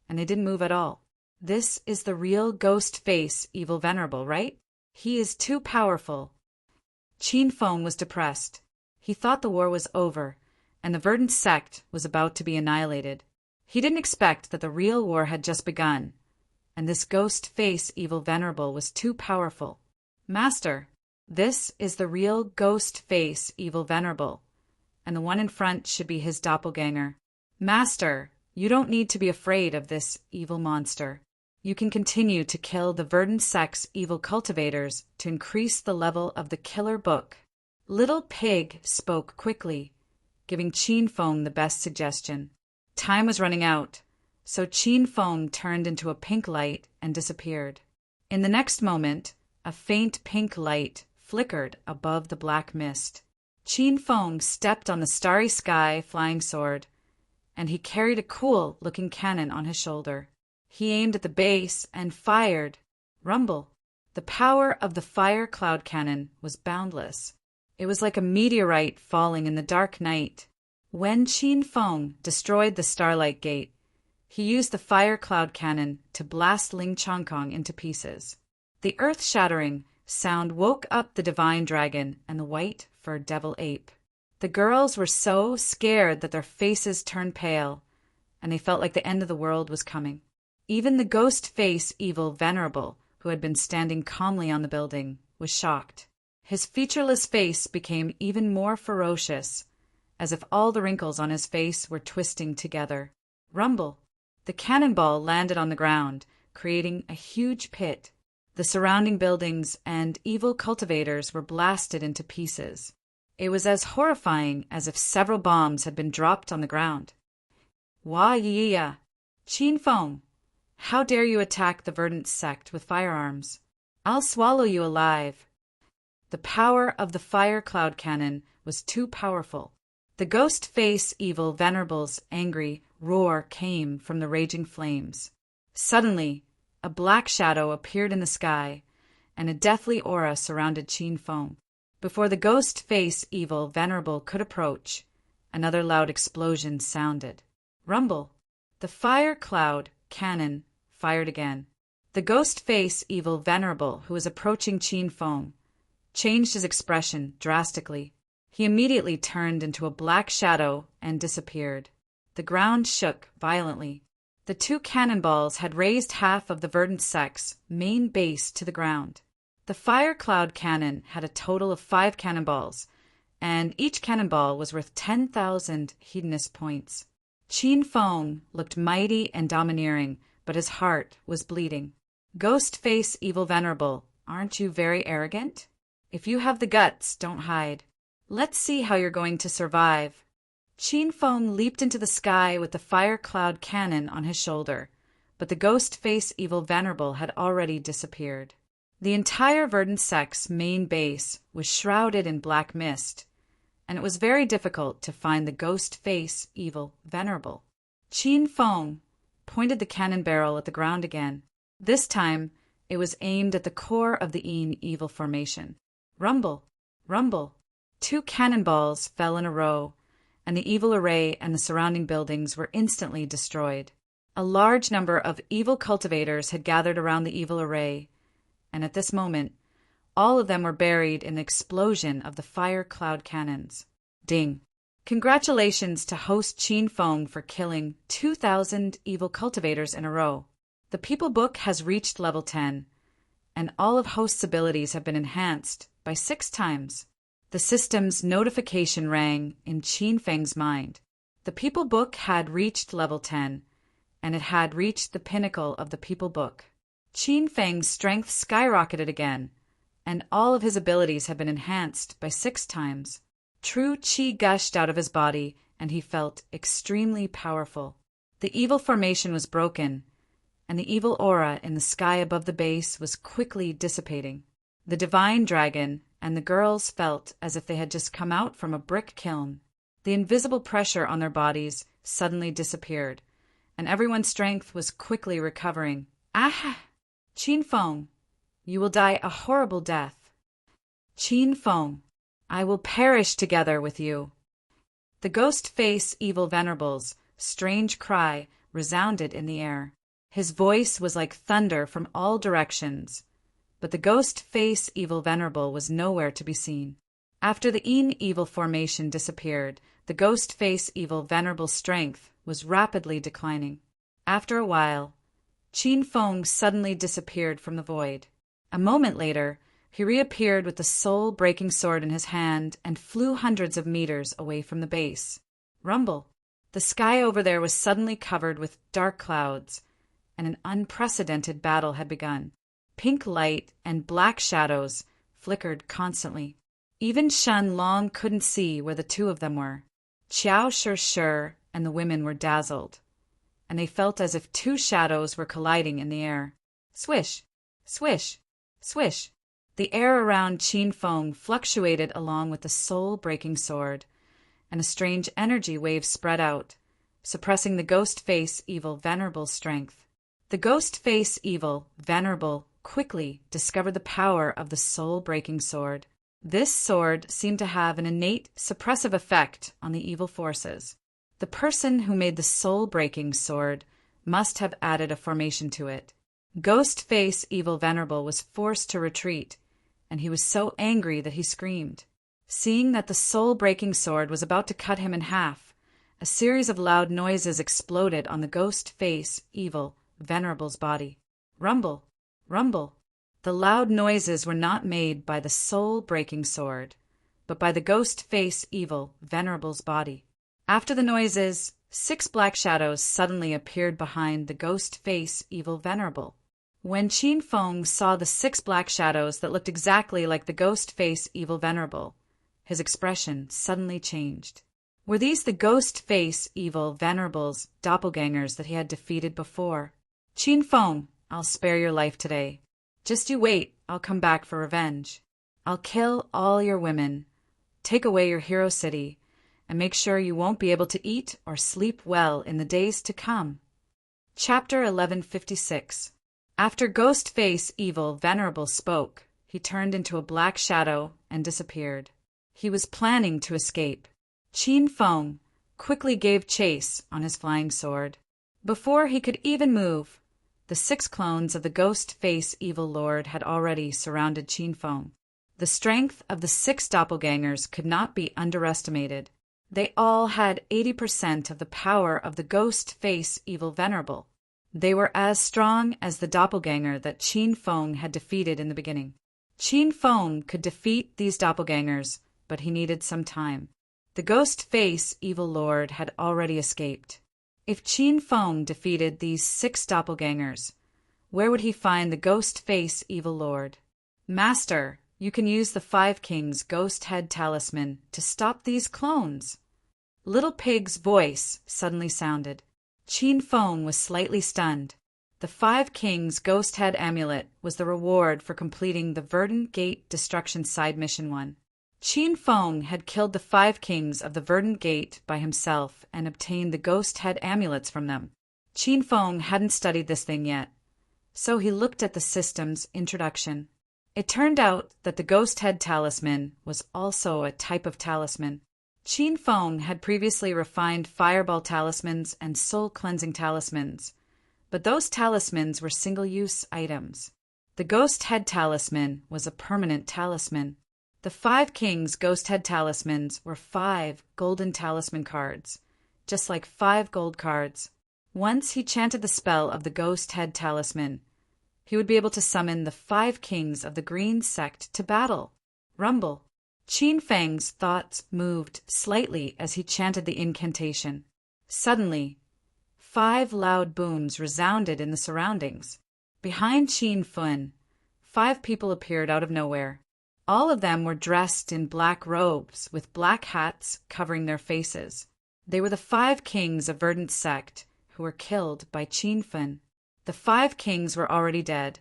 and they didn't move at all. This is the real ghost face evil venerable, right? He is too powerful. Qin Feng was depressed. He thought the war was over, and the verdant sect was about to be annihilated. He didn't expect that the real war had just begun, and this ghost face evil venerable was too powerful. Master, this is the real ghost face evil venerable, and the one in front should be his doppelganger. Master, you don't need to be afraid of this evil monster. You can continue to kill the verdant sect's evil cultivators to increase the level of the killer book. Little Pig spoke quickly, giving Qin Feng the best suggestion. Time was running out, so Qin Feng turned into a pink light and disappeared. In the next moment, a faint pink light flickered above the black mist. Qin Feng stepped on the starry sky flying sword, and he carried a cool-looking cannon on his shoulder. He aimed at the base and fired. Rumble! The power of the fire cloud cannon was boundless. It was like a meteorite falling in the dark night. When Qin Feng destroyed the Starlight Gate, he used the fire cloud cannon to blast Ling Chongkong into pieces. The earth-shattering sound woke up the divine dragon and the white-furred devil ape. The girls were so scared that their faces turned pale, and they felt like the end of the world was coming. Even the ghost face evil venerable, who had been standing calmly on the building, was shocked. His featureless face became even more ferocious, as if all the wrinkles on his face were twisting together. Rumble! The cannonball landed on the ground, creating a huge pit. The surrounding buildings and evil cultivators were blasted into pieces. It was as horrifying as if several bombs had been dropped on the ground. Wah-ya! Qin Feng, how dare you attack the verdant sect with firearms? I'll swallow you alive. The power of the fire cloud cannon was too powerful. The ghost face evil venerable's angry roar came from the raging flames. Suddenly, a black shadow appeared in the sky, and a deathly aura surrounded Qin Feng. Before the ghost face evil venerable could approach, another loud explosion sounded. Rumble! The fire cloud cannon fired again. The ghost face evil venerable, who was approaching Qin Feng, changed his expression drastically. He immediately turned into a black shadow and disappeared. The ground shook violently. The two cannonballs had razed half of the verdant sect's main base to the ground. The fire cloud cannon had a total of 5 cannonballs, and each cannonball was worth 10,000 hedonist points. Qin Feng looked mighty and domineering, but his heart was bleeding. Ghost face evil venerable, aren't you very arrogant? If you have the guts, don't hide. Let's see how you're going to survive. Qin Feng leaped into the sky with the fire cloud cannon on his shoulder, but the ghost face evil venerable had already disappeared. The entire verdant sect's main base was shrouded in black mist, and it was very difficult to find the ghost face evil venerable. Qin Feng pointed the cannon barrel at the ground again. This time, it was aimed at the core of the Yin evil formation. Rumble! Rumble! 2 cannonballs fell in a row, and the evil array and the surrounding buildings were instantly destroyed. A large number of evil cultivators had gathered around the evil array, and at this moment, all of them were buried in an explosion of the fire cloud cannons. Ding! Congratulations to host Qin Feng for killing 2,000 evil cultivators in a row. The People Book has reached level 10, and all of host's abilities have been enhanced by 6 times. The system's notification rang in Qin Feng's mind. The People Book had reached level 10, and it had reached the pinnacle of the People Book. Qin Feng's strength skyrocketed again, and all of his abilities had been enhanced by 6 times. True qi gushed out of his body, and he felt extremely powerful. The evil formation was broken, and the evil aura in the sky above the base was quickly dissipating. The divine dragon and the girls felt as if they had just come out from a brick kiln. The invisible pressure on their bodies suddenly disappeared, and everyone's strength was quickly recovering. Ah! Qin Feng, you will die a horrible death. Qin Feng, I will perish together with you. The ghost face evil venerable's strange cry resounded in the air. His voice was like thunder from all directions, but the ghost face evil venerable was nowhere to be seen. After the evil formation disappeared, the ghost face evil venerable's strength was rapidly declining. After a while, Qin Feng suddenly disappeared from the void. A moment later, he reappeared with the soul-breaking sword in his hand and flew hundreds of meters away from the base. Rumble! The sky over there was suddenly covered with dark clouds, and an unprecedented battle had begun. Pink light and black shadows flickered constantly. Even Shen Long couldn't see where the two of them were. Qiao Shi and the women were dazzled, and they felt as if 2 shadows were colliding in the air. Swish! Swish! Swish! The air around Qin Feng fluctuated along with the soul-breaking sword, and a strange energy wave spread out, suppressing the ghost face evil venerable's strength. The ghost face evil venerable quickly discovered the power of the soul-breaking sword. This sword seemed to have an innate suppressive effect on the evil forces. The person who made the soul-breaking sword must have added a formation to it. Ghost face evil venerable was forced to retreat, and he was so angry that he screamed. Seeing that the soul-breaking sword was about to cut him in half, a series of loud noises exploded on the ghost face evil venerable's body. Rumble! Rumble! The loud noises were not made by the soul-breaking sword, but by the ghost face evil venerable's body. After the noises, 6 black shadows suddenly appeared behind the ghost face evil venerable. When Qin Feng saw the 6 black shadows that looked exactly like the ghost face evil venerable, his expression suddenly changed. Were these the ghost face evil venerable's doppelgangers that he had defeated before? Qin Feng, I'll spare your life today. Just you wait, I'll come back for revenge. I'll kill all your women, take away your hero city, and make sure you won't be able to eat or sleep well in the days to come. Chapter 1156. After Ghost Face Evil Venerable spoke, he turned into a black shadow and disappeared. He was planning to escape. Qin Feng quickly gave chase on his flying sword. Before he could even move, the 6 clones of the Ghost Face Evil Lord had already surrounded Qin Feng. The strength of the 6 doppelgangers could not be underestimated. They all had 80% of the power of the Ghost Face Evil Venerable. They were as strong as the doppelganger that Qin Feng had defeated in the beginning. Qin Feng could defeat these doppelgangers, but he needed some time. The Ghost Face Evil Lord had already escaped. If Qin Feng defeated these 6 doppelgangers, where would he find the Ghost Face Evil Lord? Master, you can use the 5 Kings Ghost Head Talisman to stop these clones. Little Pig's voice suddenly sounded. Qin Feng was slightly stunned. The 5 Kings Ghost Head Amulet was the reward for completing the Verdant Gate Destruction Side Mission 1. Qin Feng had killed the 5 Kings of the Verdant Gate by himself and obtained the Ghost Head Amulets from them. Qin Feng hadn't studied this thing yet, so he looked at the system's introduction. It turned out that the Ghost Head Talisman was also a type of talisman. Qin Feng had previously refined fireball talismans and soul-cleansing talismans, but those talismans were single-use items. The Ghost Head Talisman was a permanent talisman. The 5 Kings Ghost Head Talismans were 5 golden talisman cards, just like 5 gold cards. Once he chanted the spell of the Ghost Head Talisman, he would be able to summon the 5 Kings of the Green Sect to battle. Rumble. Qin Feng's thoughts moved slightly as he chanted the incantation. Suddenly, 5 loud booms resounded in the surroundings. Behind Qin Feng, 5 people appeared out of nowhere. All of them were dressed in black robes with black hats covering their faces. They were the 5 Kings of Verdant Sect who were killed by Qin Feng. The 5 Kings were already dead,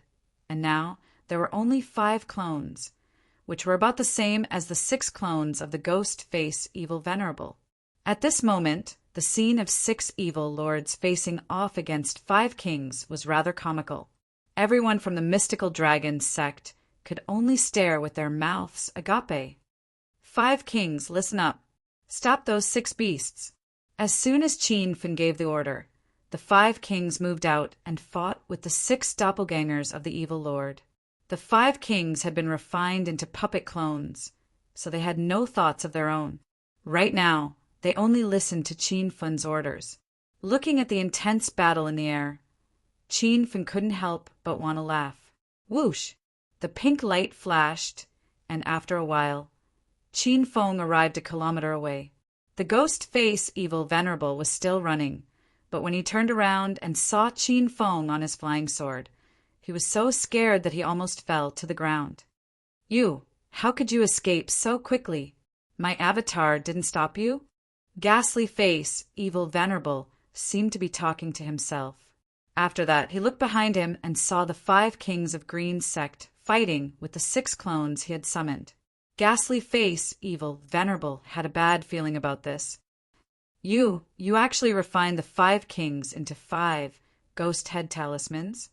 and now there were only 5 clones, which were about the same as the 6 clones of the Ghost Face Evil Venerable. At this moment, the scene of 6 evil lords facing off against 5 kings was rather comical. Everyone from the mystical dragon sect could only stare with their mouths agape. 5 kings, listen up. Stop those 6 beasts. As soon as Qin Feng gave the order, the 5 kings moved out and fought with the 6 doppelgangers of the evil lord. The 5 kings had been refined into puppet clones, so they had no thoughts of their own. Right now, they only listened to Qin Feng's orders. Looking at the intense battle in the air, Qin Feng couldn't help but want to laugh. Whoosh! The pink light flashed, and after a while, Qin Feng arrived a kilometer away. The Ghost Face Evil Venerable was still running, but when he turned around and saw Qin Feng on his flying sword, he was so scared that he almost fell to the ground. You, how could you escape so quickly? My avatar didn't stop you? Ghastly Face, Evil Venerable, seemed to be talking to himself. After that, he looked behind him and saw the 5 Kings of Green Sect fighting with the 6 clones he had summoned. Ghastly Face, Evil Venerable had a bad feeling about this. You actually refined the 5 Kings into 5 Ghost Head Talismans?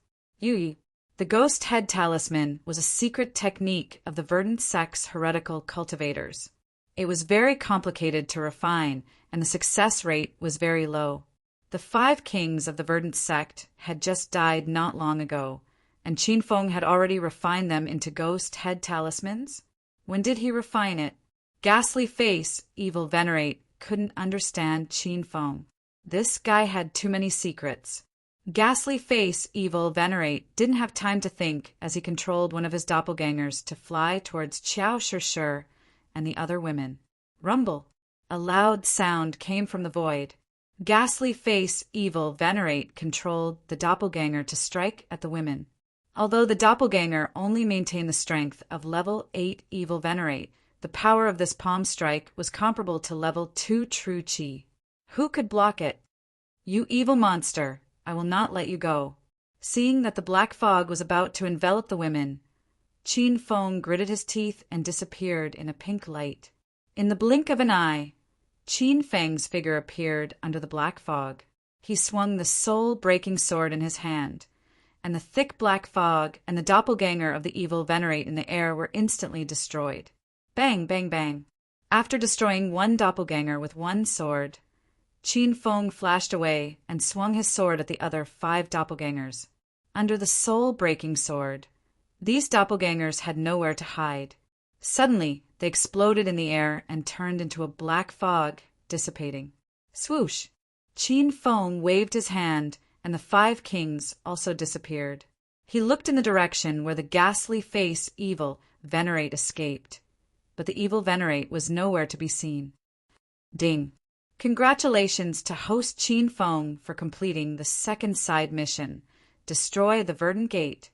The Ghost Head Talisman was a secret technique of the Verdant Sect's heretical cultivators. It was very complicated to refine, and the success rate was very low. The 5 Kings of the Verdant Sect had just died not long ago, and Qin Feng had already refined them into Ghost Head Talismans. When did he refine it? Ghastly Face, Evil Venerate, couldn't understand Qin Feng. This guy had too many secrets. Ghastly Face, Evil Venerate didn't have time to think as he controlled one of his doppelgangers to fly towards Qiao Shishir and the other women. Rumble! A loud sound came from the void. Ghastly Face, Evil Venerate controlled the doppelganger to strike at the women. Although the doppelganger only maintained the strength of level 8 Evil Venerate, the power of this palm strike was comparable to level 2 True Qi. Who could block it? You evil monster! I will not let you go. Seeing that the black fog was about to envelop the women, Qin Feng gritted his teeth and disappeared in a pink light. In the blink of an eye, Qin Feng's figure appeared under the black fog. He swung the soul-breaking sword in his hand, and the thick black fog and the doppelganger of the evil Venerate in the air were instantly destroyed. Bang, bang, bang. After destroying one doppelganger with one sword, Qin Feng flashed away and swung his sword at the other 5 doppelgangers. Under the soul-breaking sword, these doppelgangers had nowhere to hide. Suddenly, they exploded in the air and turned into a black fog, dissipating. Swoosh! Qin Feng waved his hand, and the 5 kings also disappeared. He looked in the direction where the ghastly face Evil Venerate escaped, but the Evil Venerate was nowhere to be seen. Ding! Congratulations to host Qin Feng for completing the second side mission, Destroy the Verdant Gate.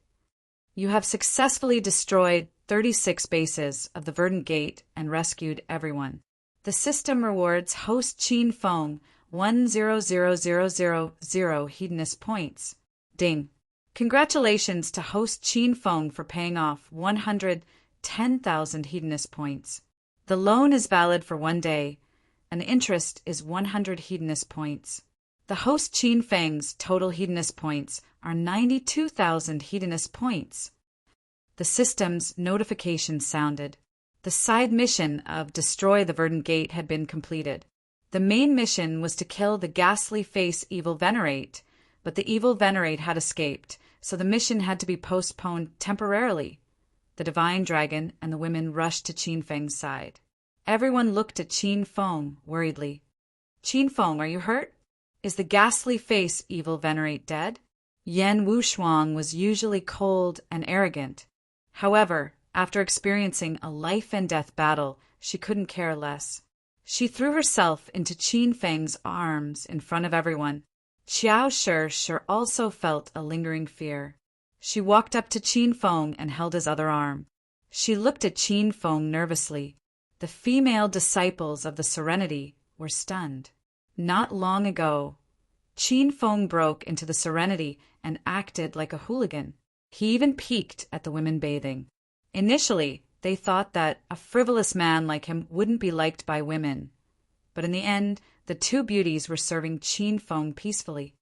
You have successfully destroyed 36 bases of the Verdant Gate and rescued everyone. The system rewards host Qin Feng 100,000 hedonist points. Ding! Congratulations to host Qin Feng for paying off 110,000 hedonist points. The loan is valid for 1 day, and the interest is 100 hedonist points. The host Qin Feng's total hedonist points are 92,000 hedonist points. The system's notification sounded. The side mission of destroy the Verdant Gate had been completed. The main mission was to kill the ghastly face Evil Venerate, but the Evil Venerate had escaped, so the mission had to be postponed temporarily. The Divine Dragon and the women rushed to Qin Feng's side. Everyone looked at Qin Feng worriedly. Qin Feng, are you hurt? Is the ghastly face Evil Venerate dead? Yan Wushuang was usually cold and arrogant. However, after experiencing a life-and-death battle, she couldn't care less. She threw herself into Qin Feng's arms in front of everyone. Xiao Shi also felt a lingering fear. She walked up to Qin Feng and held his other arm. She looked at Qin Feng nervously. The female disciples of the Serenity were stunned. Not long ago, Qin Feng broke into the Serenity and acted like a hooligan. He even peeked at the women bathing. Initially, they thought that a frivolous man like him wouldn't be liked by women. But in the end, the two beauties were serving Qin Feng peacefully.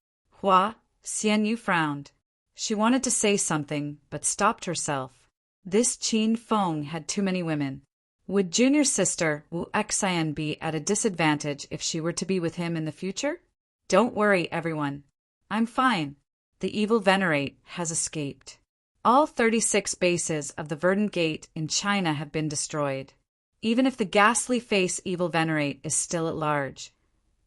Hua Xianyu frowned. She wanted to say something, but stopped herself. This Qin Feng had too many women. Would junior sister Wu Xian be at a disadvantage if she were to be with him in the future? Don't worry, everyone. I'm fine. The Evil Venerate has escaped. All 36 bases of the Verdant Gate in China have been destroyed. Even if the ghastly face Evil Venerate is still at large,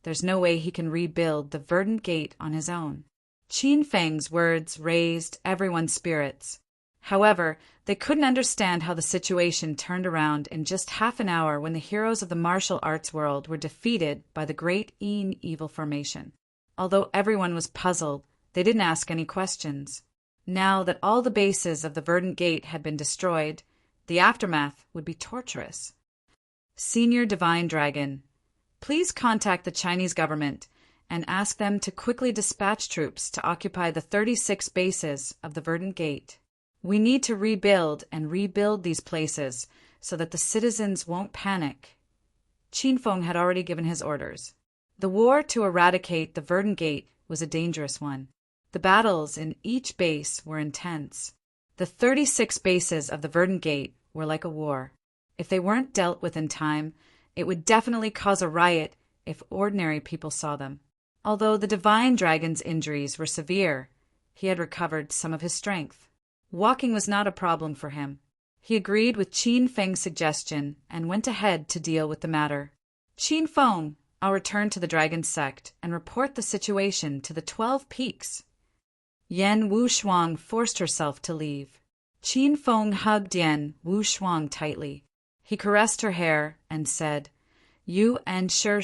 there's no way he can rebuild the Verdant Gate on his own. Qin Feng's words raised everyone's spirits. However, they couldn't understand how the situation turned around in just half an hour when the heroes of the martial arts world were defeated by the Great Yin Evil Formation. Although everyone was puzzled, they didn't ask any questions. Now that all the bases of the Verdant Gate had been destroyed, the aftermath would be torturous. Senior Divine Dragon, please contact the Chinese government and ask them to quickly dispatch troops to occupy the 36 bases of the Verdant Gate. We need to rebuild these places so that the citizens won't panic. Qin Feng had already given his orders. The war to eradicate the Verdant Gate was a dangerous one. The battles in each base were intense. The 36 bases of the Verdant Gate were like a war. If they weren't dealt with in time, it would definitely cause a riot if ordinary people saw them. Although the Divine Dragon's injuries were severe, he had recovered some of his strength. Walking was not a problem for him. He agreed with Qin Feng's suggestion and went ahead to deal with the matter. Qin Feng, I'll return to the Dragon Sect and report the situation to the 12 Peaks. Yan Wushuang forced herself to leave. Qin Feng hugged Yan Wushuang tightly. He caressed her hair and said, You and Shi,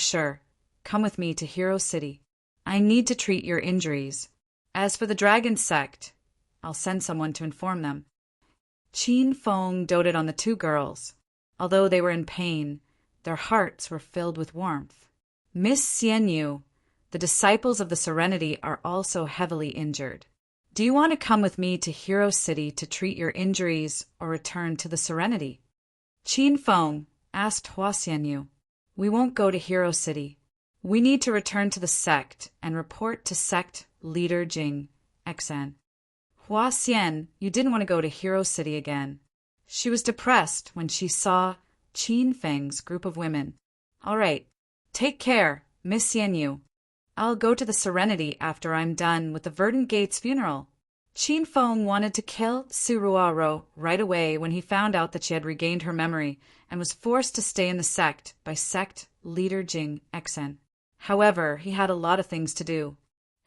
come with me to Hero City. I need to treat your injuries. As for the Dragon Sect, I'll send someone to inform them. Qin Feng doted on the two girls. Although they were in pain, their hearts were filled with warmth. Miss Xianyu, the disciples of the Serenity are also heavily injured. Do you want to come with me to Hero City to treat your injuries or return to the Serenity? Qin Feng asked Hua Xianyu. We won't go to Hero City. We need to return to the sect and report to sect leader Jing Xan. Hua Xian, you didn't want to go to Hero City again. She was depressed when she saw Qin Feng's group of women. All right, take care, Miss Xianyu. I'll go to the Serenity after I'm done with the Verdant Gate's funeral. Qin Feng wanted to kill Siruaro right away when he found out that she had regained her memory and was forced to stay in the sect by sect leader Jing Xen. However, he had a lot of things to do.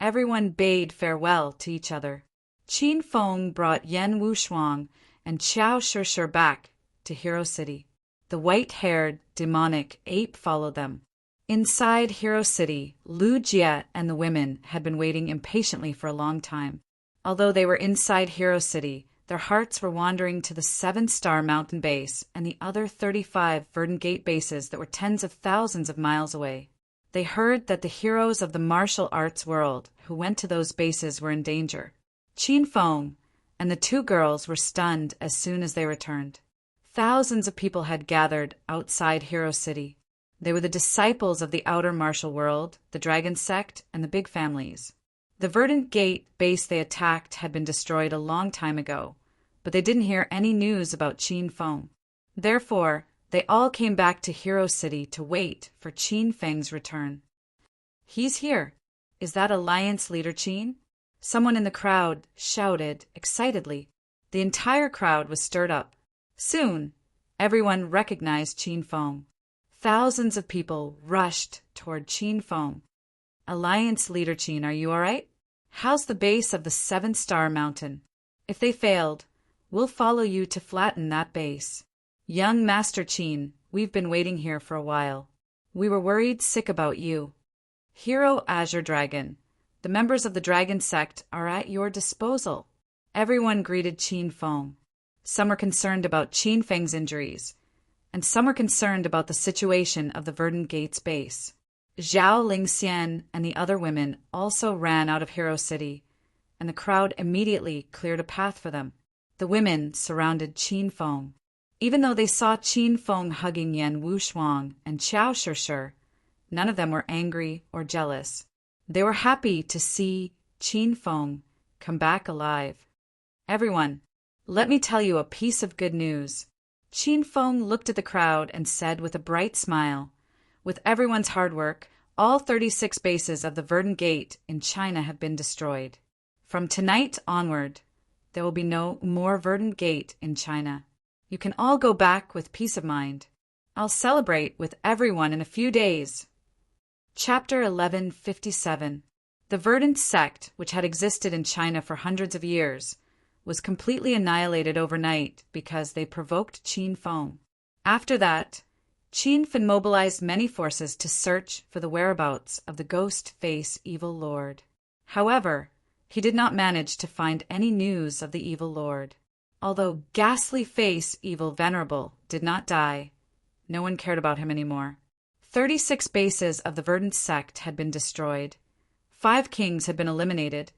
Everyone bade farewell to each other. Qin Feng brought Yan Wushuang and Xiao Shi back to Hero City. The white-haired, demonic ape followed them. Inside Hero City, Lu Jie and the women had been waiting impatiently for a long time. Although they were inside Hero City, their hearts were wandering to the 7-star mountain base and the other 35 Verdant Gate bases that were tens of thousands of miles away. They heard that the heroes of the martial arts world who went to those bases were in danger. Qin Feng and the two girls were stunned as soon as they returned. Thousands of people had gathered outside Hero City. They were the disciples of the outer martial world, the Dragon Sect, and the big families. The Verdant Gate base they attacked had been destroyed a long time ago, but they didn't hear any news about Qin Feng. Therefore, They all came back to Hero City to wait for Qin Feng's return. "He's here. Is that Alliance leader Qin?" Someone in the crowd shouted excitedly. The entire crowd was stirred up. Soon, everyone recognized Qin Feng. Thousands of people rushed toward Qin Feng. "Alliance leader Qin, are you all right? How's the base of the 7-star mountain? If they failed, we'll follow you to flatten that base." "Young Master Qin, we've been waiting here for a while. We were worried sick about you." "Hero Azure Dragon, the members of the Dragon Sect are at your disposal." Everyone greeted Qin Feng. Some were concerned about Qin Feng's injuries, and some were concerned about the situation of the Verdant Gates base. Zhao Lingxian and the other women also ran out of Hero City, and the crowd immediately cleared a path for them. The women surrounded Qin Feng. Even though they saw Qin Feng hugging Yan Wushuang and Qiao Shishir, none of them were angry or jealous. They were happy to see Qin Feng come back alive. "Everyone, let me tell you a piece of good news." Qin Feng looked at the crowd and said with a bright smile, "With everyone's hard work, all 36 bases of the Verdant Gate in China have been destroyed. From tonight onward, there will be no more Verdant Gate in China. You can all go back with peace of mind. I'll celebrate with everyone in a few days." Chapter 1157. The Verdant sect, which had existed in China for hundreds of years, was completely annihilated overnight because they provoked Qin Feng. After that, Qin Feng mobilized many forces to search for the whereabouts of the ghost face evil lord. However, he did not manage to find any news of the evil lord. Although ghastly face evil venerable did not die, no one cared about him anymore. 36 bases of the Verdant sect had been destroyed, 5 kings had been eliminated,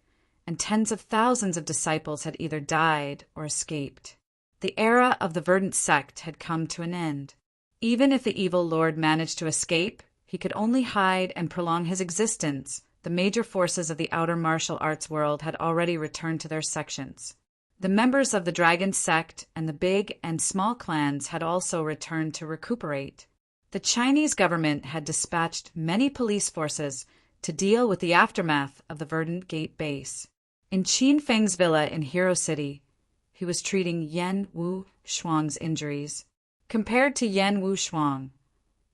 and tens of thousands of disciples had either died or escaped. The era of the Verdant sect had come to an end. Even if the evil lord managed to escape, he could only hide and prolong his existence. The major forces of the outer martial arts world had already returned to their sections. The members of the Dragon sect and the big and small clans had also returned to recuperate. The Chinese government had dispatched many police forces to deal with the aftermath of the Verdant Gate base. In Qin Feng's villa in Hero City, he was treating Yan Wushuang's injuries. Compared to Yan Wushuang,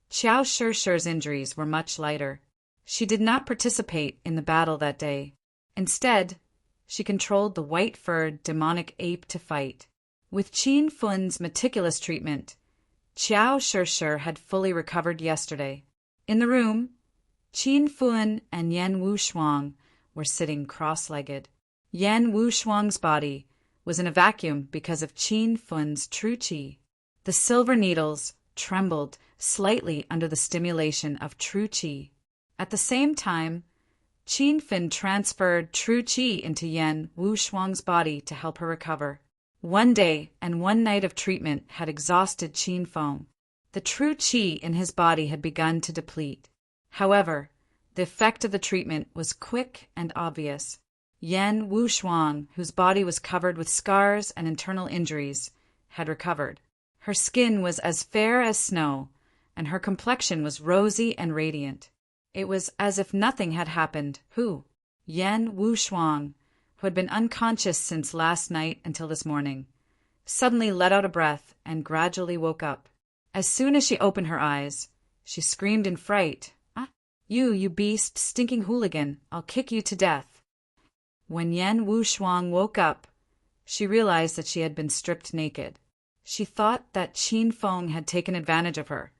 Qiao Shishir's injuries were much lighter. She did not participate in the battle that day. Instead, she controlled the white-furred demonic ape to fight. With Qin Feng's meticulous treatment, Qiao Shishir had fully recovered yesterday. In the room, Qin Feng and Yan Wushuang were sitting cross-legged. Yan Wushuang's body was in a vacuum because of Qin Feng's true qi. The silver needles trembled slightly under the stimulation of true qi. At the same time, Qin Feng transferred true qi into Yan Wushuang's body to help her recover. One day and one night of treatment had exhausted Qin Feng. The true qi in his body had begun to deplete. However, the effect of the treatment was quick and obvious. Yan Wushuang, whose body was covered with scars and internal injuries, had recovered. Her skin was as fair as snow, and her complexion was rosy and radiant. It was as if nothing had happened. Yan Wushuang, who had been unconscious since last night until this morning, suddenly let out a breath and gradually woke up. As soon as she opened her eyes, she screamed in fright, You beast, stinking hooligan, I'll kick you to death." When Yan Wushuang woke up, she realized that she had been stripped naked. She thought that Qin Feng had taken advantage of her,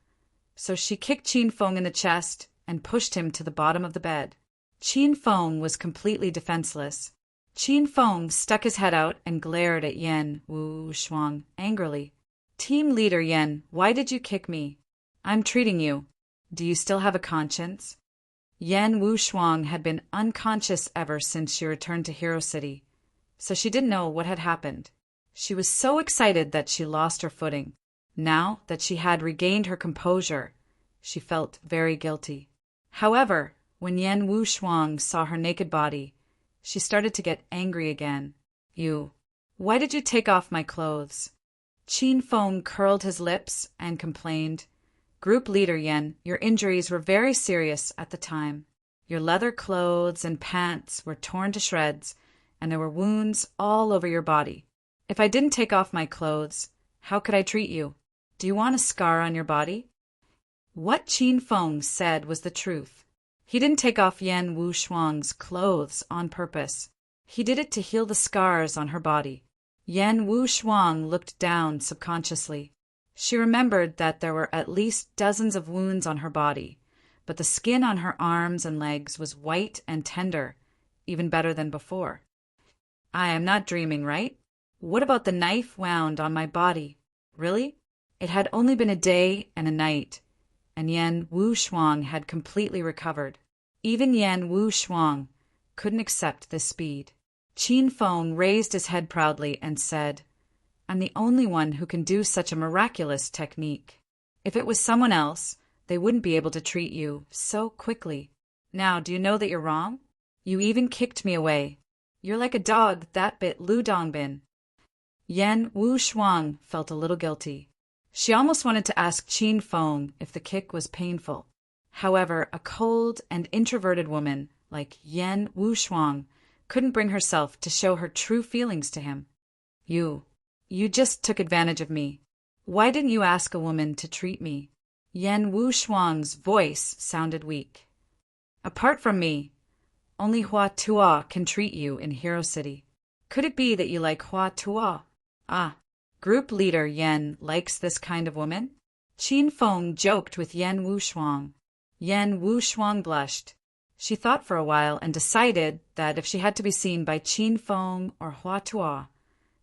so she kicked Qin Feng in the chest and pushed him to the bottom of the bed. Qin Feng was completely defenseless. Qin Feng stuck his head out and glared at Yan Wushuang angrily. "Team leader Yan, why did you kick me? I'm treating you. Do you still have a conscience?" Yan Wushuang had been unconscious ever since she returned to Hero City, so she didn't know what had happened. She was so excited that she lost her footing. Now that she had regained her composure, she felt very guilty. However, when Yan Wushuang saw her naked body, she started to get angry again. Why did you take off my clothes?" Qin Feng curled his lips and complained, "Group leader Yen, your injuries were very serious at the time. Your leather clothes and pants were torn to shreds, and there were wounds all over your body. If I didn't take off my clothes, how could I treat you? Do you want a scar on your body?" What Qin Feng said was the truth. He didn't take off Yan Wushuang's clothes on purpose. He did it to heal the scars on her body. Yan Wushuang looked down subconsciously. She remembered that there were at least dozens of wounds on her body, but the skin on her arms and legs was white and tender, even better than before. I am not dreaming, right? What about the knife wound on my body? Really? It had only been a day and a night, and Yan Wushuang had completely recovered. Even Yan Wushuang couldn't accept this speed. Qin Feng raised his head proudly and said, "I'm the only one who can do such a miraculous technique. If it was someone else, they wouldn't be able to treat you so quickly. Now, do you know that you're wrong? You even kicked me away. You're like a dog that bit Lu Dongbin." Yan Wushuang felt a little guilty. She almost wanted to ask Qin Feng if the kick was painful. However, a cold and introverted woman like Yan Wushuang couldn't bring herself to show her true feelings to him. You just took advantage of me. Why didn't you ask a woman to treat me?" Yan Wushuang's voice sounded weak. "Apart from me, only Hua Tuo can treat you in Hero City. Could it be that you like Hua Tuo? Ah, group leader Yan likes this kind of woman?" Qin Feng joked with Yan Wushuang. Yan Wushuang blushed. She thought for a while and decided that if she had to be seen by Qin Feng or Hua Tuo,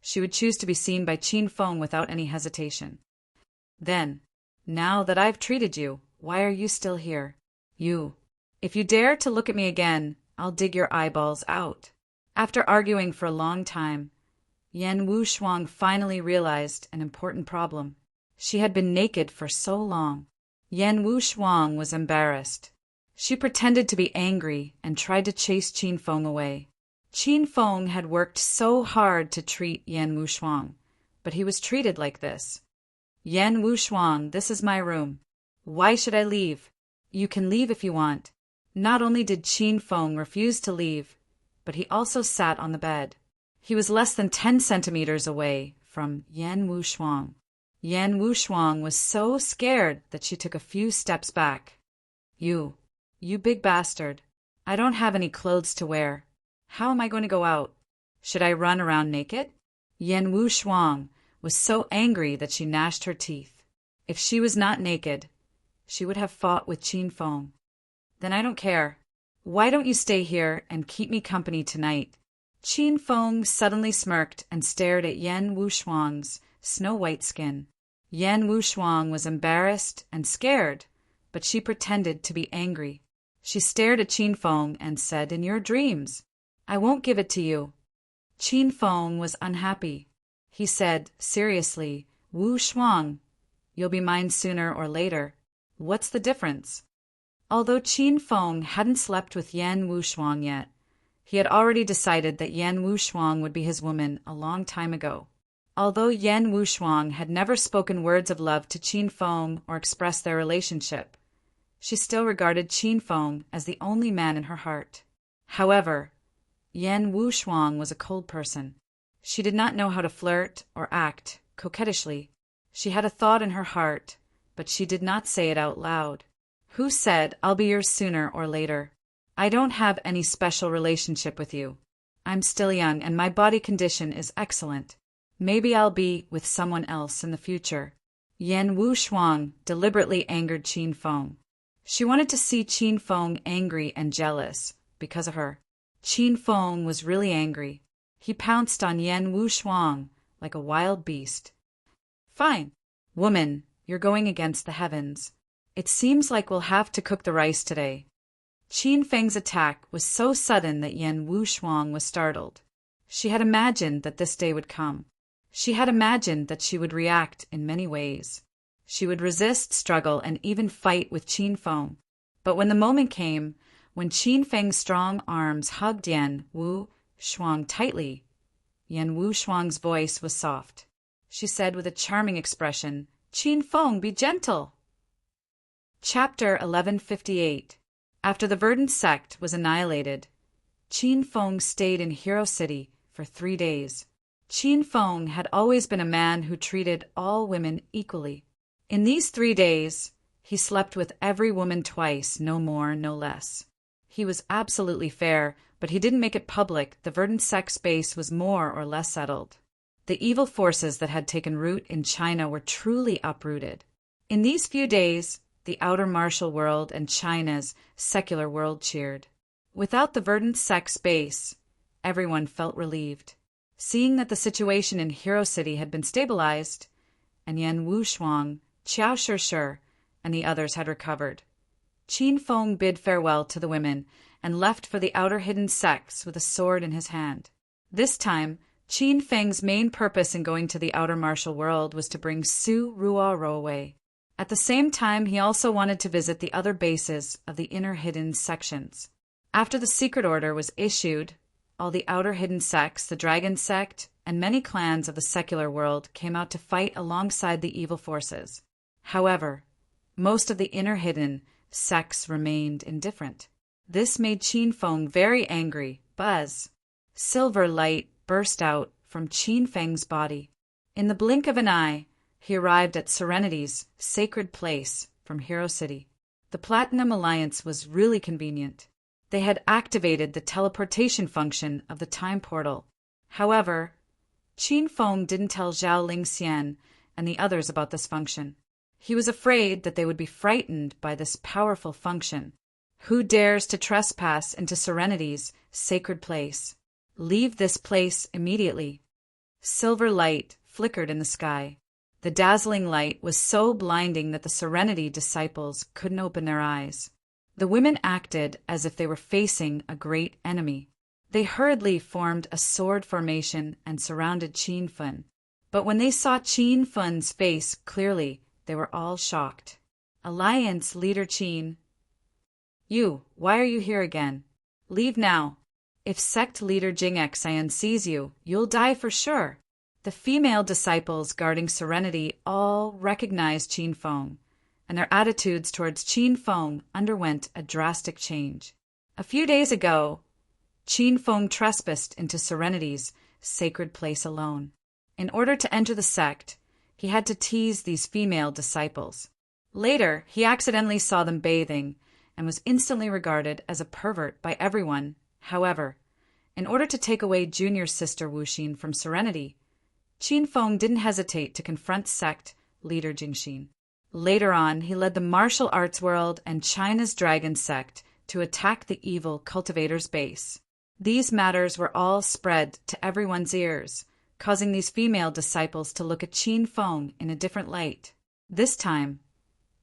she would choose to be seen by Qin Feng without any hesitation. "Then, now that I've treated you, why are you still here? If you dare to look at me again, I'll dig your eyeballs out." After arguing for a long time, Yan Wushuang finally realized an important problem. She had been naked for so long. Yan Wushuang was embarrassed. She pretended to be angry and tried to chase Qin Feng away. Qin Feng had worked so hard to treat Yan Wushuang, but he was treated like this. "Yan Wushuang, this is my room. Why should I leave? You can leave if you want." Not only did Qin Feng refuse to leave, but he also sat on the bed. He was less than 10 centimeters away from Yan Wushuang. Yan Wushuang was so scared that she took a few steps back. You big bastard. I don't have any clothes to wear. How am I going to go out? Should I run around naked?" Yan Wushuang was so angry that she gnashed her teeth. If she was not naked, she would have fought with Qin Feng. "Then I don't care. Why don't you stay here and keep me company tonight?" Qin Feng suddenly smirked and stared at Yan Wushuang's snow-white skin. Yan Wushuang was embarrassed and scared, but she pretended to be angry. She stared at Qin Feng and said, "In your dreams. I won't give it to you." Qin Feng was unhappy. He said, seriously, "Wushuang, you'll be mine sooner or later. What's the difference?" Although Qin Feng hadn't slept with Yan Wushuang yet, he had already decided that Yan Wushuang would be his woman a long time ago. Although Yan Wushuang had never spoken words of love to Qin Feng or expressed their relationship, she still regarded Qin Feng as the only man in her heart. However, Yan Wushuang was a cold person. She did not know how to flirt or act coquettishly. She had a thought in her heart, but she did not say it out loud. "Who said I'll be yours sooner or later? I don't have any special relationship with you. I'm still young and my body condition is excellent. Maybe I'll be with someone else in the future." Yan Wushuang deliberately angered Qin Feng. She wanted to see Qin Feng angry and jealous because of her. Qin Feng was really angry. He pounced on Yan Wushuang like a wild beast. "Fine. Woman, you're going against the heavens. It seems like we'll have to cook the rice today." Qin Feng's attack was so sudden that Yan Wushuang was startled. She had imagined that this day would come. She had imagined that she would react in many ways. She would resist, struggle, and even fight with Qin Feng. But when the moment came, when Qin Feng's strong arms hugged Yan Wushuang tightly, Yan Wushuang's voice was soft. she said with a charming expression. Qin Feng, be gentle. Chapter 1158. After the verdant sect was annihilated, Qin Feng stayed in Hero City for 3 days. Qin Feng had always been a man who treated all women equally. In these 3 days, he slept with every woman twice, no more, no less. He was absolutely fair, but he didn't make it public. The verdant sect's base was more or less settled. The evil forces that had taken root in China were truly uprooted. In these few days, the outer martial world and China's secular world cheered. Without the verdant sect's base, everyone felt relieved. Seeing that the situation in Hero City had been stabilized, and Yan Wushuang, Qiao Shishir, and the others had recovered, Qin Feng bid farewell to the women and left for the outer hidden sects with a sword in his hand. This time, Qin Feng's main purpose in going to the outer martial world was to bring Su Ruoro away. At the same time, he also wanted to visit the other bases of the inner hidden sections. After the secret order was issued, all the outer hidden sects, the Dragon Sect, and many clans of the secular world came out to fight alongside the evil forces. However, most of the inner hidden sects remained indifferent. This made Qin Feng very angry. Buzz! Silver light burst out from Qin Feng's body. In the blink of an eye, he arrived at Serenity's sacred place from Hero City. The Platinum Alliance was really convenient. They had activated the teleportation function of the time portal. However, Qin Feng didn't tell Zhao Lingxian and the others about this function. He was afraid that they would be frightened by this powerful function. Who dares to trespass into Serenity's sacred place? Leave this place immediately. Silver light flickered in the sky. The dazzling light was so blinding that the Serenity disciples couldn't open their eyes. The women acted as if they were facing a great enemy. They hurriedly formed a sword formation and surrounded Qin Feng. But when they saw Qin Feng's face clearly, they were all shocked. Alliance leader Qin. You, why are you here again? Leave now. If sect leader Jing Xian sees you, you'll die for sure. The female disciples guarding Serenity all recognized Qin Feng, and their attitudes towards Qin Feng underwent a drastic change. A few days ago, Qin Feng trespassed into Serenity's sacred place alone. In order to enter the sect, he had to tease these female disciples. Later, he accidentally saw them bathing and was instantly regarded as a pervert by everyone. However, in order to take away junior sister Wuxin from Serenity, Qin Feng didn't hesitate to confront sect leader Jingxin. Later on, he led the martial arts world and China's dragon sect to attack the evil cultivator's base. These matters were all spread to everyone's ears, causing these female disciples to look at Qin Feng in a different light. This time,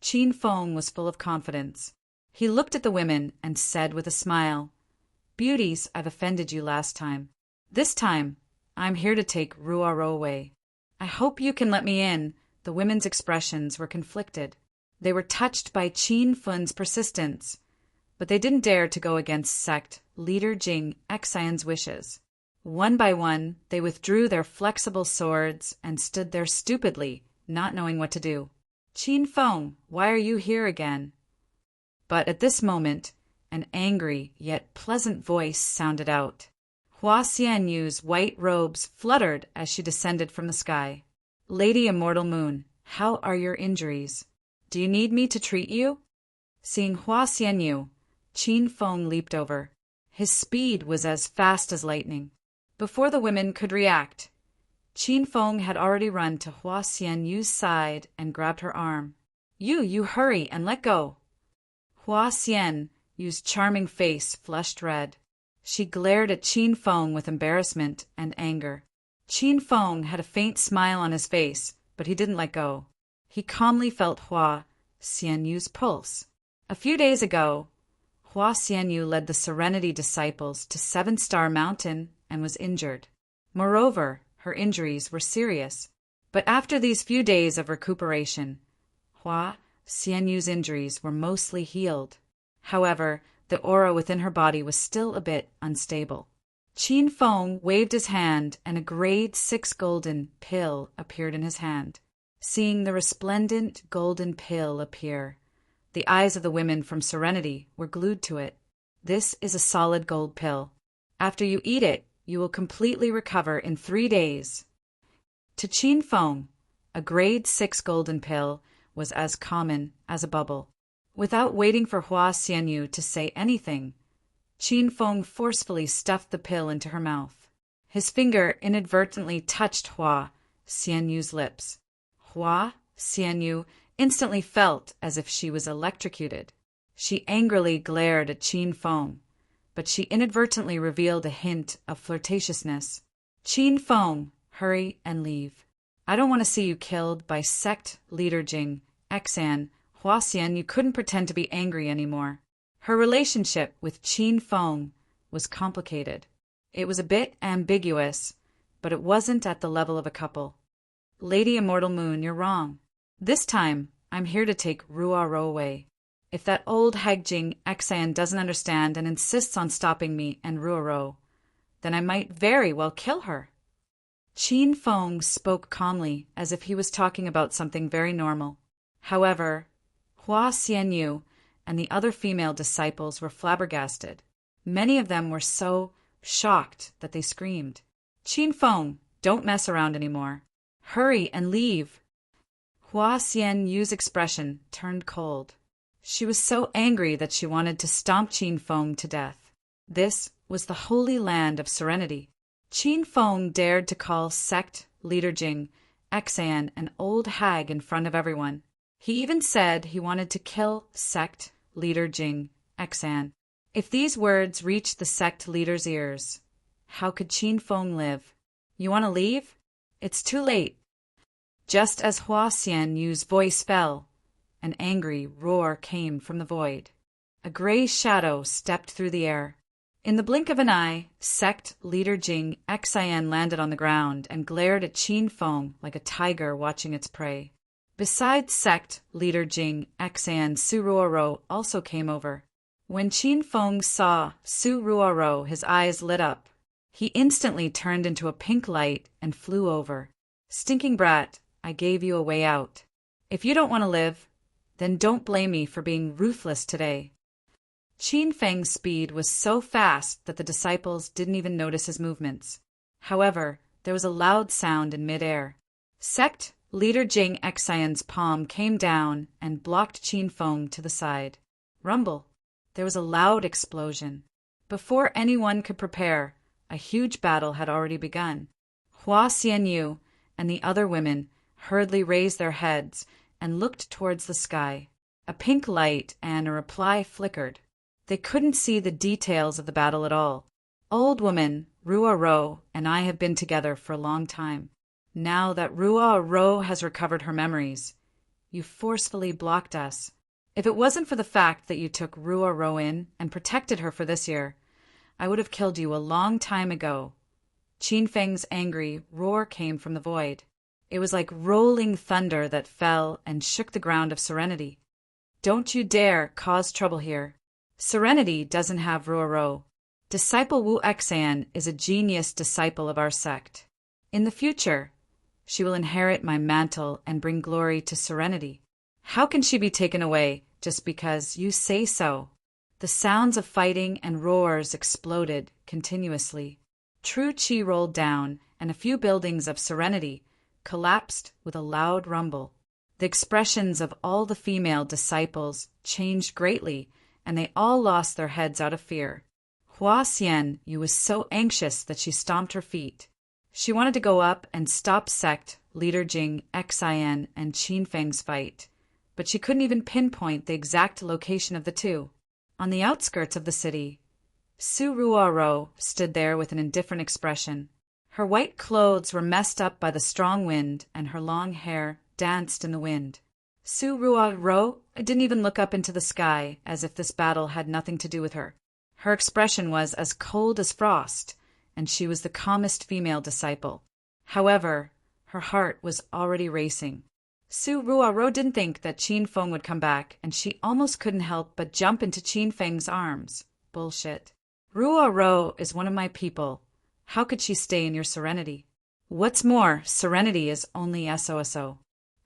Qin Feng was full of confidence. He looked at the women and said with a smile, "Beauties, I've offended you last time. This time, I'm here to take Ruoro away. I hope you can let me in." The women's expressions were conflicted. They were touched by Qin Feng's persistence, but they didn't dare to go against sect leader Jing Xian's wishes. One by one, they withdrew their flexible swords and stood there stupidly, not knowing what to do. "Qin Feng, why are you here again?" But at this moment, an angry yet pleasant voice sounded out. Hua Xianyu's white robes fluttered as she descended from the sky. "Lady Immortal Moon, how are your injuries? Do you need me to treat you?" Seeing Hua Xianyu, Qin Feng leaped over. His speed was as fast as lightning. Before the women could react, Qin Feng had already run to Hua Xianyu's side and grabbed her arm. You hurry and let go." Hua Xianyu's charming face flushed red. She glared at Qin Feng with embarrassment and anger. Qin Feng had a faint smile on his face, but he didn't let go. He calmly felt Hua Xianyu's pulse. A few days ago, Hua Xianyu led the Serenity disciples to 7-Star Mountain and was injured. Moreover, her injuries were serious. But after these few days of recuperation, Hua Xianyu's injuries were mostly healed. However, the aura within her body was still a bit unstable. Qin Feng waved his hand, and a grade 6 golden pill appeared in his hand. Seeing the resplendent golden pill appear, the eyes of the women from Serenity were glued to it. This is a solid gold pill. After you eat it, you will completely recover in 3 days. To Qin Feng, a grade 6 golden pill was as common as a bubble. Without waiting for Hua Xianyu to say anything, Qin Feng forcefully stuffed the pill into her mouth. His finger inadvertently touched Hua Xianyu's lips. Hua Xianyu instantly felt as if she was electrocuted. She angrily glared at Qin Feng, but she inadvertently revealed a hint of flirtatiousness. Qin Feng, hurry and leave. I don't want to see you killed by sect leader Jing Xan. Hua Xianyu couldn't pretend to be angry anymore. Her relationship with Qin Feng was complicated. It was a bit ambiguous, but it wasn't at the level of a couple. Lady Immortal Moon, you're wrong. This time, I'm here to take Ruoro away. If that old Hagjing Xan doesn't understand and insists on stopping me and Ruoro, then I might very well kill her. Qin Feng spoke calmly, as if he was talking about something very normal. However, Hua Xianyu and the other female disciples were flabbergasted. Many of them were so shocked that they screamed, "Qin Feng, don't mess around anymore. Hurry and leave." Hua Xianyu's expression turned cold. She was so angry that she wanted to stomp Qin Feng to death. This was the holy land of Serenity. Qin Feng dared to call sect leader Jing Xan an old hag in front of everyone. He even said he wanted to kill sect leader Jing Xan. If these words reached the sect leader's ears, how could Qin Feng live? You want to leave? It's too late. Just as Hua Xianyu's voice fell, an angry roar came from the void. A gray shadow stepped through the air. In the blink of an eye, sect leader Jing Xan landed on the ground and glared at Qin Feng like a tiger watching its prey. Besides sect leader Jing Xan, Su Ruoro also came over. When Qin Feng saw Su Ruoro, his eyes lit up. He instantly turned into a pink light and flew over. "Stinking brat, I gave you a way out. If you don't want to live, then don't blame me for being ruthless today." Qin Feng's speed was so fast that the disciples didn't even notice his movements. However, there was a loud sound in midair. Sect leader Jing Xan's palm came down and blocked Qin Feng to the side. Rumble. There was a loud explosion. Before anyone could prepare, a huge battle had already begun. Hua Xianyu and the other women hurriedly raised their heads and looked towards the sky. A pink light and a reply flickered. They couldn't see the details of the battle at all. "Old woman, Ruoro and I have been together for a long time. Now that Ruoro has recovered her memories, you forcefully blocked us. If it wasn't for the fact that you took Ruoro in and protected her for this year, I would have killed you a long time ago." Qin Feng's angry roar came from the void. It was like rolling thunder that fell and shook the ground of Serenity. "Don't you dare cause trouble here. Serenity doesn't have Ruoro. Disciple Wu Xan is a genius disciple of our sect. In the future, she will inherit my mantle and bring glory to Serenity. How can she be taken away just because you say so?" The sounds of fighting and roars exploded continuously. True Qi rolled down, and a few buildings of Serenity collapsed with a loud rumble. The expressions of all the female disciples changed greatly, and they all lost their heads out of fear. Hua Xianyu was so anxious that she stomped her feet. She wanted to go up and stop sect leader Jing Xan and Qin Feng's fight, but she couldn't even pinpoint the exact location of the two. On the outskirts of the city, Su Ruoro stood there with an indifferent expression. Her white clothes were messed up by the strong wind, and her long hair danced in the wind. Su Ruoro didn't even look up into the sky, as if this battle had nothing to do with her. Her expression was as cold as frost, and she was the calmest female disciple. However, her heart was already racing. Su Ruoro didn't think that Qin Feng would come back, and she almost couldn't help but jump into Qin Feng's arms. Bullshit. "Ruoro is one of my people, How could she stay in your serenity? What's more, serenity is only SOSO.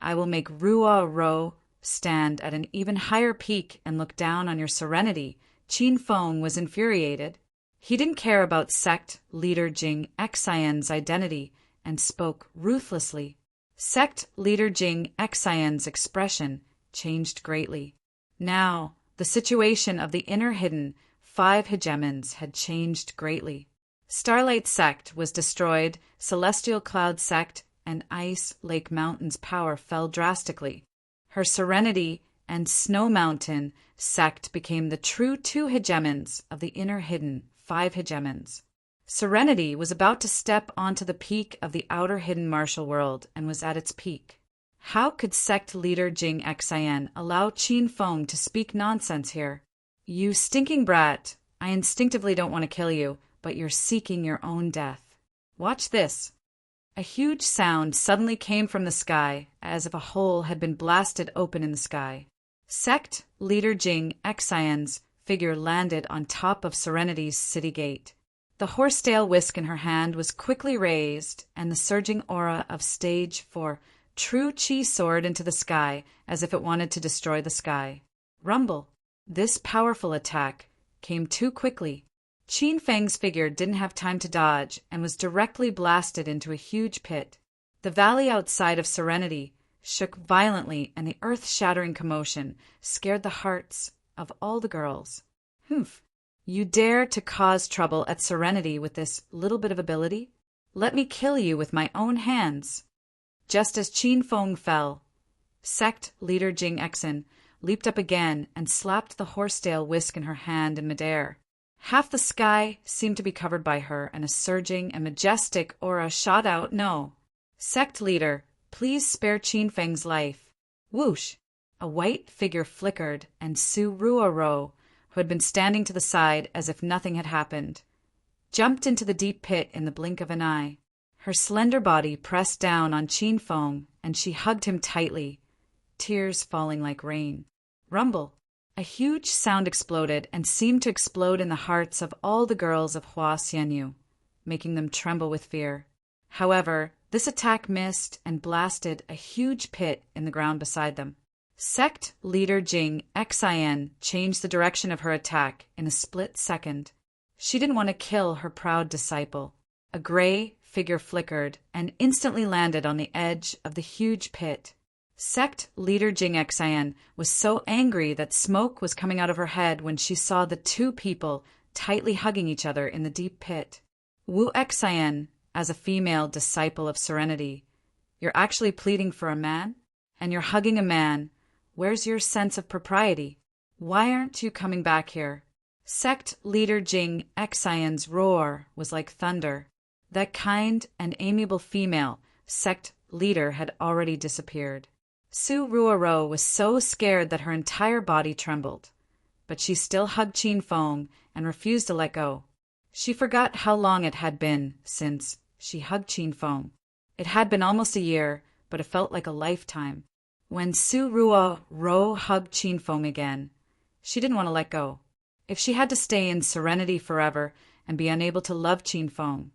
I will make Ruo stand at an even higher peak and look down on your serenity. Qin Feng was infuriated. He didn't care about sect leader Jing Xian's identity and spoke ruthlessly. Sect leader Jing Xian's expression changed greatly. Now, the situation of the inner hidden 5 hegemons had changed greatly. Starlight Sect was destroyed, Celestial Cloud Sect and Ice Lake Mountain's power fell drastically. Her Serenity and Snow Mountain Sect became the true 2 hegemons of the inner hidden 5 hegemons. Serenity was about to step onto the peak of the outer hidden martial world and was at its peak. How could sect leader Jing Xian allow Qin Feng to speak nonsense here? You stinking brat, I instinctively don't want to kill you, but you're seeking your own death. Watch this. A huge sound suddenly came from the sky, as if a hole had been blasted open in the sky. Sect leader Jing Xian's figure landed on top of Serenity's city gate. The horsetail whisk in her hand was quickly raised, and the surging aura of stage 4 true chi soared into the sky as if it wanted to destroy the sky. Rumble. This powerful attack came too quickly. Qin Feng's figure didn't have time to dodge and was directly blasted into a huge pit. The valley outside of Serenity shook violently, and the earth-shattering commotion scared the hearts of all the girls. Humph! You dare to cause trouble at Serenity with this little bit of ability? Let me kill you with my own hands. Just as Qin Feng fell, sect leader Jing Xian leaped up again and slapped the horsetail whisk in her hand in midair. Half the sky seemed to be covered by her, and a surging and majestic aura shot out. No. Sect leader, please spare Qin Feng's life. Whoosh! A white figure flickered, and Su Ruoro, who had been standing to the side as if nothing had happened, jumped into the deep pit in the blink of an eye. Her slender body pressed down on Qin Feng, and she hugged him tightly, tears falling like rain. Rumble! A huge sound exploded and seemed to explode in the hearts of all the girls of Hua Xianyu, making them tremble with fear. However, this attack missed and blasted a huge pit in the ground beside them. Sect leader Jing Xian changed the direction of her attack in a split second. She didn't want to kill her proud disciple. A gray figure flickered and instantly landed on the edge of the huge pit. Sect leader Jing Xian was so angry that smoke was coming out of her head when she saw the 2 people tightly hugging each other in the deep pit. Wu Xian, as a female disciple of Serenity, you're actually pleading for a man? And you're hugging a man? Where's your sense of propriety? Why aren't you coming back here? Sect leader Jing Xian's roar was like thunder. That kind and amiable female sect leader had already disappeared. Su Ruoro was so scared that her entire body trembled, but she still hugged Qin Feng and refused to let go. She forgot how long it had been since she hugged Qin Feng. It had been almost a year, but it felt like a lifetime. When Su Ruoro hugged Qin Feng again, she didn't want to let go. If she had to stay in Serenity forever and be unable to love Qin Feng,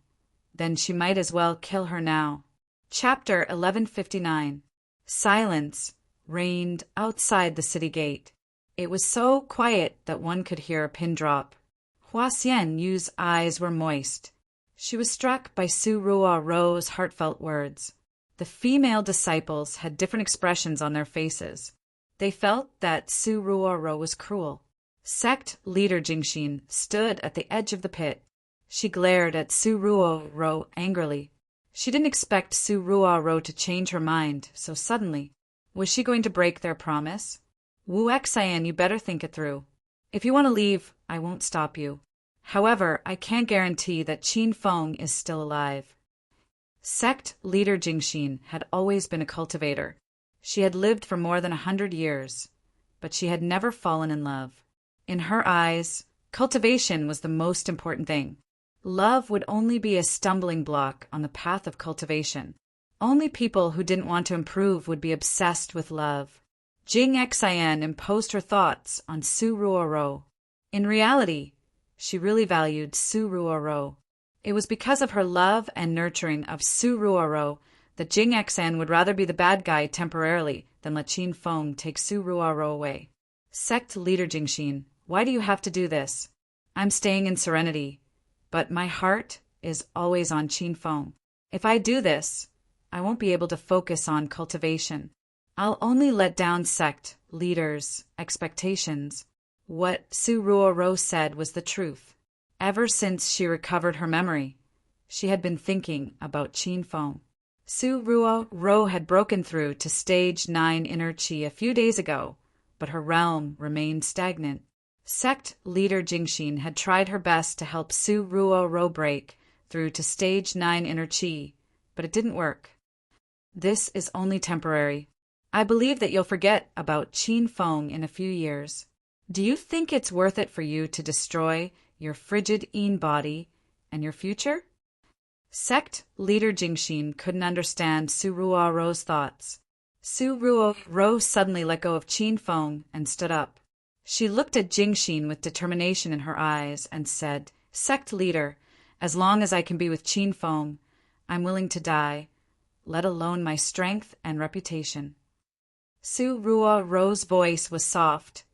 then she might as well kill her now. Chapter 1159. Silence reigned outside the city gate. It was so quiet that one could hear a pin drop. Hua Xianyu's eyes were moist. She was struck by Su Ruoro's heartfelt words. The female disciples had different expressions on their faces. They felt that Su Ruoro was cruel. Sect leader Jingxin stood at the edge of the pit. She glared at Su Ruoro angrily. She didn't expect Su Ruoro to change her mind so suddenly. Was she going to break their promise? Wu Xian, you better think it through. If you want to leave, I won't stop you. However, I can't guarantee that Qin Feng is still alive. Sect leader Jingxin had always been a cultivator. She had lived for more than 100 years, but she had never fallen in love. In her eyes, cultivation was the most important thing. Love would only be a stumbling block on the path of cultivation. Only people who didn't want to improve would be obsessed with love. Jing Xian imposed her thoughts on Su Ruoro. In reality, she really valued Su Ruoro. It was because of her love and nurturing of Su Ruoro that Jing Xan would rather be the bad guy temporarily than let Qin Feng take Su Ruoro away. Sect leader Jingxin, why do you have to do this? I'm staying in serenity, but my heart is always on Qin Feng. If I do this, I won't be able to focus on cultivation. I'll only let down sect leaders' expectations. What Su Ruoro said was the truth. Ever since she recovered her memory, she had been thinking about Qin Feng. Su Ruoro had broken through to stage 9 inner qi a few days ago, but her realm remained stagnant. Sect leader Jingxin had tried her best to help Su Ruoro break through to stage 9 inner qi, but it didn't work. This is only temporary. I believe that you'll forget about Qin Feng in a few years. Do you think it's worth it for you to destroy your frigid Yin body and your future? Sect leader Jingxin couldn't understand Su Ruoro's thoughts. Su Ruoro suddenly let go of Qin Feng and stood up. She looked at Jingxin with determination in her eyes and said, Sect leader, as long as I can be with Qin Feng, I'm willing to die, let alone my strength and reputation. Su Ruoro's voice was soft,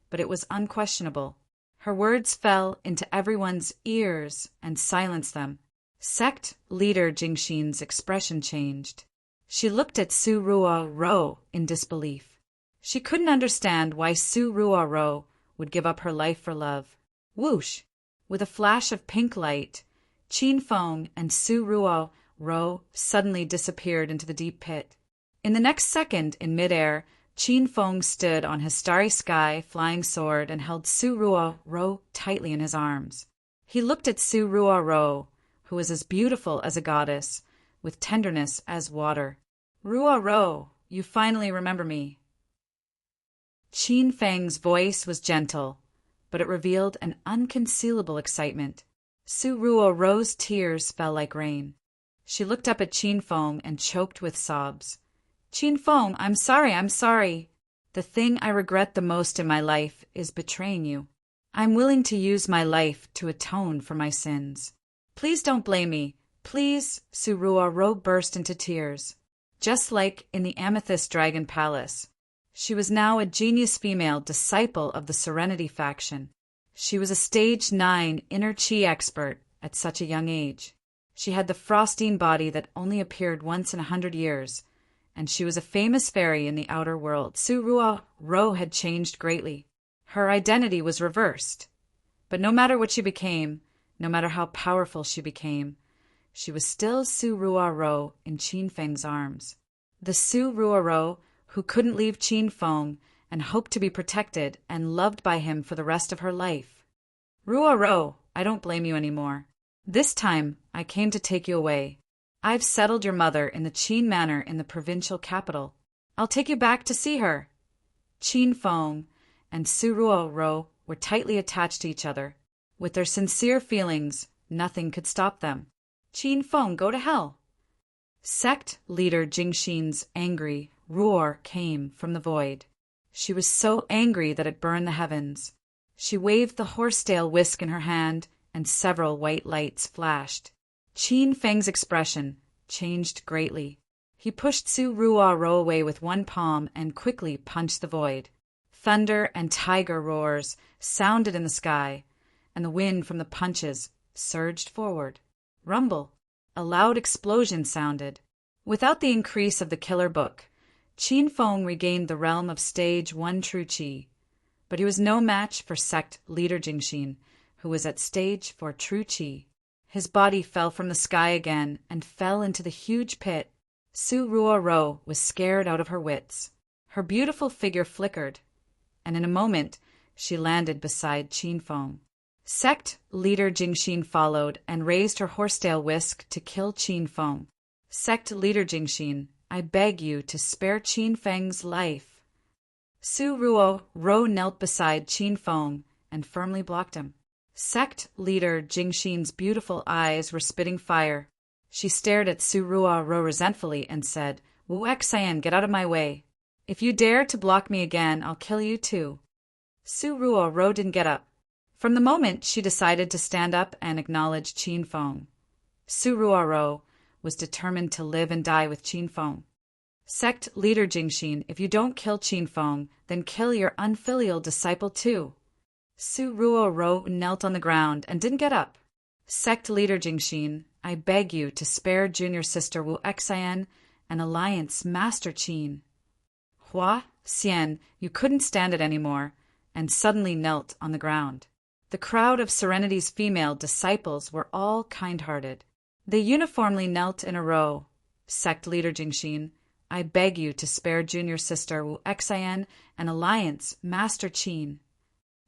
but it was unquestionable. Her words fell into everyone's ears and silenced them. Sect leader Jingxin's expression changed. She looked at Su Ruoro in disbelief. She couldn't understand why Su Ruoro would give up her life for love. Whoosh! With a flash of pink light, Qin Feng and Su Ruoro suddenly disappeared into the deep pit. In the next second, in midair, Qin Feng stood on his starry sky flying sword and held Su Ruoro tightly in his arms. He looked at Su Ruoro, who was as beautiful as a goddess, with tenderness as water. Ruoro, you finally remember me. Qin Feng's voice was gentle, but it revealed an unconcealable excitement. Su Ruoro's tears fell like rain. She looked up at Qin Feng and choked with sobs. Qin Feng, I'm sorry. The thing I regret the most in my life is betraying you. I'm willing to use my life to atone for my sins. Please don't blame me. Please, Su Ruoro burst into tears. Just like in the Amethyst Dragon Palace. She was now a genius female disciple of the Serenity faction. She was a stage 9 inner chi expert at such a young age. She had the frostine body that only appeared once in 100 years, and she was a famous fairy in the outer world. Su Ruoro had changed greatly. Her identity was reversed. But no matter what she became, no matter how powerful she became, she was still Su Ruoro in Qin Feng's arms. The Su Ruoro who couldn't leave Qin Feng and hoped to be protected and loved by him for the rest of her life. Ruoro, I don't blame you anymore. This time, I came to take you away. I've settled your mother in the Qin Manor in the provincial capital. I'll take you back to see her. Qin Feng and Su Ruoro were tightly attached to each other. With their sincere feelings, nothing could stop them. Qin Feng, go to hell. Sect leader Jingxin's angry roar came from the void. She was so angry that it burned the heavens. She waved the horsetail whisk in her hand, and several white lights flashed. Qin Feng's expression changed greatly. He pushed Su Ruoro away with one palm and quickly punched the void. Thunder and tiger roars sounded in the sky, and the wind from the punches surged forward. Rumble! A loud explosion sounded. Without the increase of the killer book, Qin Feng regained the realm of stage 1 true qi, but he was no match for sect leader Jingxin, who was at stage 4 true qi. His body fell from the sky again and fell into the huge pit. Su Ruoro was scared out of her wits. Her beautiful figure flickered, and in a moment she landed beside Qin Feng. Sect leader Jingxin followed and raised her horsetail whisk to kill Qin Feng. Sect leader Jingxin, I beg you to spare Qin Feng's life. Su Ruoro knelt beside Qin Feng and firmly blocked him. Sect leader Jingxin's beautiful eyes were spitting fire. She stared at Su Ruoro resentfully and said, Wu Xian, get out of my way. If you dare to block me again, I'll kill you too. Su Ruoro didn't get up. From the moment she decided to stand up and acknowledge Qin Feng, Su Ruoro was determined to live and die with Qin Feng. Sect leader Jingxin, if you don't kill Qin Feng, then kill your unfilial disciple too. Su Ruoro knelt on the ground and didn't get up. Sect leader Jingxin, I beg you to spare junior sister Wu Xian and alliance Master Qin. Hua Xian, you couldn't stand it anymore, and suddenly knelt on the ground. The crowd of Serenity's female disciples were all kind-hearted. They uniformly knelt in a row. Sect leader Jingxin, I beg you to spare junior sister Wu Xian and alliance Master Qin.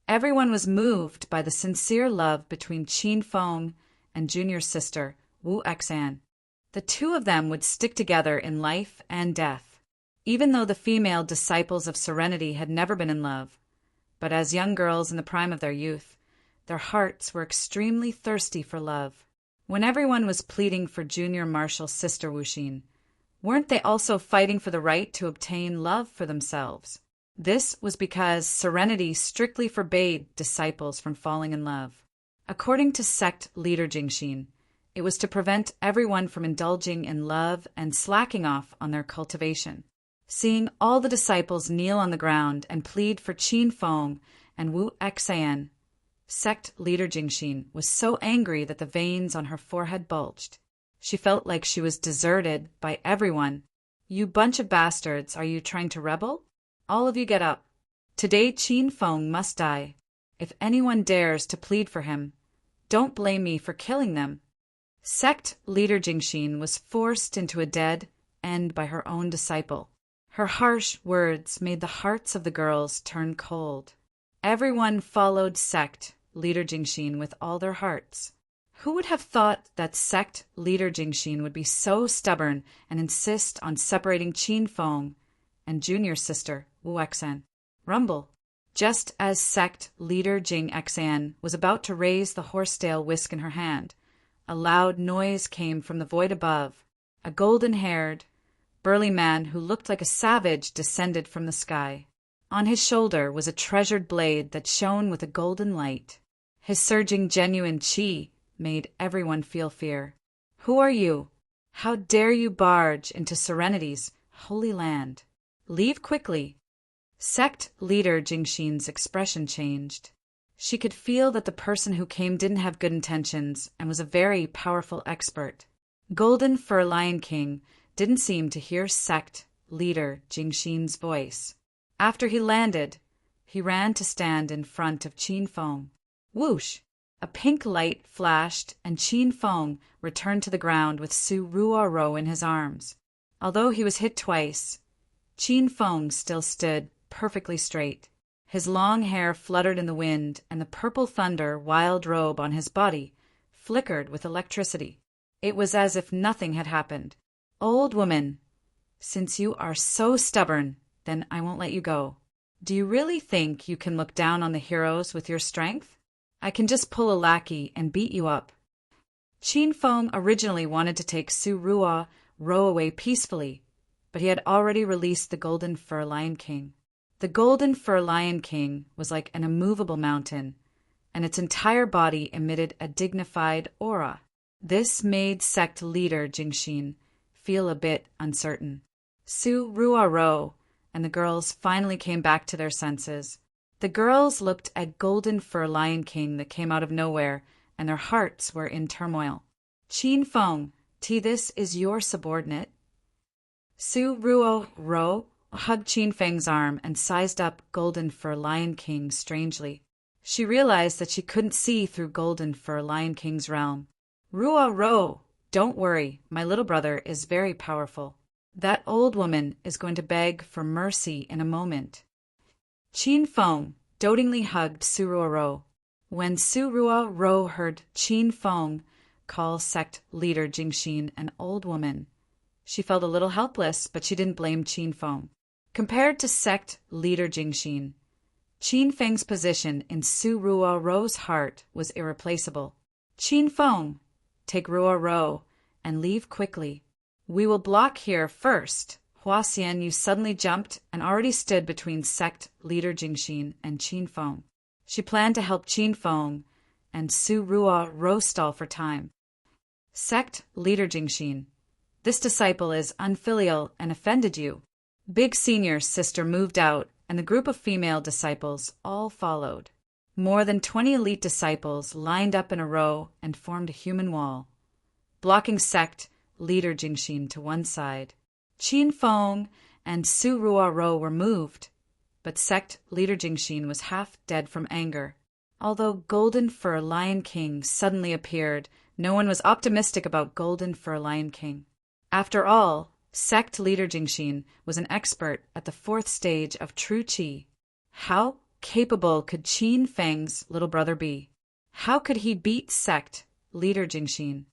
Everyone was moved by the sincere love between Qin Feng and junior sister Wu Xian. The two of them would stick together in life and death, even though the female disciples of Serenity had never been in love. But as young girls in the prime of their youth, their hearts were extremely thirsty for love. When everyone was pleading for junior martial sister Wuxin, weren't they also fighting for the right to obtain love for themselves? This was because Serenity strictly forbade disciples from falling in love. According to sect leader Jingxin, it was to prevent everyone from indulging in love and slacking off on their cultivation. Seeing all the disciples kneel on the ground and plead for Qin Feng and Wu Xian, sect leader Jingxin was so angry that the veins on her forehead bulged. She felt like she was deserted by everyone. You bunch of bastards, are you trying to rebel? All of you get up. Today Qin Feng must die. If anyone dares to plead for him, don't blame me for killing them. Sect leader Jingxin was forced into a dead end by her own disciple. Her harsh words made the hearts of the girls turn cold. Everyone followed sect leader Jingxin with all their hearts. Who would have thought that sect leader Jingxin would be so stubborn and insist on separating Qin Feng and junior sister Wu Xian? Rumble. Just as sect leader Jing Xian was about to raise the horsetail whisk in her hand, a loud noise came from the void above. A golden-haired, burly man who looked like a savage descended from the sky. On his shoulder was a treasured blade that shone with a golden light. His surging genuine qi made everyone feel fear. Who are you? How dare you barge into Serenity's holy land? Leave quickly. Sect leader Jingxin's expression changed. She could feel that the person who came didn't have good intentions and was a very powerful expert. Golden Fur Lion King didn't seem to hear sect leader Jingxin's voice. After he landed, he ran to stand in front of Qin Feng. Whoosh! A pink light flashed, and Qin Feng returned to the ground with Su Ruoro in his arms. Although he was hit twice, Qin Feng still stood perfectly straight. His long hair fluttered in the wind, and the purple thunder wild robe on his body flickered with electricity. It was as if nothing had happened. Old woman, since you are so stubborn, then I won't let you go. Do you really think you can look down on the heroes with your strength? I can just pull a lackey and beat you up. Qin Feng originally wanted to take Su Ruoro away peacefully, but he had already released the Golden Fur Lion King. The Golden Fur Lion King was like an immovable mountain, and its entire body emitted a dignified aura. This made sect leader Jingxin feel a bit uncertain. Su Ruoro and the girls finally came back to their senses. The girls looked at Golden Fur Lion King that came out of nowhere, and their hearts were in turmoil. Qin Feng, this is your subordinate. Su Ruoro hugged Qin Feng's arm and sized up Golden Fur Lion King strangely. She realized that she couldn't see through Golden Fur Lion King's realm. Ruoro, don't worry, my little brother is very powerful. That old woman is going to beg for mercy in a moment. Qin Feng dotingly hugged Su Ruoro. When Su Ruoro heard Qin Feng call sect leader Jingxin an old woman, she felt a little helpless, but she didn't blame Qin Feng. Compared to sect leader Jingxin, Qin Feng's position in Su Ruoro's heart was irreplaceable. Qin Feng, take Ruoro and leave quickly. We will block here first. Hua Xian, you suddenly jumped and already stood between sect leader Jingxin and Qin Feng. She planned to help Qin Feng and Su Ruoro stall for time. Sect leader Jingxin. This disciple is unfilial and offended you. Big Senior's sister moved out, and the group of female disciples all followed. More than 20 elite disciples lined up in a row and formed a human wall, blocking sect leader Jingxin to one side. Qin Feng and Su Ruoro were moved, but sect leader Jingxin was half dead from anger. Although Golden Fur Lion King suddenly appeared, no one was optimistic about Golden Fur Lion King. After all, sect leader Jingxin was an expert at the 4th stage of true qi. How capable could Qin Feng's little brother be? How could he beat sect leader Jingxin?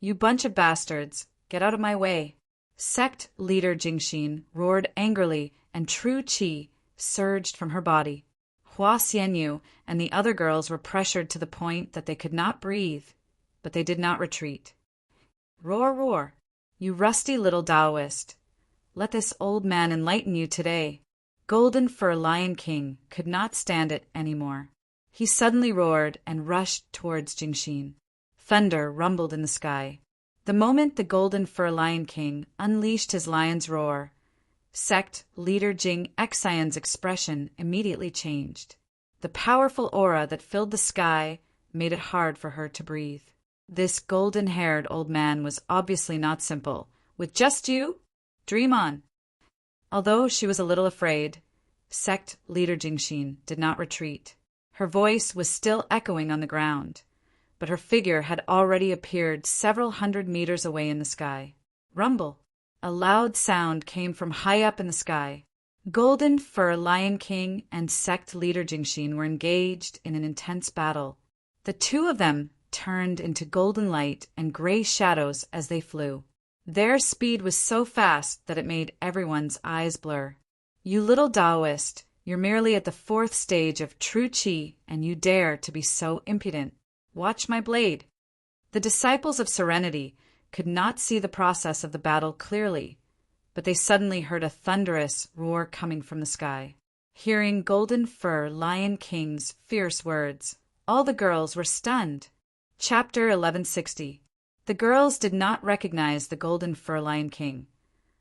You bunch of bastards, get out of my way. Sect leader Jingxin roared angrily, and true qi surged from her body. Hua Xianyu and the other girls were pressured to the point that they could not breathe, but they did not retreat. Roar, roar, you rusty little Taoist. Let this old man enlighten you today. Golden Fur Lion King could not stand it anymore. He suddenly roared and rushed towards Jingxin. Thunder rumbled in the sky. The moment the Golden Fur Lion King unleashed his lion's roar, sect leader Jing Xian's expression immediately changed. The powerful aura that filled the sky made it hard for her to breathe. This golden-haired old man was obviously not simple. With just you? Dream on. Although she was a little afraid, sect leader Jingxin did not retreat. Her voice was still echoing on the ground, but her figure had already appeared several hundred meters away in the sky. Rumble! A loud sound came from high up in the sky. Golden Fur Lion King and sect leader Jingxin were engaged in an intense battle. The two of them turned into golden light and gray shadows as they flew. Their speed was so fast that it made everyone's eyes blur. You little Taoist, you're merely at the 4th stage of true qi, and you dare to be so impudent. Watch my blade. The disciples of Serenity could not see the process of the battle clearly, but they suddenly heard a thunderous roar coming from the sky. Hearing Golden Fur Lion King's fierce words, all the girls were stunned. Chapter 1160. The girls did not recognize the Golden Fur Lion King,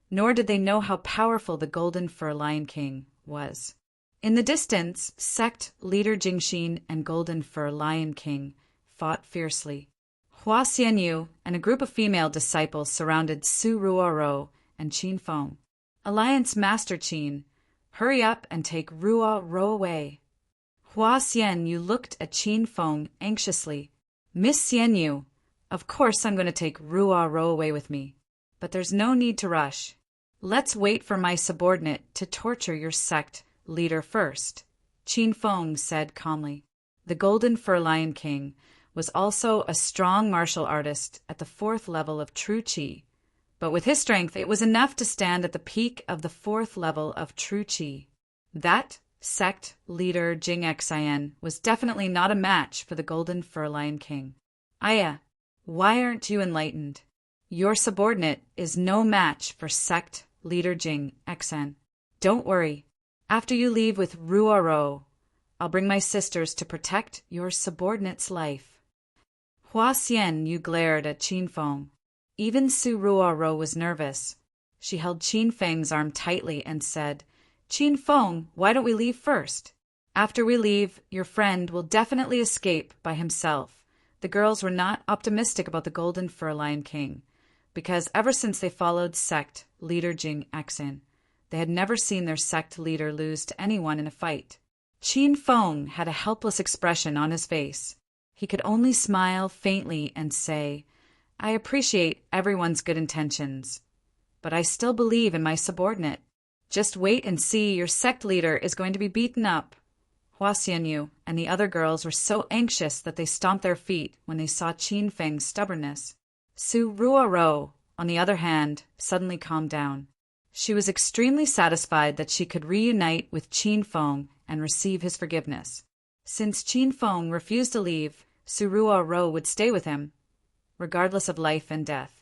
nor did they know how powerful the Golden Fur Lion King was. In the distance, sect leader Jingxin and Golden Fur Lion King fought fiercely. Hua Xianyu and a group of female disciples surrounded Su Ruoro and Qin Feng. Alliance Master Qin, hurry up and take Ruoro away. Hua Xianyu looked at Qin Feng anxiously. Miss Xianyu, of course I'm going to take Ruoro away with me, but there's no need to rush. Let's wait for my subordinate to torture your sect leader first, Qin Feng said calmly. The Golden Fur Lion King was also a strong martial artist at the 4th level of true qi, but with his strength it was enough to stand at the peak of the 4th level of true qi. That sect leader Jing Xian was definitely not a match for the Golden Fur Lion King. Aya, why aren't you enlightened? Your subordinate is no match for sect leader Jing Xian. Don't worry. After you leave with Ruoro, I'll bring my sisters to protect your subordinate's life. Hua Xianyu glared at Qin Feng. Even Su Ruoro was nervous. She held Qin Feng's arm tightly and said, Qin Feng, why don't we leave first? After we leave, your friend will definitely escape by himself. The girls were not optimistic about the Golden Fur Lion King, because ever since they followed sect leader Jing Xian, they had never seen their sect leader lose to anyone in a fight. Qin Feng had a helpless expression on his face. He could only smile faintly and say, I appreciate everyone's good intentions, but I still believe in my subordinate. Just wait and see, your sect leader is going to be beaten up. Hua Xianyu and the other girls were so anxious that they stomped their feet when they saw Qin Feng's stubbornness. Su Ruoro, on the other hand, suddenly calmed down. She was extremely satisfied that she could reunite with Qin Feng and receive his forgiveness. Since Qin Feng refused to leave, Su Ruoro would stay with him, regardless of life and death.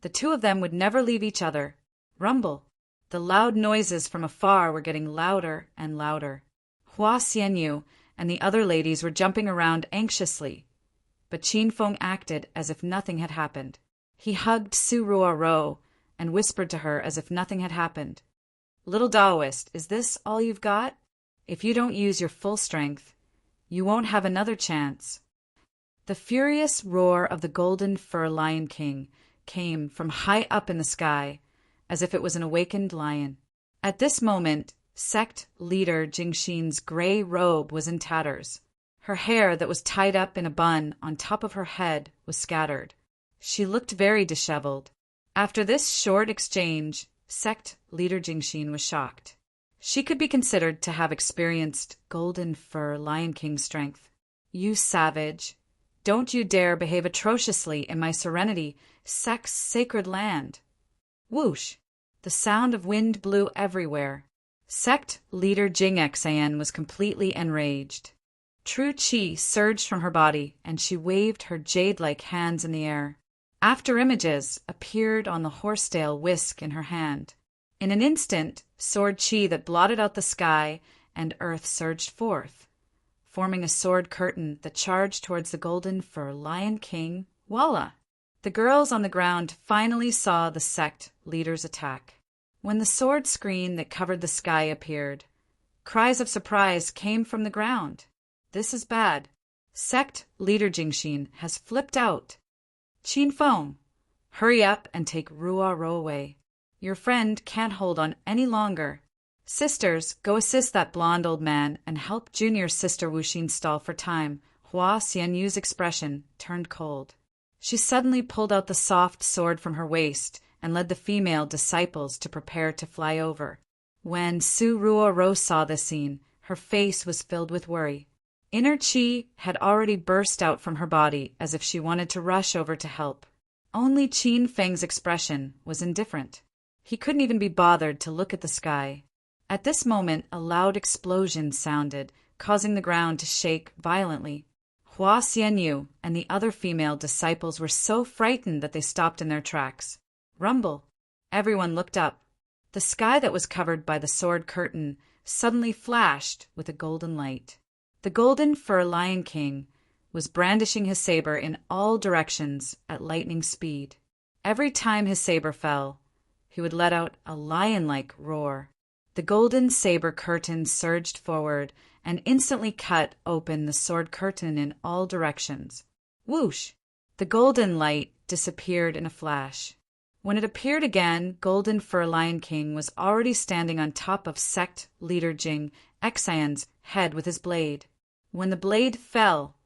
The two of them would never leave each other. Rumble. The loud noises from afar were getting louder and louder. Hua Xianyu and the other ladies were jumping around anxiously. but Qin Feng acted as if nothing had happened. He hugged Su Ruoro and whispered to her as if nothing had happened. "Little Taoist, is this all you've got? If you don't use your full strength, you won't have another chance." The furious roar of the golden fur Lion King came from high up in the sky, as if it was an awakened lion. At this moment, sect leader Jingxin's gray robe was in tatters. Her hair that was tied up in a bun on top of her head was scattered. She looked very disheveled. After this short exchange, sect leader Jingxin was shocked. She could be considered to have experienced golden fur Lion King strength. "You savage! Don't you dare behave atrociously in my serenity, sect's sacred land." Whoosh! The sound of wind blew everywhere. Sect leader Jing Xian was completely enraged. True qi surged from her body, and she waved her jade-like hands in the air. After images appeared on the horsetail whisk in her hand. In an instant, sword qi that blotted out the sky and earth surged forth, forming a sword curtain that charged towards the golden fur Lion King, Walla. The girls on the ground finally saw the sect leader's attack. When the sword screen that covered the sky appeared, cries of surprise came from the ground. "This is bad. Sect leader Jingxin has flipped out. Qin Feng, hurry up and take Ruoro away. Your friend can't hold on any longer. Sisters, go assist that blonde old man and help junior sister Wuxin stall for time." Hua Xianyu's expression turned cold. She suddenly pulled out the soft sword from her waist and led the female disciples to prepare to fly over. When Su Ruoro saw this scene, her face was filled with worry. Inner qi had already burst out from her body as if she wanted to rush over to help. Only Qin Feng's expression was indifferent. He couldn't even be bothered to look at the sky. At this moment, a loud explosion sounded, causing the ground to shake violently. Hua Xianyu and the other female disciples were so frightened that they stopped in their tracks. Rumble! Everyone looked up. The sky that was covered by the sword curtain suddenly flashed with a golden light. The golden fur Lion King was brandishing his saber in all directions at lightning speed. Every time his saber fell, he would let out a lion-like roar. The golden saber curtain surged forward and instantly cut open the sword curtain in all directions. Whoosh! The golden light disappeared in a flash. When it appeared again, golden fur Lion King was already standing on top of sect leader Jing Xian's head with his blade. When the blade fell,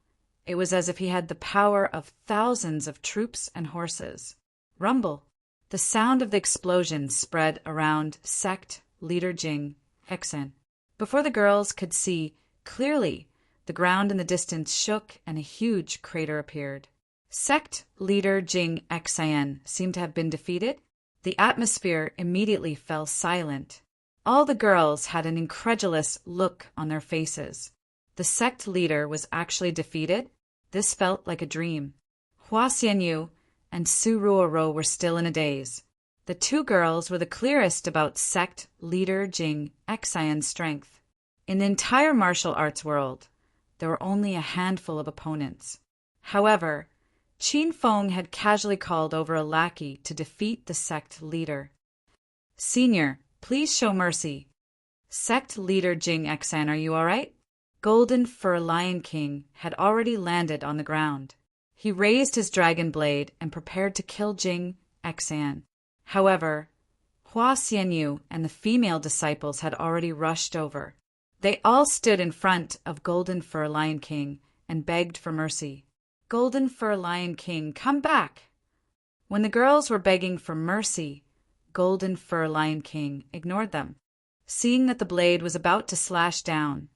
it was as if he had the power of thousands of troops and horses. Rumble! The sound of the explosion spread around sect leader Jing Xian. Before the girls could see clearly, the ground in the distance shook and a huge crater appeared. Sect leader Jing Xian seemed to have been defeated. The atmosphere immediately fell silent. All the girls had an incredulous look on their faces. The sect leader was actually defeated? This felt like a dream. Hua Xianyu and Su Ruoro were still in a daze. The two girls were the clearest about sect leader Jing Xian's strength. In the entire martial arts world, there were only a handful of opponents. However, Qin Feng had casually called over a lackey to defeat the sect leader. "Senior, please show mercy. Sect leader Jing Xian, are you all right?" Golden fur Lion King had already landed on the ground. He raised his dragon blade and prepared to kill Jing Xian. However, Hua Xianyu and the female disciples had already rushed over. They all stood in front of Golden Fur Lion King and begged for mercy. "Golden Fur Lion King, come back!" When the girls were begging for mercy, Golden Fur Lion King ignored them. Seeing that the blade was about to slash down,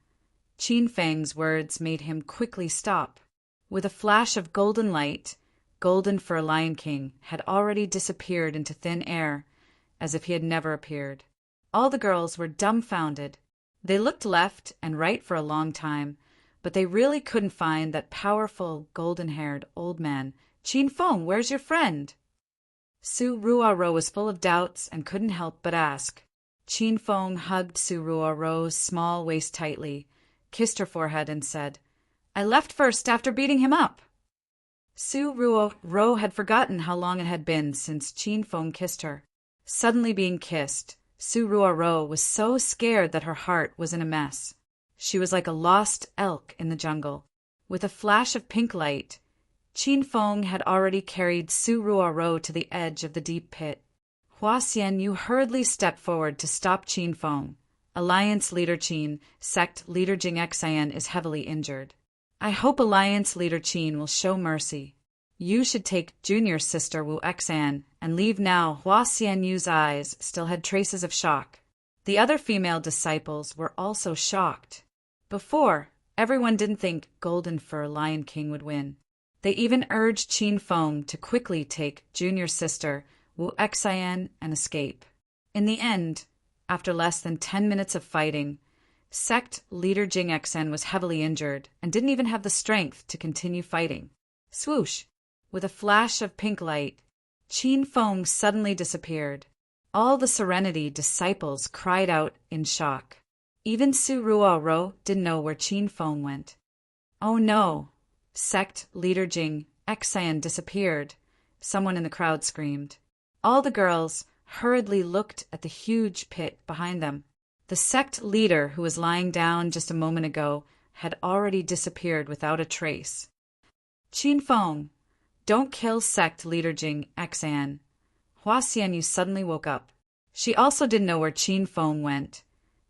Qin Feng's words made him quickly stop. With a flash of golden light, Golden Fur Lion King had already disappeared into thin air, as if he had never appeared. All the girls were dumbfounded. They looked left and right for a long time, but they really couldn't find that powerful, golden-haired old man. "Qin Feng, where's your friend?" Su Ruoro was full of doubts and couldn't help but ask. Qin Feng hugged Su Ruoro's small waist tightly, kissed her forehead, and said, "I left first after beating him up." Su Ruo had forgotten how long it had been since Qin Feng kissed her. Suddenly being kissed, Su Ruo was so scared that her heart was in a mess. She was like a lost elk in the jungle. With a flash of pink light, Qin Feng had already carried Su Ruo to the edge of the deep pit. Hua Xianyu hurriedly stepped forward to stop Qin Feng. Alliance Leader Qin, Sect Leader Jing Xian is heavily injured. I hope Alliance Leader Qin will show mercy. You should take junior sister Wu Xian and leave now. Hua Xianyu's eyes still had traces of shock. The other female disciples were also shocked. Before, everyone didn't think Golden Fur Lion King would win. They even urged Qin Feng to quickly take junior sister Wu Xian and escape. In the end, after less than 10 minutes of fighting, Sect Leader Jing Xian was heavily injured and didn't even have the strength to continue fighting. Swoosh! With a flash of pink light, Qin Feng suddenly disappeared. All the Serenity disciples cried out in shock. Even Su Ruo didn't know where Qin Feng went. Oh no! Sect Leader Jing Xian disappeared, someone in the crowd screamed. All the girls hurriedly looked at the huge pit behind them. The sect leader who was lying down just a moment ago had already disappeared without a trace. Qin Feng, don't kill Sect Leader Jing Xian. Hua Xianyu suddenly woke up. She also didn't know where Qin Feng went,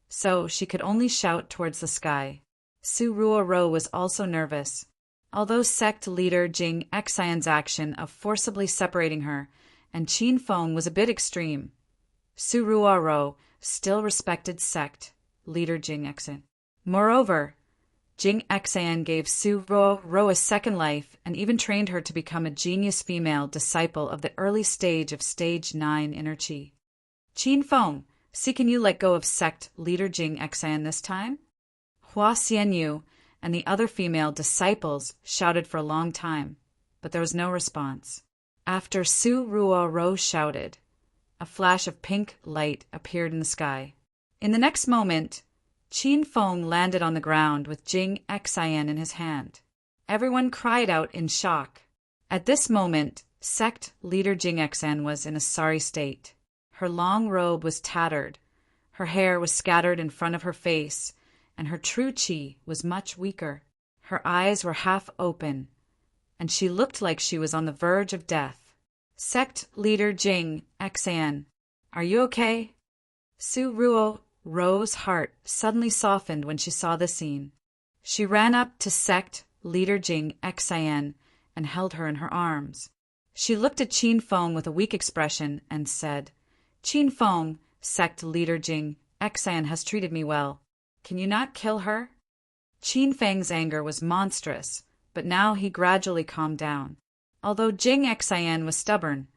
so she could only shout towards the sky. Su Ruo was also nervous. Although Sect Leader Jing Xian's action of forcibly separating her and Qin Feng was a bit extreme, Su Ruo still respected Sect Leader Jing Xian. Moreover, Jing Xian gave Su Ruo a second life and even trained her to become a genius female disciple of the early stage of Stage 9 Inner Qi. Qin Feng, see, can you let go of Sect Leader Jing Xian this time? Hua Xianyu and the other female disciples shouted for a long time, but there was no response. After Su Ruo shouted, a flash of pink light appeared in the sky. In the next moment, Qin Feng landed on the ground with Jing Xian in his hand. Everyone cried out in shock. At this moment, Sect Leader Jing Xian was in a sorry state. Her long robe was tattered, her hair was scattered in front of her face, and her true qi was much weaker. Her eyes were half open, and she looked like she was on the verge of death. Sect Leader Jing Xian, are you okay? Su Ruo's heart suddenly softened when she saw the scene. She ran up to Sect Leader Jing Xian and held her in her arms. She looked at Qin Feng with a weak expression and said, Qin Feng, Sect Leader Jing Xian has treated me well. Can you not kill her? Qin Feng's anger was monstrous, but now he gradually calmed down. Although Jing Xian was stubborn,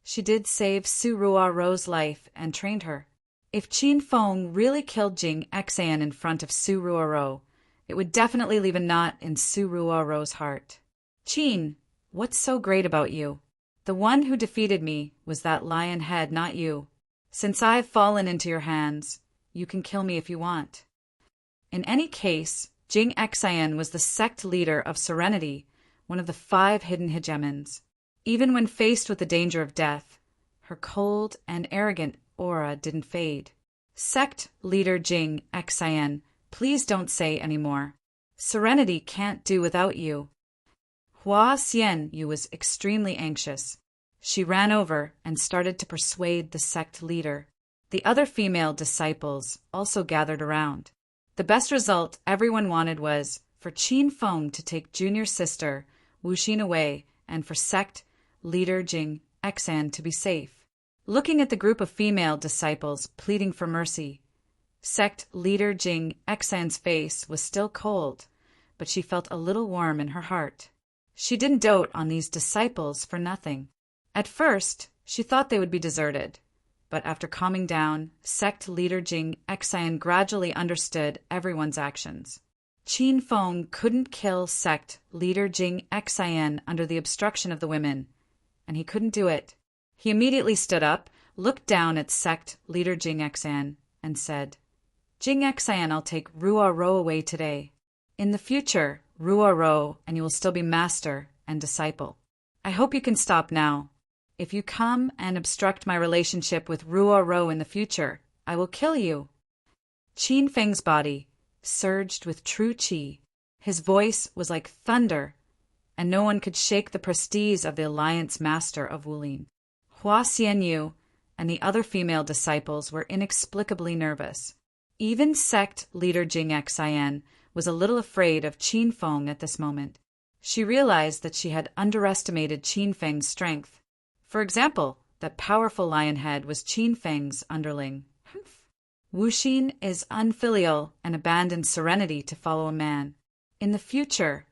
she did save Su Ruo's life and trained her. If Qin Feng really killed Jing Xian in front of Su Ruo, it would definitely leave a knot in Su Ruo's heart. Qin, what's so great about you? The one who defeated me was that lion head, not you. Since I've fallen into your hands, you can kill me if you want. In any case, Jing Xian was the sect leader of Serenity, one of the 5 hidden hegemons. Even when faced with the danger of death, her cold and arrogant aura didn't fade. Sect Leader Jing Xian, please don't say any more. Serenity can't do without you. Hua Xianyu was extremely anxious. She ran over and started to persuade the sect leader. The other female disciples also gathered around. The best result everyone wanted was for Qin Feng to take junior sister Wu Xin away and for sect leader Jing Xian to be safe. Looking at the group of female disciples pleading for mercy, sect leader Jing Xian's face was still cold, but she felt a little warm in her heart. She didn't dote on these disciples for nothing. At first, she thought they would be deserted, but after calming down, sect leader Jing Xian gradually understood everyone's actions. Qin Feng couldn't kill sect leader Jing Xian under the obstruction of the women, and he couldn't do it. He immediately stood up, looked down at sect leader Jing Xian, and said, Jing Xian, I'll take Ruo away today. In the future, Ruo and you will still be master and disciple. I hope you can stop now. If you come and obstruct my relationship with Ruo Ro in the future, I will kill you. Qin Feng's body surged with true qi. His voice was like thunder, and no one could shake the prestige of the alliance master of Wulin. Hua Xianyu and the other female disciples were inexplicably nervous. Even sect leader Jing Xian was a little afraid of Qin Feng at this moment. She realized that she had underestimated Qin Feng's strength. For example, that powerful lion head was Qin Feng's underling. Wuxin is unfilial and abandoned serenity to follow a man. In the future,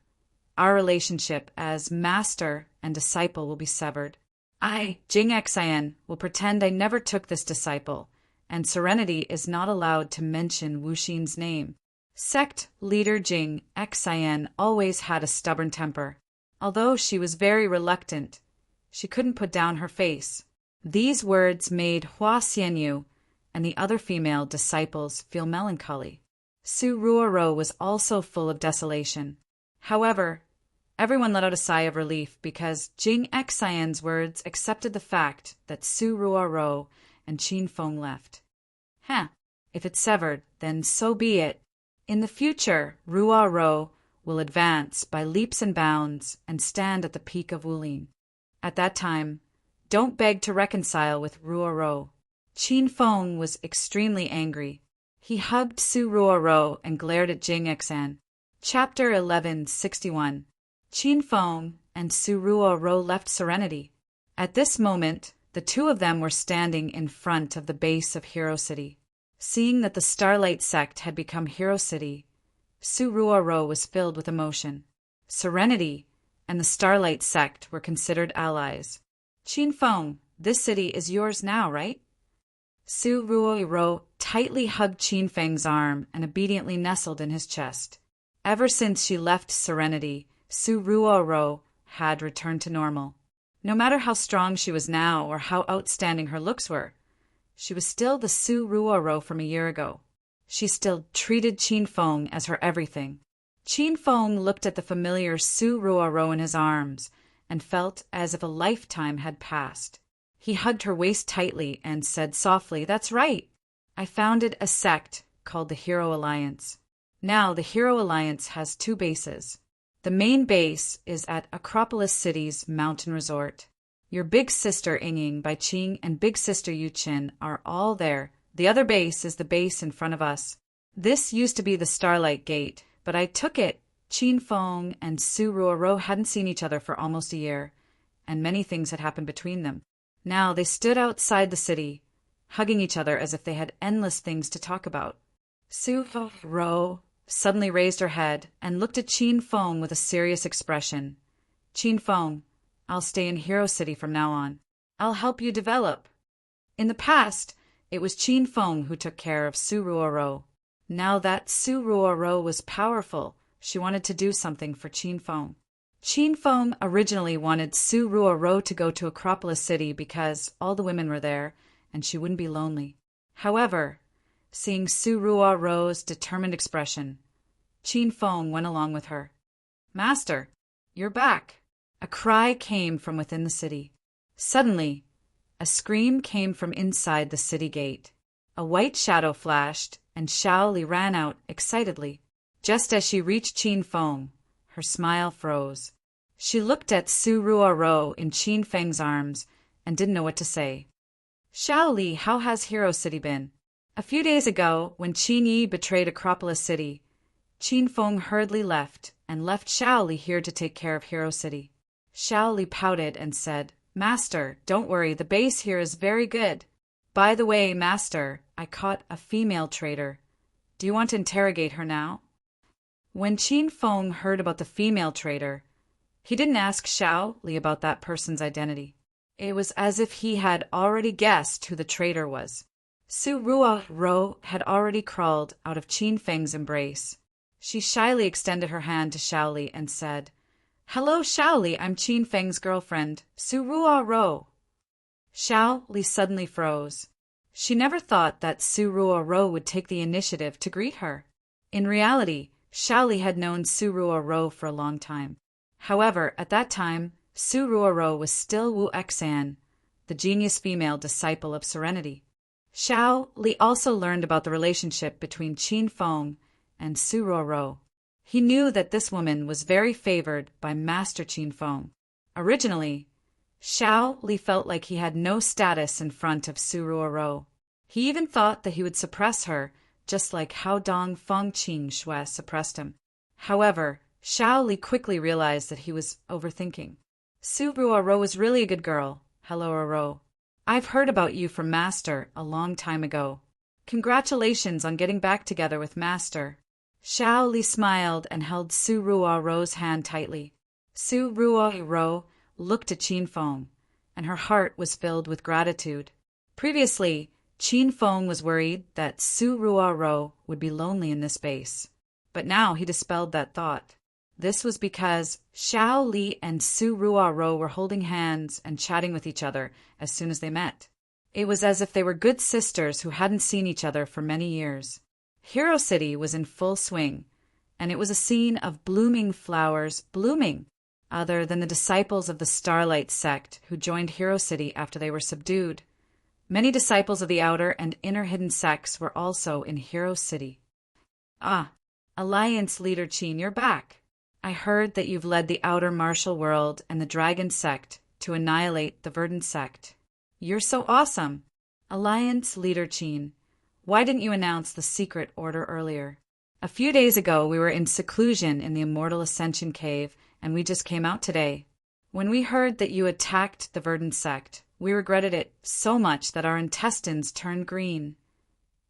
our relationship as master and disciple will be severed. I, Jing Xian, will pretend I never took this disciple, and serenity is not allowed to mention Wuxin's name. Sect leader Jing Xian always had a stubborn temper. Although she was very reluctant, she couldn't put down her face. These words made Hua Xianyu and the other female disciples feel melancholy. Su Ruoro was also full of desolation. However, everyone let out a sigh of relief because Jing Xian's words accepted the fact that Su Ruoro and Qin Feng left. If it's severed, then so be it. In the future, Ruo Ro will advance by leaps and bounds and stand at the peak of Wulin. At that time, don't beg to reconcile with Ruo Ro. Qin Feng was extremely angry. He hugged Su Ruo Ro and glared at Jing Xian. Chapter 1161. Qin Feng and Su Ruo Ro left Serenity. At this moment, the two of them were standing in front of the base of Hero City. Seeing that the Starlight sect had become Hero City, Su Ruo Ro was filled with emotion. Serenity and the Starlight sect were considered allies. Qin Feng, this city is yours now, right? Su Ruo Ro tightly hugged Qin Feng's arm and obediently nestled in his chest. Ever since she left Serenity, Su Ruo Ro had returned to normal. No matter how strong she was now or how outstanding her looks were, she was still the Su Ruo Ro from a year ago. She still treated Qin Feng as her everything. Qin Feng looked at the familiar Su Ruo Ro in his arms and felt as if a lifetime had passed. He hugged her waist tightly and said softly, "That's right. I founded a sect called the Hero Alliance. Now the Hero Alliance has two bases. The main base is at Acropolis City's mountain resort. Your big sister Ying Bai Qing and big sister Yu Qin are all there. The other base is the base in front of us. This used to be the Starlight Gate, but I took it. Qin Feng and Su Ruo Ro hadn't seen each other for almost a year, and many things had happened between them. Now they stood outside the city, hugging each other as if they had endless things to talk about. Su Ruo Ro suddenly raised her head and looked at Qin Feng with a serious expression. "Qin Feng, I'll stay in Hero City from now on. I'll help you develop." In the past, it was Qin Feng who took care of Su Ruo Ro. Now that Su Ruo Ro was powerful, she wanted to do something for Qin Feng. Qin Feng originally wanted Su Ruo Ro to go to Acropolis City because all the women were there and she wouldn't be lonely. However, seeing Su Ruo Ro's determined expression, Qin Feng went along with her. "Master, you're back." A cry came from within the city. Suddenly, a scream came from inside the city gate. A white shadow flashed, and Xiao Li ran out excitedly. Just as she reached Qin Feng, her smile froze. She looked at Su Ruo Ro in Qin Feng's arms and didn't know what to say. "Xiao Li, how has Hero City been?" A few days ago, when Qin Yi betrayed Acropolis City, Qin Feng hurriedly left Xiao Li here to take care of Hero City. Xiao Li pouted and said, "Master, don't worry, the base here is very good. By the way, Master, I caught a female traitor. Do you want to interrogate her now?" When Qin Feng heard about the female traitor, he didn't ask Xiao Li about that person's identity. It was as if he had already guessed who the traitor was. Su Ruo Ro had already crawled out of Qin Feng's embrace. She shyly extended her hand to Xiao Li and said, "Hello, Xiao Li, I'm Qin Feng's girlfriend, Su Ruo Ro." Xiao Li suddenly froze. She never thought that Su Ruo Ro would take the initiative to greet her. In reality, Xiao Li had known Su Ruo Ro for a long time. However, at that time, Su Ruoro was still Wu Exan, the genius female disciple of serenity. Xiao Li also learned about the relationship between Qin Feng and Su Ruoro. He knew that this woman was very favored by Master Qin Feng. Originally, Xiao Li felt like he had no status in front of Su Ruoro. He even thought that he would suppress her, just like how Dong Feng Qing Shui suppressed him. However, Xiao Li quickly realized that he was overthinking. Su Ruoro was really a good girl. Hello, Oro. I've heard about you from Master a long time ago. Congratulations on getting back together with Master. Xiao Li smiled and held Su Ruoro's hand tightly. Su Ruoro looked at Qin Feng, and her heart was filled with gratitude. Previously, Qin Feng was worried that Su Ruoro would be lonely in this base, but now he dispelled that thought. This was because Xiao Li and Su Ruoro were holding hands and chatting with each other as soon as they met. It was as if they were good sisters who hadn't seen each other for many years. Hero City was in full swing, and it was a scene of blooming flowers blooming, other than the disciples of the Starlight sect who joined Hero City after they were subdued. Many disciples of the outer and inner hidden sects were also in Hero City. Ah, Alliance Leader Qin, you're back. I heard that you've led the outer martial world and the Dragon sect to annihilate the Verdant sect. You're so awesome. Alliance Leader Qin, why didn't you announce the secret order earlier? A few days ago we were in seclusion in the Immortal Ascension Cave, and we just came out today. When we heard that you attacked the Verdant sect, we regretted it so much that our intestines turned green.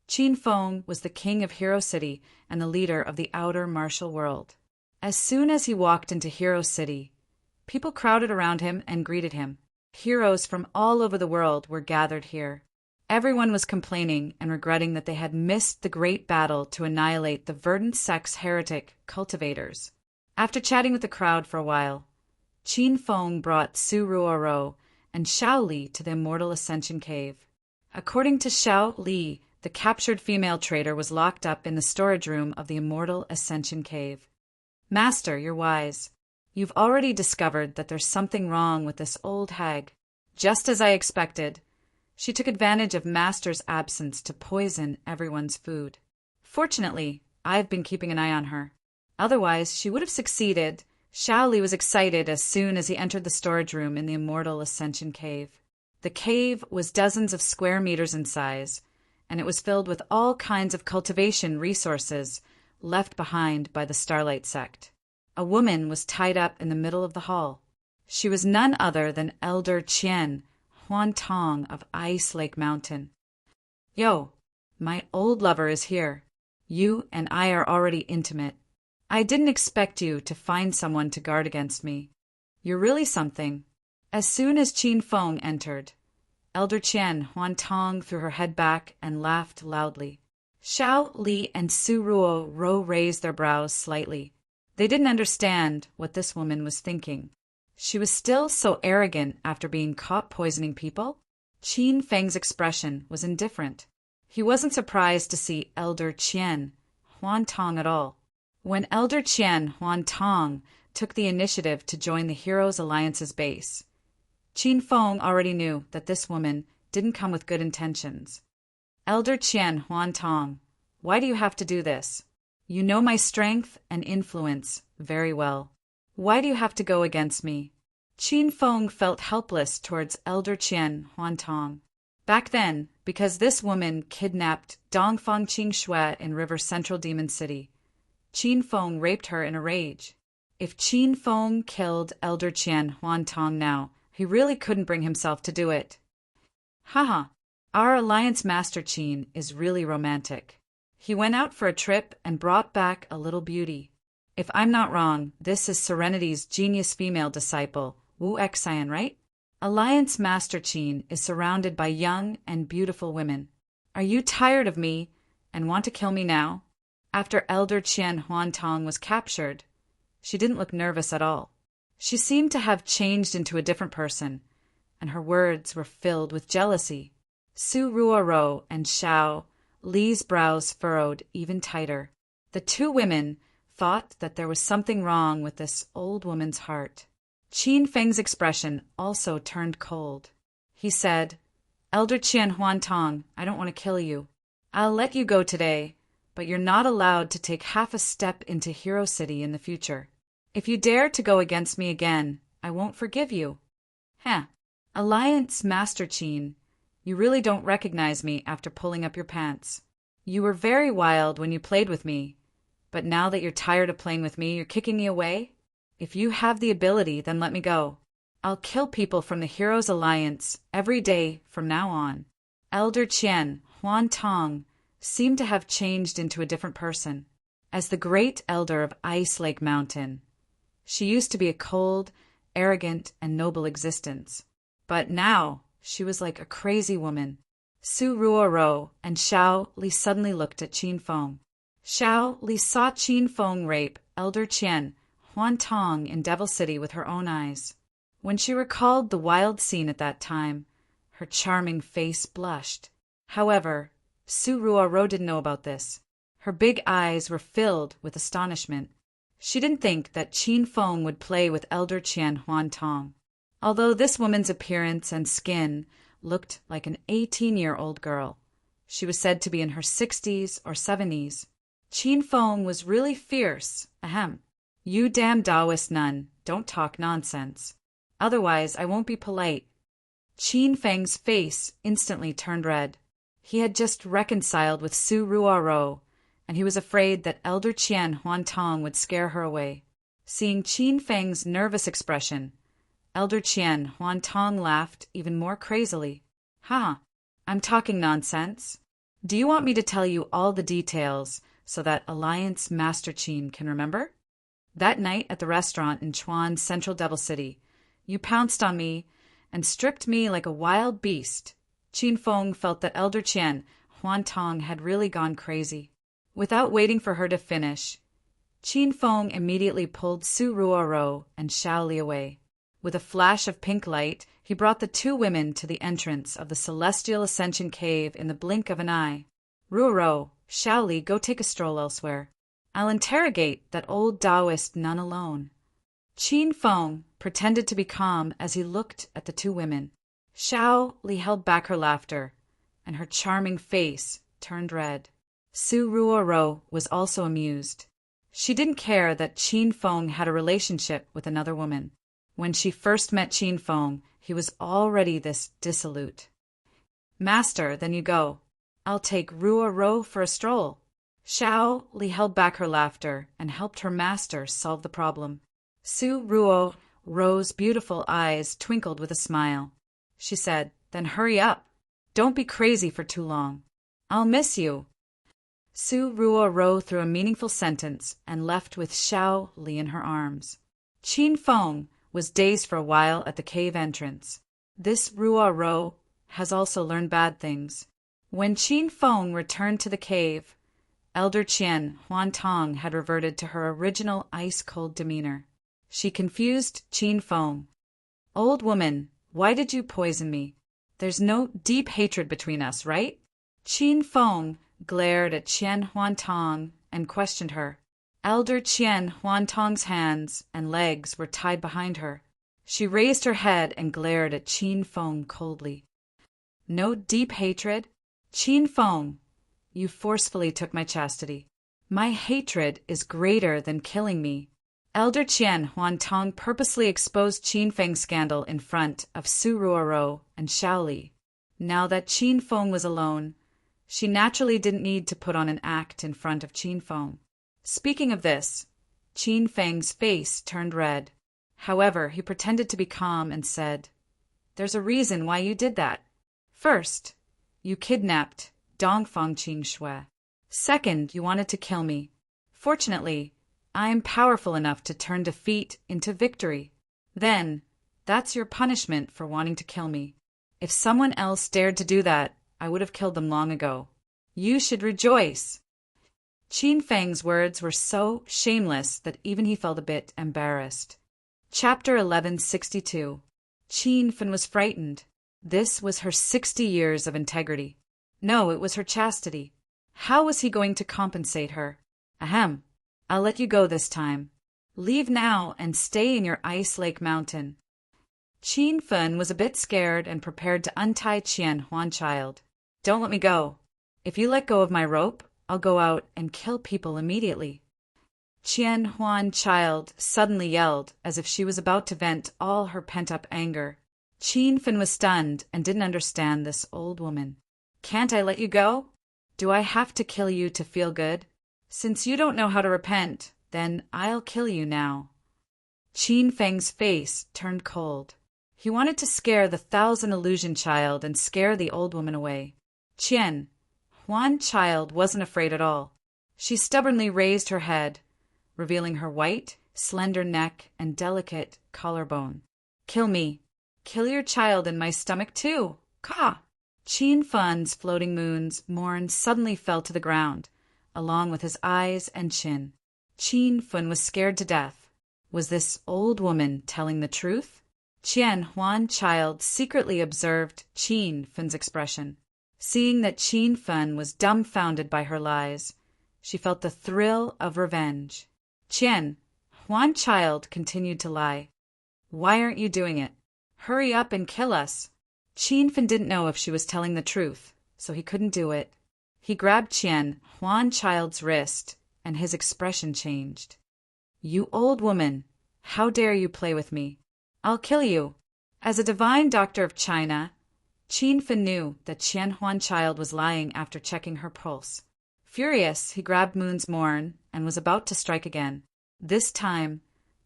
Qin Feng was the king of Hero City and the leader of the outer martial world. As soon as he walked into Hero City, people crowded around him and greeted him. Heroes from all over the world were gathered here. Everyone was complaining and regretting that they had missed the great battle to annihilate the Verdant sect's heretic cultivators. After chatting with the crowd for a while, Qin Feng brought Su Ruoro and Xiao Li to the Immortal Ascension Cave. According to Xiao Li, the captured female traitor was locked up in the storage room of the Immortal Ascension Cave. Master, you're wise. You've already discovered that there's something wrong with this old hag. Just as I expected, she took advantage of Master's absence to poison everyone's food. Fortunately, I've been keeping an eye on her. Otherwise, she would have succeeded. Xiao Li was excited as soon as he entered the storage room in the Immortal Ascension Cave. The cave was dozens of square meters in size, and it was filled with all kinds of cultivation resources left behind by the Starlight sect. A woman was tied up in the middle of the hall. She was none other than Elder Qian Huantong of Ice Lake Mountain. Yo, my old lover is here. You and I are already intimate. I didn't expect you to find someone to guard against me. You're really something. As soon as Qin Feng entered, Elder Qian Huantong threw her head back and laughed loudly. Xiao Li and Su Ruoro raised their brows slightly. They didn't understand what this woman was thinking. She was still so arrogant after being caught poisoning people. Qin Feng's expression was indifferent. He wasn't surprised to see Elder Qian Huantong at all. When Elder Qian Huantong took the initiative to join the Heroes Alliance's base, Qin Feng already knew that this woman didn't come with good intentions. Elder Qian Huantong, why do you have to do this? You know my strength and influence very well. Why do you have to go against me? Qin Feng felt helpless towards Elder Qian Huantong. Back then, because this woman kidnapped Dongfang Qing in River Central Demon City, Qin Feng raped her in a rage. If Qin Feng killed Elder Qian Huantong now, he really couldn't bring himself to do it. Haha, our Alliance Master Qin is really romantic. He went out for a trip and brought back a little beauty. If I'm not wrong, this is Serenity's genius female disciple, Wu Exan, right? Alliance Master Qin is surrounded by young and beautiful women. Are you tired of me and want to kill me now? After Elder Qian Huantong was captured, she didn't look nervous at all. She seemed to have changed into a different person, and her words were filled with jealousy. Su Ruoro and Xiao Li's brows furrowed even tighter. The two women thought that there was something wrong with this old woman's heart. Qin Feng's expression also turned cold. He said, Elder Qian Huantong, I don't want to kill you. I'll let you go today, but you're not allowed to take half a step into Hero City in the future. If you dare to go against me again, I won't forgive you. Alliance Master Qin, you really don't recognize me after pulling up your pants. You were very wild when you played with me, but now that you're tired of playing with me, you're kicking me away? If you have the ability, then let me go. I'll kill people from the Heroes Alliance every day from now on. Elder Qian Huantong seemed to have changed into a different person. As the great elder of Ice Lake Mountain, she used to be a cold, arrogant, and noble existence. But now, she was like a crazy woman. Su Ruoro and Xiao Li suddenly looked at Qin Feng. Xiao Li saw Qin Feng rape Elder Qian Huantong in Devil City with her own eyes. When she recalled the wild scene at that time, her charming face blushed. However, Su Ruoro didn't know about this. Her big eyes were filled with astonishment. She didn't think that Qin Feng would play with Elder Qian Huantong. Although this woman's appearance and skin looked like an 18-year-old girl, she was said to be in her 60s or 70s. Qin Feng was really fierce. You damn Taoist nun, don't talk nonsense. Otherwise, I won't be polite. Qin Feng's face instantly turned red. He had just reconciled with Su Ruoro, and he was afraid that Elder Qian Huantong would scare her away. Seeing Qin Feng's nervous expression, Elder Qian Huantong laughed even more crazily. I'm talking nonsense. Do you want me to tell you all the details so that Alliance Master Qin can remember? That night at the restaurant in Chuan's Central Devil City, you pounced on me and stripped me like a wild beast. Qin Feng felt that Elder Qian Huantong had really gone crazy. Without waiting for her to finish, Qin Feng immediately pulled Su Ruoro and Xiao Li away. With a flash of pink light, he brought the two women to the entrance of the Celestial Ascension Cave in the blink of an eye. Ruoro, Xiao Li, go take a stroll elsewhere. I'll interrogate that old Taoist nun alone. Qin Feng pretended to be calm as he looked at the two women. Xiao Li held back her laughter, and her charming face turned red. Su Ruoro was also amused. She didn't care that Qin Feng had a relationship with another woman. When she first met Qin Feng, he was already this dissolute. Master, then you go. I'll take Ruoro for a stroll. Xiao Li held back her laughter and helped her master solve the problem. Su Ruoro's beautiful eyes twinkled with a smile. She said, then hurry up. Don't be crazy for too long. I'll miss you. Su Ruoro threw a meaningful sentence and left with Xiao Li in her arms. Qin Feng was dazed for a while at the cave entrance. This Ruoro has also learned bad things. When Qin Feng returned to the cave, Elder Qian Huantong had reverted to her original ice-cold demeanor. She confused Qin Feng. Old woman, why did you poison me? There's no deep hatred between us, right? Qin Feng glared at Qian Huantong and questioned her. Elder Qian Huantong's hands and legs were tied behind her. She raised her head and glared at Qin Feng coldly. No deep hatred? Qin Feng, you forcefully took my chastity. My hatred is greater than killing me. Elder Qian Huantong purposely exposed Qin Feng's scandal in front of Su Ruoro and Xiao Li. Now that Qin Feng was alone, she naturally didn't need to put on an act in front of Qin Feng. Speaking of this, Qin Feng's face turned red. However, he pretended to be calm and said, There's a reason why you did that. First, you kidnapped Dongfang Qin Shui. Second, you wanted to kill me. Fortunately, I am powerful enough to turn defeat into victory. Then, that's your punishment for wanting to kill me. If someone else dared to do that, I would have killed them long ago. You should rejoice. Qin Feng's words were so shameless that even he felt a bit embarrassed. Chapter 1162. Qin Fen was frightened. This was her 60 years of integrity. No, it was her chastity. How was he going to compensate her? I'll let you go this time. Leave now and stay in your ice lake mountain. Qin Feng was a bit scared and prepared to untie Qian Huanchild. Don't let me go. If you let go of my rope, I'll go out and kill people immediately. Qian Huanchild suddenly yelled as if she was about to vent all her pent-up anger. Qin Feng was stunned and didn't understand this old woman. Can't I let you go? Do I have to kill you to feel good? Since you don't know how to repent, then I'll kill you now. Qin Feng's face turned cold. He wanted to scare the 1,000 illusion child and scare the old woman away. Qian Huanchild wasn't afraid at all. She stubbornly raised her head, revealing her white, slender neck and delicate collarbone. Kill me. Kill your child in my stomach too. Ka! Qin Feng's floating moon's morn suddenly fell to the ground, along with his eyes and chin. Qin Feng was scared to death. Was this old woman telling the truth? Qian Huanchild secretly observed Qin Feng's expression. Seeing that Qin Feng was dumbfounded by her lies, she felt the thrill of revenge. Qian Huanchild continued to lie. Why aren't you doing it? Hurry up and kill us. Qin Feng didn't know if she was telling the truth, so he couldn't do it. He grabbed Qian Huanchild's wrist, and his expression changed. You old woman, how dare you play with me? I'll kill you. As a divine doctor of China, Qin Feng knew that Qian Huanchild was lying after checking her pulse. Furious, he grabbed Moon's morn and was about to strike again. This time,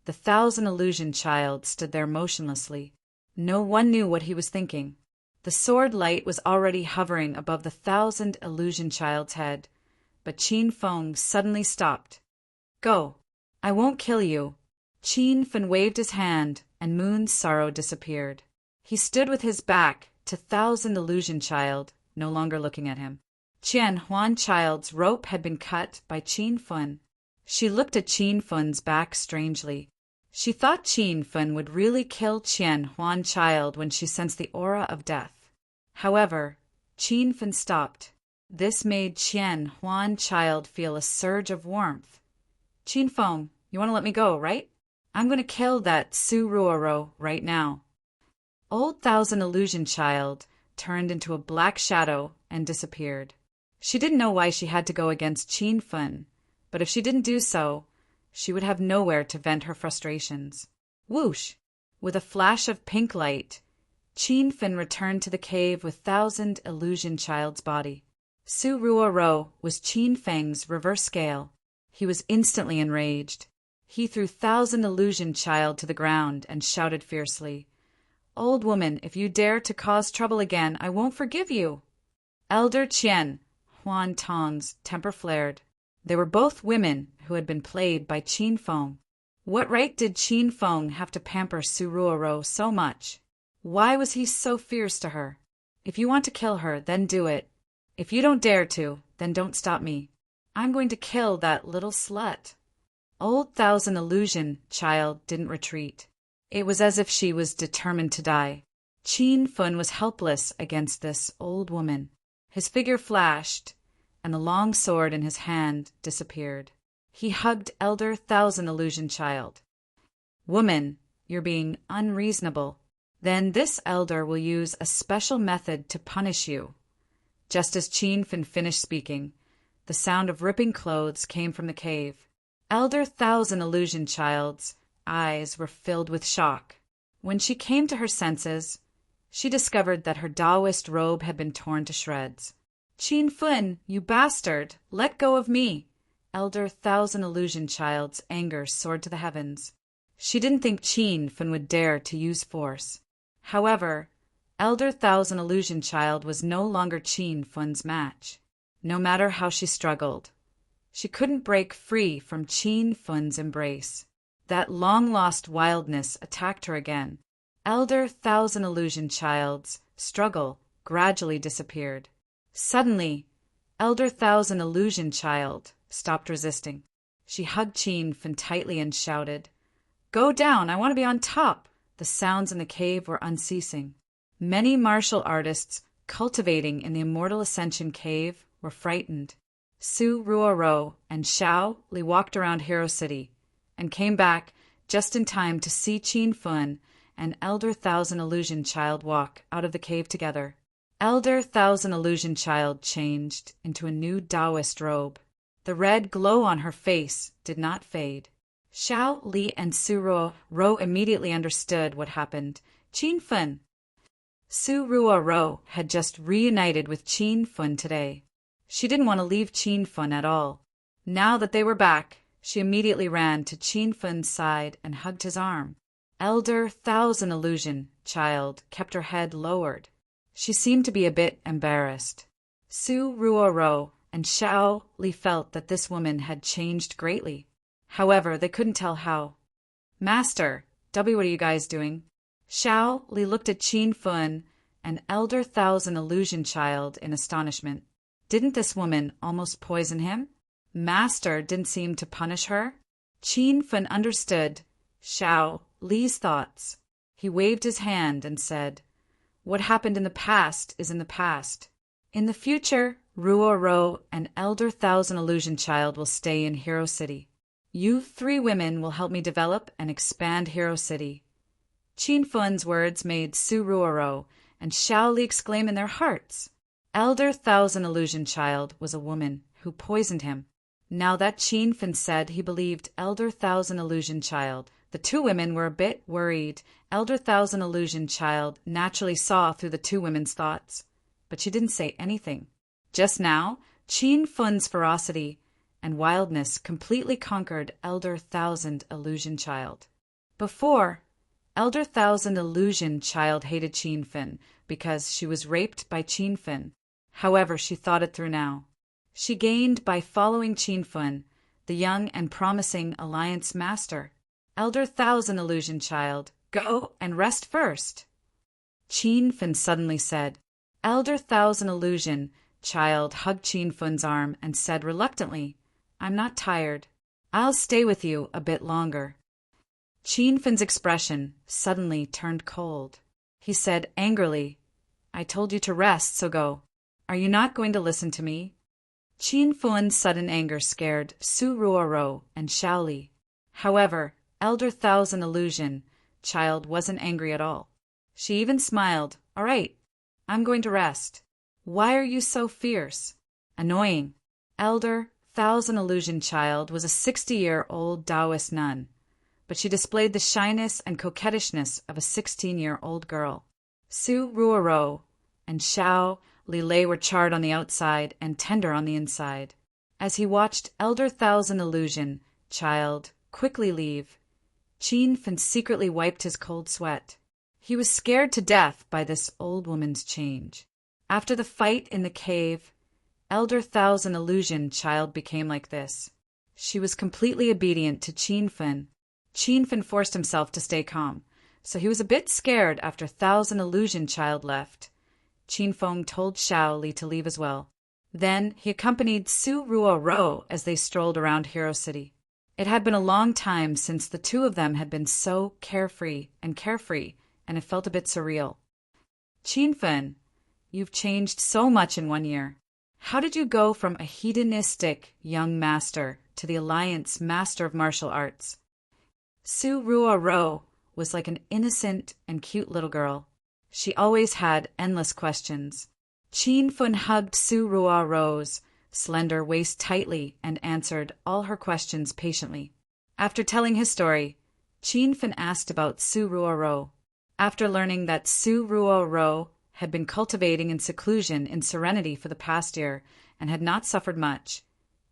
the 1,000 illusion child stood there motionlessly. No one knew what he was thinking. The sword light was already hovering above the 1,000 illusion child's head, but Qin Feng suddenly stopped. Go. I won't kill you. Qin Feng waved his hand, and Moon's sorrow disappeared. He stood with his back to 1,000 illusion child, no longer looking at him. Qian Huanchild's rope had been cut by Qin Feng. She looked at Qin Feng's back strangely. She thought Qin Feng would really kill Qian Huanchild when she sensed the aura of death. However, Qin Feng stopped. This made Qian Huanchild feel a surge of warmth. Qin Feng, you want to let me go, right? I'm going to kill that Su Ruoro right now. Old 1,000 illusion child turned into a black shadow and disappeared. She didn't know why she had to go against Qin Feng, but if she didn't do so, she would have nowhere to vent her frustrations. Whoosh! With a flash of pink light, Qin Feng returned to the cave with 1,000 illusion child's body. Su Ruoro was Qin Feng's reverse scale. He was instantly enraged. He threw 1,000 illusion child to the ground and shouted fiercely, Old woman, if you dare to cause trouble again, I won't forgive you. Elder Qian Huan Tong's temper flared. They were both women who had been played by Qin Feng. What right did Qin Feng have to pamper Su Ruoro so much? Why was he so fierce to her? If you want to kill her, then do it. If you don't dare to, then don't stop me. I'm going to kill that little slut. Old 1,000 illusion child didn't retreat. It was as if she was determined to die. Qin Feng was helpless against this old woman. His figure flashed, and the long sword in his hand disappeared. He hugged elder 1,000 illusion child. Woman, you're being unreasonable. Then this elder will use a special method to punish you. Just as Qin Feng finished speaking, the sound of ripping clothes came from the cave. Elder 1,000 illusion child's eyes were filled with shock. When she came to her senses, she discovered that her Taoist robe had been torn to shreds. Qin Feng, you bastard, let go of me. Elder 1,000 illusion child's anger soared to the heavens. She didn't think Qin Feng would dare to use force. However, Elder 1,000 illusion child was no longer Qin Feng's match. No matter how she struggled, she couldn't break free from Qin Feng's embrace. That long-lost wildness attacked her again. Elder 1,000 illusion child's struggle gradually disappeared. Suddenly, Elder 1,000 illusion child stopped resisting. She hugged Qin Feng tightly and shouted, Go down, I want to be on top. The sounds in the cave were unceasing. Many martial artists cultivating in the Immortal Ascension cave were frightened. Su Ruoro and Xiao Li walked around Hero City and came back just in time to see Qin Fun and Elder Thousand Illusion Child walk out of the cave together. Elder Thousand Illusion Child changed into a new Taoist robe. The red glow on her face did not fade. Xiao Li and Su Ruo immediately understood what happened. Qin Fun. Su Ruo had just reunited with Qin Fun today. She didn't want to leave Qin Fun at all. Now that they were back, she immediately ran to Qin Fun's side and hugged his arm. Elder Thousand Illusion Child kept her head lowered. She seemed to be a bit embarrassed. Su Ruo and Xiao Li felt that this woman had changed greatly. However, they couldn't tell how. Master, what are you guys doing? Xiao Li looked at Qin Fun and Elder Thousand Illusion Child in astonishment. Didn't this woman almost poison him? Master didn't seem to punish her. Qin Fun understood Xiao Li's thoughts. He waved his hand and said, "What happened in the past is in the past. In the future, Ruo and Elder Thousand Illusion Child will stay in Hero City. You 3 women will help me develop and expand Hero City." Qin Fun's words made Su Ruo and Xiao Li exclaim in their hearts. Elder Thousand Illusion Child was a woman who poisoned him. Now that Qin Fun said he believed Elder Thousand Illusion Child, the 2 women were a bit worried. Elder Thousand Illusion Child naturally saw through the 2 women's thoughts, but she didn't say anything. Just now, Qin Fun's ferocity and wildness completely conquered Elder Thousand Illusion Child. Before, Elder Thousand Illusion Child hated Qin Fun because she was raped by Qin Fun. However, she thought it through now. She gained by following Qin Fun, the young and promising Alliance Master. Elder Thousand Illusion Child, go and rest first. Qin Fun suddenly said. Elder Thousand Illusion Child hugged Qin Fun's arm and said reluctantly, "I'm not tired. I'll stay with you a bit longer." Qin Fun's expression suddenly turned cold. He said angrily, "I told you to rest, so go. Are you not going to listen to me?" Qin Fun's sudden anger scared Su Ruo and Xiao Li. However, Elder Thousand Illusion Child wasn't angry at all. She even smiled. "All right, I'm going to rest. Why are you so fierce?" Annoying. Elder Thousand Illusion Child was a 60-year-old Taoist nun, but she displayed the shyness and coquettishness of a 16-year-old girl. Su Ruo and Xiao Li were charred on the outside and tender on the inside. As he watched Elder Thousand Illusion Child quickly leave, Qin Fun secretly wiped his cold sweat. He was scared to death by this old woman's change. After the fight in the cave, Elder Thousand Illusion Child became like this. She was completely obedient to Qin Fun. Qin Fun forced himself to stay calm, so he was a bit scared after Thousand Illusion Child left. Qin Fun told Xiao Li to leave as well. Then he accompanied Su Ruo as they strolled around Hero City. It had been a long time since the 2 of them had been so carefree, and it felt a bit surreal. "Qin Fun, you've changed so much in 1 year. How did you go from a hedonistic young master to the Alliance Master of Martial Arts?" Su Ruo was like an innocent and cute little girl. She always had endless questions. Qin Fun hugged Su Ruo's slender waist tightly and answered all her questions patiently. After telling his story, Qin Fun asked about Su Ruo. After learning that Su Ruo had been cultivating in seclusion in serenity for the past year and had not suffered much,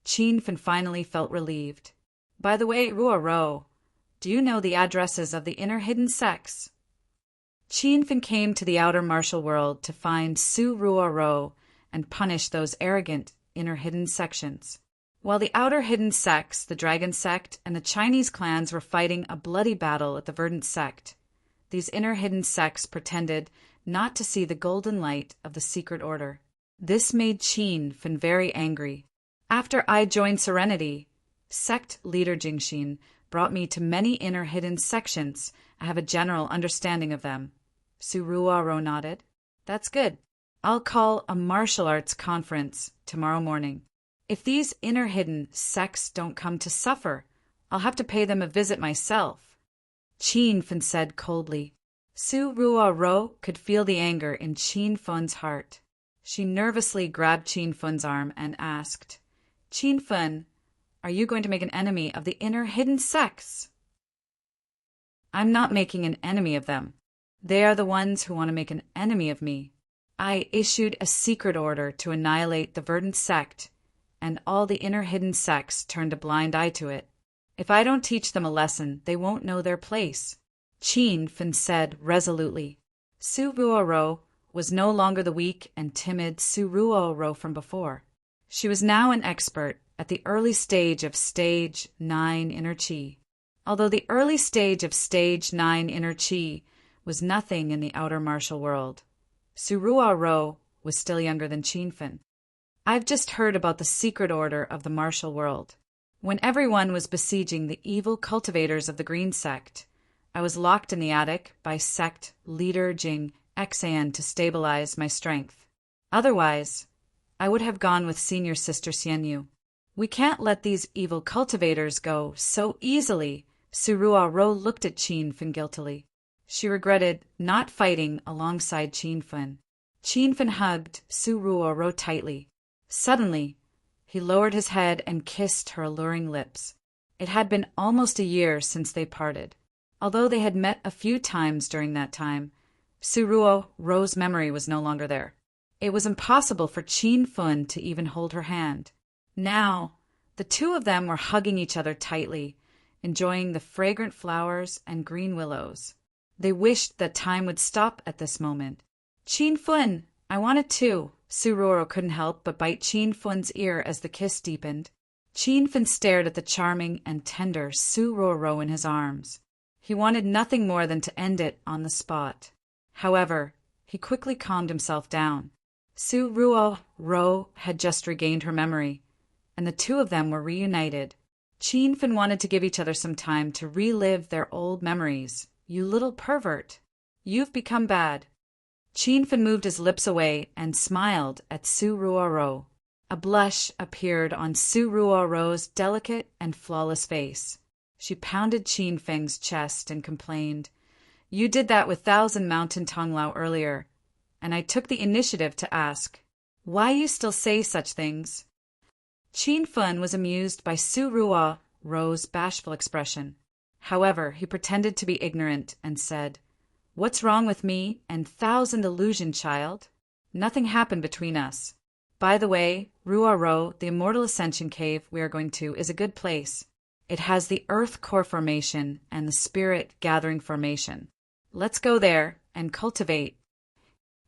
Qin Fun finally felt relieved. "By the way, Ruo, do you know the addresses of the inner hidden sects?" Qin Fun came to the outer martial world to find Su Ruo and punish those arrogant inner hidden sections. While the outer hidden sects, the Dragon Sect, and the Chinese clans were fighting a bloody battle at the Verdant Sect, these inner hidden sects pretended not to see the golden light of the secret order. This made Qin Fun very angry. After I joined Serenity, sect leader Jingxin brought me to many inner hidden sections. I have a general understanding of them. Su Ruo nodded. "That's good. I'll call a martial arts conference tomorrow morning. If these inner hidden sects don't come to suffer, I'll have to pay them a visit myself. Qin Fen said coldly. Su Ruo could feel the anger in Qin Fen's heart. She nervously grabbed Qin Fen's arm and asked, Qin Fen, are you going to make an enemy of the inner hidden sects? I'm not making an enemy of them. They are the ones who want to make an enemy of me. I issued a secret order to annihilate the verdant sect, and all the inner hidden sects turned a blind eye to it. If I don't teach them a lesson, they won't know their place. Qin Fen said resolutely. Su Ruo was no longer the weak and timid Su Ruo from before. She was now an expert at the early stage of Stage 9 Inner Qi. Although the early stage of Stage 9 Inner Qi was nothing in the outer martial world, Su Ruo was still younger than Qin Fen. I've just heard about the secret order of the martial world. When everyone was besieging the evil cultivators of the Green Sect, I was locked in the attic by sect leader Jing Xan to stabilize my strength. Otherwise, I would have gone with senior sister Xianyu. We can't let these evil cultivators go so easily. Su Ruo looked at Qin Fen guiltily. She regretted not fighting alongside Qin Fen. Qin Fen hugged Su Ruo tightly. Suddenly, he lowered his head and kissed her alluring lips. It had been almost a year since they parted. Although they had met a few times during that time, Su Ruo's memory was no longer there. It was impossible for Qin Fen to even hold her hand. Now, the two of them were hugging each other tightly, enjoying the fragrant flowers and green willows. They wished that time would stop at this moment. Qin Fen, I wanted to. Su Ruo couldn't help but bite Qin Fen's ear as the kiss deepened. Qin Fen stared at the charming and tender Su Ruo in his arms. He wanted nothing more than to end it on the spot. However, he quickly calmed himself down. Su Ruo had just regained her memory, and the two of them were reunited. Qin Fen wanted to give each other some time to relive their old memories. You little pervert. You've become bad. Qin Fen moved his lips away and smiled at Su Ruo. A blush appeared on Su Ruo's delicate and flawless face. She pounded Qin Fen's chest and complained, You did that with Thousand Mountain Tonglao earlier, and I took the initiative to ask, why you still say such things? Qin Fen was amused by Su Ruo's bashful expression. However, he pretended to be ignorant and said, What's wrong with me and Thousand Illusion, child? Nothing happened between us. By the way, Ruo, the Immortal Ascension Cave we are going to, is a good place. It has the Earth Core Formation and the Spirit Gathering Formation. Let's go there and cultivate.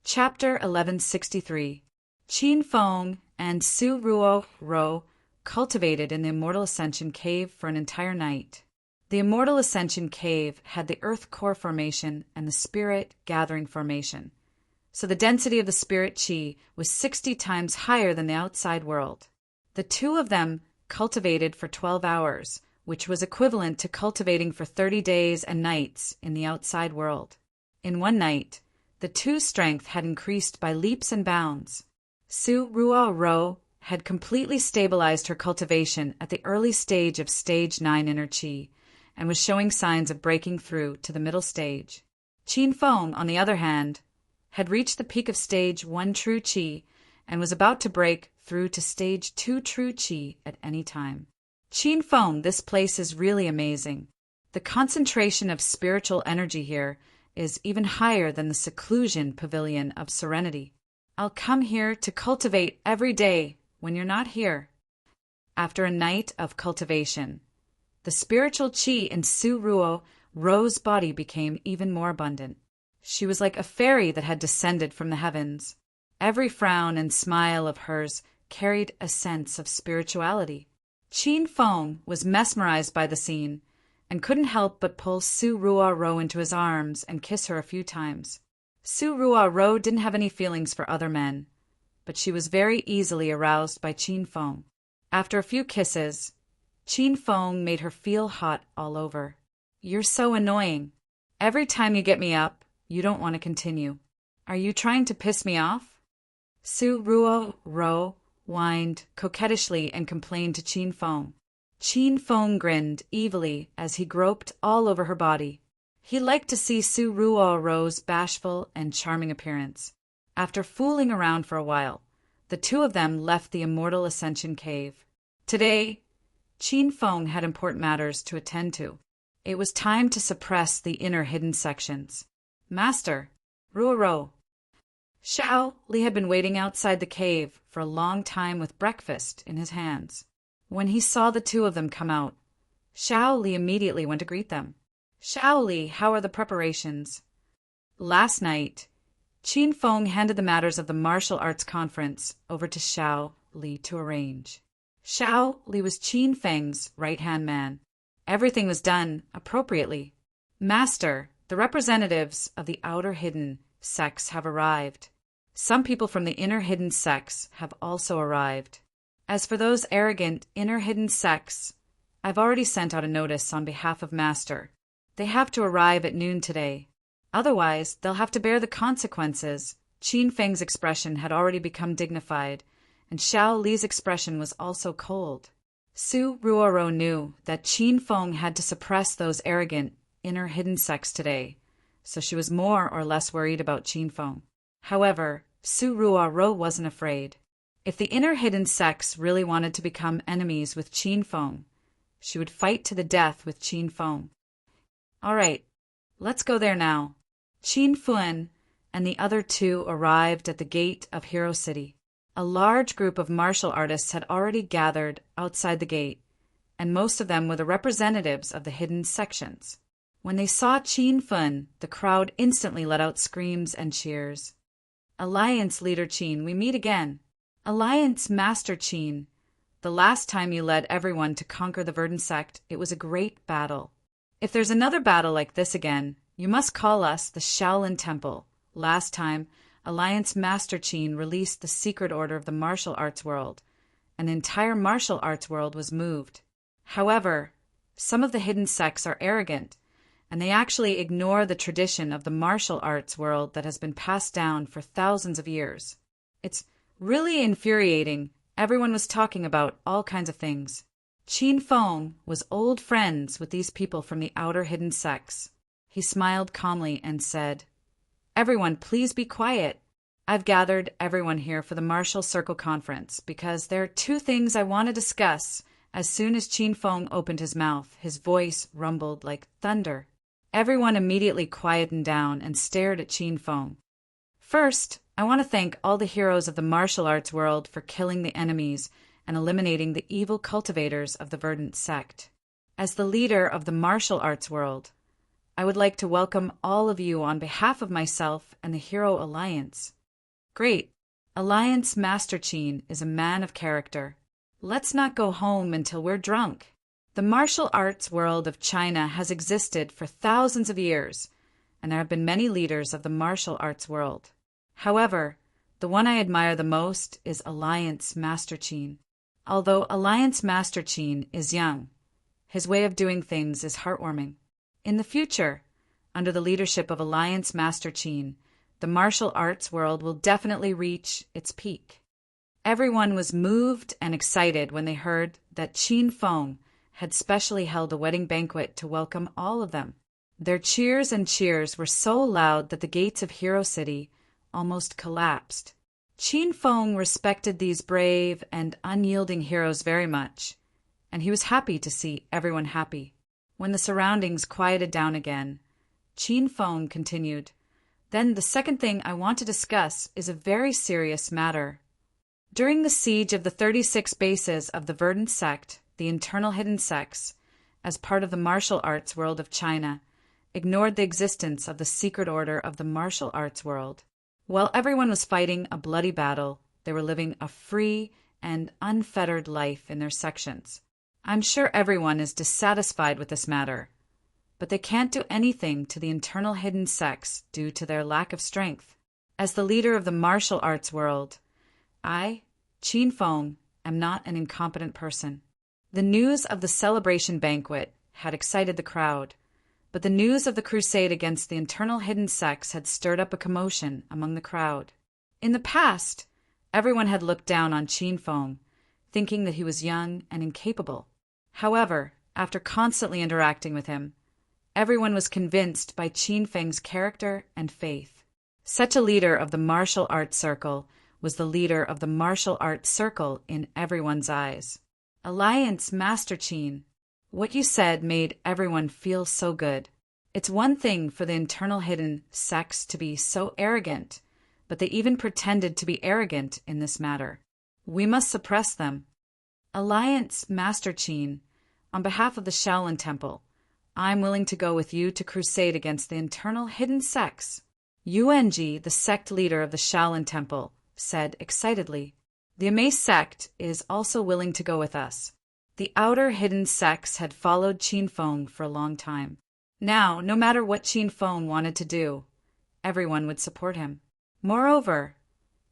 Chapter 1163. Qin Fen and Su Ruo cultivated in the Immortal Ascension Cave for an entire night. The Immortal Ascension Cave had the Earth Core Formation and the Spirit Gathering Formation, so the density of the Spirit Qi was 60 times higher than the outside world. The two of them cultivated for 12 hours, which was equivalent to cultivating for 30 days and nights in the outside world. In one night, the two's strength had increased by leaps and bounds. Su Ruo had completely stabilized her cultivation at the early stage of Stage 9 Inner Qi, and was showing signs of breaking through to the middle stage. Qin Fen, on the other hand, had reached the peak of Stage 1 True Qi and was about to break through to Stage 2 True Qi at any time. Qin Fen, this place is really amazing. The concentration of spiritual energy here is even higher than the seclusion pavilion of serenity. I'll come here to cultivate every day when you're not here. After a night of cultivation, the spiritual qi in Su Ruo's body became even more abundant. She was like a fairy that had descended from the heavens. Every frown and smile of hers carried a sense of spirituality. Qin Fen was mesmerized by the scene and couldn't help but pull Su Ruo into his arms and kiss her a few times. Su Ruo didn't have any feelings for other men, but she was very easily aroused by Qin Fen. After a few kisses, Qin Fen made her feel hot all over. You're so annoying. Every time you get me up, you don't want to continue. Are you trying to piss me off? Su Ruo whined coquettishly and complained to Qin Fen. Qin Feng grinned evilly as he groped all over her body. He liked to see Su Ruo's bashful and charming appearance. After fooling around for a while, the two of them left the Immortal Ascension Cave. Today, Qin Feng had important matters to attend to. It was time to suppress the inner hidden sections. Master, Ruo. Xiao Li had been waiting outside the cave for a long time with breakfast in his hands. When he saw the two of them come out, Xiao Li immediately went to greet them. Xiao Li, how are the preparations? Last night, Qin Feng handed the matters of the martial arts conference over to Xiao Li to arrange. Xiao Li was Qin Feng's right-hand man. Everything was done appropriately. Master, the representatives of the outer hidden sects have arrived. Some people from the inner hidden sects have also arrived. As for those arrogant inner hidden sects, I've already sent out a notice on behalf of Master. They have to arrive at noon today. Otherwise, they'll have to bear the consequences. Qin Feng's expression had already become dignified, and Xiao Li's expression was also cold. Su Ruoro knew that Qin Feng had to suppress those arrogant inner hidden sects today, so she was more or less worried about Qin Feng. However, Su Ruoro wasn't afraid. If the inner hidden sects really wanted to become enemies with Qin Feng, she would fight to the death with Qin Feng. All right, let's go there now. Qin Feng and the other two arrived at the gate of Hero City. A large group of martial artists had already gathered outside the gate, and most of them were the representatives of the hidden sections. When they saw Qin Feng, the crowd instantly let out screams and cheers. Alliance Leader Qin, we meet again. Alliance Master Qin, the last time you led everyone to conquer the Verdant Sect, it was a great battle. If there's another battle like this again, you must call us the Shaolin Temple. Last time, Alliance Master Qin released the secret order of the martial arts world. An entire martial arts world was moved. However, some of the hidden sects are arrogant, and they actually ignore the tradition of the martial arts world that has been passed down for thousands of years. It's really infuriating. Everyone was talking about all kinds of things. Qin Feng was old friends with these people from the outer hidden sects. He smiled calmly and said, "Everyone, please be quiet. I've gathered everyone here for the Martial Circle Conference because there are two things I want to discuss." As soon as Qin Feng opened his mouth, his voice rumbled like thunder. Everyone immediately quietened down and stared at Qin Feng. First, I want to thank all the heroes of the martial arts world for killing the enemies and eliminating the evil cultivators of the Verdant Sect. As the leader of the martial arts world, I would like to welcome all of you on behalf of myself and the Hero Alliance. Great. Alliance Master Qin is a man of character. Let's not go home until we're drunk. The martial arts world of China has existed for thousands of years, and there have been many leaders of the martial arts world. However, the one I admire the most is Alliance Master Qin. Although Alliance Master Qin is young, his way of doing things is heartwarming. In the future, under the leadership of Alliance Master Qin, the martial arts world will definitely reach its peak. Everyone was moved and excited when they heard that Qin Feng had specially held a wedding banquet to welcome all of them. Their cheers and cheers were so loud that the gates of Hero City almost collapsed. Qin Feng respected these brave and unyielding heroes very much, and he was happy to see everyone happy. When the surroundings quieted down again, Qin Feng continued, "Then the second thing I want to discuss is a very serious matter. During the siege of the 36 bases of the Verdant Sect, the internal hidden sects, as part of the martial arts world of China, ignored the existence of the secret order of the martial arts world. While everyone was fighting a bloody battle, they were living a free and unfettered life in their sections. I'm sure everyone is dissatisfied with this matter, but they can't do anything to the internal hidden sects due to their lack of strength. As the leader of the martial arts world, I, Qin Feng, am not an incompetent person." The news of the celebration banquet had excited the crowd, but the news of the crusade against the internal hidden sects had stirred up a commotion among the crowd. In the past, everyone had looked down on Qin Feng, thinking that he was young and incapable. However, after constantly interacting with him, everyone was convinced by Qin Feng's character and faith. Such a leader of the martial arts circle was the leader of the martial arts circle in everyone's eyes. Alliance Master Qin, what you said made everyone feel so good. It's one thing for the internal hidden sects to be so arrogant, but they even pretended to be arrogant in this matter. We must suppress them. Alliance Master Qin, on behalf of the Shaolin Temple, I'm willing to go with you to crusade against the internal hidden sects. Yuanji, the sect leader of the Shaolin Temple, said excitedly. The Amaze sect is also willing to go with us. The outer hidden sects had followed Qin Feng for a long time. Now, no matter what Qin Feng wanted to do, everyone would support him. Moreover,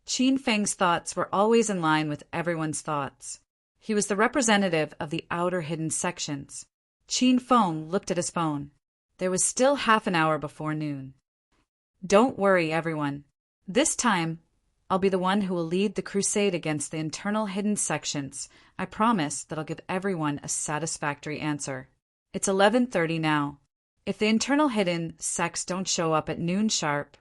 Qin Feng's thoughts were always in line with everyone's thoughts. He was the representative of the outer hidden sections. Qin Feng looked at his phone. There was still half an hour before noon. Don't worry, everyone. This time, I'll be the one who will lead the crusade against the internal hidden sections. I promise that I'll give everyone a satisfactory answer. It's 11:30 now. If the internal hidden sects don't show up at noon sharp,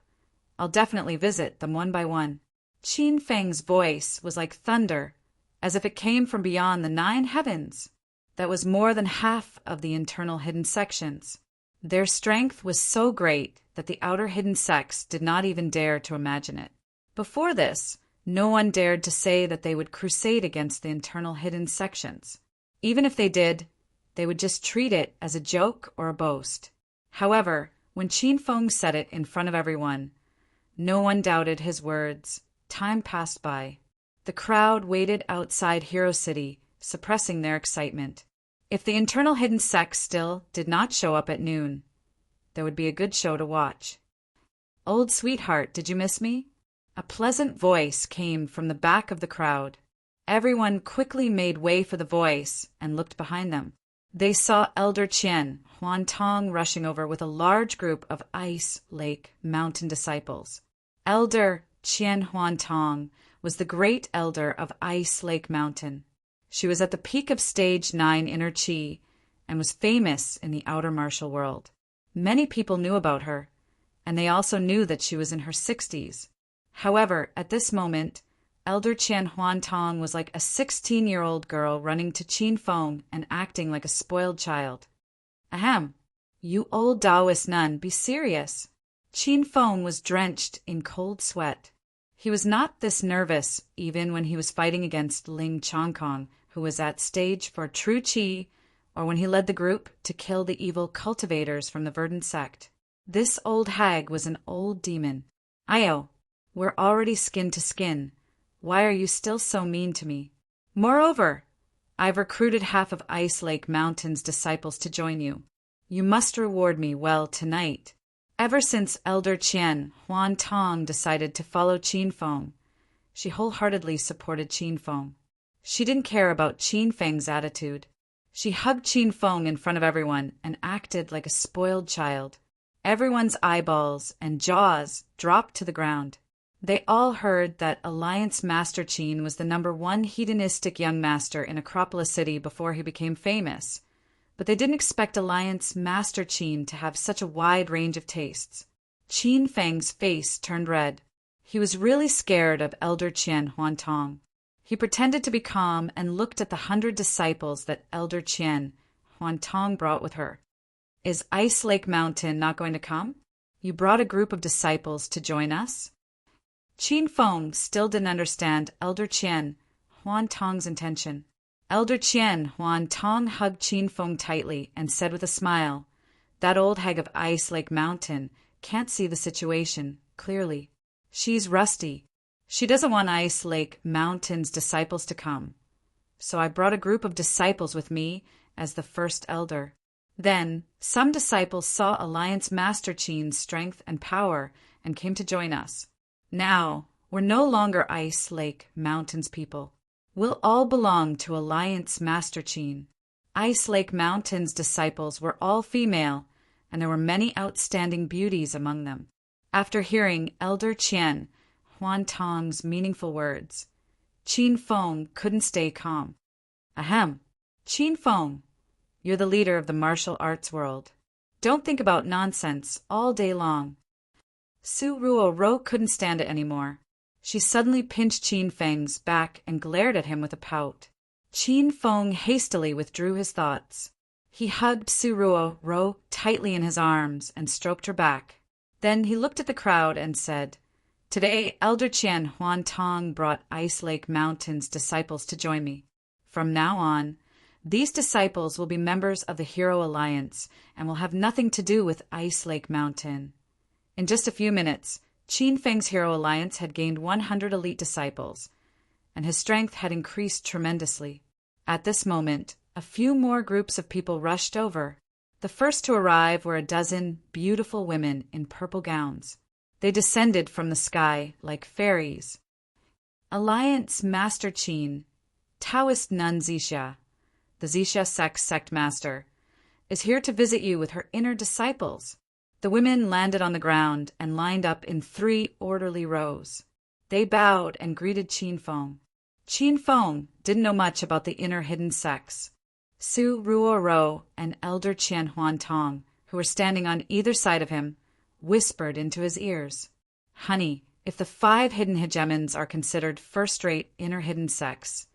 I'll definitely visit them one by one. Qin Feng's voice was like thunder, as if it came from beyond the 9 heavens. That was more than half of the internal hidden sections. Their strength was so great that the outer hidden sects did not even dare to imagine it. Before this, no one dared to say that they would crusade against the internal hidden sections. Even if they did, they would just treat it as a joke or a boast. However, when Qin Feng said it in front of everyone, no one doubted his words. Time passed by. The crowd waited outside Hero City, suppressing their excitement. If the internal hidden sects still did not show up at noon, there would be a good show to watch. Old sweetheart, did you miss me? A pleasant voice came from the back of the crowd. Everyone quickly made way for the voice and looked behind them. They saw Elder Qian Huantong rushing over with a large group of Ice Lake Mountain disciples. Elder Qian Huantong was the great elder of Ice Lake Mountain. She was at the peak of stage 9 inner Qi and was famous in the outer martial world. Many people knew about her, and they also knew that she was in her 60s. However, at this moment, Elder Qian Huantong was like a 16-year-old girl running to Qin Feng and acting like a spoiled child. Ahem, you old Taoist nun, be serious. Qin Feng was drenched in cold sweat. He was not this nervous even when he was fighting against Ling Chongkong, who was at stage for true Qi, or when he led the group to kill the evil cultivators from the Verdant sect. This old hag was an old demon. Io, we're already skin to skin. Why are you still so mean to me? Moreover, I've recruited half of Ice Lake Mountain's disciples to join you. You must reward me well tonight. Ever since Elder Qian Huantong decided to follow Qin Feng, she wholeheartedly supported Qin Feng. She didn't care about Qin Feng's attitude. She hugged Qin Feng in front of everyone and acted like a spoiled child. Everyone's eyeballs and jaws dropped to the ground. They all heard that Alliance Master Qin was the #1 hedonistic young master in Acropolis City before he became famous, but they didn't expect Alliance Master Qin to have such a wide range of tastes. Qin Feng's face turned red. He was really scared of Elder Qian Huantong. He pretended to be calm and looked at the 100 disciples that Elder Qian Huantong brought with her. Is Ice Lake Mountain not going to come? You brought a group of disciples to join us? Qin Feng still didn't understand Elder Qian Huantong's intention. Elder Qian Huantong hugged Qin Feng tightly and said with a smile, "That old hag of Ice Lake Mountain can't see the situation clearly. She's rusty. She doesn't want Ice Lake Mountain's disciples to come. So I brought a group of disciples with me as the first elder." Then some disciples saw Alliance Master Qin's strength and power and came to join us. Now, we're no longer Ice Lake Mountain's people. We'll all belong to Alliance Master Qin. Ice Lake Mountain's disciples were all female, and there were many outstanding beauties among them. After hearing Elder Qian Huantong's meaningful words, Qin Feng couldn't stay calm. Ahem, Qin Feng, You're the leader of the martial arts world. Don't think about nonsense all day long." Su Ruo couldn't stand it anymore. She suddenly pinched Qin Feng's back and glared at him with a pout. Qin Feng hastily withdrew his thoughts. He hugged Su Ruo tightly in his arms and stroked her back. Then he looked at the crowd and said, "Today, Elder Qian Huantong brought Ice Lake Mountain's disciples to join me. From now on, these disciples will be members of the Hero Alliance and will have nothing to do with Ice Lake Mountain." In just a few minutes, Qin Feng's Hero Alliance had gained 100 elite disciples, and his strength had increased tremendously. At this moment, a few more groups of people rushed over. The first to arrive were a dozen beautiful women in purple gowns. They descended from the sky like fairies. "Alliance Master Qin, Taoist nun Zixia, the Zixia sect master, is here to visit you with her inner disciples." The women landed on the ground and lined up in 3 orderly rows. They bowed and greeted Qin Feng. Qin Feng didn't know much about the inner hidden sects. Su Ruo and Elder Qian Huantong, who were standing on either side of him, whispered into his ears, "Honey, if the 5 hidden hegemons are considered first-rate inner hidden sects,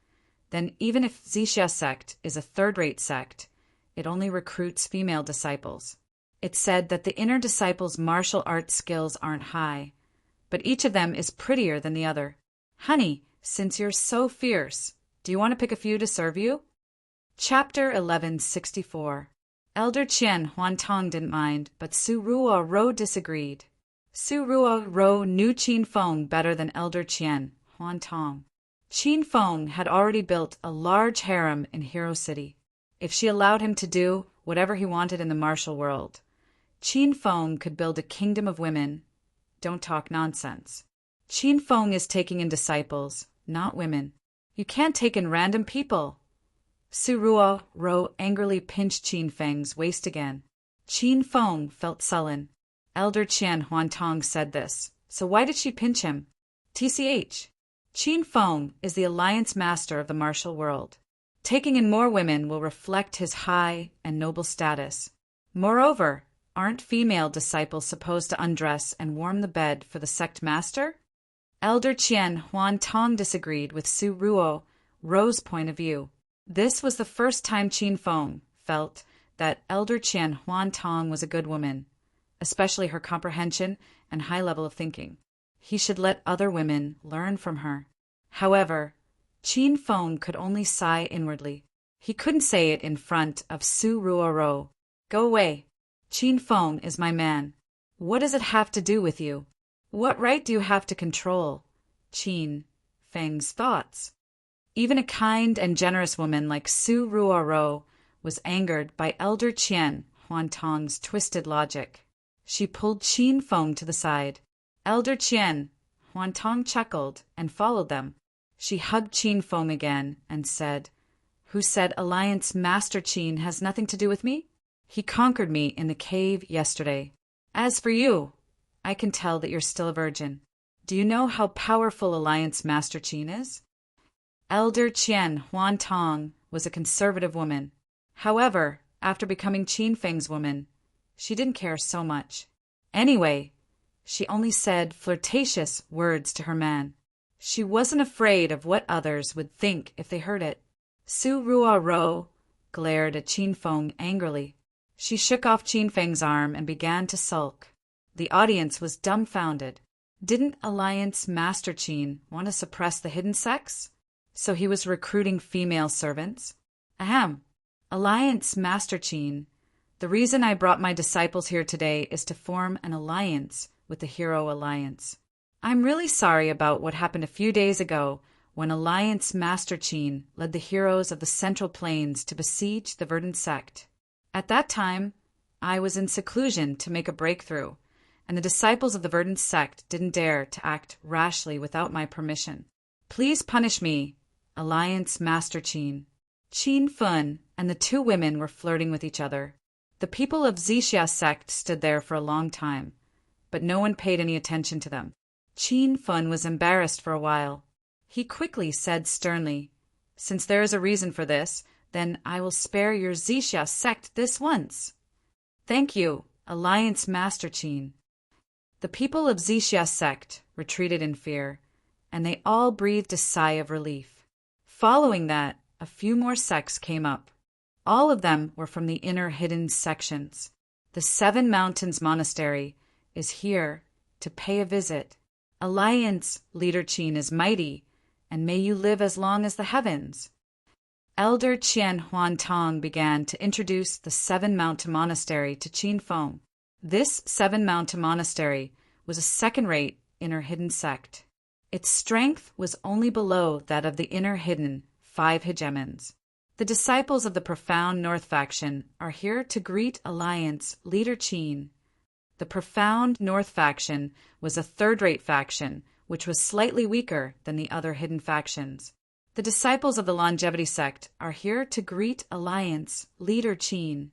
then even if Zixia sect is a third-rate sect, it only recruits female disciples. It's said that the inner disciples' martial arts skills aren't high, but each of them is prettier than the other. Honey, since you're so fierce, do you want to pick a few to serve you?" Chapter 1164. Elder Qian Huantong didn't mind, but Su Ruo disagreed. Su Ruo knew Qin Feng better than Elder Qian Huantong. Qin Feng had already built a large harem in Hero City. If she allowed him to do whatever he wanted in the martial world, Qin Feng could build a kingdom of women. Don't talk nonsense. Qin Feng is taking in disciples, not women. You can't take in random people. Su Ruo angrily pinched Qin Feng's waist again. Qin Feng felt sullen. Elder Qian Huantong said this, so why did she pinch him? TCH. Qin Feng is the alliance master of the martial world. Taking in more women will reflect his high and noble status. Moreover, aren't female disciples supposed to undress and warm the bed for the sect master? Elder Qian Huantong disagreed with Su Ruo's point of view. This was the first time Qin Feng felt that Elder Qian Huantong was a good woman, especially her comprehension and high level of thinking. He should let other women learn from her. However, Qin Feng could only sigh inwardly. He couldn't say it in front of Su Ruo. "Go away. Qin Feng is my man. What does it have to do with you? What right do you have to control Qin Feng's thoughts?" Even a kind and generous woman like Su Ruo was angered by Elder Qian Huantong's twisted logic. She pulled Qin Feng to the side. Elder Qian Huantong chuckled and followed them. She hugged Qin Feng again and said, "Who said Alliance Master Qin has nothing to do with me? He conquered me in the cave yesterday. As for you, I can tell that you're still a virgin. Do you know how powerful Alliance Master Qin is?" Elder Qian Huantong was a conservative woman. However, after becoming Qin Feng's woman, she didn't care so much. Anyway, she only said flirtatious words to her man. She wasn't afraid of what others would think if they heard it. Su Ruo glared at Qin Feng angrily. She shook off Qin Feng's arm and began to sulk. The audience was dumbfounded. Didn't Alliance Master Qin want to suppress the hidden sects? So he was recruiting female servants? Ahem. Alliance Master Qin, the reason I brought my disciples here today is to form an alliance with the Hero Alliance. I'm really sorry about what happened a few days ago when Alliance Master Qin led the heroes of the Central Plains to besiege the Verdant Sect. At that time, I was in seclusion to make a breakthrough, and the disciples of the Verdant Sect didn't dare to act rashly without my permission. Please punish me, Alliance Master Qin. Qin Feng and the 2 women were flirting with each other. The people of Zixia sect stood there for a long time, but no one paid any attention to them. Qin Feng was embarrassed for a while. He quickly said sternly, "Since there is a reason for this, then I will spare your Xixia sect this once. Thank you, Alliance Master Qin. The people of Xixia sect retreated in fear, and they all breathed a sigh of relief. Following that, a few more sects came up. All of them were from the inner hidden sections. The Seven Mountains Monastery is here to pay a visit. Alliance Leader Qin is mighty, and may you live as long as the heavens. Elder Qian Huantong began to introduce the Seven Mountain Monastery to Qin Feng. This Seven Mountain Monastery was a second-rate inner hidden sect. Its strength was only below that of the inner hidden 5 hegemons. The disciples of the Profound North faction are here to greet Alliance Leader Qin. The Profound North faction was a third-rate faction, which was slightly weaker than the other hidden factions. The disciples of the Longevity sect are here to greet Alliance Leader Qin.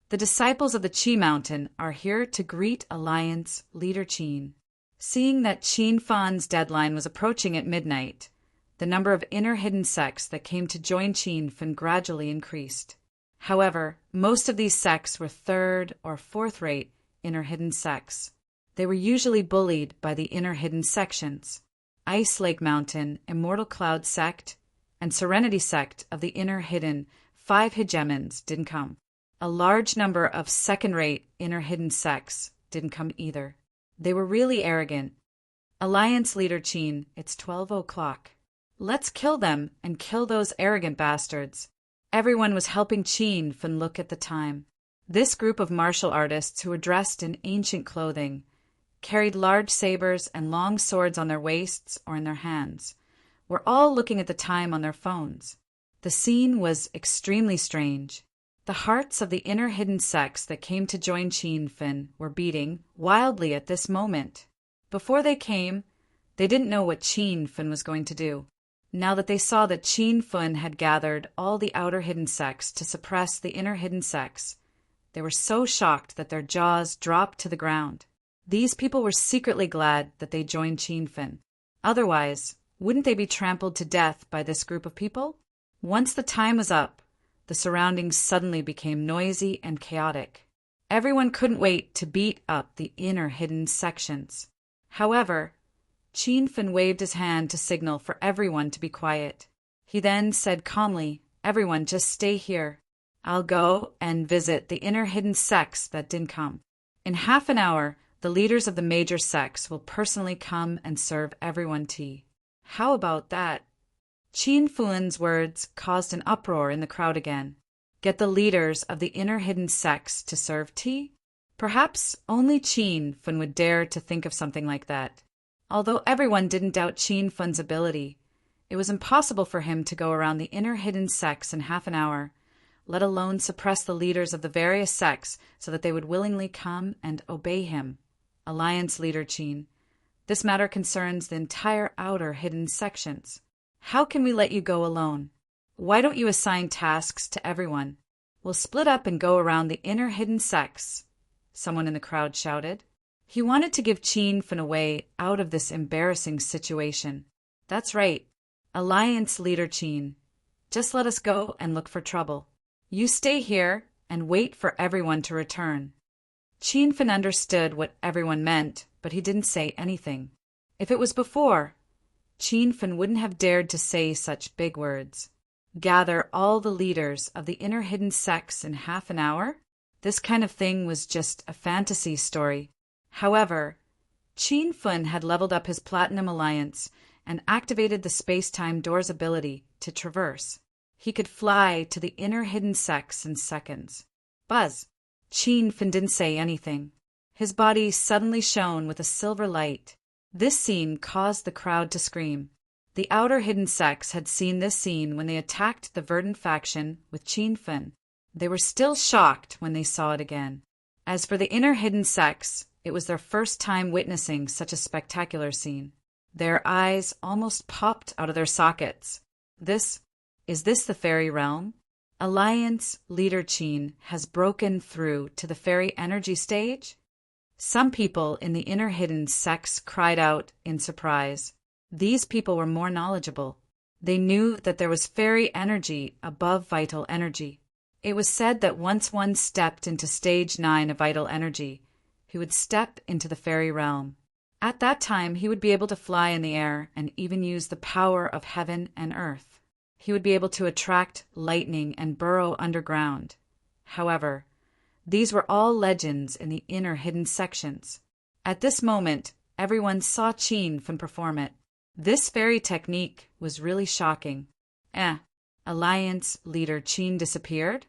The disciples of the Qi Mountain are here to greet Alliance Leader Qin. Seeing that Qin Fan's deadline was approaching at midnight, the number of inner hidden sects that came to join Qin Fan gradually increased. However, most of these sects were third- or fourth-rate inner hidden sects. They were usually bullied by the inner hidden sections. Ice Lake Mountain, Immortal Cloud sect, and Serenity sect of the inner hidden 5 hegemons didn't come. A large number of second-rate inner hidden sects didn't come either. They were really arrogant. Alliance Leader Qin, it's 12 o'clock. Let's kill them and kill those arrogant bastards. Everyone was helping Qin Fan look at the time. This group of martial artists who were dressed in ancient clothing, carried large sabers and long swords on their waists or in their hands, were all looking at the time on their phones. The scene was extremely strange. The hearts of the inner hidden sects that came to join Qin Fan were beating wildly at this moment. Before they came, they didn't know what Qin Fan was going to do. Now that they saw that Qin Fan had gathered all the outer hidden sects to suppress the inner hidden sects, they were so shocked that their jaws dropped to the ground. These people were secretly glad that they joined Qin Fan. Otherwise, wouldn't they be trampled to death by this group of people? Once the time was up, the surroundings suddenly became noisy and chaotic. Everyone couldn't wait to beat up the inner hidden sections. However, Qin Fan waved his hand to signal for everyone to be quiet. He then said calmly, "Everyone just stay here. I'll go and visit the inner hidden sects that didn't come. In half an hour, the leaders of the major sects will personally come and serve everyone tea." How about that? Qin Fan's words caused an uproar in the crowd again. Get the leaders of the inner hidden sects to serve tea? Perhaps only Qin Fan would dare to think of something like that. Although everyone didn't doubt Qin Fan's ability, it was impossible for him to go around the inner hidden sects in half an hour, let alone suppress the leaders of the various sects so that they would willingly come and obey him. Alliance Leader Qin, this matter concerns the entire outer hidden sections. How can we let you go alone? Why don't you assign tasks to everyone? We'll split up and go around the inner hidden sects, someone in the crowd shouted. He wanted to give Qin Fan a way out of this embarrassing situation. That's right, Alliance Leader Qin. Just let us go and look for trouble. You stay here and wait for everyone to return. Qin Fan understood what everyone meant, but he didn't say anything. If it was before, Qin Fan wouldn't have dared to say such big words. Gather all the leaders of the inner hidden sects in half an hour? This kind of thing was just a fantasy story. However, Qin Fan had leveled up his Platinum Alliance and activated the space-time door's ability to traverse. He could fly to the inner hidden sects in seconds. Buzz! Qin Fan didn't say anything. His body suddenly shone with a silver light. This scene caused the crowd to scream. The outer hidden sects had seen this scene when they attacked the Verdant faction with Qin Fan. They were still shocked when they saw it again. As for the inner hidden sects, it was their first time witnessing such a spectacular scene. Their eyes almost popped out of their sockets. Is this the fairy realm? Alliance Leader Qin has broken through to the fairy energy stage? Some people in the inner hidden sects cried out in surprise. These people were more knowledgeable. They knew that there was fairy energy above vital energy. It was said that once one stepped into stage 9 of vital energy, he would step into the fairy realm. At that time, he would be able to fly in the air and even use the power of heaven and earth. He would be able to attract lightning and burrow underground. However, these were all legends in the inner hidden sections. At this moment, everyone saw Qin Fen perform it. This fairy technique was really shocking. Alliance leader Qin disappeared?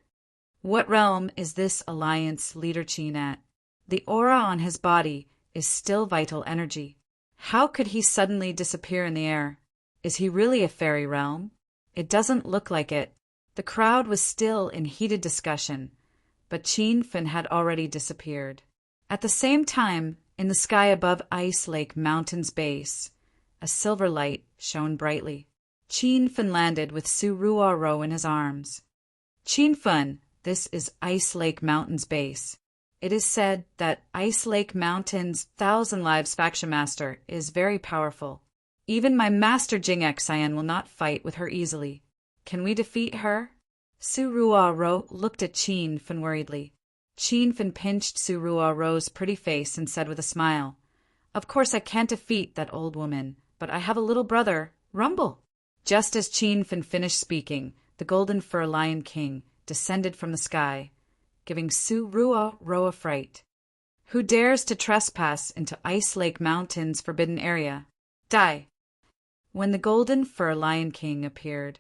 What realm is this alliance leader Qin at? The aura on his body is still vital energy. How could he suddenly disappear in the air? Is he really a fairy realm? It doesn't look like it. The crowd was still in heated discussion, but Qin Fen had already disappeared. At the same time, in the sky above Ice Lake Mountain's base, a silver light shone brightly. Qin Fen landed with Su Ruoro in his arms. Qin Fen, this is Ice Lake Mountain's base. It is said that Ice Lake Mountain's Thousand Lives faction master is very powerful. Even my master Jing'ek Cyan will not fight with her easily. Can we defeat her? Su Ruoro looked at Qin Fen worriedly. Qin Fen pinched Su Ruoro's pretty face and said with a smile, "Of course I can't defeat that old woman, but I have a little brother, Rumble." Just as Qin Fen finished speaking, the Golden Fur Lion King descended from the sky, giving Su Ruoro a fright. "Who dares to trespass into Ice Lake Mountain's forbidden area? Die!" When the Golden Fur Lion King appeared,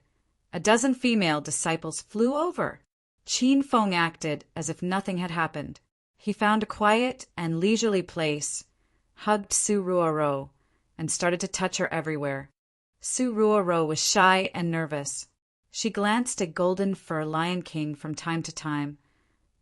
a dozen female disciples flew over. Qin Fen acted as if nothing had happened. He found a quiet and leisurely place, hugged Su Ruoro, and started to touch her everywhere. Su Ruoro was shy and nervous. She glanced at Golden Fur Lion King from time to time,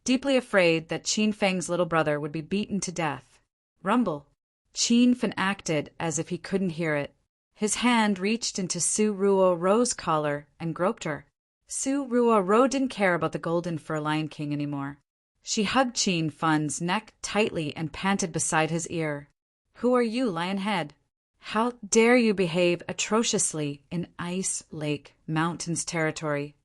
deeply afraid that Qin Feng's little brother would be beaten to death. "Rumble!" Qin Fen acted as if he couldn't hear it. His hand reached into Su Ruoro's collar and groped her. Su Ruoro didn't care about the Golden Fur Lion King anymore. She hugged Qin Fen's neck tightly and panted beside his ear. "Who are you, Lionhead? How dare you behave atrociously in Ice Lake Mountain's territory?"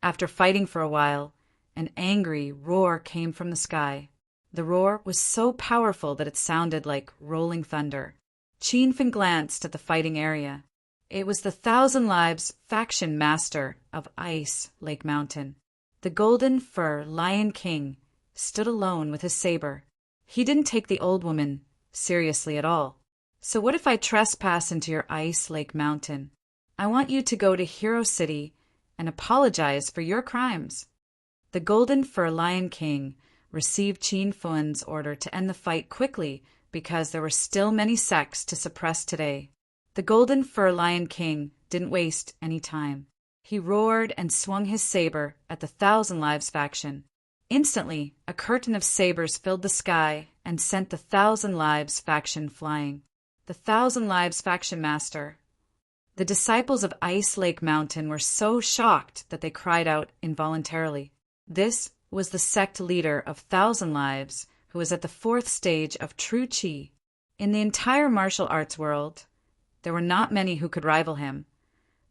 After fighting for a while, an angry roar came from the sky. The roar was so powerful that it sounded like rolling thunder. Qin Fen glanced at the fighting area. It was the Thousand Lives faction master of Ice Lake Mountain. The Golden Fur Lion King stood alone with his saber. He didn't take the old woman seriously at all. "So what if I trespass into your Ice Lake Mountain? I want you to go to Hero City and apologize for your crimes." The Golden Fur Lion King received Qin Fen's order to end the fight quickly because there were still many sects to suppress today. The Golden Fur Lion King didn't waste any time. He roared and swung his saber at the Thousand Lives faction. Instantly, a curtain of sabers filled the sky and sent the Thousand Lives faction flying. The Thousand Lives faction master. The disciples of Ice Lake Mountain were so shocked that they cried out involuntarily. This was the sect leader of Thousand Lives, who was at the 4th stage of true Qi. In the entire martial arts world, there were not many who could rival him,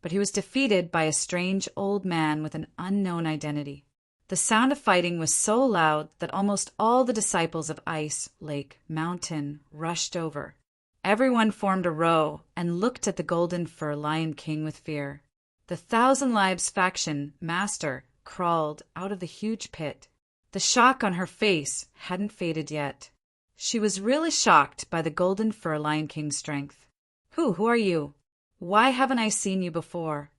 but he was defeated by a strange old man with an unknown identity. The sound of fighting was so loud that almost all the disciples of Ice Lake Mountain rushed over. Everyone formed a row and looked at the Golden Fur Lion King with fear. The Thousand Lives faction master crawled out of the huge pit. The shock on her face hadn't faded yet. She was really shocked by the Golden Fur Lion King's strength. Who are you? Why haven't I seen you before?"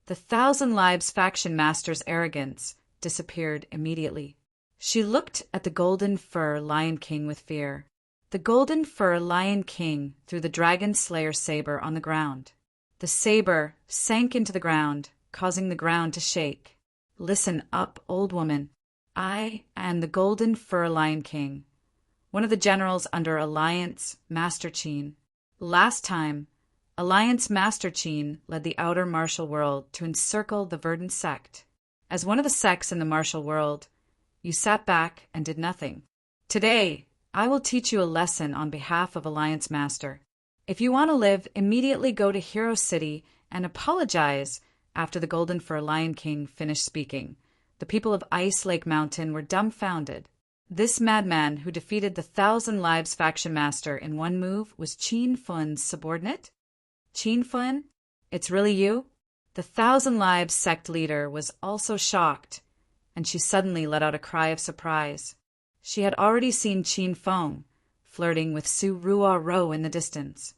The Thousand Lives faction master's arrogance disappeared immediately. She looked at the Golden Fur Lion King with fear. The Golden Fur Lion King threw the Dragon Slayer saber on the ground. The saber sank into the ground, causing the ground to shake. "Listen up, old woman. I am the Golden Fur Lion King, one of the generals under Alliance Master Qin. Last time, Alliance Master Qin led the outer martial world to encircle the Verdant sect. As one of the sects in the martial world, you sat back and did nothing. Today, I will teach you a lesson on behalf of Alliance Master. If you want to live, immediately go to Hero City and apologize after the Golden Fur Lion King finished speaking. The people of Ice Lake Mountain were dumbfounded. This madman who defeated the Thousand Lives faction master in one move was Qin Fun's subordinate? Qin Fun? It's really you? The Thousand Lives sect leader was also shocked, and she suddenly let out a cry of surprise. She had already seen Qin Feng flirting with Su Ruo Ro in the distance.